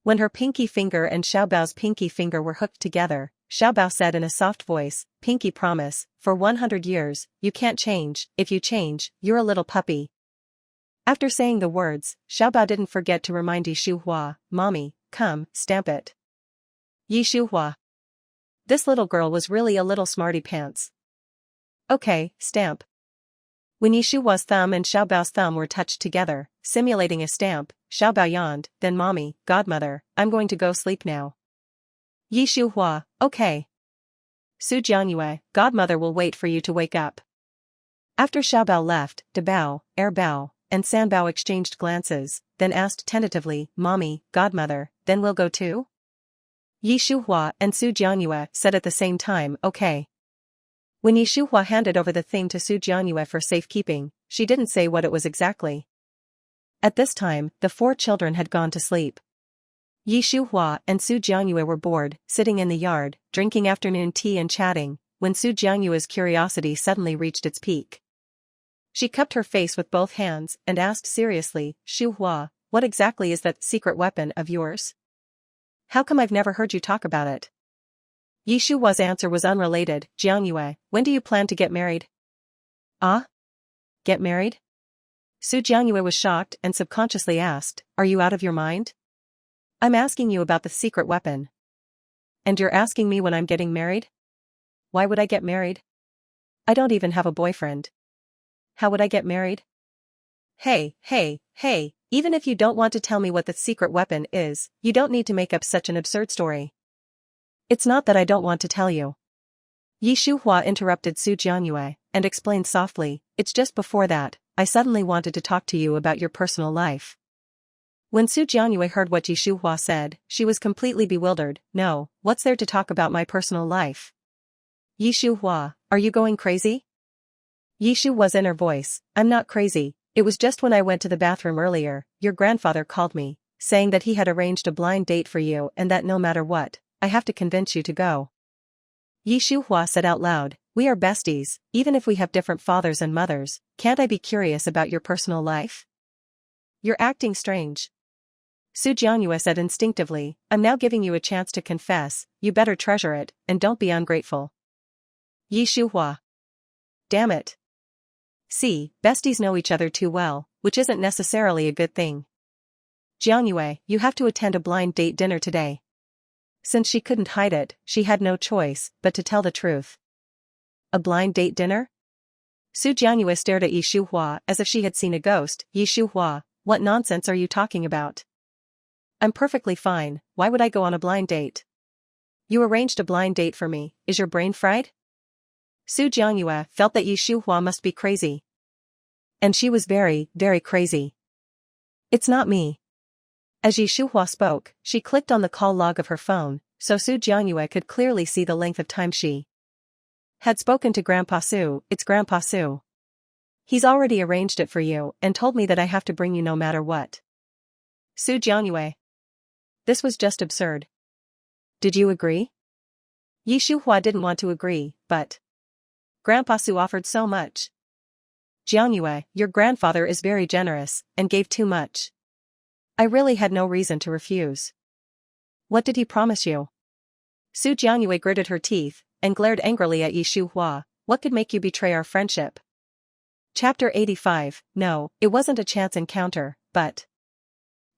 When her pinky finger and Xiaobao's pinky finger were hooked together, Xiaobao said in a soft voice, "Pinky promise, for 100 years, you can't change. If you change, you're a little puppy." After saying the words, Xiaobao didn't forget to remind Shuhua, "Mommy, come, stamp it." Shuhua. This little girl was really a little smarty pants. "Okay, stamp." When Shuhua's thumb and Xiaobao's thumb were touched together, simulating a stamp, Xiaobao yawned. "Then Mommy, Godmother, I'm going to go sleep now." Shuhua, "Okay." Su Jianyue, "Godmother will wait for you to wake up." After Xiaobao left, Dabao, Erbao, and Sanbao exchanged glances, then asked tentatively, "Mommy, Godmother, then we'll go too?" Shuhua and Su Jianyue said at the same time, "Okay." When Shuhua handed over the thing to Su Jianyue for safekeeping, she didn't say what it was exactly. At this time, the 4 children had gone to sleep. Shuhua and Su Jianyue were bored, sitting in the yard, drinking afternoon tea and chatting, when Su Jianyue's curiosity suddenly reached its peak. She cupped her face with both hands and asked seriously, "Shuhua, what exactly is that secret weapon of yours? How come I've never heard you talk about it?" Shuhua's answer was unrelated. "Jianyue, when do you plan to get married?" "Ah? Get married?" Su Jianyue was shocked and subconsciously asked, "Are you out of your mind? I'm asking you about the secret weapon. And you're asking me when I'm getting married? Why would I get married? I don't even have a boyfriend. How would I get married?" Hey, even if you don't want to tell me what the secret weapon is, you don't need to make up such an absurd story. It's not that I don't want to tell you. Shuhua interrupted Su Jianyue and explained softly, "It's just before that, I suddenly wanted to talk to you about your personal life." When Su Jianyue heard what Shuhua said, she was completely bewildered. "No, what's there to talk about my personal life?" "Shuhua, are you going crazy?" Shuhua's inner voice, "I'm not crazy, it was just when I went to the bathroom earlier, your grandfather called me, saying that he had arranged a blind date for you and that no matter what, I have to convince you to go." Shuhua said out loud, "We are besties, even if we have different fathers and mothers, can't I be curious about your personal life?" "You're acting strange." Su Jianyue said instinctively, "I'm now giving you a chance to confess, you better treasure it, and don't be ungrateful." Shuhua. Damn it. See, besties know each other too well, which isn't necessarily a good thing. "Jianyue, you have to attend a blind date dinner today." Since she couldn't hide it, she had no choice but to tell the truth. A blind date dinner? Su Jianyue stared at Shuhua as if she had seen a ghost. "Shuhua, what nonsense are you talking about? I'm perfectly fine, why would I go on a blind date? You arranged a blind date for me, is your brain fried?" Su Jianyue felt that Shuhua must be crazy. And she was very, very crazy. "It's not me." As Shuhua spoke, she clicked on the call log of her phone, so Su Jianyue could clearly see the length of time she had spoken to Grandpa Su. "It's Grandpa Su. He's already arranged it for you and told me that I have to bring you no matter what." Su Jianyue. This was just absurd. Did you agree? Shuhua didn't want to agree, but Grandpa Su offered so much. "Jianyue, your grandfather is very generous, and gave too much. I really had no reason to refuse." "What did he promise you?" Su Jianyue gritted her teeth, and glared angrily at Shuhua. "What could make you betray our friendship?" Chapter 85, No, it wasn't a chance encounter, but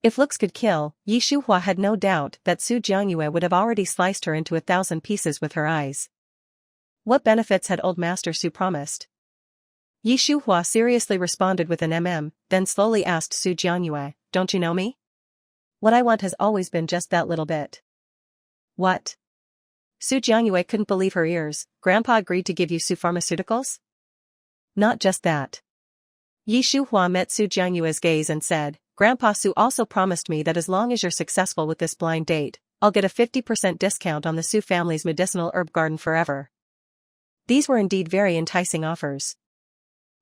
if looks could kill, Shuhua had no doubt that Su Jianyue would have already sliced her into 1,000 pieces with her eyes. What benefits had old Master Su promised? Shuhua seriously responded with an then slowly asked Su Jianyue, "Don't you know me? What I want has always been just that little bit." "What?" Su Jianyue couldn't believe her ears. "Grandpa agreed to give you Su pharmaceuticals?" "Not just that." Shuhua met Su Jianyue's gaze and said, Grandpa Su also promised me that as long as you're successful with this blind date, I'll get a 50% discount on the Su family's medicinal herb garden forever. These were indeed very enticing offers.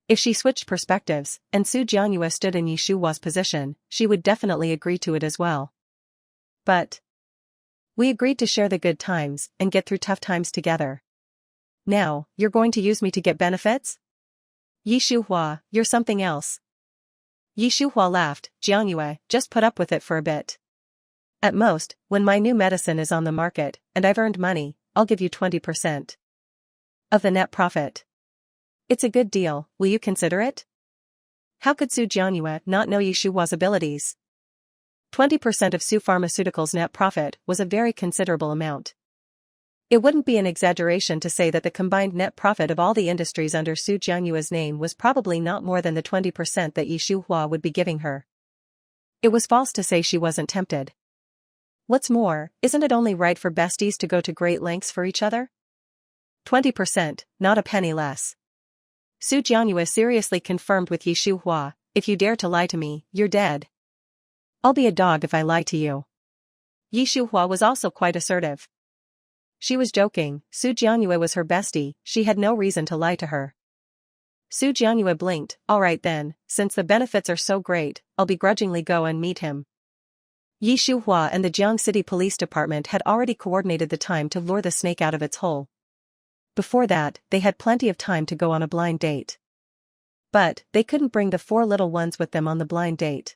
If she switched perspectives, and Su Jianyue stood in Yi Shuhua's position, she would definitely agree to it as well. But we agreed to share the good times and get through tough times together. Now, you're going to use me to get benefits? Yi Shuhua, you're something else. Yi Shuhua laughed. Jianyue, just put up with it for a bit. At most, when my new medicine is on the market, and I've earned money, I'll give you 20% of the net profit. It's a good deal, will you consider it? How could Su Jianyue not know Yi Shuhua's abilities? 20% of Su Pharmaceuticals' net profit was a very considerable amount. It wouldn't be an exaggeration to say that the combined net profit of all the industries under Su Jianyue's name was probably not more than the 20% that Yi Shuhua would be giving her. It was false to say she wasn't tempted. What's more, isn't it only right for besties to go to great lengths for each other? 20%, not a penny less. Su Jianyue seriously confirmed with Yi Shuhua, if you dare to lie to me, you're dead. I'll be a dog if I lie to you. Yi Shuhua was also quite assertive. She was joking, Su Jianyue was her bestie, she had no reason to lie to her. Su Jianyue blinked, alright then, since the benefits are so great, I'll begrudgingly go and meet him. Yi Shuhua and the Jiang City Police Department had already coordinated the time to lure the snake out of its hole. Before that, they had plenty of time to go on a blind date. But, they couldn't bring the 4 little ones with them on the blind date.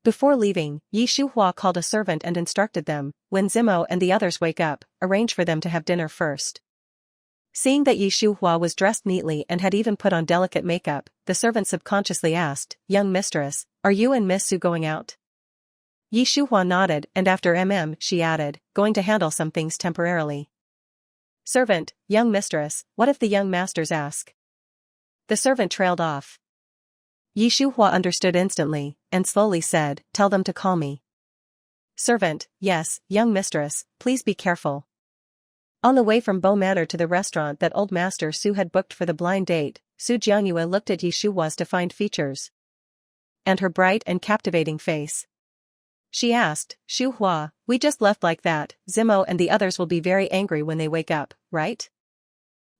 Before leaving, Yi Shuhua called a servant and instructed them, when Zimo and the others wake up, arrange for them to have dinner first. Seeing that Yi Shuhua was dressed neatly and had even put on delicate makeup, the servant subconsciously asked, young mistress, are you and Miss Su going out? Yi Shuhua nodded and after she added, going to handle some things temporarily. Servant, young mistress, what if the young masters ask? The servant trailed off. Yi Shuhua understood instantly, and slowly said, tell them to call me. Servant, yes, young mistress, please be careful. On the way from Bo Manor to the restaurant that old master Su had booked for the blind date, Su Jianyue looked at Yi Shuhua's defined features. And her bright and captivating face. She asked, Shuhua, we just left like that, Zimo and the others will be very angry when they wake up, right?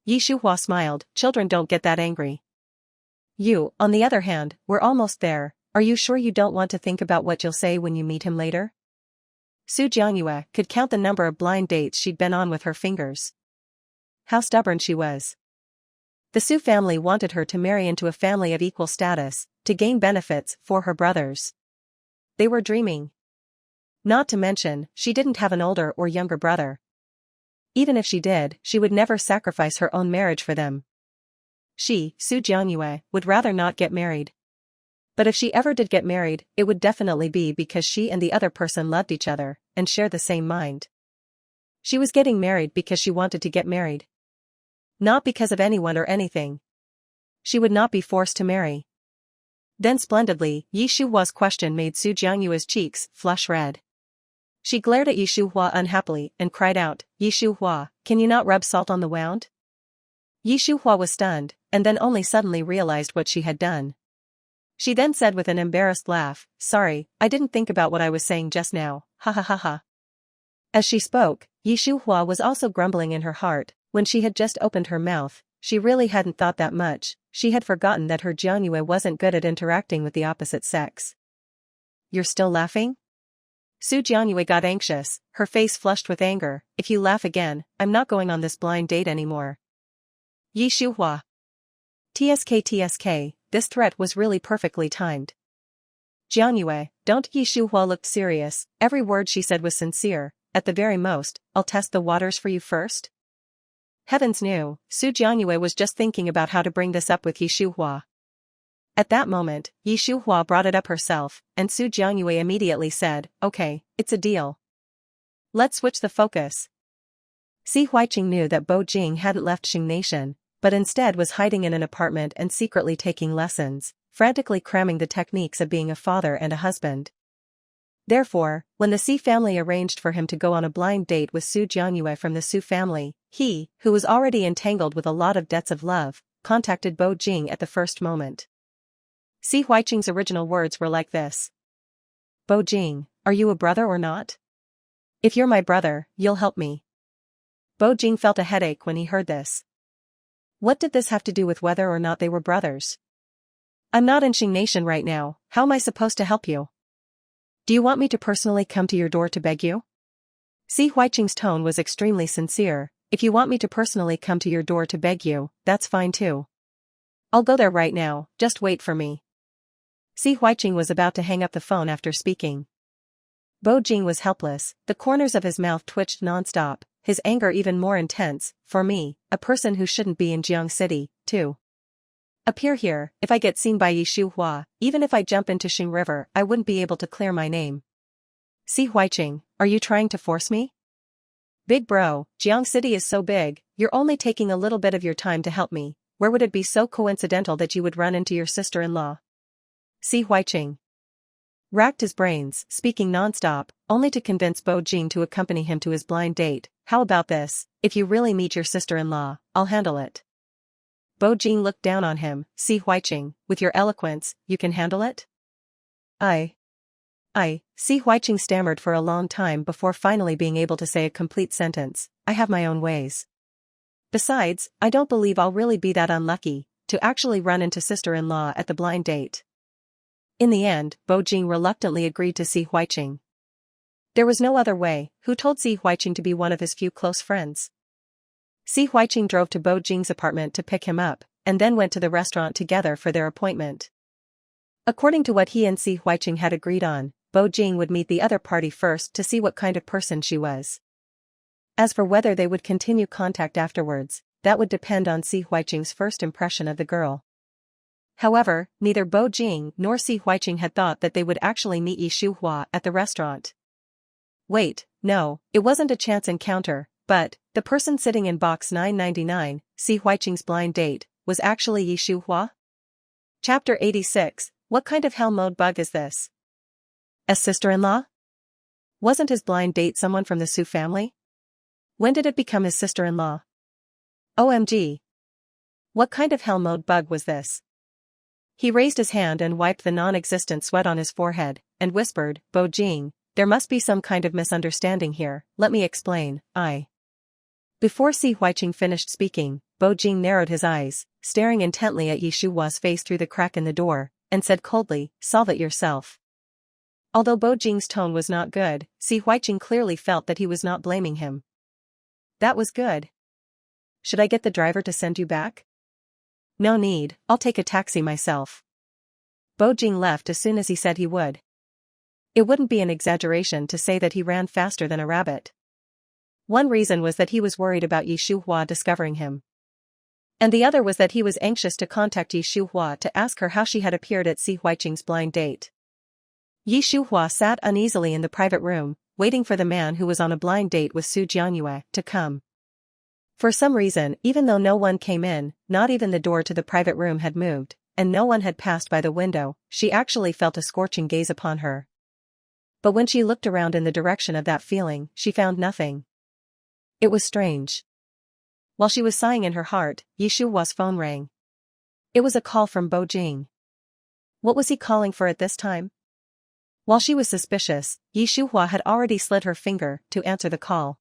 Yi Shuhua smiled, children don't get that angry. You, on the other hand, we're almost there, are you sure you don't want to think about what you'll say when you meet him later? Su Jianyue could count the number of blind dates she'd been on with her fingers. How stubborn she was. The Su family wanted her to marry into a family of equal status, to gain benefits for her brothers. They were dreaming. Not to mention, she didn't have an older or younger brother. Even if she did, she would never sacrifice her own marriage for them. She, Su Jianyue, would rather not get married. But if she ever did get married, it would definitely be because she and the other person loved each other, and shared the same mind. She was getting married because she wanted to get married. Not because of anyone or anything. She would not be forced to marry. Then splendidly, Yi Shuhua's question made Su Jianyue's cheeks flush red. She glared at Yi Shuhua unhappily and cried out, Yi Shuhua, can you not rub salt on the wound? Yi Shuhua was stunned, and then only suddenly realized what she had done. She then said with an embarrassed laugh, sorry, I didn't think about what I was saying just now, ha ha ha ha. As she spoke, Yi Shuhua was also grumbling in her heart, when she had just opened her mouth, she really hadn't thought that much, she had forgotten that her Jianyue wasn't good at interacting with the opposite sex. You're still laughing? Su Jianyue got anxious, her face flushed with anger, if you laugh again, I'm not going on this blind date anymore. Yi Shuhua. TSK, this threat was really perfectly timed. Jianyue, don't. Yi Shuhua looked serious, every word she said was sincere, at the very most, I'll test the waters for you first. Heavens knew, Su Jianyue was just thinking about how to bring this up with Yi Shuhua. At that moment, Yi Shuhua brought it up herself, and Su Jianyue immediately said, okay, it's a deal. Let's switch the focus. Si Huiqing knew that Bo Jing hadn't left Xing Nation, but instead was hiding in an apartment and secretly taking lessons, frantically cramming the techniques of being a father and a husband. Therefore, when the Si family arranged for him to go on a blind date with Su Jianyue from the Su family, he, who was already entangled with a lot of debts of love, contacted Bo Jing at the first moment. Si Huiqing's original words were like this. Bo Jing, are you a brother or not? If you're my brother, you'll help me. Bo Jing felt a headache when he heard this. What did this have to do with whether or not they were brothers? I'm not in Xing Nation right now, how am I supposed to help you? Do you want me to personally come to your door to beg you? Si Huiqing's tone was extremely sincere. If you want me to personally come to your door to beg you, that's fine too. I'll go there right now, just wait for me. Si Huiqing was about to hang up the phone after speaking. Bo Jing was helpless, the corners of his mouth twitched non-stop, his anger even more intense. For me, a person who shouldn't be in Jiang City, too. Appear here, if I get seen by Yi Shuhua, even if I jump into Xing River, I wouldn't be able to clear my name. Si Huiqing, are you trying to force me? Big bro, Jiang City is so big, you're only taking a little bit of your time to help me. Where would it be so coincidental that you would run into your sister-in-law? Si Huiqing racked his brains, speaking non-stop, only to convince Bo Jing to accompany him to his blind date. How about this? If you really meet your sister-in-law, I'll handle it. Bo Jing looked down on him. Si Huiqing, with your eloquence, you can handle it? Si Huiqing stammered for a long time before finally being able to say a complete sentence. I have my own ways. Besides, I don't believe I'll really be that unlucky to actually run into sister-in-law at the blind date. In the end, Bo Jing reluctantly agreed to Si Huiqing. There was no other way. Who told Si Huiqing to be one of his few close friends? Si Huiqing drove to Bo Jing's apartment to pick him up, and then went to the restaurant together for their appointment. According to what he and Si Huiqing had agreed on, Bo Jing would meet the other party first to see what kind of person she was. As for whether they would continue contact afterwards, that would depend on Si Huiqing's first impression of the girl. However, neither Bo Jing nor Si Huiqing had thought that they would actually meet Yi Shuhua at the restaurant. Wait, no, it wasn't a chance encounter, but the person sitting in box 999, Si Huiqing's blind date, was actually Yi Shuhua? Chapter 86, what kind of hell mode bug is this? A sister-in-law? Wasn't his blind date someone from the Su family? When did it become his sister-in-law? OMG. What kind of hell mode bug was this? He raised his hand and wiped the non-existent sweat on his forehead, and whispered, Bo Jing, there must be some kind of misunderstanding here, let me explain. Before Si Huiqing finished speaking, Bo Jing narrowed his eyes, staring intently at Yi Shuhua's face through the crack in the door, and said coldly, solve it yourself. Although Bo Jing's tone was not good, Si Huiqing clearly felt that he was not blaming him. That was good. Should I get the driver to send you back? No need, I'll take a taxi myself. Bo Jing left as soon as he said he would. It wouldn't be an exaggeration to say that he ran faster than a rabbit. One reason was that he was worried about Yi Shuhua discovering him. And the other was that he was anxious to contact Yi Shuhua to ask her how she had appeared at Si Huiqing's blind date. Yi Shuhua sat uneasily in the private room, waiting for the man who was on a blind date with Su Jianyue to come. For some reason, even though no one came in, not even the door to the private room had moved, and no one had passed by the window, she actually felt a scorching gaze upon her. But when she looked around in the direction of that feeling, she found nothing. It was strange. While she was sighing in her heart, Yi Shuhua's phone rang. It was a call from Bo Jing. What was he calling for at this time? While she was suspicious, Yi Shuhua had already slid her finger to answer the call.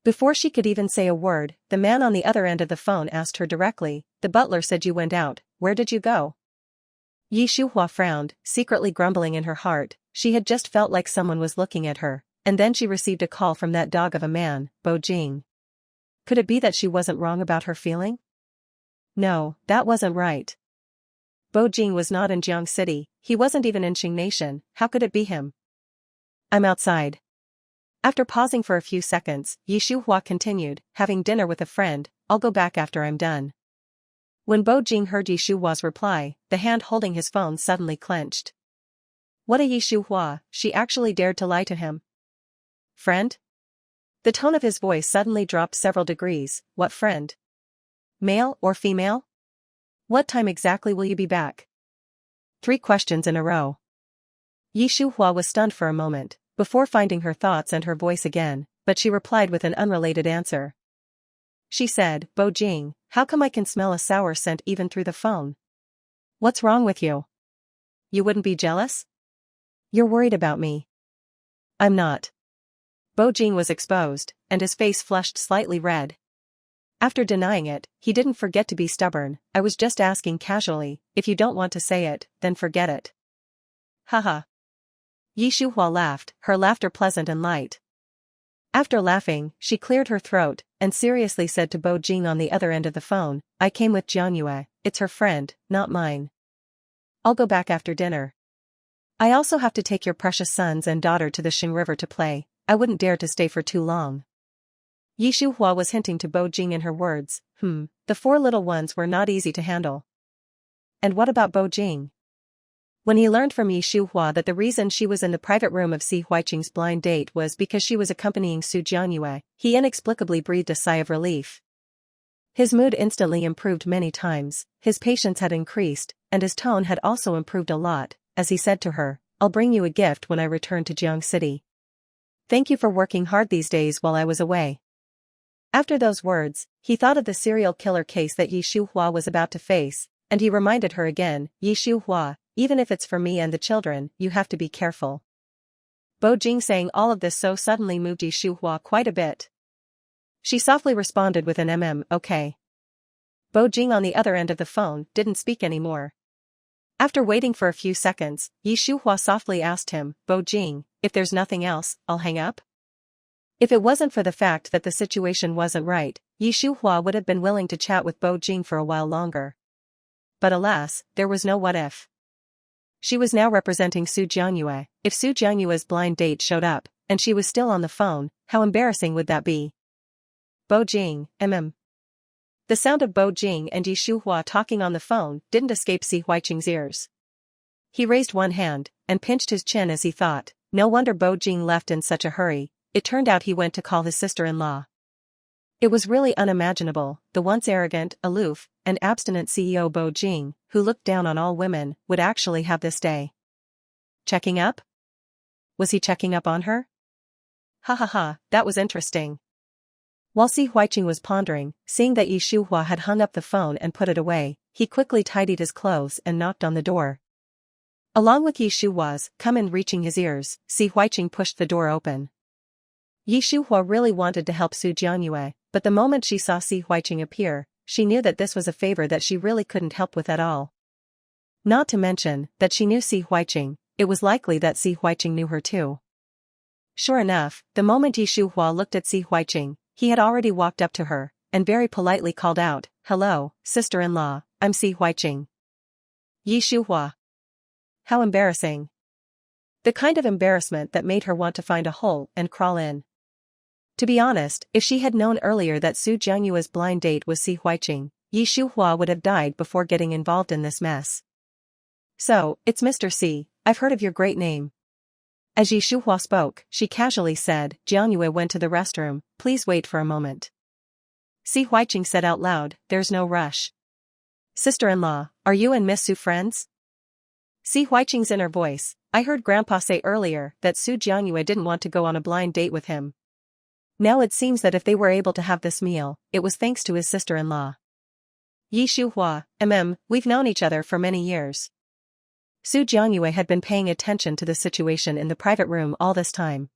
Before she could even say a word, the man on the other end of the phone asked her directly, the butler said you went out, where did you go? Yi Shuhua frowned, secretly grumbling in her heart, she had just felt like someone was looking at her, and then she received a call from that dog of a man, Bo Jing. Could it be that she wasn't wrong about her feeling? No, that wasn't right. Bo Jing was not in Jiang City, he wasn't even in Xing Nation, how could it be him? I'm outside. After pausing for a few seconds, Yi Shuhua continued, having dinner with a friend, I'll go back after I'm done. When Bo Jing heard Yi Shuhua's reply, the hand holding his phone suddenly clenched. What a Yi Shuhua, she actually dared to lie to him. Friend? The tone of his voice suddenly dropped several degrees, what friend? Male or female? What time exactly will you be back? 3 questions in a row. Yi Shuhua was stunned for a moment, before finding her thoughts and her voice again, but she replied with an unrelated answer. She said, Bo Jing, how come I can smell a sour scent even through the phone? What's wrong with you? You wouldn't be jealous? You're worried about me. I'm not. Bo Jing was exposed, and his face flushed slightly red. After denying it, he didn't forget to be stubborn. I was just asking casually, if you don't want to say it, then forget it. Haha. Yi Shuhua laughed, her laughter pleasant and light. After laughing, she cleared her throat, and seriously said to Bo Jing on the other end of the phone, I came with Jianyue, it's her friend, not mine. I'll go back after dinner. I also have to take your precious sons and daughter to the Xing River to play, I wouldn't dare to stay for too long. Yi Shuhua was hinting to Bo Jing in her words, the 4 little ones were not easy to handle. And what about Bo Jing? When he learned from Yi Shuhua that the reason she was in the private room of Si Huiqing's blind date was because she was accompanying Su Jianyue, he inexplicably breathed a sigh of relief. His mood instantly improved many times, his patience had increased, and his tone had also improved a lot, as he said to her, I'll bring you a gift when I return to Jiang City. Thank you for working hard these days while I was away. After those words, he thought of the serial killer case that Yi Shuhua was about to face, and he reminded her again, Yi Shuhua, even if it's for me and the children, you have to be careful. Bo Jing saying all of this so suddenly moved Yi Shuhua quite a bit. She softly responded with an okay. Bo Jing on the other end of the phone didn't speak anymore. After waiting for a few seconds, Yi Shuhua softly asked him, Bo Jing, if there's nothing else, I'll hang up? If it wasn't for the fact that the situation wasn't right, Yi Shuhua would have been willing to chat with Bo Jing for a while longer. But alas, there was no what if. She was now representing Su Jianyue. If Su Jianyue's blind date showed up, and she was still on the phone, how embarrassing would that be? Bo Jing, The sound of Bo Jing and Yi Shuhua talking on the phone didn't escape Si Huiqing's ears. He raised one hand, and pinched his chin as he thought, no wonder Bo Jing left in such a hurry, it turned out he went to call his sister-in-law. It was really unimaginable, the once arrogant, aloof, and abstinent CEO Bo Jing, who looked down on all women, would actually have this day. Checking up? Was he checking up on her? Ha ha ha, that was interesting. While Si Huiqing was pondering, seeing that Yi Shuhua had hung up the phone and put it away, he quickly tidied his clothes and knocked on the door. Along with Yi Shuhua's come in reaching his ears, Si Huiqing pushed the door open. Yi Shuhua really wanted to help Su Jianyue, but the moment she saw Si Huiqing appear, she knew that this was a favor that she really couldn't help with at all. Not to mention that she knew Si Huiqing, it was likely that Si Huiqing knew her too. Sure enough, the moment Yi Shuhua looked at Si Huiqing, he had already walked up to her, and very politely called out, Hello, sister-in-law, I'm Si Huiqing. Yi Shuhua. How embarrassing. The kind of embarrassment that made her want to find a hole and crawl in. To be honest, if she had known earlier that Su Jianyue's blind date was Si Huiqing, Yi Shuhua would have died before getting involved in this mess. So, it's Mr. Si, I've heard of your great name. As Yi Shuhua spoke, she casually said, Jianyue went to the restroom, please wait for a moment. Si Huiqing said out loud, there's no rush. Sister-in-law, are you and Miss Su friends? Si Huiqing's inner voice, I heard Grandpa say earlier that Su Jianyue didn't want to go on a blind date with him. Now it seems that if they were able to have this meal, it was thanks to his sister-in-law. Yi Shuhua, we've known each other for many years. Su Jianyue had been paying attention to the situation in the private room all this time.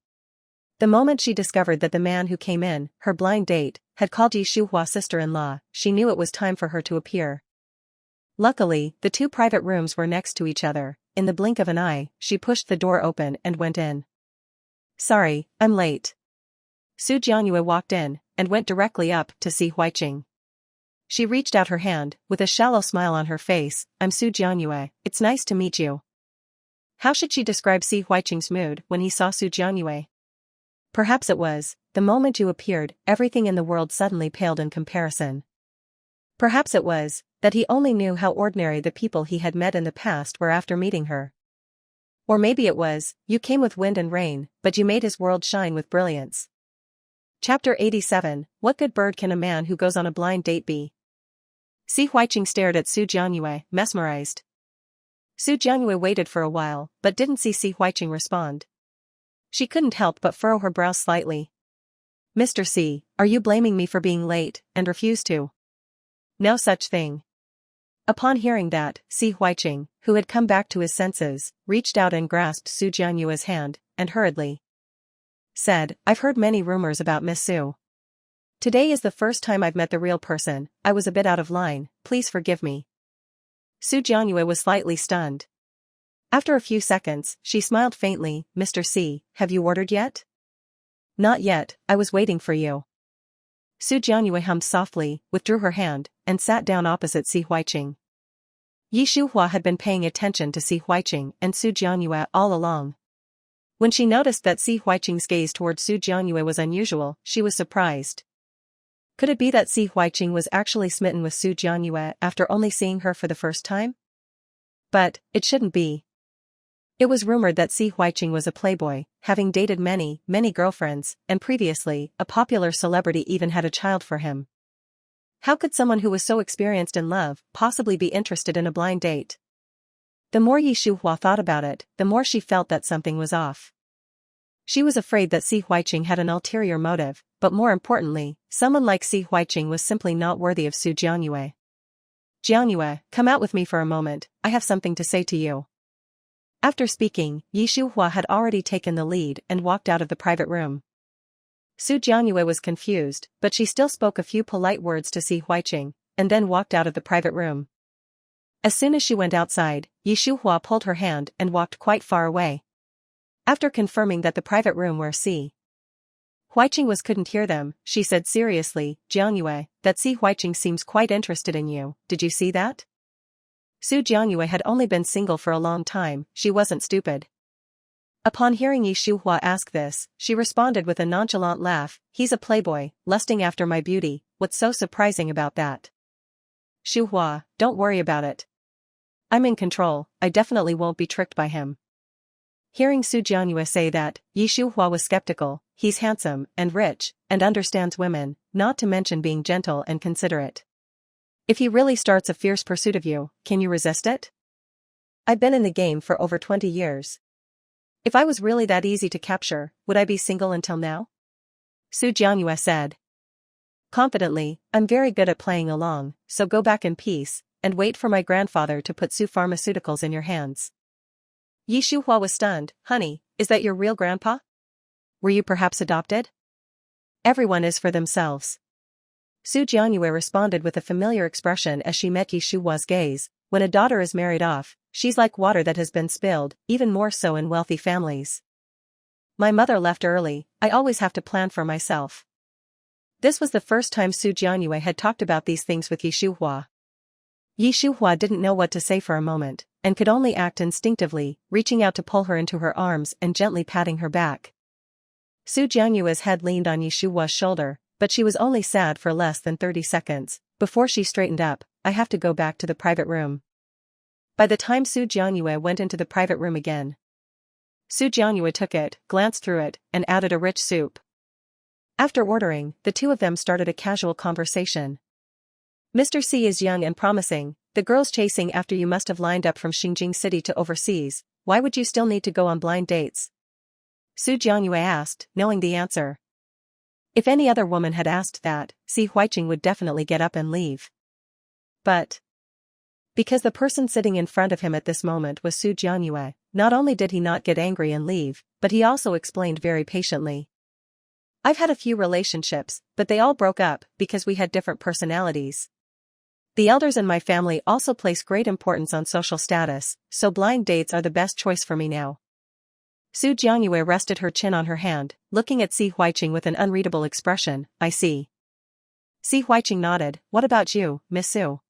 The moment she discovered that the man who came in, her blind date, had called Yi Shuhua sister-in-law, she knew it was time for her to appear. Luckily, the 2 private rooms were next to each other. In the blink of an eye, she pushed the door open and went in. Sorry, I'm late. Su Jianyue walked in, and went directly up to Si Huiqing. She reached out her hand, with a shallow smile on her face, I'm Su Jianyue, it's nice to meet you. How should she describe Si Huiqing's mood when he saw Su Jianyue? Perhaps it was, the moment you appeared, everything in the world suddenly paled in comparison. Perhaps it was, that he only knew how ordinary the people he had met in the past were after meeting her. Or maybe it was, you came with wind and rain, but you made his world shine with brilliance. Chapter 87, What good bird can a man who goes on a blind date be? Si Huiqing stared at Su Jianyue, mesmerized. Su Jianyue waited for a while, but didn't see Si Huiqing respond. She couldn't help but furrow her brows slightly. Mr. Si, are you blaming me for being late, and refuse to? No such thing. Upon hearing that, Si Huiqing, who had come back to his senses, reached out and grasped Su Jianyue's hand, and hurriedly said, "I've heard many rumors about Miss Su. Today is the first time I've met the real person. I was a bit out of line, please forgive me." Su Jianyue was slightly stunned. After a few seconds, she smiled faintly. "Mr. C, have you ordered yet?" "Not yet, I was waiting for you." Su Jianyue hummed softly, withdrew her hand, and sat down opposite Si Huiqing. Yi Shuhua had been paying attention to Si Huiqing and Su Jianyue all along. When she noticed that Si Huiqing's gaze towards Su Jianyue was unusual, she was surprised. Could it be that Si Huiqing was actually smitten with Su Jianyue after only seeing her for the first time? But it shouldn't be. It was rumored that Si Huiqing was a playboy, having dated many girlfriends, and previously, a popular celebrity even had a child for him. How could someone who was so experienced in love possibly be interested in a blind date? The more Yi Shuhua thought about it, the more she felt that something was off. She was afraid that Si Huiqing had an ulterior motive, but more importantly, someone like Si Huiqing was simply not worthy of Su Jianyue. "Jianyue, come out with me for a moment, I have something to say to you." After speaking, Yi Shuhua had already taken the lead and walked out of the private room. Su Jianyue was confused, but she still spoke a few polite words to Si Huiqing, and then walked out of the private room. As soon as she went outside, Yi Shuhua pulled her hand and walked quite far away. After confirming that the private room where Si Huiqing was couldn't hear them, she said seriously, "Jianyue, that Si Huiqing seems quite interested in you, did you see that?" Su Jianyue had only been single for a long time, she wasn't stupid. Upon hearing Yi Shuhua ask this, she responded with a nonchalant laugh, "He's a playboy, lusting after my beauty, what's so surprising about that?" "Shuhua, don't worry about it. I'm in control, I definitely won't be tricked by him." Hearing Su Jianyue say that, Yi Shuhua was skeptical. He's handsome and rich, and understands women, not to mention being gentle and considerate. If he really starts a fierce pursuit of you, can you resist it? I've been in the game for over 20 years. If I was really that easy to capture, would I be single until now? Su Jianyue said confidently, "I'm very good at playing along, so go back in peace, and wait for my grandfather to put Su Pharmaceuticals in your hands." Yi Shuhua was stunned. "Honey, is that your real grandpa? Were you perhaps adopted?" "Everyone is for themselves." Su Jianyue responded with a familiar expression as she met Yi Shuhua's gaze. When a daughter is married off, she's like water that has been spilled, even more so in wealthy families. "My mother left early, I always have to plan for myself." This was the first time Su Jianyue had talked about these things with Yi Shuhua. Yi Shuhua didn't know what to say for a moment, and could only act instinctively, reaching out to pull her into her arms and gently patting her back. Su Jianyue's head leaned on Yi Shuhua's shoulder, but she was only sad for less than 30 seconds, before she straightened up. "I have to go back to the private room." By the time Su Jianyue went into the private room again, Su Jianyue took it, glanced through it, and added a rich soup. After ordering, the two of them started a casual conversation. "Mr. C is young and promising, the girls chasing after you must have lined up from Xinjiang City to overseas, why would you still need to go on blind dates?" Su Jianyue asked, knowing the answer. If any other woman had asked that, Si Huiqing would definitely get up and leave. But because the person sitting in front of him at this moment was Su Jianyue, not only did he not get angry and leave, but he also explained very patiently. "I've had a few relationships, but they all broke up because we had different personalities. The elders in my family also place great importance on social status, so blind dates are the best choice for me now." Su Jianyue rested her chin on her hand, looking at Si Huiqing with an unreadable expression. "I see." Si Huiqing nodded. "What about you, Miss Su?"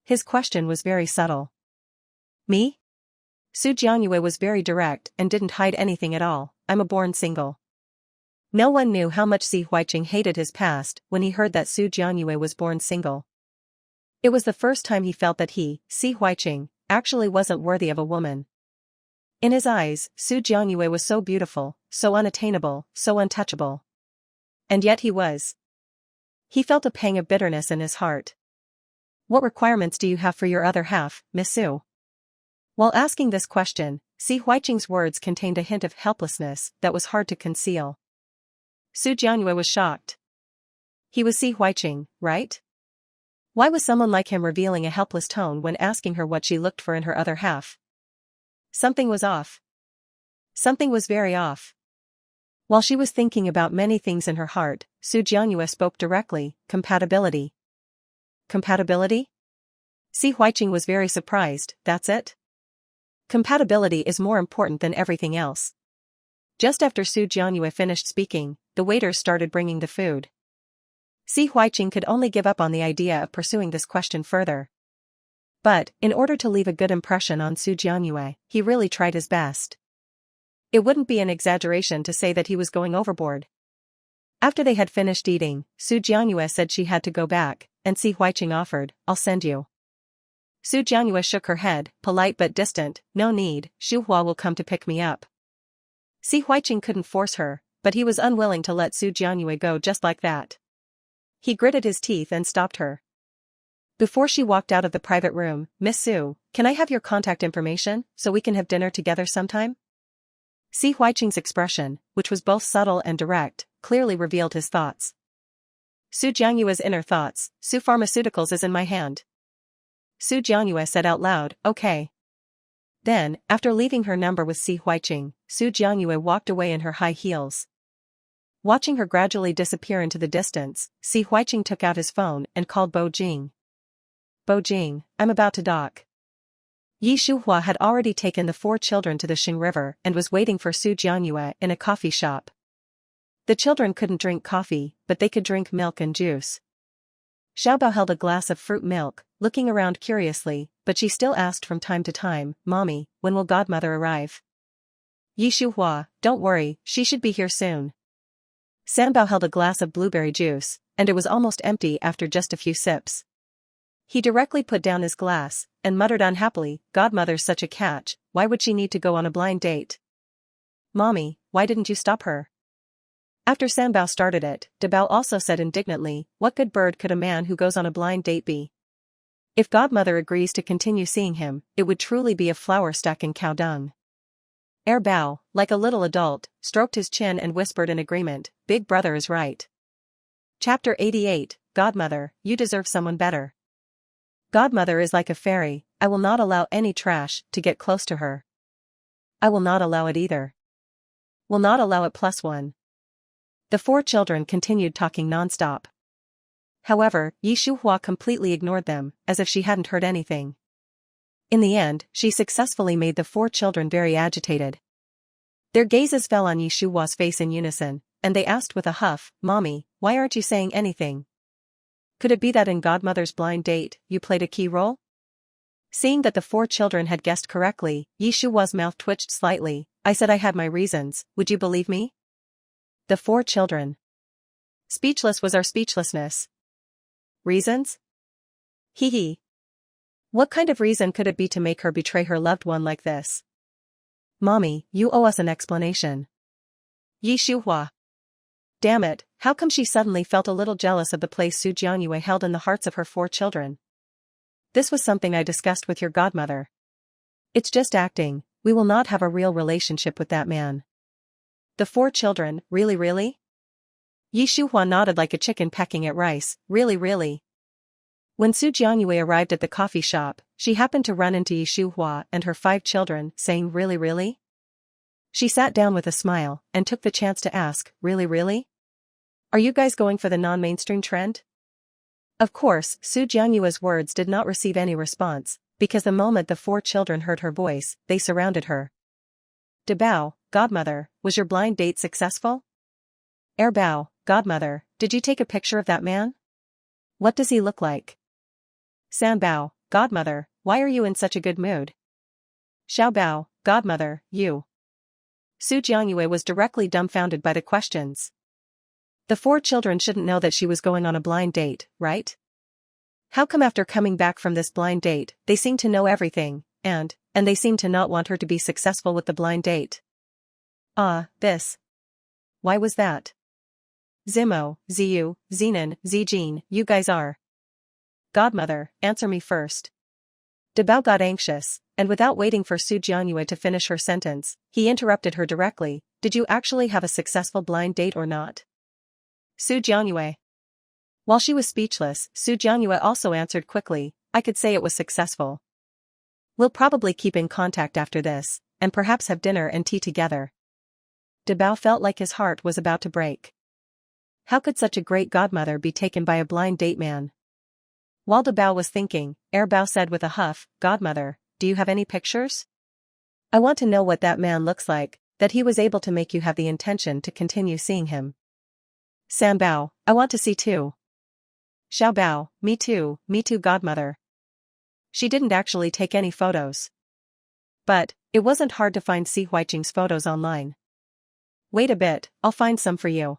His question was very subtle. "Me?" Su Jianyue was very direct and didn't hide anything at all. "I'm a born single." No one knew how much Si Huiqing hated his past when he heard that Su Jianyue was born single. It was the first time he felt that he, Si Huiqing, actually wasn't worthy of a woman. In his eyes, Su Jianyue was so beautiful, so unattainable, so untouchable. And yet he was. He felt a pang of bitterness in his heart. "What requirements do you have for your other half, Miss Su?" While asking this question, Si Huiqing's words contained a hint of helplessness that was hard to conceal. Su Jianyue was shocked. He was Si Huiqing, right? Why was someone like him revealing a helpless tone when asking her what she looked for in her other half? Something was off. Something was very off. While she was thinking about many things in her heart, Su Jianyue spoke directly. Compatibility. Compatibility? Si Huiqing was very surprised. That's it? Compatibility is more important than everything else. Just after Su Jianyue finished speaking, the waiters started bringing the food. Si Huiqing could only give up on the idea of pursuing this question further. But, in order to leave a good impression on Su Jianyue, he really tried his best. It wouldn't be an exaggeration to say that he was going overboard. After they had finished eating, Su Jianyue said she had to go back, and Si Huiqing offered, "I'll send you." Su Jianyue shook her head, polite but distant. "No need, Shuhua will come to pick me up." Si Huiqing couldn't force her, but he was unwilling to let Su Jianyue go just like that. He gritted his teeth and stopped her. Before she walked out of the private room, "Miss Su, can I have your contact information, so we can have dinner together sometime?" Si Huiqing's expression, which was both subtle and direct, clearly revealed his thoughts. Su Jianyue's inner thoughts. "Su Pharmaceuticals is in my hand." Su Jianyue said out loud, "Okay." Then, after leaving her number with Si Huiqing, Su Jianyue walked away in her high heels. Watching her gradually disappear into the distance, Si Huiqing took out his phone and called Bo Jing. "Bo Jing, I'm about to dock." Yi Shuhua had already taken the 4 children to the Xing River and was waiting for Su Jianyue in a coffee shop. The children couldn't drink coffee, but they could drink milk and juice. Xiaobao held a glass of fruit milk, looking around curiously, but she still asked from time to time, "Mommy, when will godmother arrive?" Yi Shuhua, "Don't worry, she should be here soon." Sanbao held a glass of blueberry juice, and it was almost empty after just a few sips. He directly put down his glass, and muttered unhappily, "Godmother's such a catch, why would she need to go on a blind date?" "Mommy, why didn't you stop her?" After Sanbao started it, Debao also said indignantly, "What good bird could a man who goes on a blind date be? If godmother agrees to continue seeing him, it would truly be a flower stuck in cow dung." Bao, like a little adult, stroked his chin and whispered in agreement, "Big brother is right." Chapter 88, Godmother, you deserve someone better. Godmother is like a fairy, I will not allow any trash to get close to her. I will not allow it either. Will not allow it +1. The 4 children continued talking non-stop. However, Yi Shuhua completely ignored them, as if she hadn't heard anything. In the end, she successfully made the 4 children very agitated. Their gazes fell on Yi Shuhua's face in unison, and they asked with a huff, "Mommy, why aren't you saying anything? Could it be that in godmother's blind date, you played a key role?" Seeing that the 4 children had guessed correctly, Yi Shuhua's mouth twitched slightly. "I said I had my reasons, would you believe me?" The 4 children. Speechless was our speechlessness. Reasons? Hee hee. What kind of reason could it be to make her betray her loved one like this? "Mommy, you owe us an explanation." Yi Shuhua. Damn it, how come she suddenly felt a little jealous of the place Su Jianyue held in the hearts of her 4 children? "This was something I discussed with your godmother. It's just acting, we will not have a real relationship with that man." The 4 children, really? Yi Shuhua nodded like a chicken pecking at rice, really. When Su Jianyue arrived at the coffee shop, she happened to run into Yi Shuhua and her 5 children, saying really? She sat down with a smile, and took the chance to ask, really? Are you guys going for the non-mainstream trend? Of course, Su Jianyue's words did not receive any response, because the moment the 4 children heard her voice, they surrounded her. Debao, Godmother, was your blind date successful? Bao, Godmother, did you take a picture of that man? What does he look like? Sanbao, Godmother, why are you in such a good mood? Xiaobao, Godmother, you. Su Jianyue was directly dumbfounded by the questions. The 4 children shouldn't know that she was going on a blind date, right? How come after coming back from this blind date, they seem to know everything, and they seem to not want her to be successful with the blind date? This. Why was that? Zimo, Ziyu, Zenon, Zijin, you guys are. Godmother, answer me first. Debao got anxious, and without waiting for Su Jianyue to finish her sentence, he interrupted her directly. Did you actually have a successful blind date or not? Su Jianyue. While she was speechless, Su Jianyue also answered quickly, I could say it was successful. We'll probably keep in contact after this, and perhaps have dinner and tea together. De Bao felt like his heart was about to break. How could such a great godmother be taken by a blind date man? While De Bao was thinking, Bao said with a huff, Godmother, do you have any pictures? I want to know what that man looks like, that he was able to make you have the intention to continue seeing him. San Bao, I want to see too. Xiao Bao, me too, godmother. She didn't actually take any photos. But, it wasn't hard to find Si Huiqing's photos online. Wait a bit, I'll find some for you.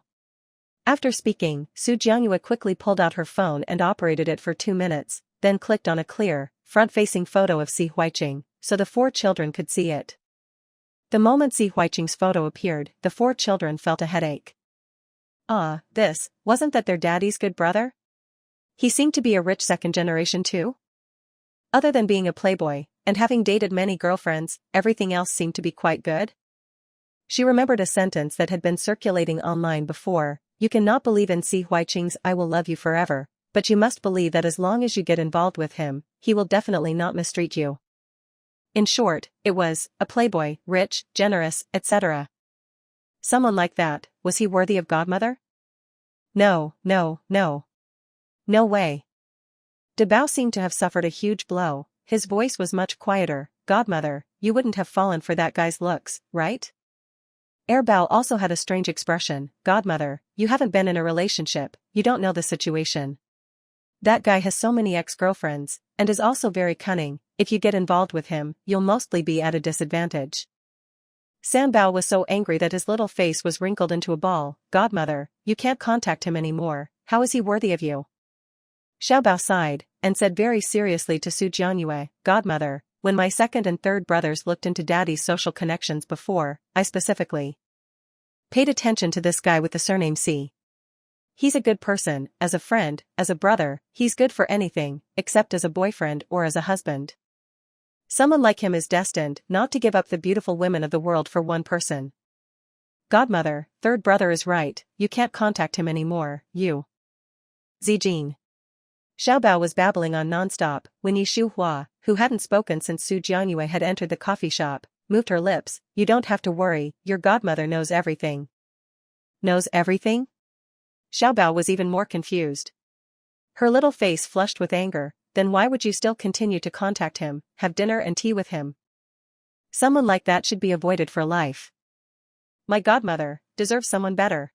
After speaking, Su Jianyue quickly pulled out her phone and operated it for 2 minutes, then clicked on a clear, front-facing photo of Si Huiqing, so the 4 children could see it. The moment Si Huiqing's photo appeared, the 4 children felt a headache. Wasn't that their daddy's good brother? He seemed to be a rich second generation too? Other than being a playboy, and having dated many girlfriends, everything else seemed to be quite good. She remembered a sentence that had been circulating online before, you cannot believe in Si Huiqing's I will love you forever, but you must believe that as long as you get involved with him, he will definitely not mistreat you. In short, it was, a playboy, rich, generous, etc. Someone like that, was he worthy of godmother? No. No way. De Bao seemed to have suffered a huge blow, his voice was much quieter, Godmother, you wouldn't have fallen for that guy's looks, right? Bao also had a strange expression, Godmother, you haven't been in a relationship, you don't know the situation. That guy has so many ex-girlfriends, and is also very cunning, if you get involved with him, you'll mostly be at a disadvantage. San Bao was so angry that his little face was wrinkled into a ball, Godmother, you can't contact him anymore, how is he worthy of you? Xiao Bao sighed, and said very seriously to Su Jianyue, Godmother, when my second and third brothers looked into Daddy's social connections before, I specifically paid attention to this guy with the surname C. He's a good person, as a friend, as a brother, he's good for anything, except as a boyfriend or as a husband. Someone like him is destined not to give up the beautiful women of the world for one person. Godmother, third brother is right, you can't contact him anymore, you. Zijin. Xiao Bao was babbling on non-stop, when Yi Shuhua, who hadn't spoken since Su Jianyue had entered the coffee shop, moved her lips, you don't have to worry, your godmother knows everything. Knows everything? Xiao Bao was even more confused. Her little face flushed with anger, then why would you still continue to contact him, have dinner and tea with him? Someone like that should be avoided for life. My godmother deserves someone better.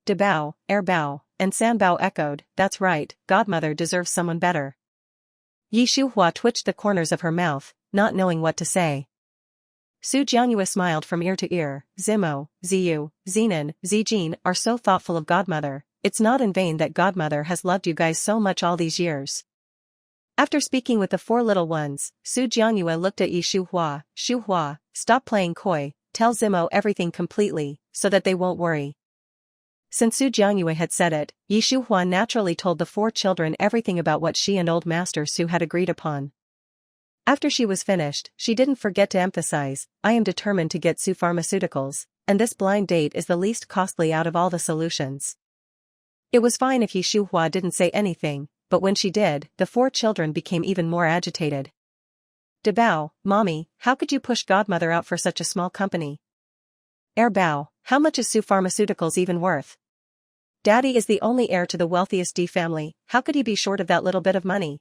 De Bao, Bao, and San Bao echoed, that's right, godmother deserves someone better. Yi Shuhua twitched the corners of her mouth, not knowing what to say. Su Jianyue smiled from ear to ear, Zimo, Ziyu, Zenon, Zijin are so thoughtful of godmother, it's not in vain that godmother has loved you guys so much all these years. After speaking with the 4 little ones, Su Jianyue looked at Yi Shuhua, Shuhua, stop playing coy, tell Zimo everything completely, so that they won't worry. Since Su Jianyue had said it, Yi Shuhua naturally told the 4 children everything about what she and Old Master Su had agreed upon. After she was finished, she didn't forget to emphasize, I am determined to get Su pharmaceuticals, and this blind date is the least costly out of all the solutions. It was fine if Yi Shuhua didn't say anything, but when she did, the 4 children became even more agitated. De Bao, Mommy, how could you push godmother out for such a small company? Bao, how much is Su pharmaceuticals even worth? Daddy is the only heir to the wealthiest D family, how could he be short of that little bit of money?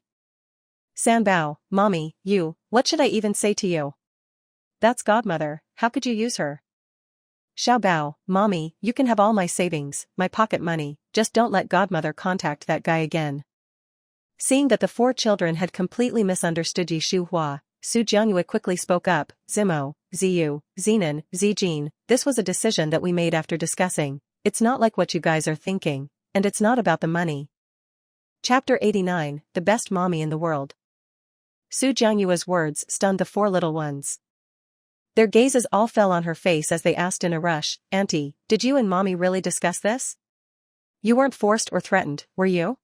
San Bao, Mommy, what should I even say to you? That's godmother, how could you use her? Xiao Bao, Mommy, you can have all my savings, my pocket money, just don't let godmother contact that guy again. Seeing that the 4 children had completely misunderstood Yi Shuhua, Su Jianyue quickly spoke up, Zimo, Ziyu, Zenon, Zijin, this was a decision that we made after discussing, it's not like what you guys are thinking, and it's not about the money. Chapter 89, The Best Mommy in the World. Su Jianyue's words stunned the 4 little ones. Their gazes all fell on her face as they asked in a rush, Auntie, did you and Mommy really discuss this? You weren't forced or threatened, were you?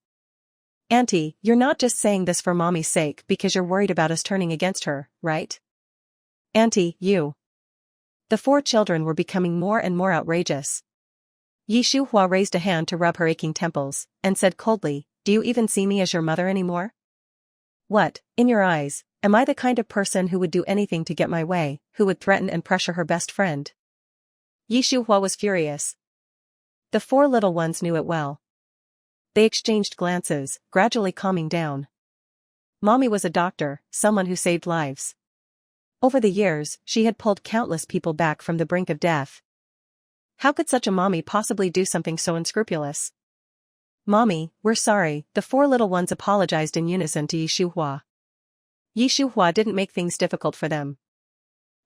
Auntie, you're not just saying this for Mommy's sake because you're worried about us turning against her, right? Auntie, you. The 4 children were becoming more and more outrageous. Yi Shuhua raised a hand to rub her aching temples, and said coldly, "Do you even see me as your mother anymore? What, in your eyes, am I the kind of person who would do anything to get my way, who would threaten and pressure her best friend?" Yi Shuhua was furious. The four little ones knew it well. They exchanged glances, gradually calming down. Mommy was a doctor, someone who saved lives. Over the years, she had pulled countless people back from the brink of death. How could such a mommy possibly do something so unscrupulous? "Mommy, we're sorry," the four little ones apologized in unison to Yi Shuhua. Yi Shuhua didn't make things difficult for them.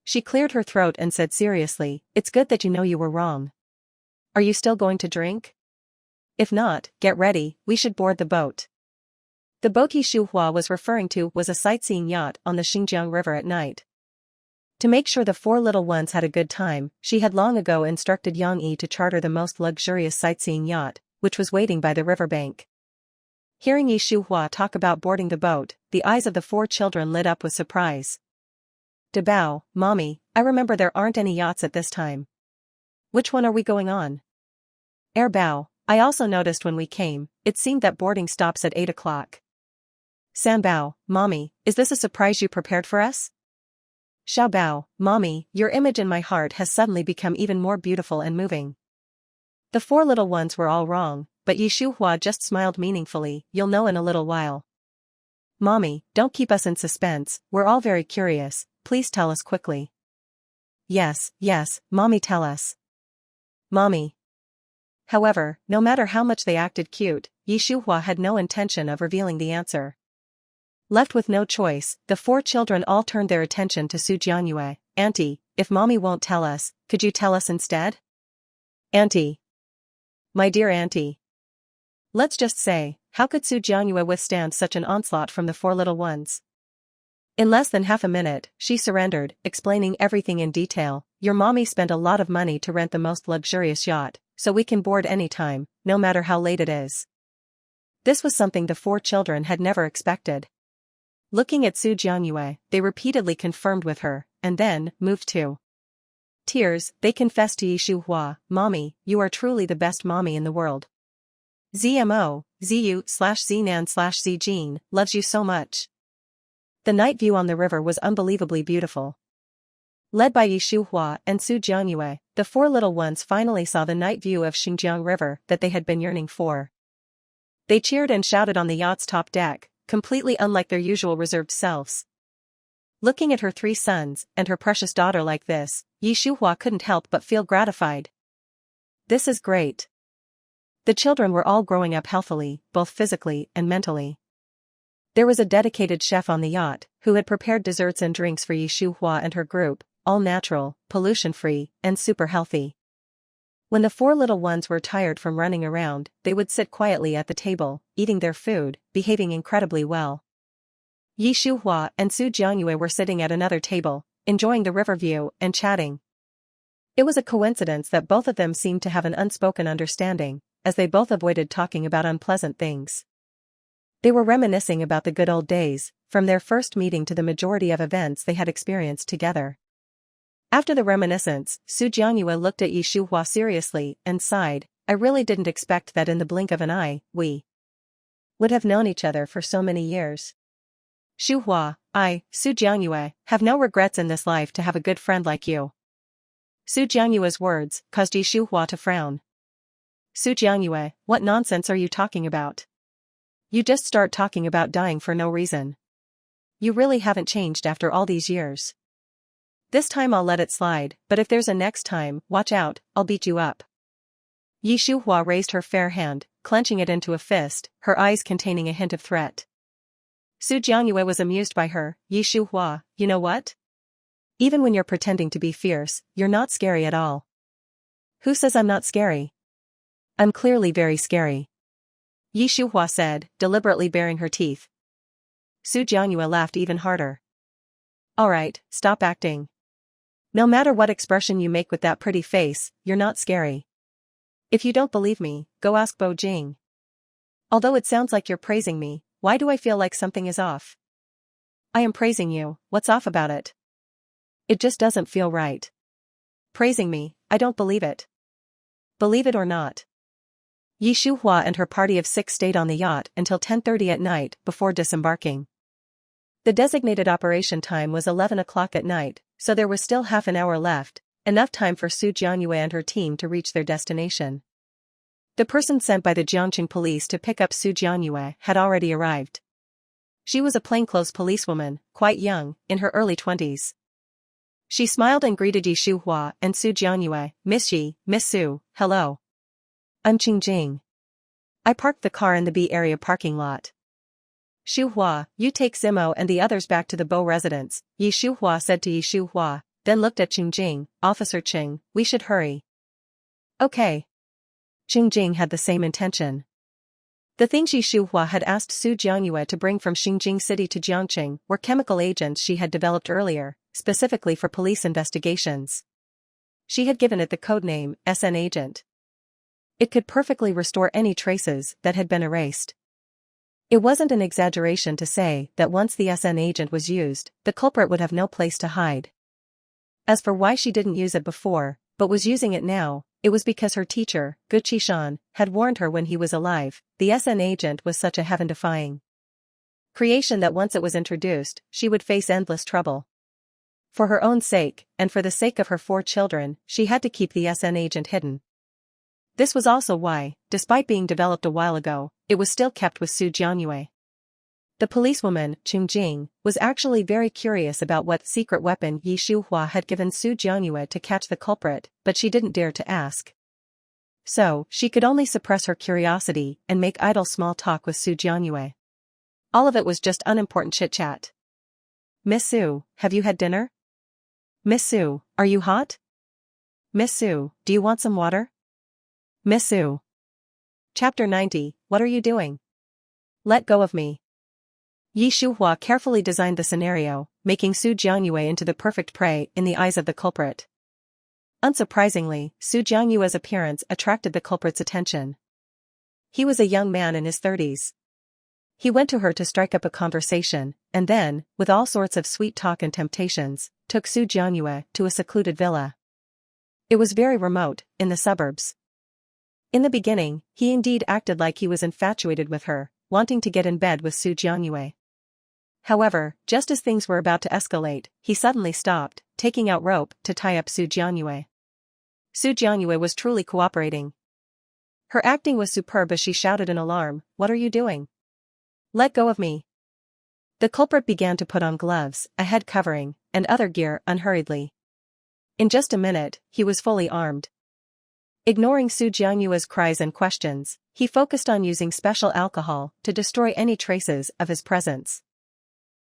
She cleared her throat and said seriously, "It's good that you know you were wrong. Are you still going to drink? If not, get ready, we should board the boat." The boat Yi Shuhua was referring to was a sightseeing yacht on the Xinjiang River at night. To make sure the four little ones had a good time, she had long ago instructed Yang Yi to charter the most luxurious sightseeing yacht, which was waiting by the riverbank. Hearing Yi Shuhua talk about boarding the boat, the eyes of the four children lit up with surprise. "Debao, Mommy, I remember there aren't any yachts at this time. Which one are we going on?" "Bao, I also noticed when we came, it seemed that boarding stops at 8 o'clock. Sanbao, Mommy, is this a surprise you prepared for us?" "Xiaobao, Mommy, your image in my heart has suddenly become even more beautiful and moving." The four little ones were all wrong, but Yi Shuhua just smiled meaningfully, "You'll know in a little while." "Mommy, don't keep us in suspense, we're all very curious, please tell us quickly." Yes, Mommy, tell us." "Mommy." However, no matter how much they acted cute, Yi Shuhua had no intention of revealing the answer. Left with no choice, the four children all turned their attention to Su Jianyue. "Auntie, if Mommy won't tell us, could you tell us instead?" "Auntie. My dear auntie." Let's just say, how could Su Jianyue withstand such an onslaught from the four little ones? In less than half a minute, she surrendered, explaining everything in detail. "Your mommy spent a lot of money to rent the most luxurious yacht, so we can board any time, no matter how late it is." This was something the four children had never expected. Looking at Su Jianyue, they repeatedly confirmed with her, and then, moved to tears, they confessed to Yi Shuhua, "Mommy, you are truly the best mommy in the world. ZMO, ZU/ZNAN/ZJean, loves you so much." The night view on the river was unbelievably beautiful. Led by Yi Shuhua and Su Jianyue, the four little ones finally saw the night view of Xinjiang River that they had been yearning for. They cheered and shouted on the yacht's top deck, completely unlike their usual reserved selves. Looking at her three sons and her precious daughter like this, Yi Shuhua couldn't help but feel gratified. This is great. The children were all growing up healthily, both physically and mentally. There was a dedicated chef on the yacht, who had prepared desserts and drinks for Yi Shuhua and her group, all natural, pollution-free, and super healthy. When the four little ones were tired from running around, they would sit quietly at the table, eating their food, behaving incredibly well. Yi Shuhua and Su Jianyue were sitting at another table, enjoying the river view and chatting. It was a coincidence that both of them seemed to have an unspoken understanding, as they both avoided talking about unpleasant things. They were reminiscing about the good old days, from their first meeting to the majority of events they had experienced together. After the reminiscence, Su Jianyue looked at Yi Shuhua seriously and sighed, "I really didn't expect that in the blink of an eye, we would have known each other for so many years. Shuhua, Su Jianyue, have no regrets in this life to have a good friend like you." Su Jianyue's words caused Yi Shuhua to frown. "Su Jianyue, what nonsense are you talking about? You just start talking about dying for no reason. You really haven't changed after all these years. This time I'll let it slide, but if there's a next time, watch out, I'll beat you up." Yi Shuhua raised her fair hand, clenching it into a fist, her eyes containing a hint of threat. Su Jianyue was amused by her. "Yi Shuhua, you know what? Even when you're pretending to be fierce, you're not scary at all." "Who says I'm not scary? I'm clearly very scary," Yi Shuhua said, deliberately baring her teeth. Su Jianyue laughed even harder. "Alright, stop acting. No matter what expression you make with that pretty face, you're not scary. If you don't believe me, go ask Bo Jing. Although it sounds like you're praising me, why do I feel like something is off?" "I am praising you, what's off about it? It just doesn't feel right." "Praising me, I don't believe it." believe it or not. Shuhua and her party of 6 stayed on the yacht until 10:30 at night before disembarking. The designated operation time was 11 o'clock at night, so there was still half an hour left, enough time for Su Jianyue and her team to reach their destination. The person sent by the Jiangqing police to pick up Su Jianyue had already arrived. She was a plainclothes policewoman, quite young, in her early 20s. She smiled and greeted Yi Shuhua and Su Jianyue. Miss Yi, Miss Su, hello. I'm Qingjing. I parked the car in the B area parking lot. Shuhua, you take Zimo and the others back to the Bo residence, Yi Shuhua said to Yi Shuhua, then looked at Qingjing. Officer Qing, we should hurry. Okay. Qingjing had the same intention. The things Yi Shuhua had asked Su Jianyue to bring from Xinjiang City to Jiangqing were chemical agents she had developed earlier, specifically for police investigations. She had given it the codename SN Agent. It could perfectly restore any traces that had been erased. It wasn't an exaggeration to say that once the SN agent was used, the culprit would have no place to hide. As for why she didn't use it before, but was using it now, it was because her teacher, Guqi Shan, had warned her when he was alive, the SN agent was such a heaven-defying creation that once it was introduced, she would face endless trouble. For her own sake, and for the sake of her 4 children, she had to keep the SN agent hidden. This was also why, despite being developed a while ago, it was still kept with Su Jianyue. The policewoman, Qingjing, was actually very curious about what secret weapon Yi Shuhua had given Su Jianyue to catch the culprit, but she didn't dare to ask. So, she could only suppress her curiosity and make idle small talk with Su Jianyue. All of it was just unimportant chit-chat. Miss Su, have you had dinner? Miss Su, are you hot? Miss Su, do you want some water? Miss Su. Chapter 90, What are you doing? Let go of me. Yi Shuhua carefully designed the scenario, making Su Jianyue into the perfect prey in the eyes of the culprit. Unsurprisingly, Su Jianyue's appearance attracted the culprit's attention. He was a young man in his 30s. He went to her to strike up a conversation, and then, with all sorts of sweet talk and temptations, took Su Jianyue to a secluded villa. It was very remote, in the suburbs. In the beginning, he indeed acted like he was infatuated with her, wanting to get in bed with Su Jianyue. However, just as things were about to escalate, he suddenly stopped, taking out rope to tie up Su Jianyue. Su Jianyue was truly cooperating. Her acting was superb as she shouted in alarm, "What are you doing? Let go of me." The culprit began to put on gloves, a head covering, and other gear unhurriedly. In just a minute, he was fully armed. Ignoring Su Jianyue's cries and questions, he focused on using special alcohol to destroy any traces of his presence.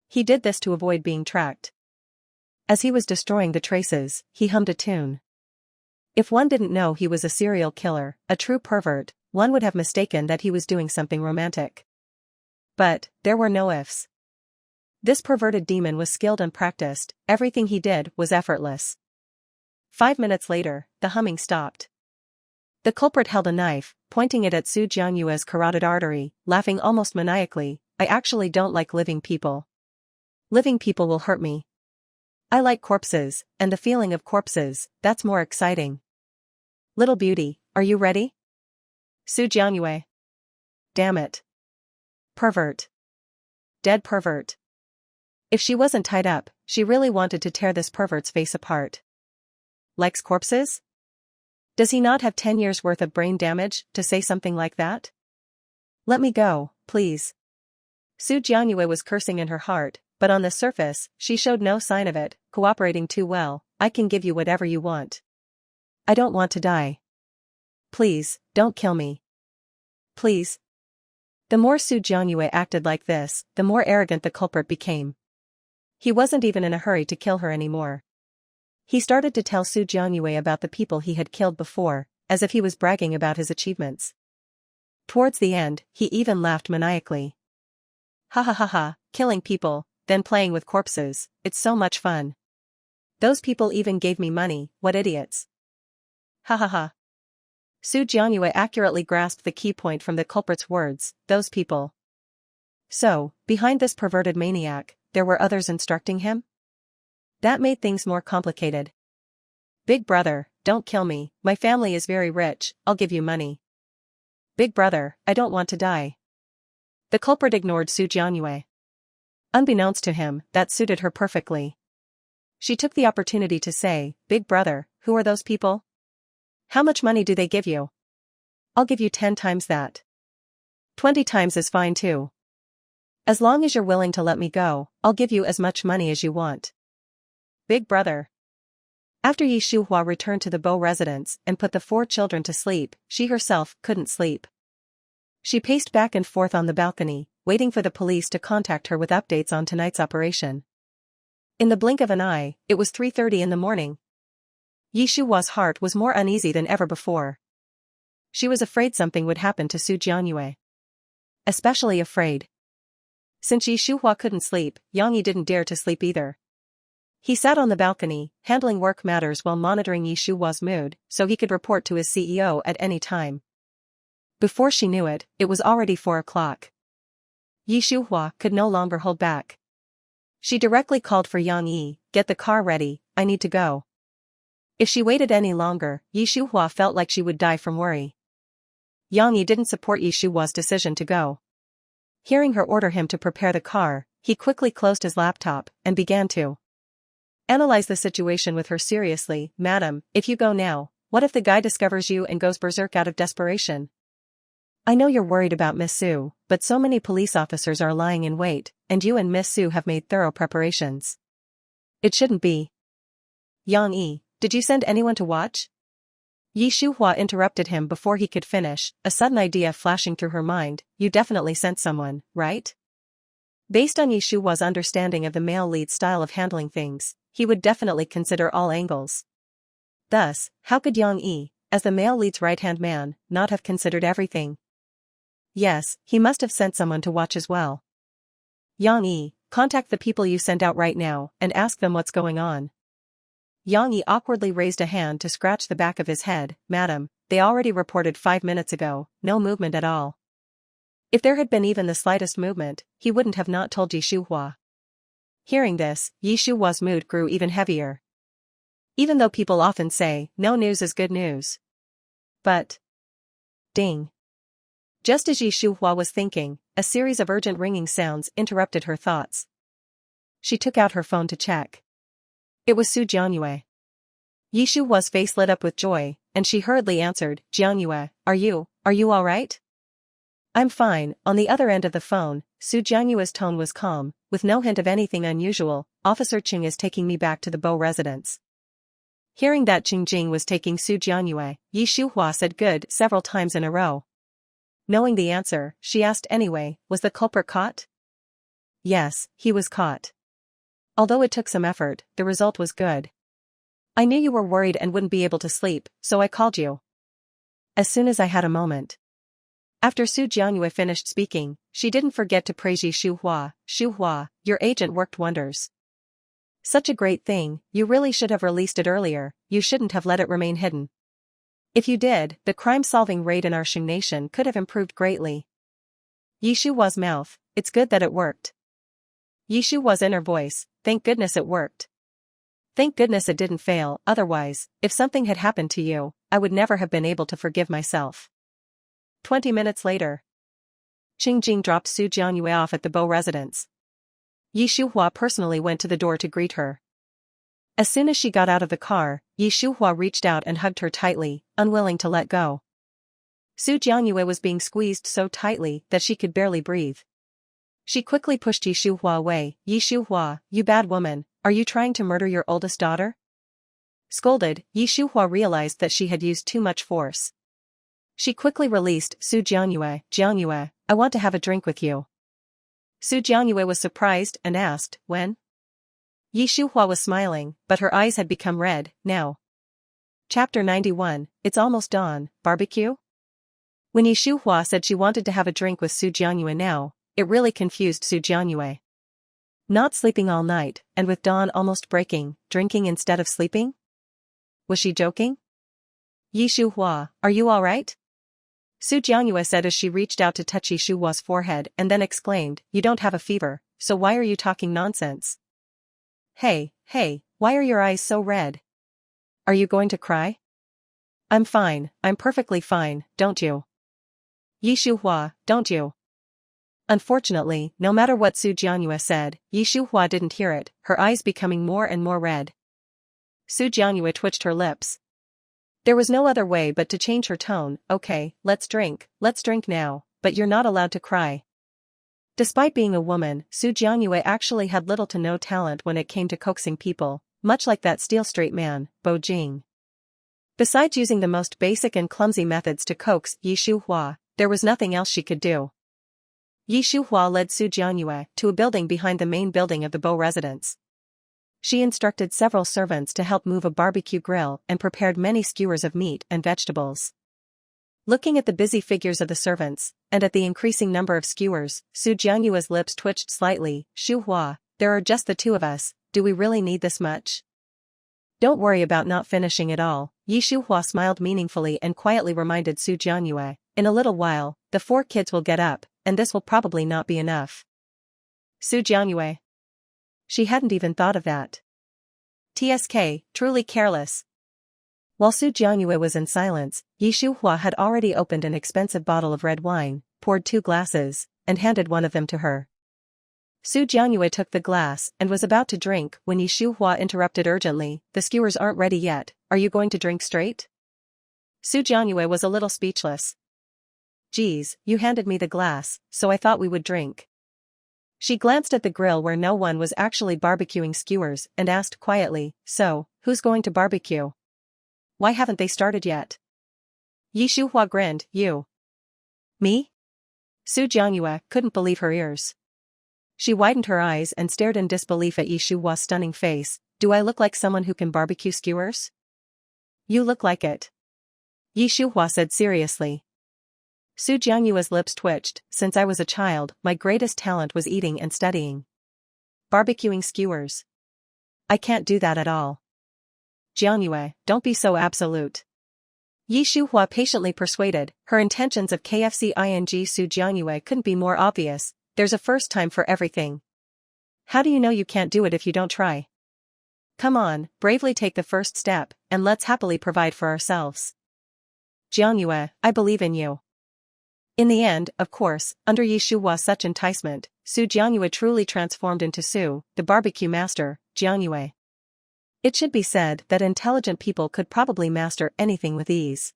He did this to avoid being tracked. As he was destroying the traces, he hummed a tune. If one didn't know he was a serial killer, a true pervert, one would have mistaken that he was doing something romantic. But, there were no ifs. This perverted demon was skilled and practiced, everything he did was effortless. 5 minutes later, the humming stopped. The culprit held a knife, pointing it at Su Jianyue's carotid artery, laughing almost maniacally. "I actually don't like living people. Living people will hurt me. I like corpses, and the feeling of corpses, that's more exciting. Little beauty, are you ready?" Su Jianyue. Damn it. Pervert. Dead pervert. If she wasn't tied up, she really wanted to tear this pervert's face apart. Likes corpses? Does he not have 10 years' worth of brain damage to say something like that? Let me go, please. Su Jianyue was cursing in her heart, but on the surface, she showed no sign of it, cooperating too well. "I can give you whatever you want. I don't want to die. Please, don't kill me. Please." The more Su Jianyue acted like this, the more arrogant the culprit became. He wasn't even in a hurry to kill her anymore. He started to tell Su Jianyue about the people he had killed before, as if he was bragging about his achievements. Towards the end, he even laughed maniacally. "Ha ha ha ha, killing people, then playing with corpses, it's so much fun. Those people even gave me money, what idiots. Ha ha ha." Su Jianyue accurately grasped the key point from the culprit's words, those people. So, behind this perverted maniac, there were others instructing him? That made things more complicated. Big brother, don't kill me, my family is very rich, I'll give you money. Big brother, I don't want to die. The culprit ignored Su Jianyue. Unbeknownst to him, that suited her perfectly. She took the opportunity to say, Big brother, who are those people? How much money do they give you? I'll give you 10 times that. 20 times is fine too. As long as you're willing to let me go, I'll give you as much money as you want. Big brother. After Yi Shuhua returned to the Bo residence and put the 4 children to sleep, she herself couldn't sleep. She paced back and forth on the balcony, waiting for the police to contact her with updates on tonight's operation. In the blink of an eye, it was 3:30 in the morning. Yi Shuhua's heart was more uneasy than ever before. She was afraid something would happen to Su Jianyue. Especially afraid. Since Yi Shuhua couldn't sleep, Yang Yi didn't dare to sleep either. He sat on the balcony, handling work matters while monitoring Yi Shuhua's mood, so he could report to his CEO at any time. Before she knew it, it was already 4 o'clock. Yi Shuhua could no longer hold back. She directly called for Yang Yi, get the car ready, I need to go. If she waited any longer, Yi Shuhua felt like she would die from worry. Yang Yi didn't support Yi Shuhua's decision to go. Hearing her order him to prepare the car, he quickly closed his laptop and began to analyze the situation with her seriously. Madam, if you go now, what if the guy discovers you and goes berserk out of desperation? I know you're worried about Miss Su, but so many police officers are lying in wait, and you and Miss Su have made thorough preparations. It shouldn't be. Yang Yi, did you send anyone to watch? Yi Shuhua interrupted him before he could finish, a sudden idea flashing through her mind. You definitely sent someone, right? Based on Yi Shuhua's understanding of the male lead's style of handling things, he would definitely consider all angles. Thus, how could Yang Yi, as the male lead's right-hand man, not have considered everything? Yes, he must have sent someone to watch as well. Yang Yi, contact the people you sent out right now and ask them what's going on. Yang Yi awkwardly raised a hand to scratch the back of his head. Madam, they already reported 5 minutes ago, no movement at all. If there had been even the slightest movement, he wouldn't have not told Yi Shuhua. Hearing this, Yi Shuhua's mood grew even heavier. Even though people often say, no news is good news. But... Ding. Just as Yi Shuhua was thinking, a series of urgent ringing sounds interrupted her thoughts. She took out her phone to check. It was Su Jianyue. Yi Shuhua's face lit up with joy, and she hurriedly answered, Jianyue, are you all right? I'm fine. On the other end of the phone, Su Jianyue's tone was calm, with no hint of anything unusual. Officer Qing is taking me back to the Bo residence. Hearing that Qing Jing was taking Su Jianyue, Yi Shuhua said good several times in a row. Knowing the answer, she asked anyway, was the culprit caught? Yes, he was caught. Although it took some effort, the result was good. I knew you were worried and wouldn't be able to sleep, so I called you. As soon as I had a moment. After Su Jianyue finished speaking, she didn't forget to praise Yi Shuhua. Shuhua, your agent worked wonders. Such a great thing, you really should have released it earlier, you shouldn't have let it remain hidden. If you did, the crime-solving rate in our Shing nation could have improved greatly. Yi Shuhua's mouth, it's good that it worked. Yi Shuhua's inner voice, thank goodness it worked. Thank goodness it didn't fail, otherwise, if something had happened to you, I would never have been able to forgive myself. 20 minutes later. Qing Jing dropped Su Jianyue off at the Bo residence. Yi Shuhua personally went to the door to greet her. As soon as she got out of the car, Yi Shuhua reached out and hugged her tightly, unwilling to let go. Su Jianyue was being squeezed so tightly that she could barely breathe. She quickly pushed Yi Shuhua away. Yi Shuhua, you bad woman, are you trying to murder your oldest daughter? Scolded, Yi Shuhua realized that she had used too much force. She quickly released Su Jianyue. Jianyue, I want to have a drink with you. Su Jianyue was surprised and asked, when? Yi Shuhua was smiling, but her eyes had become red. Now. Chapter 91, It's Almost Dawn, Barbecue? When Yi Shuhua said she wanted to have a drink with Su Jianyue now, it really confused Su Jianyue. Not sleeping all night, and with dawn almost breaking, drinking instead of sleeping? Was she joking? Yi Shuhua, are you all right? Su Jianyue said as she reached out to touch Yi Shuhua's forehead and then exclaimed, you don't have a fever, so why are you talking nonsense? Hey, why are your eyes so red? Are you going to cry? I'm fine, I'm perfectly fine, don't you? Yi Shuhua, don't you? Unfortunately, no matter what Su Jianyue said, Yi Shuhua didn't hear it, her eyes becoming more and more red. Su Jianyue twitched her lips. There was no other way but to change her tone. Okay, let's drink now, but you're not allowed to cry. Despite being a woman, Su Jianyue actually had little to no talent when it came to coaxing people, much like that steel-straight man, Bo Jing. Besides using the most basic and clumsy methods to coax Yi Shuhua, there was nothing else she could do. Yi Shuhua led Su Jianyue to a building behind the main building of the Bo residence. She instructed several servants to help move a barbecue grill and prepared many skewers of meat and vegetables. Looking at the busy figures of the servants, and at the increasing number of skewers, Su Jianyue's lips twitched slightly. Shuhua, there are just the two of us, do we really need this much? Don't worry about not finishing it all, Yi Shuhua smiled meaningfully and quietly reminded Su Jianyue, in a little while, the 4 kids will get up, and this will probably not be enough. Su Jianyue. She hadn't even thought of that. TSK, truly careless. While Su Jianyue was in silence, Yi Shuhua had already opened an expensive bottle of red wine, poured 2 glasses, and handed one of them to her. Su Jianyue took the glass and was about to drink when Yi Shuhua interrupted urgently, the skewers aren't ready yet, are you going to drink straight? Su Jianyue was a little speechless. Geez, you handed me the glass, so I thought we would drink. She glanced at the grill where no one was actually barbecuing skewers and asked quietly, so, who's going to barbecue? Why haven't they started yet? Yi Shuhua grinned, you. Me? Su Jianyue couldn't believe her ears. She widened her eyes and stared in disbelief at Yi Shuhua's stunning face. Do I look like someone who can barbecue skewers? You look like it. Yi Shuhua said seriously. Su Jianyue's lips twitched. Since I was a child, my greatest talent was eating and studying. Barbecuing skewers. I can't do that at all. Jianyue, don't be so absolute. Yi Shuhua patiently persuaded, her intentions of KFC-ing Su Jianyue couldn't be more obvious, there's a first time for everything. How do you know you can't do it if you don't try? Come on, bravely take the first step, and let's happily provide for ourselves. Jianyue, I believe in you. In the end, of course, under Yi Shuhua's such enticement, Su Jianyue truly transformed into Su, the barbecue master, Jianyue. It should be said that intelligent people could probably master anything with ease.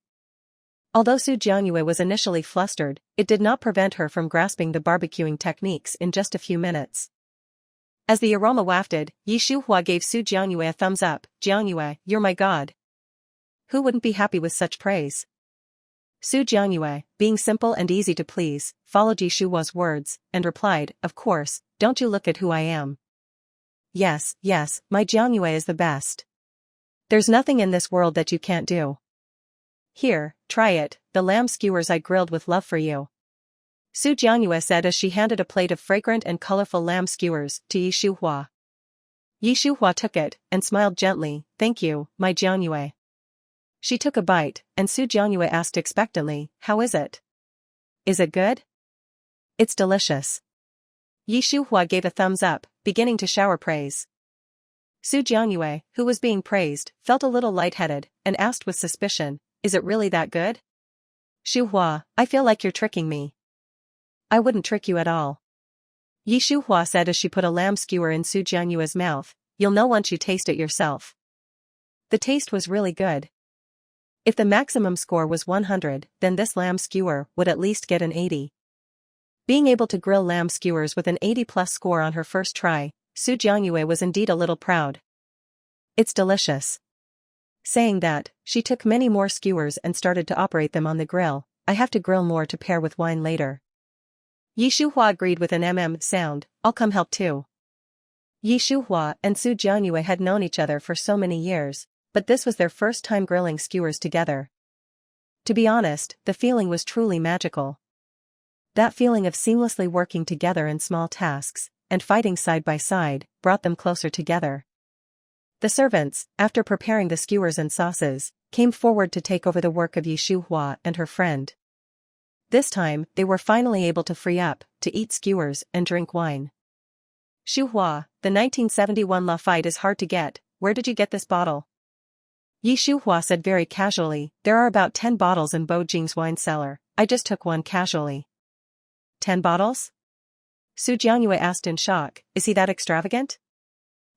Although Su Jianyue was initially flustered, it did not prevent her from grasping the barbecuing techniques in just a few minutes. As the aroma wafted, Yi Shuhua gave Su Jianyue a thumbs up. Jianyue, you're my god. Who wouldn't be happy with such praise? Su Jianyue, being simple and easy to please, followed Yi Shuhua's words, and replied, of course, don't you look at who I am. Yes, my Jianyue is the best. There's nothing in this world that you can't do. Here, try it, the lamb skewers I grilled with love for you. Su Jianyue said as she handed a plate of fragrant and colorful lamb skewers to Yi Shuhua. Yi Shuhua took it, and smiled gently, thank you, my Jianyue. She took a bite, and Su Jianyue asked expectantly, how is it? Is it good? It's delicious. Yi Shuhua gave a thumbs up, beginning to shower praise. Su Jianyue, who was being praised, felt a little lightheaded, and asked with suspicion, is it really that good? Shuhua, I feel like you're tricking me. I wouldn't trick you at all. Yi Shuhua said as she put a lamb skewer in Su Jianyue's mouth, you'll know once you taste it yourself. The taste was really good. If the maximum score was 100, then this lamb skewer would at least get an 80. Being able to grill lamb skewers with an 80+ score on her first try, Su Jianyue was indeed a little proud. It's delicious. Saying that, she took many more skewers and started to operate them on the grill. I have to grill more to pair with wine later. Yi Shuhua agreed with an sound, I'll come help too. Yi Shuhua and Su Jianyue had known each other for so many years, but this was their first time grilling skewers together. To be honest, the feeling was truly magical. That feeling of seamlessly working together in small tasks, and fighting side by side, brought them closer together. The servants, after preparing the skewers and sauces, came forward to take over the work of Yi Shuhua and her friend. This time, they were finally able to free up, to eat skewers and drink wine. Shuhua, the 1971 La fight is hard to get, where did you get this bottle? Yi Shuhua said very casually, there are about 10 bottles in Bo Jing's wine cellar, I just took one casually. 10 bottles? Su Jiangyue asked in shock, is he that extravagant?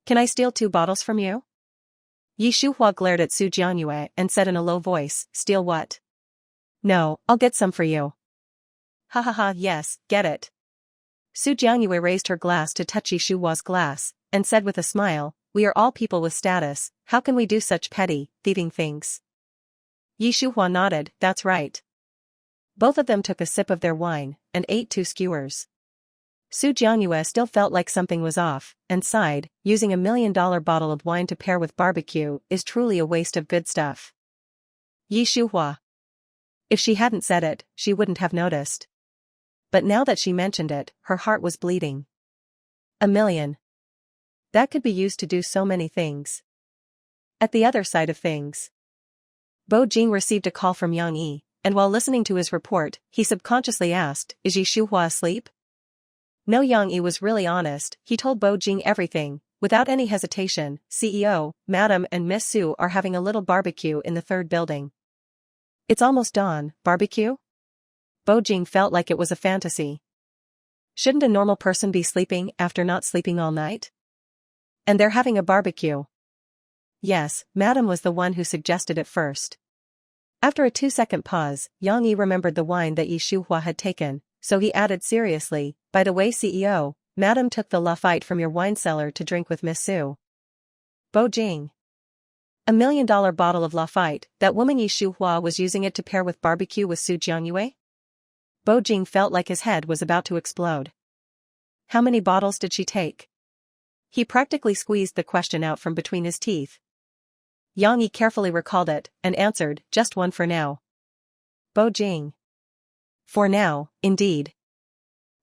Can I steal 2 bottles from you? Yi Shuhua glared at Su Jiangyue and said in a low voice, steal what? No, I'll get some for you. Ha ha ha, yes, get it. Su Jiangyue raised her glass to touch Yi Shuhua's glass, and said with a smile, we are all people with status, how can we do such petty, thieving things? Yi Shuhua nodded, that's right. Both of them took a sip of their wine, and ate 2 skewers. Su Jiangyue still felt like something was off, and sighed, using $1 million bottle of wine to pair with barbecue is truly a waste of good stuff. Yi Shuhua. If she hadn't said it, she wouldn't have noticed. But now that she mentioned it, her heart was bleeding. $1 million. That could be used to do so many things. At the other side of things, Bo Jing received a call from Yang Yi, and while listening to his report, he subconsciously asked, is Yi Shuhua asleep? No, Yang Yi was really honest, he told Bo Jing everything, without any hesitation, CEO, Madam and Miss Su are having a little barbecue in the 3rd building. It's almost dawn, barbecue? Bo Jing felt like it was a fantasy. Shouldn't a normal person be sleeping after not sleeping all night? And they're having a barbecue. Yes, Madam was the one who suggested it first. After a 2-second pause, Yang Yi remembered the wine that Yi Shuhua had taken, so he added seriously, by the way CEO, Madam took the Lafite from your wine cellar to drink with Miss Su. Bo Jing. $1 million bottle of Lafite, that woman Yi Shuhua was using it to pair with barbecue with Su Jiangyue? Bo Jing felt like his head was about to explode. How many bottles did she take? He practically squeezed the question out from between his teeth. Yang Yi carefully recalled it, and answered, just 1 for now. Bo Jing. For now, indeed.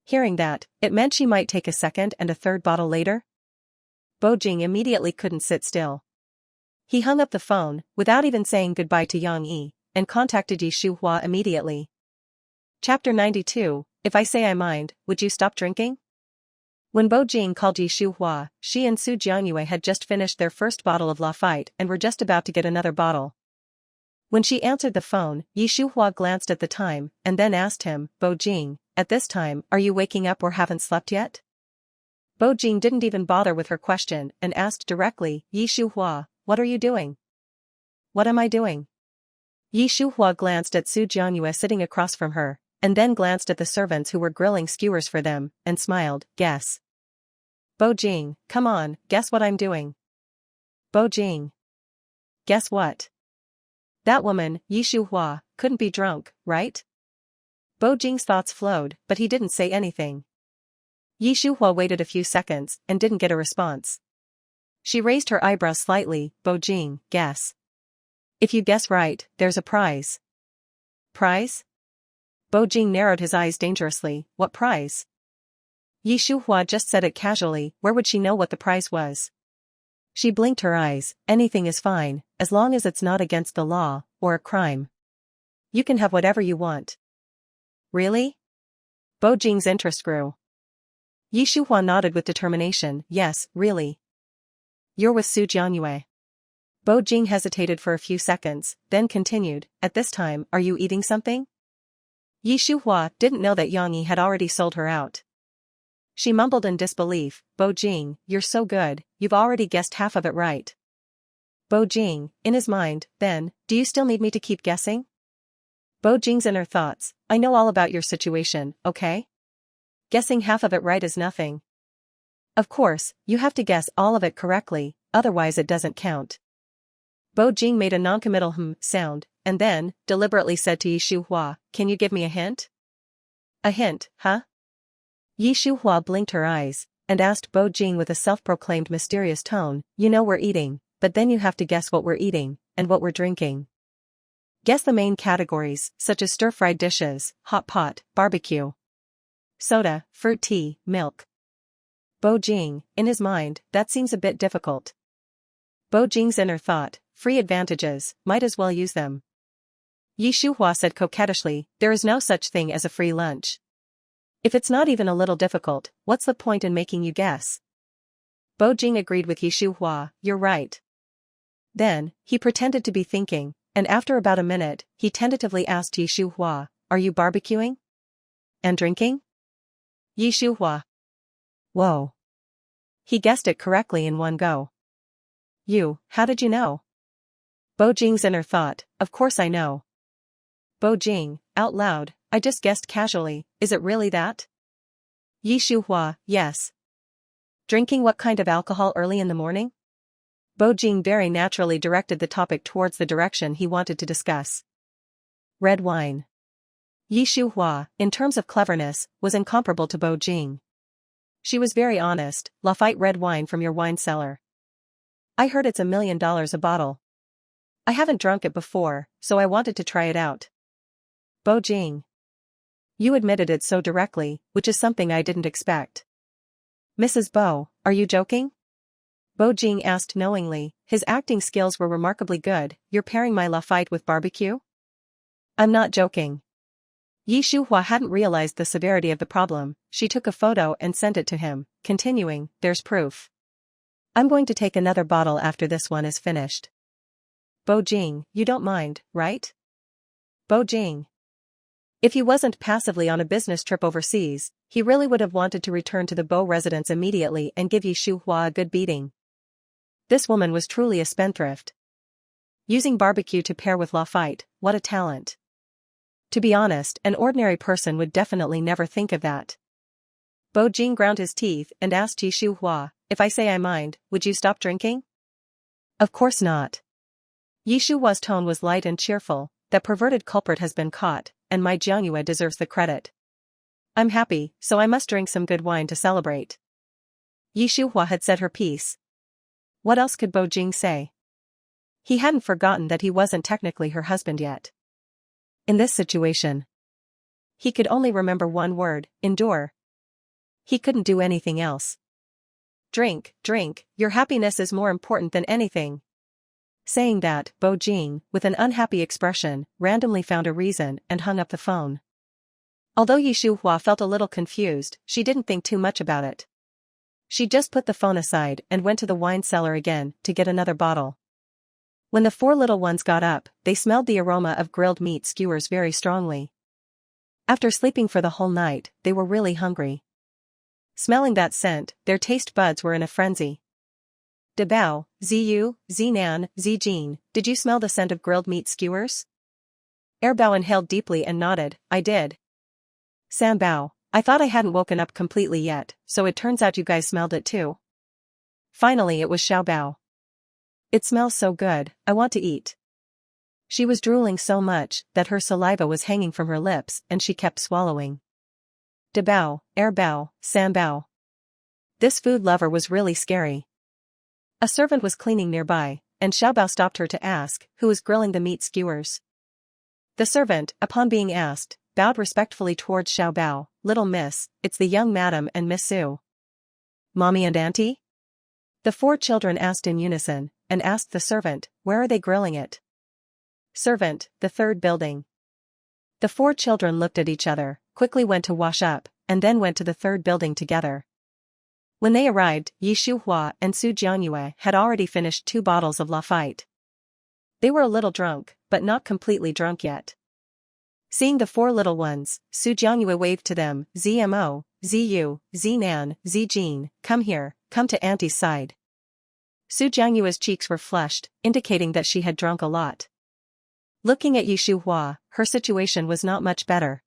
Hearing that, it meant she might take a 2nd and a 3rd bottle later? Bo Jing immediately couldn't sit still. He hung up the phone, without even saying goodbye to Yang Yi, and contacted Yi Shuhua immediately. Chapter 92, If I Say I Mind, Would You Stop Drinking? When Bo Jing called Yi Shuhua, she and Su Jiangyue had just finished their 1st bottle of Lafite and were just about to get another bottle. When she answered the phone, Yi Shuhua glanced at the time, and then asked him, Bo Jing, at this time, are you waking up or haven't slept yet? Bo Jing didn't even bother with her question and asked directly, Yi Shuhua, what are you doing? What am I doing? Yi Shuhua glanced at Su Jiangyue sitting across from her, and then glanced at the servants who were grilling skewers for them, and smiled, guess. Bo Jing, come on, guess what I'm doing. Bo Jing. Guess what? That woman, Yi Shuhua, couldn't be drunk, right? Bo Jing's thoughts flowed, but he didn't say anything. Yi Shuhua waited a few seconds, and didn't get a response. She raised her eyebrows slightly, Bo Jing, guess. If you guess right, there's a prize. Prize? Bo Jing narrowed his eyes dangerously, what prize? Yi Shuhua just said it casually, where would she know what the prize was? She blinked her eyes, anything is fine, as long as it's not against the law, or a crime. You can have whatever you want. Really? Bo Jing's interest grew. Yi Shuhua nodded with determination, yes, really. You're with Su Jiangyue. Bo Jing hesitated for a few seconds, then continued, at this time, are you eating something? Yi Shuhua didn't know that Yang Yi had already sold her out. She mumbled in disbelief, Bo Jing, you're so good, you've already guessed half of it right. Bo Jing, in his mind, then, do you still need me to keep guessing? Bo Jing's inner thoughts, I know all about your situation, okay? Guessing half of it right is nothing. Of course, you have to guess all of it correctly, otherwise it doesn't count. Bo Jing made a non-committal sound, and then, deliberately said to Yi Shuhua, can you give me a hint? A hint, huh? Yi Shuhua blinked her eyes, and asked Bo Jing with a self-proclaimed mysterious tone, you know we're eating, but then you have to guess what we're eating, and what we're drinking. Guess the main categories, such as stir-fried dishes, hot pot, barbecue, soda, fruit tea, milk. Bo Jing, in his mind, that seems a bit difficult. Bo Jing's inner thought, free advantages, might as well use them. Yi Shuhua said coquettishly, there is no such thing as a free lunch. If it's not even a little difficult, what's the point in making you guess? Bo Jing agreed with Yi Shuhua, you're right. Then, he pretended to be thinking, and after about a minute, he tentatively asked Yi Shuhua, "Are you barbecuing? And drinking?" Yi Shuhua. Whoa. He guessed it correctly in one go. How did you know? Bo Jing's inner thought, of course I know. Bo Jing, out loud, I just guessed casually, is it really that? Yi Shuhua, yes. Drinking what kind of alcohol early in the morning? Bo Jing very naturally directed the topic towards the direction he wanted to discuss. Red wine. Yi Shuhua, in terms of cleverness, was incomparable to Bo Jing. She was very honest. Lafite red wine from your wine cellar. I heard it's $1 million a bottle. I haven't drunk it before, so I wanted to try it out. Bo Jing. You admitted it so directly, which is something I didn't expect. Mrs. Bo, are you joking? Bo Jing asked knowingly, his acting skills were remarkably good. You're pairing my Lafite with barbecue? I'm not joking. Yi Shuhua hadn't realized the severity of the problem. She took a photo and sent it to him, continuing, there's proof. I'm going to take another bottle after this one is finished. Bo Jing, you don't mind, right? Bo Jing. If he wasn't passively on a business trip overseas, he really would have wanted to return to the Bo residence immediately and give Yi Shuhua a good beating. This woman was truly a spendthrift. Using barbecue to pair with Lafite, what a talent. To be honest, an ordinary person would definitely never think of that. Bo Jing ground his teeth and asked Yi Shuhua, if I say I mind, would you stop drinking? Of course not. Yi Shuhua's tone was light and cheerful. That perverted culprit has been caught, and my Jiangyue deserves the credit. I'm happy, so I must drink some good wine to celebrate. Yi Shuhua had said her piece. What else could Bo Jing say? He hadn't forgotten that he wasn't technically her husband yet. In this situation, he could only remember one word, endure. He couldn't do anything else. Drink, drink, your happiness is more important than anything. Saying that, Bo Jing, with an unhappy expression, randomly found a reason and hung up the phone. Although Yi Shuhua felt a little confused, she didn't think too much about it. She just put the phone aside and went to the wine cellar again to get another bottle. When the four little ones got up, they smelled the aroma of grilled meat skewers very strongly. After sleeping for the whole night, they were really hungry. Smelling that scent, their taste buds were in a frenzy. De Bao, Ziyu, Zinan, Zijin, did you smell the scent of grilled meat skewers? Bao inhaled deeply and nodded, I did. Sam Bao, I thought I hadn't woken up completely yet, so it turns out you guys smelled it too. Finally it was Xiao Bao. It smells so good, I want to eat. She was drooling so much that her saliva was hanging from her lips and she kept swallowing. De Bao, Bao, Sam Bao. This food lover was really scary. A servant was cleaning nearby, and Xiao Bao stopped her to ask, who was grilling the meat skewers. The servant, upon being asked, bowed respectfully towards Xiao Bao, little miss, it's the young madam and Miss Su. Mommy and auntie? The four children asked in unison, and asked the servant, where are they grilling it? Servant, the third building. The four children looked at each other, quickly went to wash up, and then went to the third building together. When they arrived, Yi Shuhua and Su Jiangyue had already finished 2 bottles of Lafite. They were a little drunk, but not completely drunk yet. Seeing the 4 little ones, Su Jiangyue waved to them, Zmo, Ziyu, Zinan, Zijin, come here, come to auntie's side. Su Jiangyue's cheeks were flushed, indicating that she had drunk a lot. Looking at Yi Shuhua, her situation was not much better.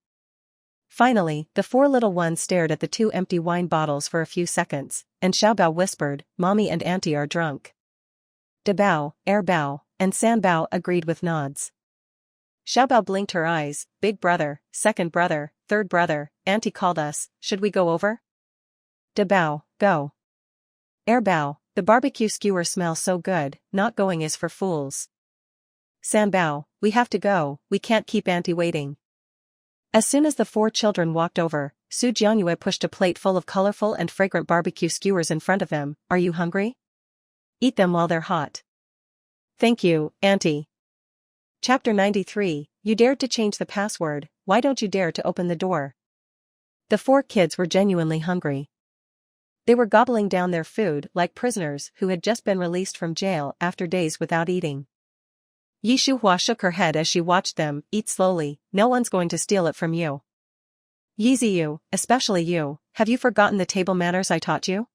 Finally, the 4 little ones stared at the 2 empty wine bottles for a few seconds, and Xiao Bao whispered, Mommy and Auntie are drunk. De Bao, Bao, and San Bao agreed with nods. Xiao Bao blinked her eyes, big brother, second brother, third brother, Auntie called us, should we go over? De Bao, go. Bao, the barbecue skewer smells so good, not going is for fools. San Bao, we have to go, we can't keep Auntie waiting. As soon as the 4 children walked over, Su Jiangyue pushed a plate full of colorful and fragrant barbecue skewers in front of him. Are you hungry? Eat them while they're hot. Thank you, Auntie. Chapter 93, You dared to change the password, why don't you dare to open the door? The 4 kids were genuinely hungry. They were gobbling down their food like prisoners who had just been released from jail after days without eating. Yi Shuhua shook her head as she watched them eat slowly. No one's going to steal it from you. Yi Ziyu, especially you, have you forgotten the table manners I taught you?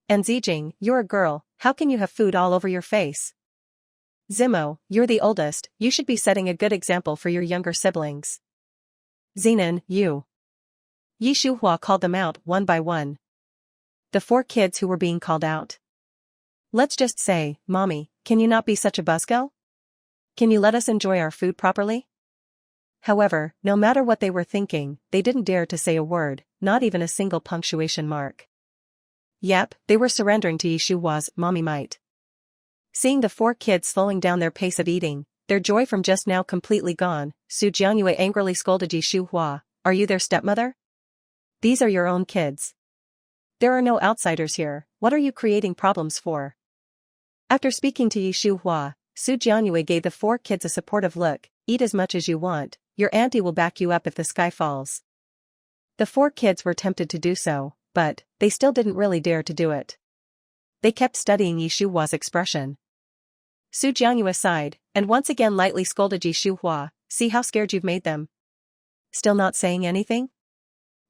And Zijing, you're a girl, how can you have food all over your face? Zimo, you're the oldest, you should be setting a good example for your younger siblings. Zenon, you. Yi Shuhua called them out one by one. The 4 kids who were being called out. Let's just say, Mommy, can you not be such a buzzkill? Can you let us enjoy our food properly? However, no matter what they were thinking, they didn't dare to say a word, not even a single punctuation mark. Yep, they were surrendering to Yi Shuhua's mommy might. Seeing the 4 kids slowing down their pace of eating, their joy from just now completely gone, Su Jianyue angrily scolded Yi Shuhua, "Are you their stepmother? These are your own kids. There are no outsiders here, what are you creating problems for?" After speaking to Yi Shuhua, Su Jianyue gave the 4 kids a supportive look. "Eat as much as you want, your auntie will back you up if the sky falls." The 4 kids were tempted to do so, but they still didn't really dare to do it. They kept studying Yi Shuhua's expression. Su Jianyue sighed, and once again lightly scolded Yi Shuhua, "See how scared you've made them? Still not saying anything?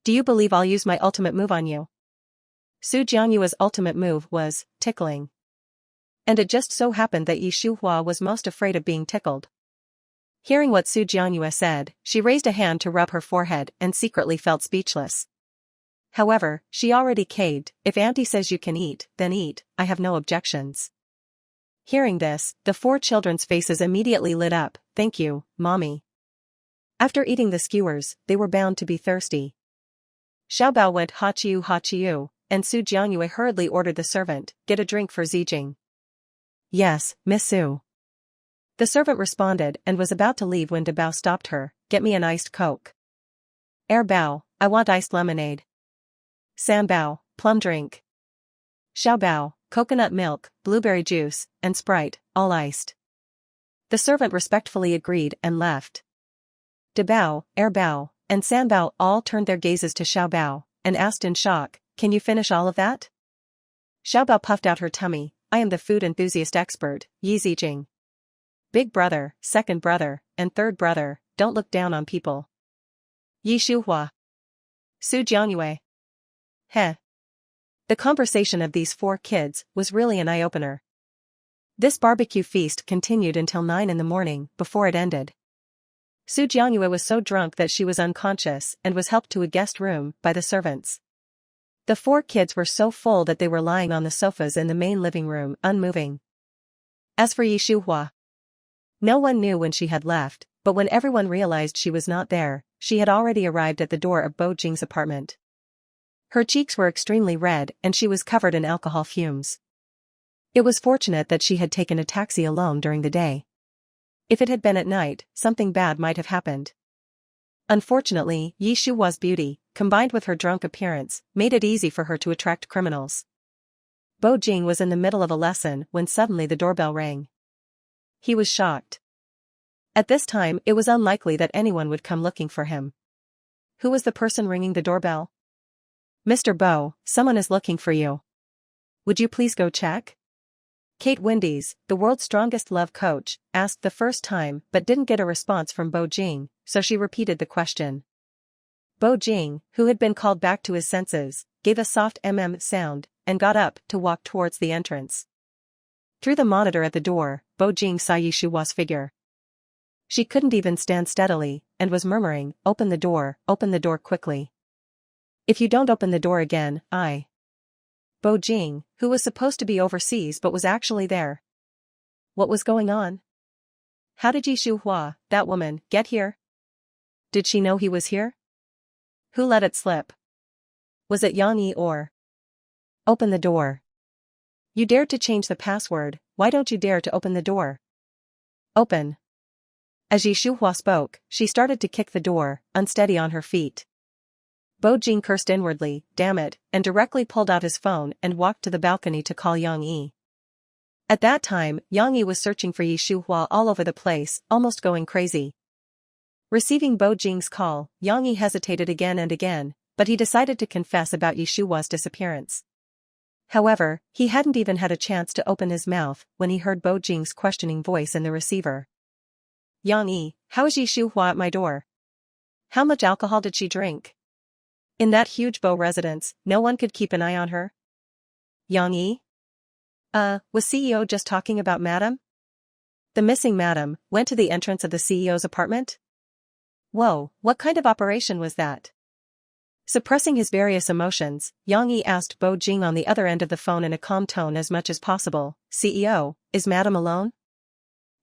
Do you believe I'll use my ultimate move on you?" Su Jianyue's ultimate move was tickling. And it just so happened that Yi Shuhua was most afraid of being tickled. Hearing what Su Jianyue said, she raised a hand to rub her forehead and secretly felt speechless. However, she already caved. "If auntie says you can eat, then eat, I have no objections." Hearing this, the 4 children's faces immediately lit up. "Thank you, Mommy." After eating the skewers, they were bound to be thirsty. Xiaobao went ha-chiu, and Su Jianyue hurriedly ordered the servant, "Get a drink for Zijing." "Yes, Miss Su." The servant responded and was about to leave when Dabao stopped her, "Get me an iced Coke." Bao, I want iced lemonade. Sanbao, plum drink. Xiaobao, coconut milk, blueberry juice, and Sprite, all iced. The servant respectfully agreed and left. Dabao, Bao, and Sanbao all turned their gazes to Xiaobao, and asked in shock, "Can you finish all of that?" Xiaobao puffed out her tummy, "I am the food enthusiast expert, Yi Zijing. Big brother, second brother, and third brother, don't look down on people." Yi Shuhua. Su Jianyue. Heh. The conversation of these 4 kids was really an eye-opener. This barbecue feast continued until 9 in the morning before it ended. Su Jianyue was so drunk that she was unconscious and was helped to a guest room by the servants. The 4 kids were so full that they were lying on the sofas in the main living room, unmoving. As for Yi Shuhua, no one knew when she had left, but when everyone realized she was not there, she had already arrived at the door of Bo Jing's apartment. Her cheeks were extremely red and she was covered in alcohol fumes. It was fortunate that she had taken a taxi alone during the day. If it had been at night, something bad might have happened. Unfortunately, Yi Shuhua's beauty, combined with her drunk appearance, made it easy for her to attract criminals. Bo Jing was in the middle of a lesson when suddenly the doorbell rang. He was shocked. At this time it was unlikely that anyone would come looking for him. Who was the person ringing the doorbell? "Mr. Bo, someone is looking for you. Would you please go check?" Kate Wendy's, the world's strongest love coach, asked the first time but didn't get a response from Bo Jing, so she repeated the question. Bo Jing, who had been called back to his senses, gave a soft sound, and got up to walk towards the entrance. Through the monitor at the door, Bo Jing saw Yi Shuhua's figure. She couldn't even stand steadily, and was murmuring, open the door quickly. "If you don't open the door again, I..." Bo Jing, who was supposed to be overseas but was actually there. What was going on? How did Yi Shuhua, that woman, get here? Did she know he was here? Who let it slip? Was it Yang Yi or... Open the door. You dared to change the password, why don't you dare to open the door? Open. As Yi Shuhua spoke, she started to kick the door, unsteady on her feet. Bo Jing cursed inwardly, damn it, and directly pulled out his phone and walked to the balcony to call Yang Yi. At that time, Yang Yi was searching for Yi Shuhua all over the place, almost going crazy. Receiving Bo Jing's call, Yang Yi hesitated again and again, but he decided to confess about Yi Shuhua's disappearance. However, he hadn't even had a chance to open his mouth when he heard Bo Jing's questioning voice in the receiver. Yang Yi, how is Yi Shuhua at my door? How much alcohol did she drink? In that huge Bo residence, no one could keep an eye on her? Yang Yi? Was CEO just talking about Madam? The missing Madam went to the entrance of the CEO's apartment? Whoa, what kind of operation was that? Suppressing his various emotions, Yang Yi asked Bo Jing on the other end of the phone in a calm tone as much as possible, CEO, is Madam alone?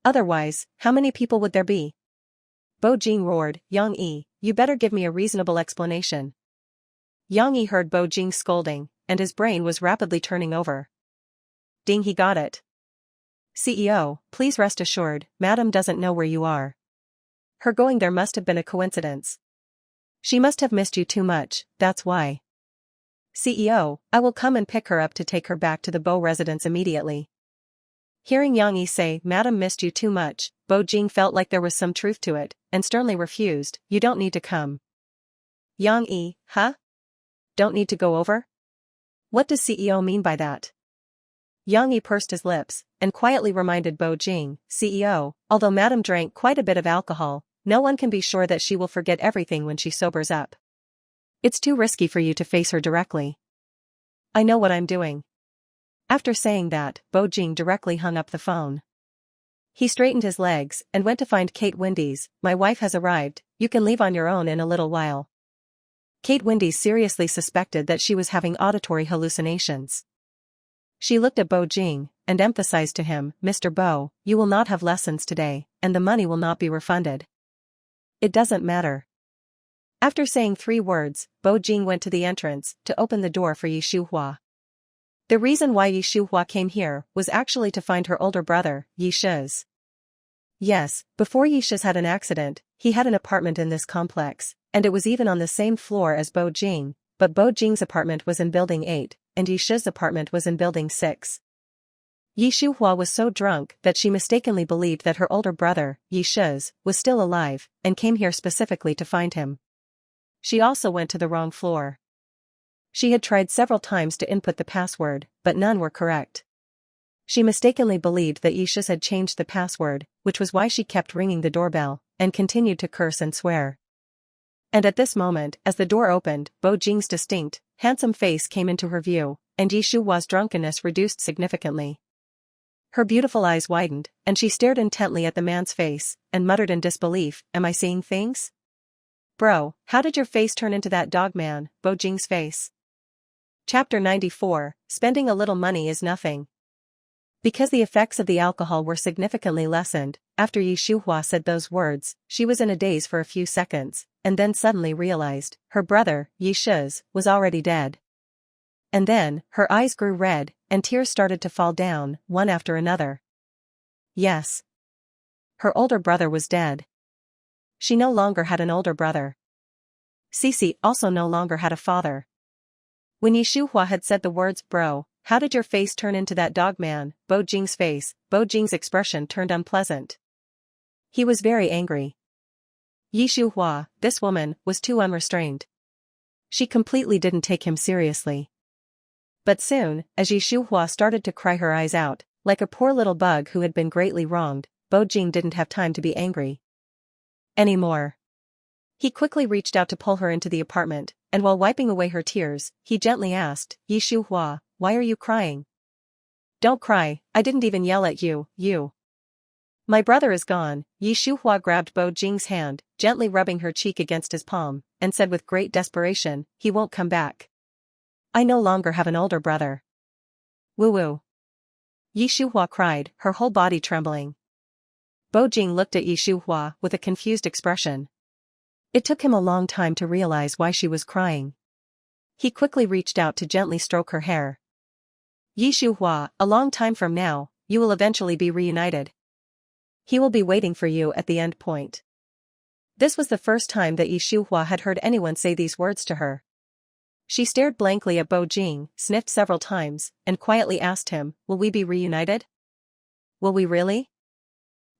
Otherwise, how many people would there be? Bo Jing roared, Yang Yi, you better give me a reasonable explanation. Yang Yi heard Bo Jing scolding, and his brain was rapidly turning over. Ding, he got it. CEO, please rest assured, Madam doesn't know where you are. Her going there must have been a coincidence. She must have missed you too much, that's why. CEO, I will come and pick her up to take her back to the Bo residence immediately. Hearing Yang Yi say, Madam missed you too much, Bo Jing felt like there was some truth to it, and sternly refused, you don't need to come. Yang Yi, huh? Don't need to go over? What does CEO mean by that? Yang Yi pursed his lips, and quietly reminded Bo Jing, CEO, although Madam drank quite a bit of alcohol, no one can be sure that she will forget everything when she sobers up. It's too risky for you to face her directly. I know what I'm doing. After saying that, Bo Jing directly hung up the phone. He straightened his legs and went to find Kate Windies. My wife has arrived, you can leave on your own in a little while. Kate Windies seriously suspected that she was having auditory hallucinations. She looked at Bo Jing and emphasized to him, Mr. Bo, you will not have lessons today, and the money will not be refunded. It doesn't matter. After saying 3 words, Bo Jing went to the entrance to open the door for Yi Shuhua. The reason why Yi Shuhua came here was actually to find her older brother, Yi Shiz. Yes, before Yi Shiz had an accident, he had an apartment in this complex, and it was even on the same floor as Bo Jing, but Bo Jing's apartment was in Building 8, and Yi Shiz's apartment was in Building 6. Yi Shuhua was so drunk that she mistakenly believed that her older brother, Yi Shiz, was still alive, and came here specifically to find him. She also went to the wrong floor. She had tried several times to input the password, but none were correct. She mistakenly believed that Yi Shiz had changed the password, which was why she kept ringing the doorbell, and continued to curse and swear. And at this moment, as the door opened, Bo Jing's distinct, handsome face came into her view, and Yi Shuhua's drunkenness reduced significantly. Her beautiful eyes widened, and she stared intently at the man's face, and muttered in disbelief, am I seeing things? Bro, how did your face turn into that dog man, Bo Jing's face? Chapter 94, Spending a little money is nothing. Because the effects of the alcohol were significantly lessened, after Yi Shuhua said those words, she was in a daze for a few seconds, and then suddenly realized, her brother, Yi Shiz, was already dead. And then, her eyes grew red, and tears started to fall down, one after another. Yes. Her older brother was dead. She no longer had an older brother. Cece also no longer had a father. When Yi Shuhua had said the words, bro, how did your face turn into that dog man, Bo Jing's expression turned unpleasant. He was very angry. Yi Shuhua, this woman, was too unrestrained. She completely didn't take him seriously. But soon, as Yi Shuhua started to cry her eyes out, like a poor little bug who had been greatly wronged, Bo Jing didn't have time to be angry anymore. He quickly reached out to pull her into the apartment, and while wiping away her tears, he gently asked, Yi Shuhua, why are you crying? Don't cry, I didn't even yell at you. My brother is gone. Yi Shuhua grabbed Bo Jing's hand, gently rubbing her cheek against his palm, and said with great desperation, he won't come back. I no longer have an older brother. Woo-woo. Yi Shuhua cried, her whole body trembling. Bo Jing looked at Yi Shuhua with a confused expression. It took him a long time to realize why she was crying. He quickly reached out to gently stroke her hair. Yi Shuhua, a long time from now, you will eventually be reunited. He will be waiting for you at the end point. This was the first time that Yi Shuhua had heard anyone say these words to her. She stared blankly at Bo Jing, sniffed several times, and quietly asked him, will we be reunited? Will we really?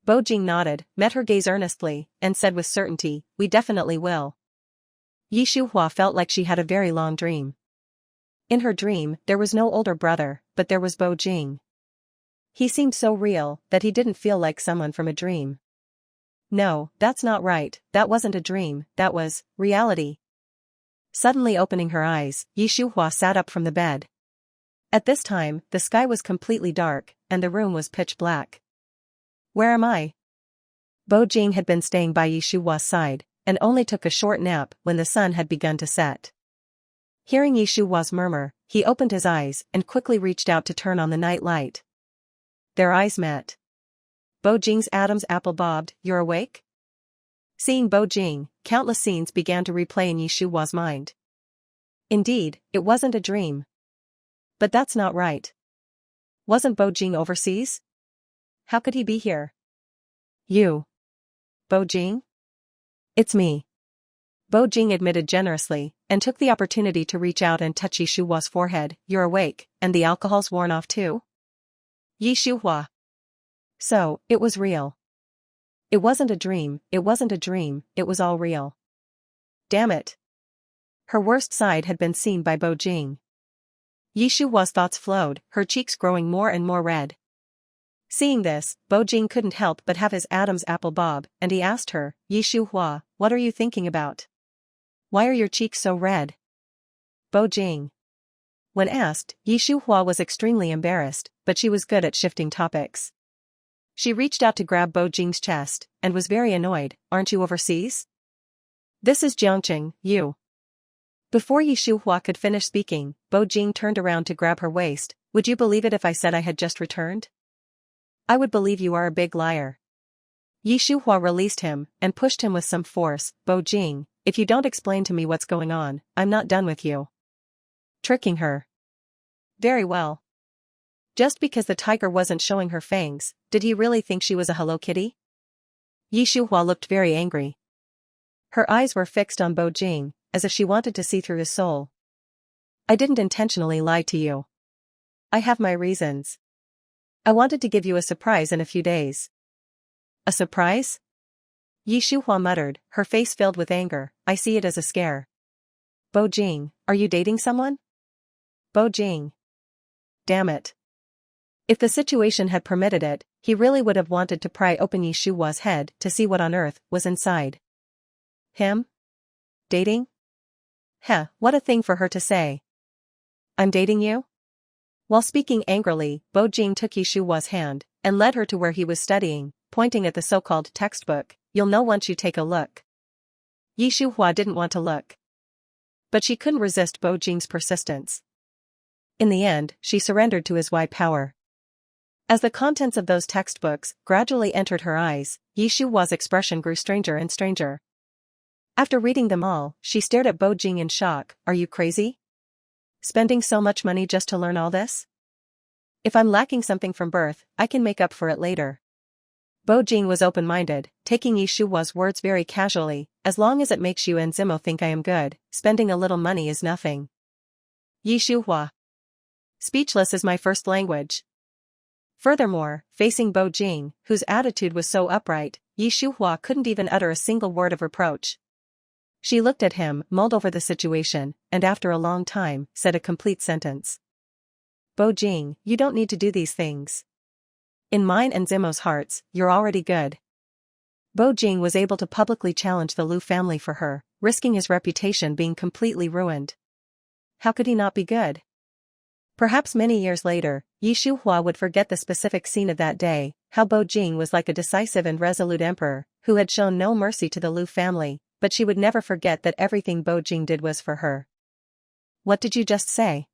Bo Jing nodded, met her gaze earnestly, and said with certainty, we definitely will. Yi Shuhua felt like she had a very long dream. In her dream, there was no older brother, but there was Bo Jing. He seemed so real that he didn't feel like someone from a dream. No, that's not right, that wasn't a dream, that was reality. Suddenly opening her eyes, Shuhua sat up from the bed. At this time, the sky was completely dark, and the room was pitch black. Where am I? Bo Jing had been staying by Shuhua's side, and only took a short nap when the sun had begun to set. Hearing Shuhua's murmur, he opened his eyes and quickly reached out to turn on the night light. Their eyes met. Bo Jing's Adam's apple bobbed. You're awake? Seeing Bo Jing, countless scenes began to replay in Shuhua's mind. Indeed, it wasn't a dream. But that's not right. Wasn't Bo Jing overseas? How could he be here? You. Bo Jing? It's me. Bo Jing admitted generously, and took the opportunity to reach out and touch Shuhua's forehead. You're awake, and the alcohol's worn off too? Shuhua. So, it was real. It wasn't a dream, it was all real. Damn it. Her worst side had been seen by Bo Jing. Shuhua's thoughts flowed, her cheeks growing more and more red. Seeing this, Bo Jing couldn't help but have his Adam's apple bob, and he asked her, Shuhua, what are you thinking about? Why are your cheeks so red? Bo Jing. When asked, Shuhua was extremely embarrassed, but she was good at shifting topics. She reached out to grab Bo Jing's chest, and was very annoyed. Aren't you overseas? This is Jiangqing, you. Before Shuhua could finish speaking, Bo Jing turned around to grab her waist. Would you believe it if I said I had just returned? I would believe you are a big liar. Shuhua released him, and pushed him with some force. Bo Jing, if you don't explain to me what's going on, I'm not done with you. Tricking her. Very well. Just because the tiger wasn't showing her fangs, did he really think she was a Hello Kitty? Shuhua looked very angry. Her eyes were fixed on Bo Jing, as if she wanted to see through his soul. I didn't intentionally lie to you. I have my reasons. I wanted to give you a surprise in a few days. A surprise? Shuhua muttered, her face filled with anger. I see it as a scare. Bo Jing, are you dating someone? Bo Jing. Damn it. If the situation had permitted it, he really would have wanted to pry open Shuhua's head to see what on earth was inside. Him? Dating? Heh, what a thing for her to say. I'm dating you? While speaking angrily, Bo Jing took Shuhua's hand, and led her to where he was studying, pointing at the so-called textbook. You'll know once you take a look. Shuhua didn't want to look. But she couldn't resist Bo Jing's persistence. In the end, she surrendered to his wide power. As the contents of those textbooks gradually entered her eyes, Shuhua's expression grew stranger and stranger. After reading them all, she stared at Bo Jing in shock. Are you crazy? Spending so much money just to learn all this? If I'm lacking something from birth, I can make up for it later. Bo Jing was open-minded, taking Shuhua's words very casually. As long as it makes you and Zimo think I am good, spending a little money is nothing. Shuhua. Speechless is my first language. Furthermore, facing Bo Jing, whose attitude was so upright, Shuhua couldn't even utter a single word of reproach. She looked at him, mulled over the situation, and after a long time, said a complete sentence. Bo Jing, you don't need to do these things. In mine and Zimo's hearts, you're already good. Bo Jing was able to publicly challenge the Liu family for her, risking his reputation being completely ruined. How could he not be good? Perhaps many years later, Shuhua would forget the specific scene of that day, how Bo Jing was like a decisive and resolute emperor, who had shown no mercy to the Liu family, but she would never forget that everything Bo Jing did was for her. What did you just say?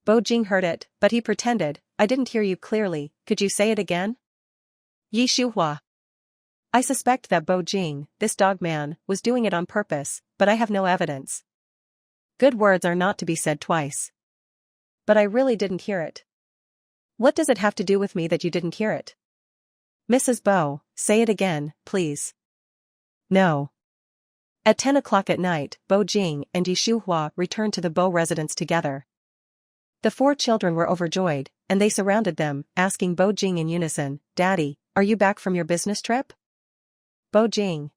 Bo Jing heard it, but he pretended. I didn't hear you clearly, could you say it again? Shuhua. I suspect that Bo Jing, this dog man, was doing it on purpose, but I have no evidence. Good words are not to be said twice. But I really didn't hear it. What does it have to do with me that you didn't hear it? Mrs. Bo, say it again, please. No. At 10 o'clock at night, Bo Jing and Shuhua returned to the Bo residence together. The 4 children were overjoyed, and they surrounded them, asking Bo Jing in unison, Daddy, are you back from your business trip? Bo Jing.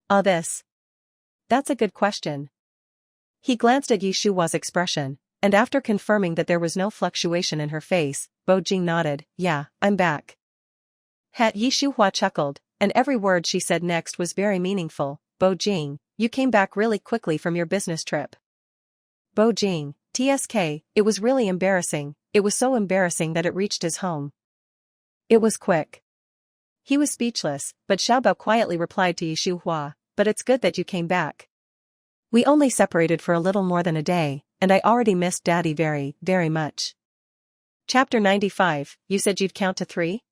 That's a good question. He glanced at Shuhua's expression, and after confirming that there was no fluctuation in her face, Bo Jing nodded, yeah, I'm back. Yi Shuhua chuckled, and every word she said next was very meaningful. Bo Jing, you came back really quickly from your business trip. Bo Jing, TSK, it was really embarrassing, it was so embarrassing that it reached his home. It was quick. He was speechless, but Xiaobao quietly replied to Yi Shuhua, but it's good that you came back. We only separated for a little more than a day, and I already missed Daddy very, very much. Chapter 95, you said you'd count to 3?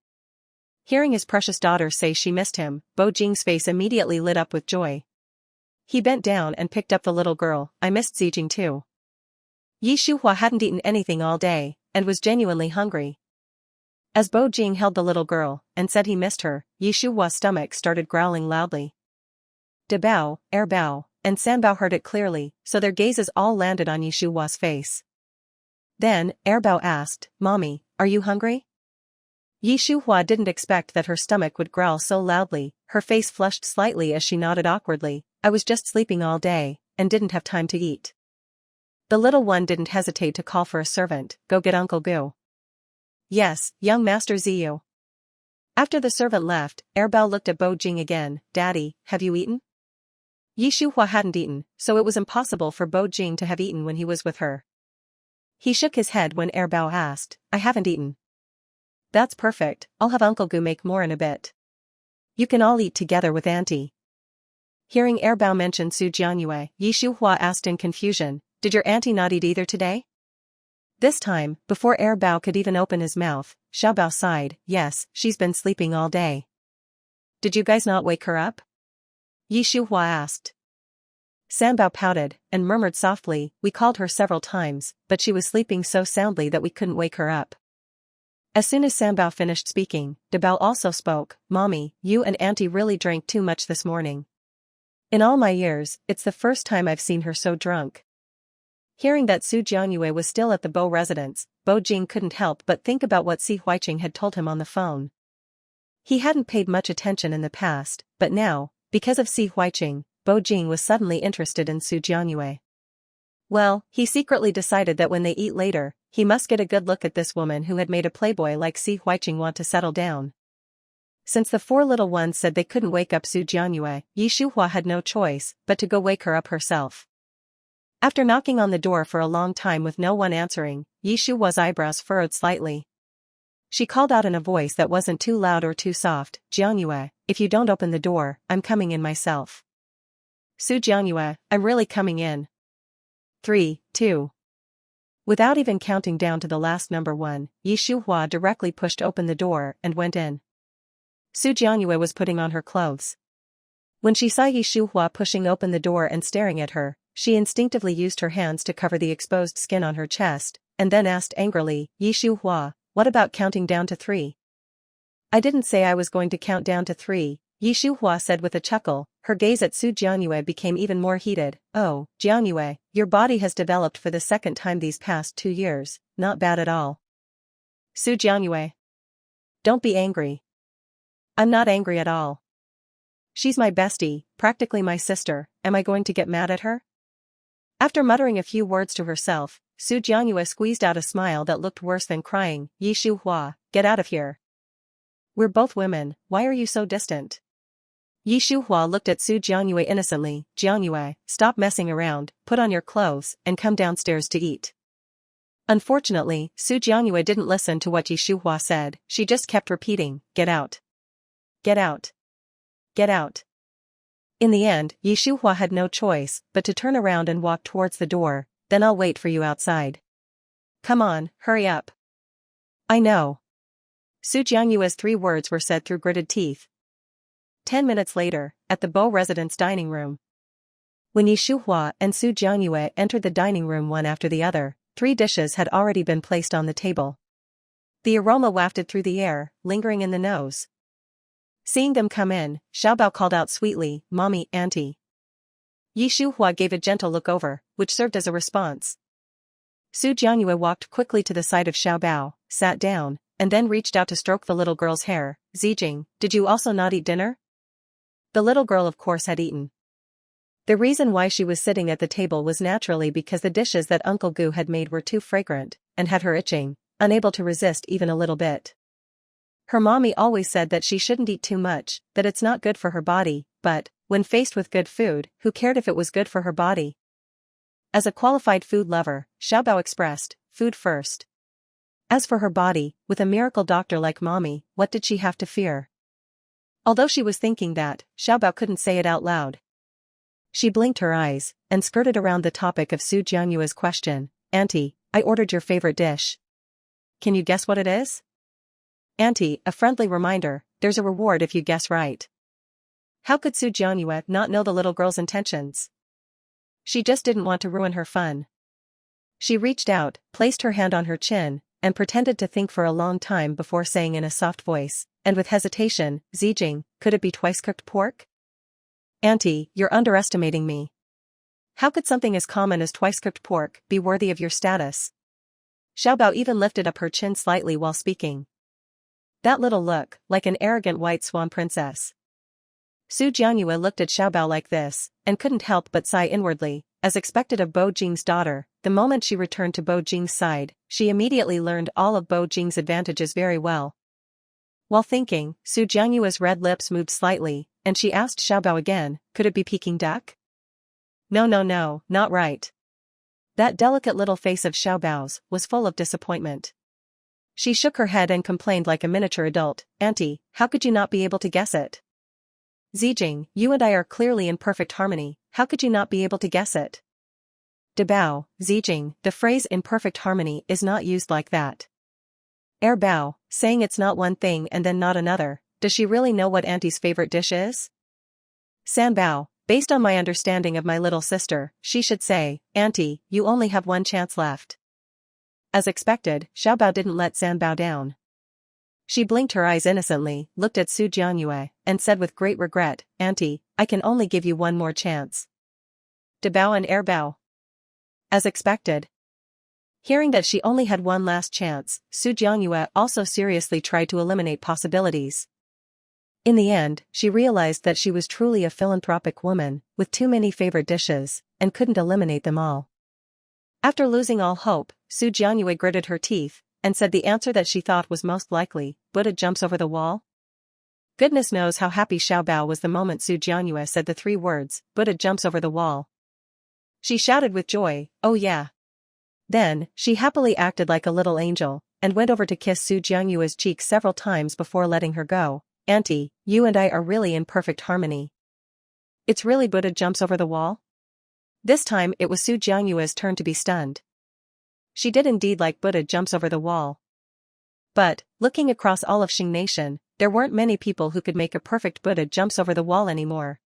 Hearing his precious daughter say she missed him, Bo Jing's face immediately lit up with joy. He bent down and picked up the little girl. I missed Zijing too. Yi Shuhua hadn't eaten anything all day, and was genuinely hungry. As Bo Jing held the little girl, and said he missed her, Yi Shuhua's stomach started growling loudly. De Bao, Er Bao, and Sanbao heard it clearly, so their gazes all landed on Yi Shuhua's face. Then, Er Bao asked, Mommy, are you hungry? Yi Shuhua didn't expect that her stomach would growl so loudly, her face flushed slightly as she nodded awkwardly, I was just sleeping all day, and didn't have time to eat. The little one didn't hesitate to call for a servant, go get Uncle Gu. Yes, young Master Ziyu. After the servant left, Er Bao looked at Bo Jing again, Daddy, have you eaten? Yi Shuhua hadn't eaten, so it was impossible for Bo Jing to have eaten when he was with her. He shook his head when Er Bao asked, I haven't eaten. That's perfect, I'll have Uncle Gu make more in a bit. You can all eat together with Auntie. Hearing Er Bao mention Su Jianyue, Yi Shuhua asked in confusion, did your auntie not eat either today? This time, before Er Bao could even open his mouth, Xiaobao sighed, yes, she's been sleeping all day. Did you guys not wake her up? Yi Shuhua asked. Sanbao pouted, and murmured softly, we called her several times, but she was sleeping so soundly that we couldn't wake her up. As soon as Sanbao finished speaking, De Bao also spoke, Mommy, you and Auntie really drank too much this morning. In all my years, it's the first time I've seen her so drunk. Hearing that Su Jianyue was still at the Bo residence, Bo Jing couldn't help but think about what Si Huiqing had told him on the phone. He hadn't paid much attention in the past, but now, because of Si Huiqing, Bo Jing was suddenly interested in Su Jianyue. Well, he secretly decided that when they eat later, he must get a good look at this woman who had made a playboy like Si Huiqing want to settle down. Since the 4 little ones said they couldn't wake up Su Jianyue, Yi Shuhua had no choice but to go wake her up herself. After knocking on the door for a long time with no one answering, Yi Shuhua's eyebrows furrowed slightly. She called out in a voice that wasn't too loud or too soft, Jianyue, if you don't open the door, I'm coming in myself. Su Jianyue, I'm really coming in. 3, 2. Without even counting down to the last number 1, Yi Shuhua directly pushed open the door and went in. Su Jianyue was putting on her clothes. When she saw Yi Shuhua pushing open the door and staring at her, she instinctively used her hands to cover the exposed skin on her chest, and then asked angrily, Yi Shuhua, what about counting down to 3? I didn't say I was going to count down to 3, Yi Shuhua said with a chuckle. Her gaze at Su Jianyue became even more heated. Oh, Jianyue, your body has developed for the second time these past 2 years, not bad at all. Su Jianyue. Don't be angry. I'm not angry at all. She's my bestie, practically my sister, am I going to get mad at her? After muttering a few words to herself, Su Jianyue squeezed out a smile that looked worse than crying, Yi Shuhua, get out of here. We're both women, why are you so distant? Yi Shuhua looked at Su Jianyue innocently, Jianyue, stop messing around, put on your clothes, and come downstairs to eat. Unfortunately, Su Jianyue didn't listen to what Yi Shuhua said, she just kept repeating, get out. Get out. Get out. In the end, Yi Shuhua had no choice but to turn around and walk towards the door, then I'll wait for you outside. Come on, hurry up. I know. Su Jianyue's 3 words were said through gritted teeth. 10 minutes later, at the Bo residence dining room. When Yi Shuhua and Su Jianyue entered the dining room one after the other, 3 dishes had already been placed on the table. The aroma wafted through the air, lingering in the nose. Seeing them come in, Xiaobao called out sweetly, Mommy, Auntie. Yi Shuhua gave a gentle look over, which served as a response. Su Jianyue walked quickly to the side of Xiaobao, sat down, and then reached out to stroke the little girl's hair. Zijing, did you also not eat dinner? The little girl of course had eaten. The reason why she was sitting at the table was naturally because the dishes that Uncle Gu had made were too fragrant, and had her itching, unable to resist even a little bit. Her mommy always said that she shouldn't eat too much, that it's not good for her body, but, when faced with good food, who cared if it was good for her body? As a qualified food lover, Xiaobao expressed, food first. As for her body, with a miracle doctor like mommy, what did she have to fear? Although she was thinking that, Xiaobao couldn't say it out loud. She blinked her eyes, and skirted around the topic of Su Jianyue's question. Auntie, I ordered your favorite dish. Can you guess what it is? Auntie, a friendly reminder, there's a reward if you guess right. How could Su Jianyue not know the little girl's intentions? She just didn't want to ruin her fun. She reached out, placed her hand on her chin, and pretended to think for a long time before saying in a soft voice, and with hesitation, Zijing, could it be twice-cooked pork? Auntie, you're underestimating me. How could something as common as twice-cooked pork be worthy of your status? Xiaobao even lifted up her chin slightly while speaking. That little look, like an arrogant white swan princess. Su Jianyue looked at Xiaobao like this, and couldn't help but sigh inwardly, as expected of Bo Jing's daughter. The moment she returned to Bo Jing's side, she immediately learned all of Bo Jing's advantages very well. While thinking, Su Jianyue's red lips moved slightly, and she asked Xiaobao again, could it be Peking duck? No, not right. That delicate little face of Xiaobao's was full of disappointment. She shook her head and complained like a miniature adult, Auntie, how could you not be able to guess it? Zijing, you and I are clearly in perfect harmony, how could you not be able to guess it? Debao, Zijing, the phrase in perfect harmony is not used like that. Bao, saying it's not one thing and then not another, does she really know what Auntie's favorite dish is? Sanbao, based on my understanding of my little sister, she should say, Auntie, you only have one chance left. As expected, Xiaobao didn't let Sanbao down. She blinked her eyes innocently, looked at Su Jianyue, and said with great regret, Auntie, I can only give you one more chance. Debao and Bao. As expected. Hearing that she only had one last chance, Su Jianyue also seriously tried to eliminate possibilities. In the end, she realized that she was truly a philanthropic woman, with too many favorite dishes, and couldn't eliminate them all. After losing all hope, Su Jianyue gritted her teeth, and said the answer that she thought was most likely, Buddha jumps over the wall? Goodness knows how happy Xiaobao was the moment Su Jianyue said the three words, Buddha jumps over the wall. She shouted with joy, oh yeah. Then, she happily acted like a little angel, and went over to kiss Su Jianyue's cheek several times before letting her go. Auntie, you and I are really in perfect harmony. It's really Buddha jumps over the wall? This time it was Su Jianyue's turn to be stunned. She did indeed like Buddha jumps over the wall. But, looking across all of Xing Nation, there weren't many people who could make a perfect Buddha jumps over the wall anymore.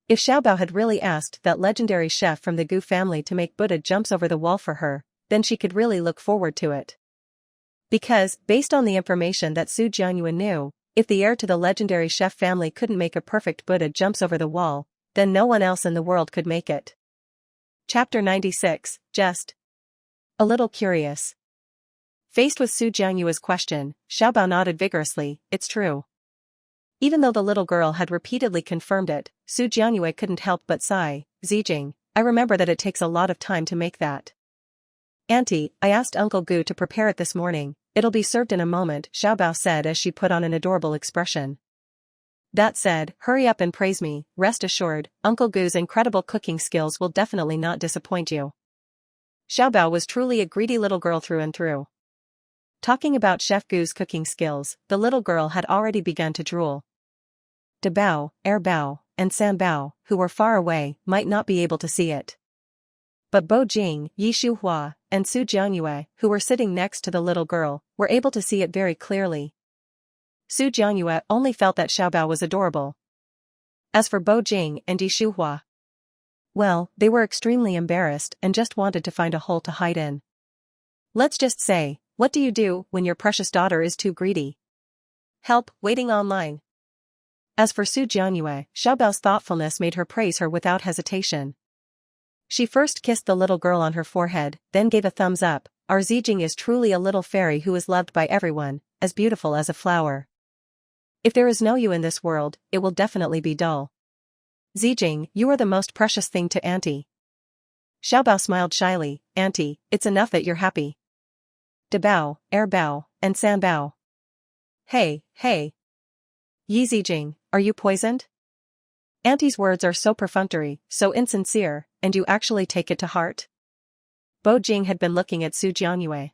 If Xiaobao had really asked that legendary chef from the Gu family to make Buddha jumps over the wall for her, then she could really look forward to it. Because, based on the information that Su Jianyue knew, if the heir to the legendary chef family couldn't make a perfect Buddha jumps over the wall, then no one else in the world could make it. Chapter 96, Just a little curious. Faced with Su Jianyue's question, Xiaobao nodded vigorously, it's true. Even though the little girl had repeatedly confirmed it, Su Jianyue couldn't help but sigh, Zijing, I remember that it takes a lot of time to make that. Auntie, I asked Uncle Gu to prepare it this morning, it'll be served in a moment, Xiaobao said as she put on an adorable expression. That said, hurry up and praise me, rest assured, Uncle Gu's incredible cooking skills will definitely not disappoint you. Xiaobao was truly a greedy little girl through and through. Talking about Chef Gu's cooking skills, the little girl had already begun to drool. Debao, Bao, and Sanbao, who were far away, might not be able to see it. But Bo Jing, Shuhua, and Su Jianyue, who were sitting next to the little girl, were able to see it very clearly. Su Jianyue only felt that Xiaobao was adorable. As for Bo Jing and Shuhua, well, they were extremely embarrassed and just wanted to find a hole to hide in. Let's just say, what do you do when your precious daughter is too greedy? Help, waiting online. As for Su Jianyue, Xiaobao's thoughtfulness made her praise her without hesitation. She first kissed the little girl on her forehead, then gave a thumbs up. Our Zijing is truly a little fairy who is loved by everyone, as beautiful as a flower. If there is no you in this world, it will definitely be dull. Zijing, you are the most precious thing to Auntie. Xiaobao smiled shyly. Auntie, it's enough that you're happy. Dabao, Airbao, and Sanbao. Hey, hey. Yi Zijing, are you poisoned? Auntie's words are so perfunctory, so insincere, and you actually take it to heart? Bo Jing had been looking at Su Jianyue.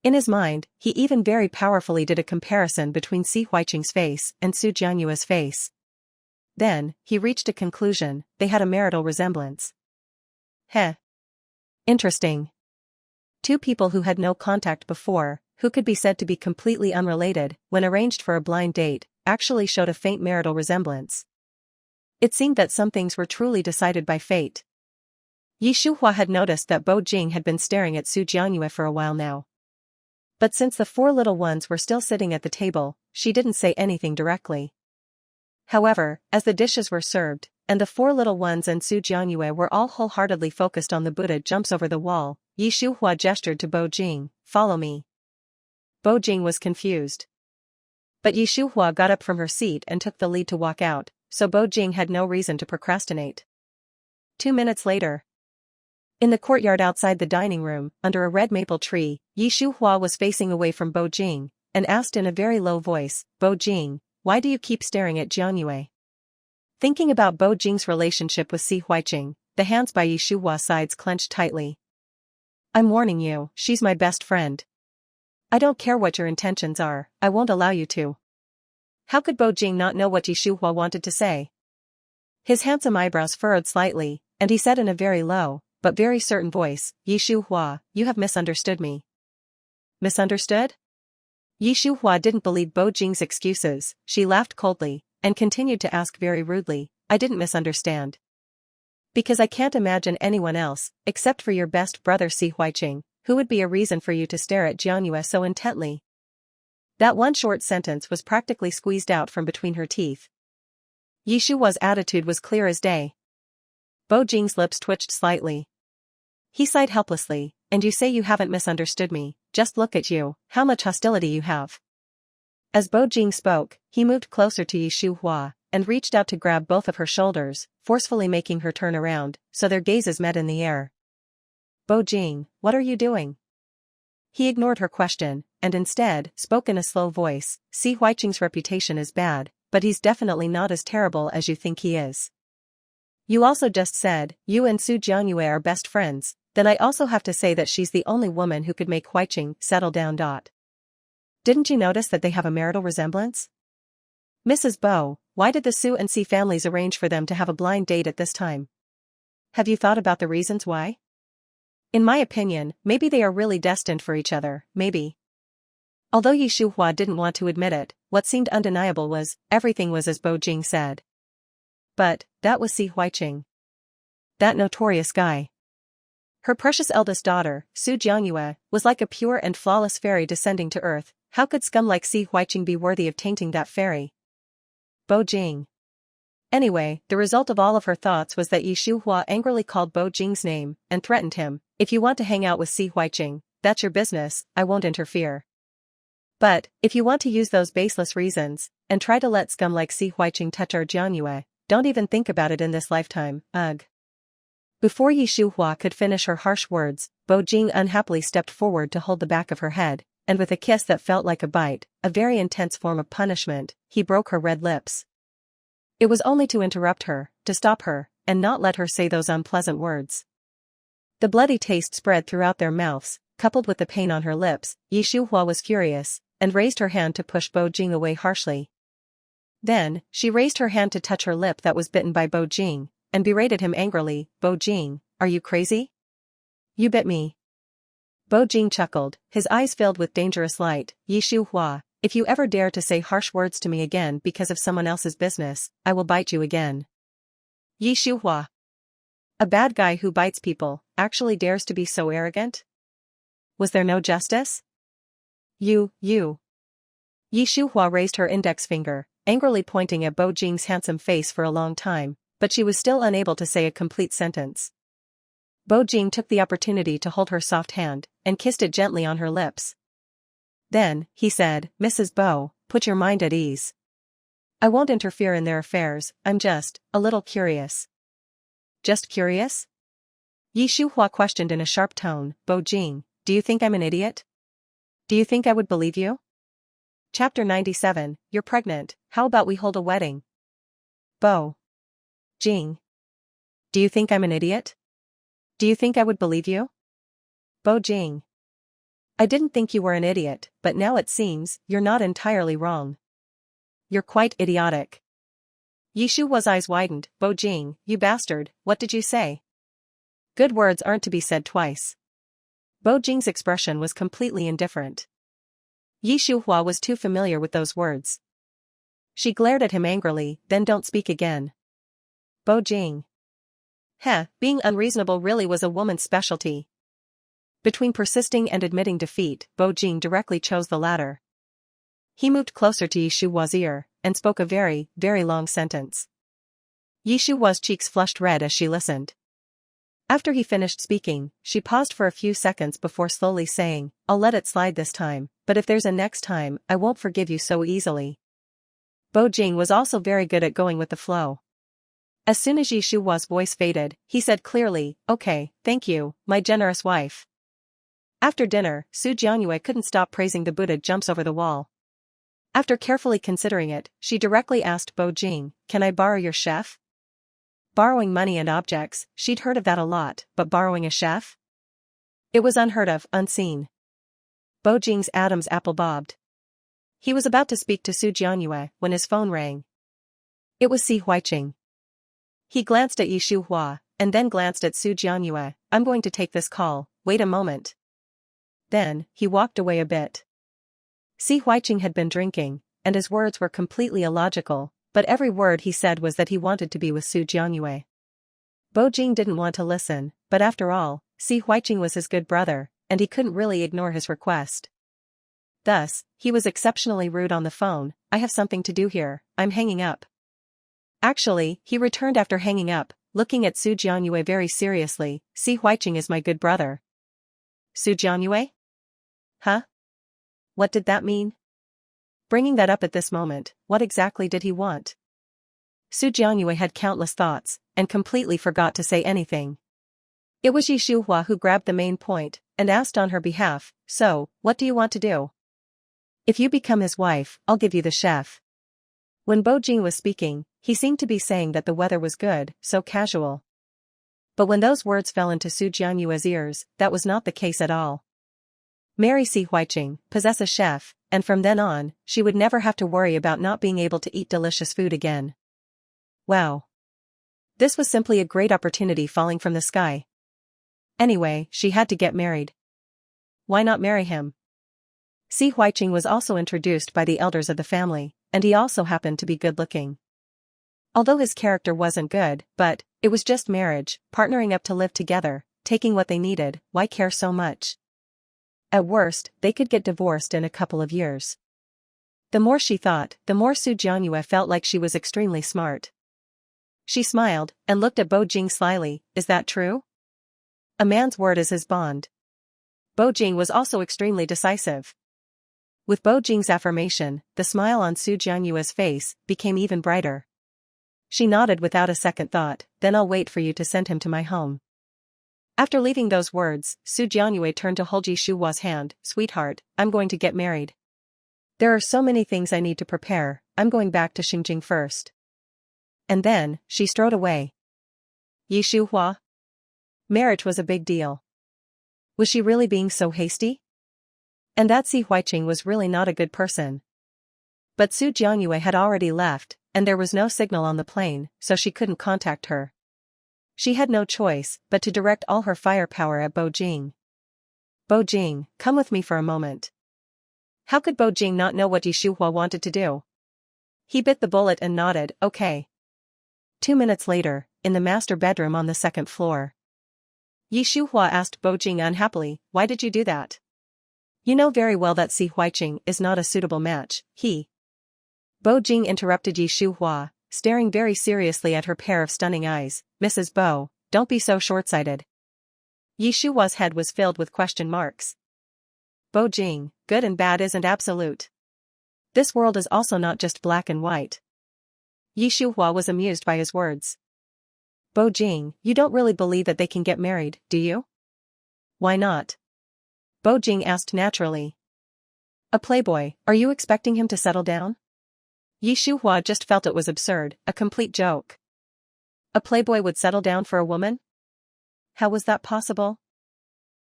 In his mind, he even very powerfully did a comparison between Si Huiqing's face and Su Jianyue's face. Then, he reached a conclusion: they had a marital resemblance. Heh. Interesting. Two people who had no contact before, who could be said to be completely unrelated, when arranged for a blind date, actually showed a faint marital resemblance. It seemed that some things were truly decided by fate. Yi Shuhua had noticed that Bo Jing had been staring at Su Jianyue for a while now. But since the four little ones were still sitting at the table, she didn't say anything directly. However, as the dishes were served, and the four little ones and Su Jianyue were all wholeheartedly focused on the Buddha jumps over the wall, Yi Shuhua gestured to Bo Jing, "Follow me." Bo Jing was confused. But Yi Shuhua got up from her seat and took the lead to walk out, so Bo Jing had no reason to procrastinate. 2 minutes later. In the courtyard outside the dining room, under a red maple tree, Yi Shuhua was facing away from Bo Jing, and asked in a very low voice, "Bo Jing, why do you keep staring at Jianyue?" Thinking about Bo Jing's relationship with Si Huiqing, the hands by Yi Shuhua's sides clenched tightly. "I'm warning you, she's my best friend. I don't care what your intentions are, I won't allow you to." How could Bo Jing not know what Yi Shuhua wanted to say? His handsome eyebrows furrowed slightly, and he said in a very low, but very certain voice, "Yi Shuhua, you have misunderstood me." Misunderstood? Yi Shuhua didn't believe Bo Jing's excuses. She laughed coldly, and continued to ask very rudely, "I didn't misunderstand. Because I can't imagine anyone else, except for your best brother Si Huiqing, who would be a reason for you to stare at Jianyue so intently." That one short sentence was practically squeezed out from between her teeth. Yi Shuhua's attitude was clear as day. Bo Jing's lips twitched slightly. He sighed helplessly, "And you say you haven't misunderstood me, just look at you, how much hostility you have." As Bo Jing spoke, he moved closer to Yi Shuhua, and reached out to grab both of her shoulders, forcefully making her turn around, so their gazes met in the air. "Bo Jing, what are you doing?" He ignored her question, and instead, spoke in a slow voice, "Si Huiqing's reputation is bad, but he's definitely not as terrible as you think he is. You also just said, you and Su Jianyue are best friends, then I also have to say that she's the only woman who could make Huiqing settle down. Didn't you notice that they have a marital resemblance? Mrs. Bo, why did the Su and Si families arrange for them to have a blind date at this time? Have you thought about the reasons why? In my opinion, maybe they are really destined for each other, maybe." Although Yi Shuhua didn't want to admit it, what seemed undeniable was, everything was as Bo Jing said. But, that was Si Huiqing. That notorious guy. Her precious eldest daughter, Su Jianyue, was like a pure and flawless fairy descending to earth. How could scum like Si Huiqing be worthy of tainting that fairy? Bo Jing. Anyway, the result of all of her thoughts was that Yi Shuhua angrily called Bo Jing's name, and threatened him, "If you want to hang out with Si Huiqing, that's your business, I won't interfere. But, if you want to use those baseless reasons, and try to let scum like Si Huiqing touch our Jianyue, don't even think about it in this lifetime, ugh." Before Yi Shuhua could finish her harsh words, Bo Jing unhappily stepped forward to hold the back of her head, and with a kiss that felt like a bite, a very intense form of punishment, he broke her red lips. It was only to interrupt her, to stop her, and not let her say those unpleasant words. The bloody taste spread throughout their mouths, coupled with the pain on her lips. Yi Shuhua was furious, and raised her hand to push Bo Jing away harshly. Then, she raised her hand to touch her lip that was bitten by Bo Jing, and berated him angrily, "Bo Jing, are you crazy? You bit me." Bo Jing chuckled, his eyes filled with dangerous light. "Yi Shuhua, if you ever dare to say harsh words to me again because of someone else's business, I will bite you again." Yi Shuhua. A bad guy who bites people, actually dares to be so arrogant? Was there no justice? You. Yi Shuhua raised her index finger, angrily pointing at Bo Jing's handsome face for a long time, but she was still unable to say a complete sentence. Bo Jing took the opportunity to hold her soft hand, and kissed it gently on her lips. Then, he said, "Mrs. Bo, put your mind at ease. I won't interfere in their affairs, I'm just a little curious. Just curious? Yi Shuhua questioned in a sharp tone. Bo Jing, do you think I'm an idiot? Do you think I would believe you? Chapter 97, You're pregnant, how about we hold a wedding? Bo Jing. Do you think I'm an idiot? Do you think I would believe you? Bo Jing. I didn't think you were an idiot, but now it seems you're not entirely wrong. You're quite idiotic. Yi Shuhua's eyes widened. Bo Jing, you bastard, what did you say? Good words aren't to be said twice. Bo Jing's expression was completely indifferent. Yi Shuhua was too familiar with those words. She glared at him angrily, then don't speak again. Bo Jing. Being unreasonable really was a woman's specialty. Between persisting and admitting defeat, Bo Jing directly chose the latter. He moved closer to Yi Shuhua's ear, and spoke a very, very long sentence. Yi Shuhua's cheeks flushed red as she listened. After he finished speaking, she paused for a few seconds before slowly saying, I'll let it slide this time, but if there's a next time, I won't forgive you so easily. Bo Jing was also very good at going with the flow. As soon as Yi Shuhua's voice faded, he said clearly, okay, thank you, my generous wife. After dinner, Su Jianyue couldn't stop praising the Buddha jumps over the wall. After carefully considering it, she directly asked Bo Jing, can I borrow your chef? Borrowing money and objects, she'd heard of that a lot, but borrowing a chef? It was unheard of, unseen. Bo Jing's Adam's apple bobbed. He was about to speak to Su Jianyue when his phone rang. It was Si Huiqing. He glanced at Yi Shuhua, and then glanced at Su Jianyue. I'm going to take this call, wait a moment. Then, he walked away a bit. Si Huiqing had been drinking, and his words were completely illogical, but every word he said was that he wanted to be with Su Jianyue. Bo Jing didn't want to listen, but after all, Si Huiqing was his good brother, and he couldn't really ignore his request. Thus, he was exceptionally rude on the phone. I have something to do here, I'm hanging up. Actually, he returned after hanging up, looking at Su Jianyue very seriously. Si Huiqing is my good brother. Su Jianyue? Huh? What did that mean? Bringing that up at this moment, what exactly did he want? Su Jianyue had countless thoughts, and completely forgot to say anything. It was Yi Shuhua who grabbed the main point, and asked on her behalf, so, what do you want to do? If you become his wife, I'll give you the chef. When Bo Jing was speaking, he seemed to be saying that the weather was good, so casual. But when those words fell into Su Jianyue's ears, that was not the case at all. Marry Si Huiqing, possess a chef, and from then on, she would never have to worry about not being able to eat delicious food again. Wow. This was simply a great opportunity falling from the sky. Anyway, she had to get married. Why not marry him? Si Huiqing was also introduced by the elders of the family, and he also happened to be good-looking. Although his character wasn't good, but it was just marriage, partnering up to live together, taking what they needed, why care so much? At worst, they could get divorced in a couple of years. The more she thought, the more Su Jianyue felt like she was extremely smart. She smiled, and looked at Bo Jing slyly. Is that true? A man's word is his bond. Bo Jing was also extremely decisive. With Bo Jing's affirmation, the smile on Su Jianyue's face became even brighter. She nodded without a second thought, then I'll wait for you to send him to my home. After leaving those words, Su Jianyue turned to hold Yi Shuhua's hand. Sweetheart, I'm going to get married. There are so many things I need to prepare, I'm going back to Xingjing first. And then, she strode away. Yi Shuhua? Marriage was a big deal. Was she really being so hasty? And that Si Huiqing was really not a good person. But Su Jianyue had already left, and there was no signal on the plane, so she couldn't contact her. She had no choice but to direct all her firepower at Bo Jing. Bo Jing, come with me for a moment. How could Bo Jing not know what Yi Shuhua wanted to do? He bit the bullet and nodded, okay. 2 minutes later, in the master bedroom on the second floor. Yi Shuhua asked Bo Jing unhappily, why did you do that? You know very well that Si Huiqing is not a suitable match, Bo Jing interrupted Yi Shuhua, staring very seriously at her pair of stunning eyes. Mrs. Bo, don't be so short-sighted. Yi Shuhua's head was filled with question marks. Bo Jing, good and bad isn't absolute. This world is also not just black and white. Yi Shuhua was amused by his words. Bo Jing, you don't really believe that they can get married, do you? Why not? Bo Jing asked naturally. A playboy, are you expecting him to settle down? Yi Shuhua just felt it was absurd, a complete joke. A playboy would settle down for a woman? How was that possible?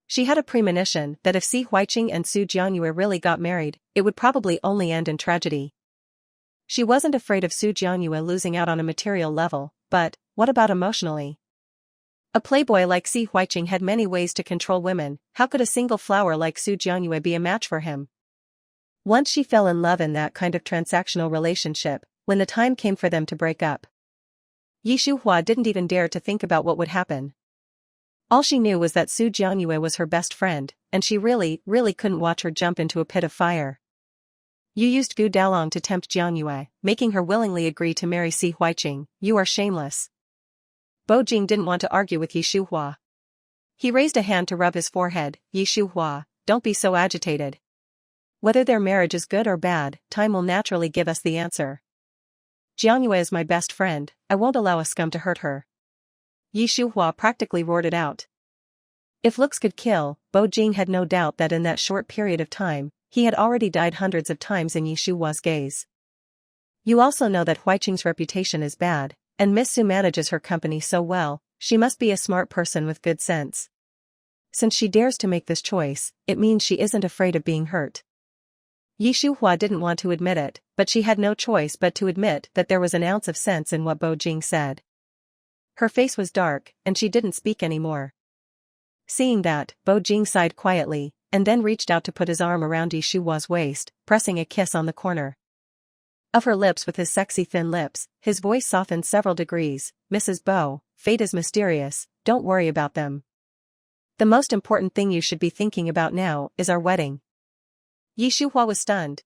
She had a premonition that if Si Huiqing and Su Jianyue really got married, it would probably only end in tragedy. She wasn't afraid of Su Jianyue losing out on a material level, but what about emotionally? A playboy like Si Huiqing had many ways to control women. How could a single flower like Su Jianyue be a match for him? Once she fell in love in that kind of transactional relationship, when the time came for them to break up, Yi Shuhua didn't even dare to think about what would happen. All she knew was that Su Jianyue was her best friend, and she really couldn't watch her jump into a pit of fire. You used Gu Daolong to tempt Jianyue, making her willingly agree to marry Si Huiqing. You are shameless. Bo Jing didn't want to argue with Yi Shuhua. He raised a hand to rub his forehead. Yi Shuhua, don't be so agitated. Whether their marriage is good or bad, time will naturally give us the answer. Jianyue is my best friend, I won't allow a scum to hurt her. Yi Shuhua practically roared it out. If looks could kill, Bo Jing had no doubt that in that short period of time, he had already died hundreds of times in Yi Shuhua's gaze. You also know that Huiqing's reputation is bad, and Miss Su manages her company so well, she must be a smart person with good sense. Since she dares to make this choice, it means she isn't afraid of being hurt. Yi Shuhua didn't want to admit it, but she had no choice but to admit that there was an ounce of sense in what Bo Jing said. Her face was dark, and she didn't speak anymore. Seeing that, Bo Jing sighed quietly, and then reached out to put his arm around Yi Shuhua's waist, pressing a kiss on the corner of her lips with his sexy thin lips. His voice softened several degrees. Mrs. Bo, fate is mysterious, don't worry about them. The most important thing you should be thinking about now is our wedding. Yi Shuhua was stunned.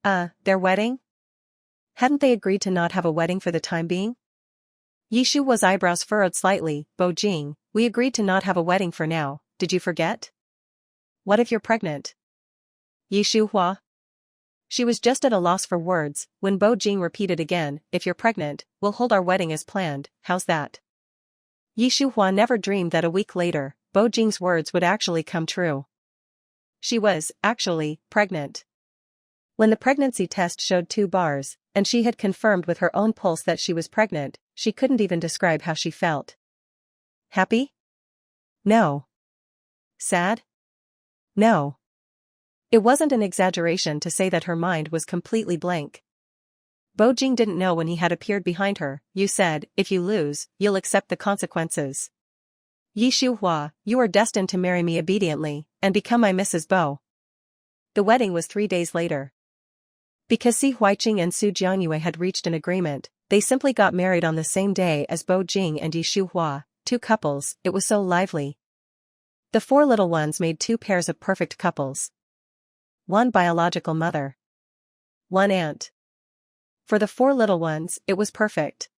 Their wedding? Hadn't they agreed to not have a wedding for the time being? Yi Shuhua's eyebrows furrowed slightly. Bo Jing, we agreed to not have a wedding for now, did you forget? What if you're pregnant? Yi Shuhua? She was just at a loss for words, when Bo Jing repeated again, if you're pregnant, we'll hold our wedding as planned, how's that? Yi Shuhua never dreamed that a week later, Bo Jing's words would actually come true. She was, actually, pregnant. When the pregnancy test showed 2 bars, and she had confirmed with her own pulse that she was pregnant, she couldn't even describe how she felt. Happy? No. Sad? No. It wasn't an exaggeration to say that her mind was completely blank. Bo Jing didn't know when he had appeared behind her. You said, if you lose, you'll accept the consequences. Yi Shuhua, you are destined to marry me obediently, and become my Mrs. Bo. The wedding was 3 days later. Because Si Huiqing and Su Jianyue had reached an agreement, they simply got married on the same day as Bo Jing and Yi Shuhua, 2 couples. It was so lively. The 4 little ones made 2 pairs of perfect couples. 1 biological mother. 1 aunt. For the 4 little ones, it was perfect.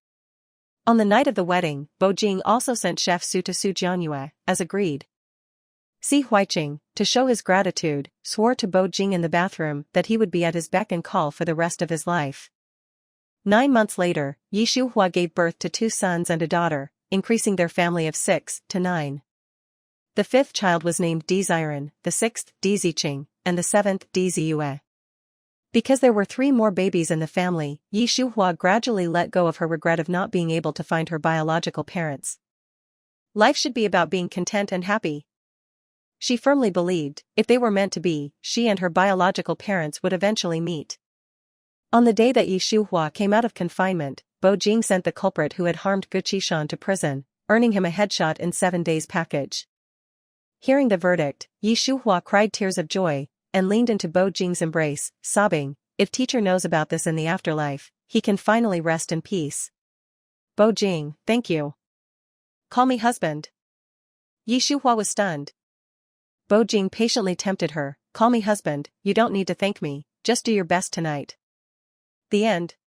On the night of the wedding, Bo Jing also sent Chef Su to Su Jianyue, as agreed. Si Huiqing, to show his gratitude, swore to Bo Jing in the bathroom that he would be at his beck and call for the rest of his life. 9 months later, Yi Shuhua gave birth to 2 sons and a daughter, increasing their family of 6 to 9. The 5th child was named Di Ziren, the 6th Di Ziqing, and the 7th Di Ziyue. Because there were 3 more babies in the family, Yi Shuhua gradually let go of her regret of not being able to find her biological parents. Life should be about being content and happy. She firmly believed, if they were meant to be, she and her biological parents would eventually meet. On the day that Yi Shuhua came out of confinement, Bo Jing sent the culprit who had harmed Gu Qishan to prison, earning him a headshot in 7 days package. Hearing the verdict, Yi Shuhua cried tears of joy, and leaned into Bo Jing's embrace, sobbing, if teacher knows about this in the afterlife, he can finally rest in peace. Bo Jing, thank you. Call me husband. Yi Shuhua was stunned. Bo Jing patiently tempted her, call me husband, you don't need to thank me, just do your best tonight. The end.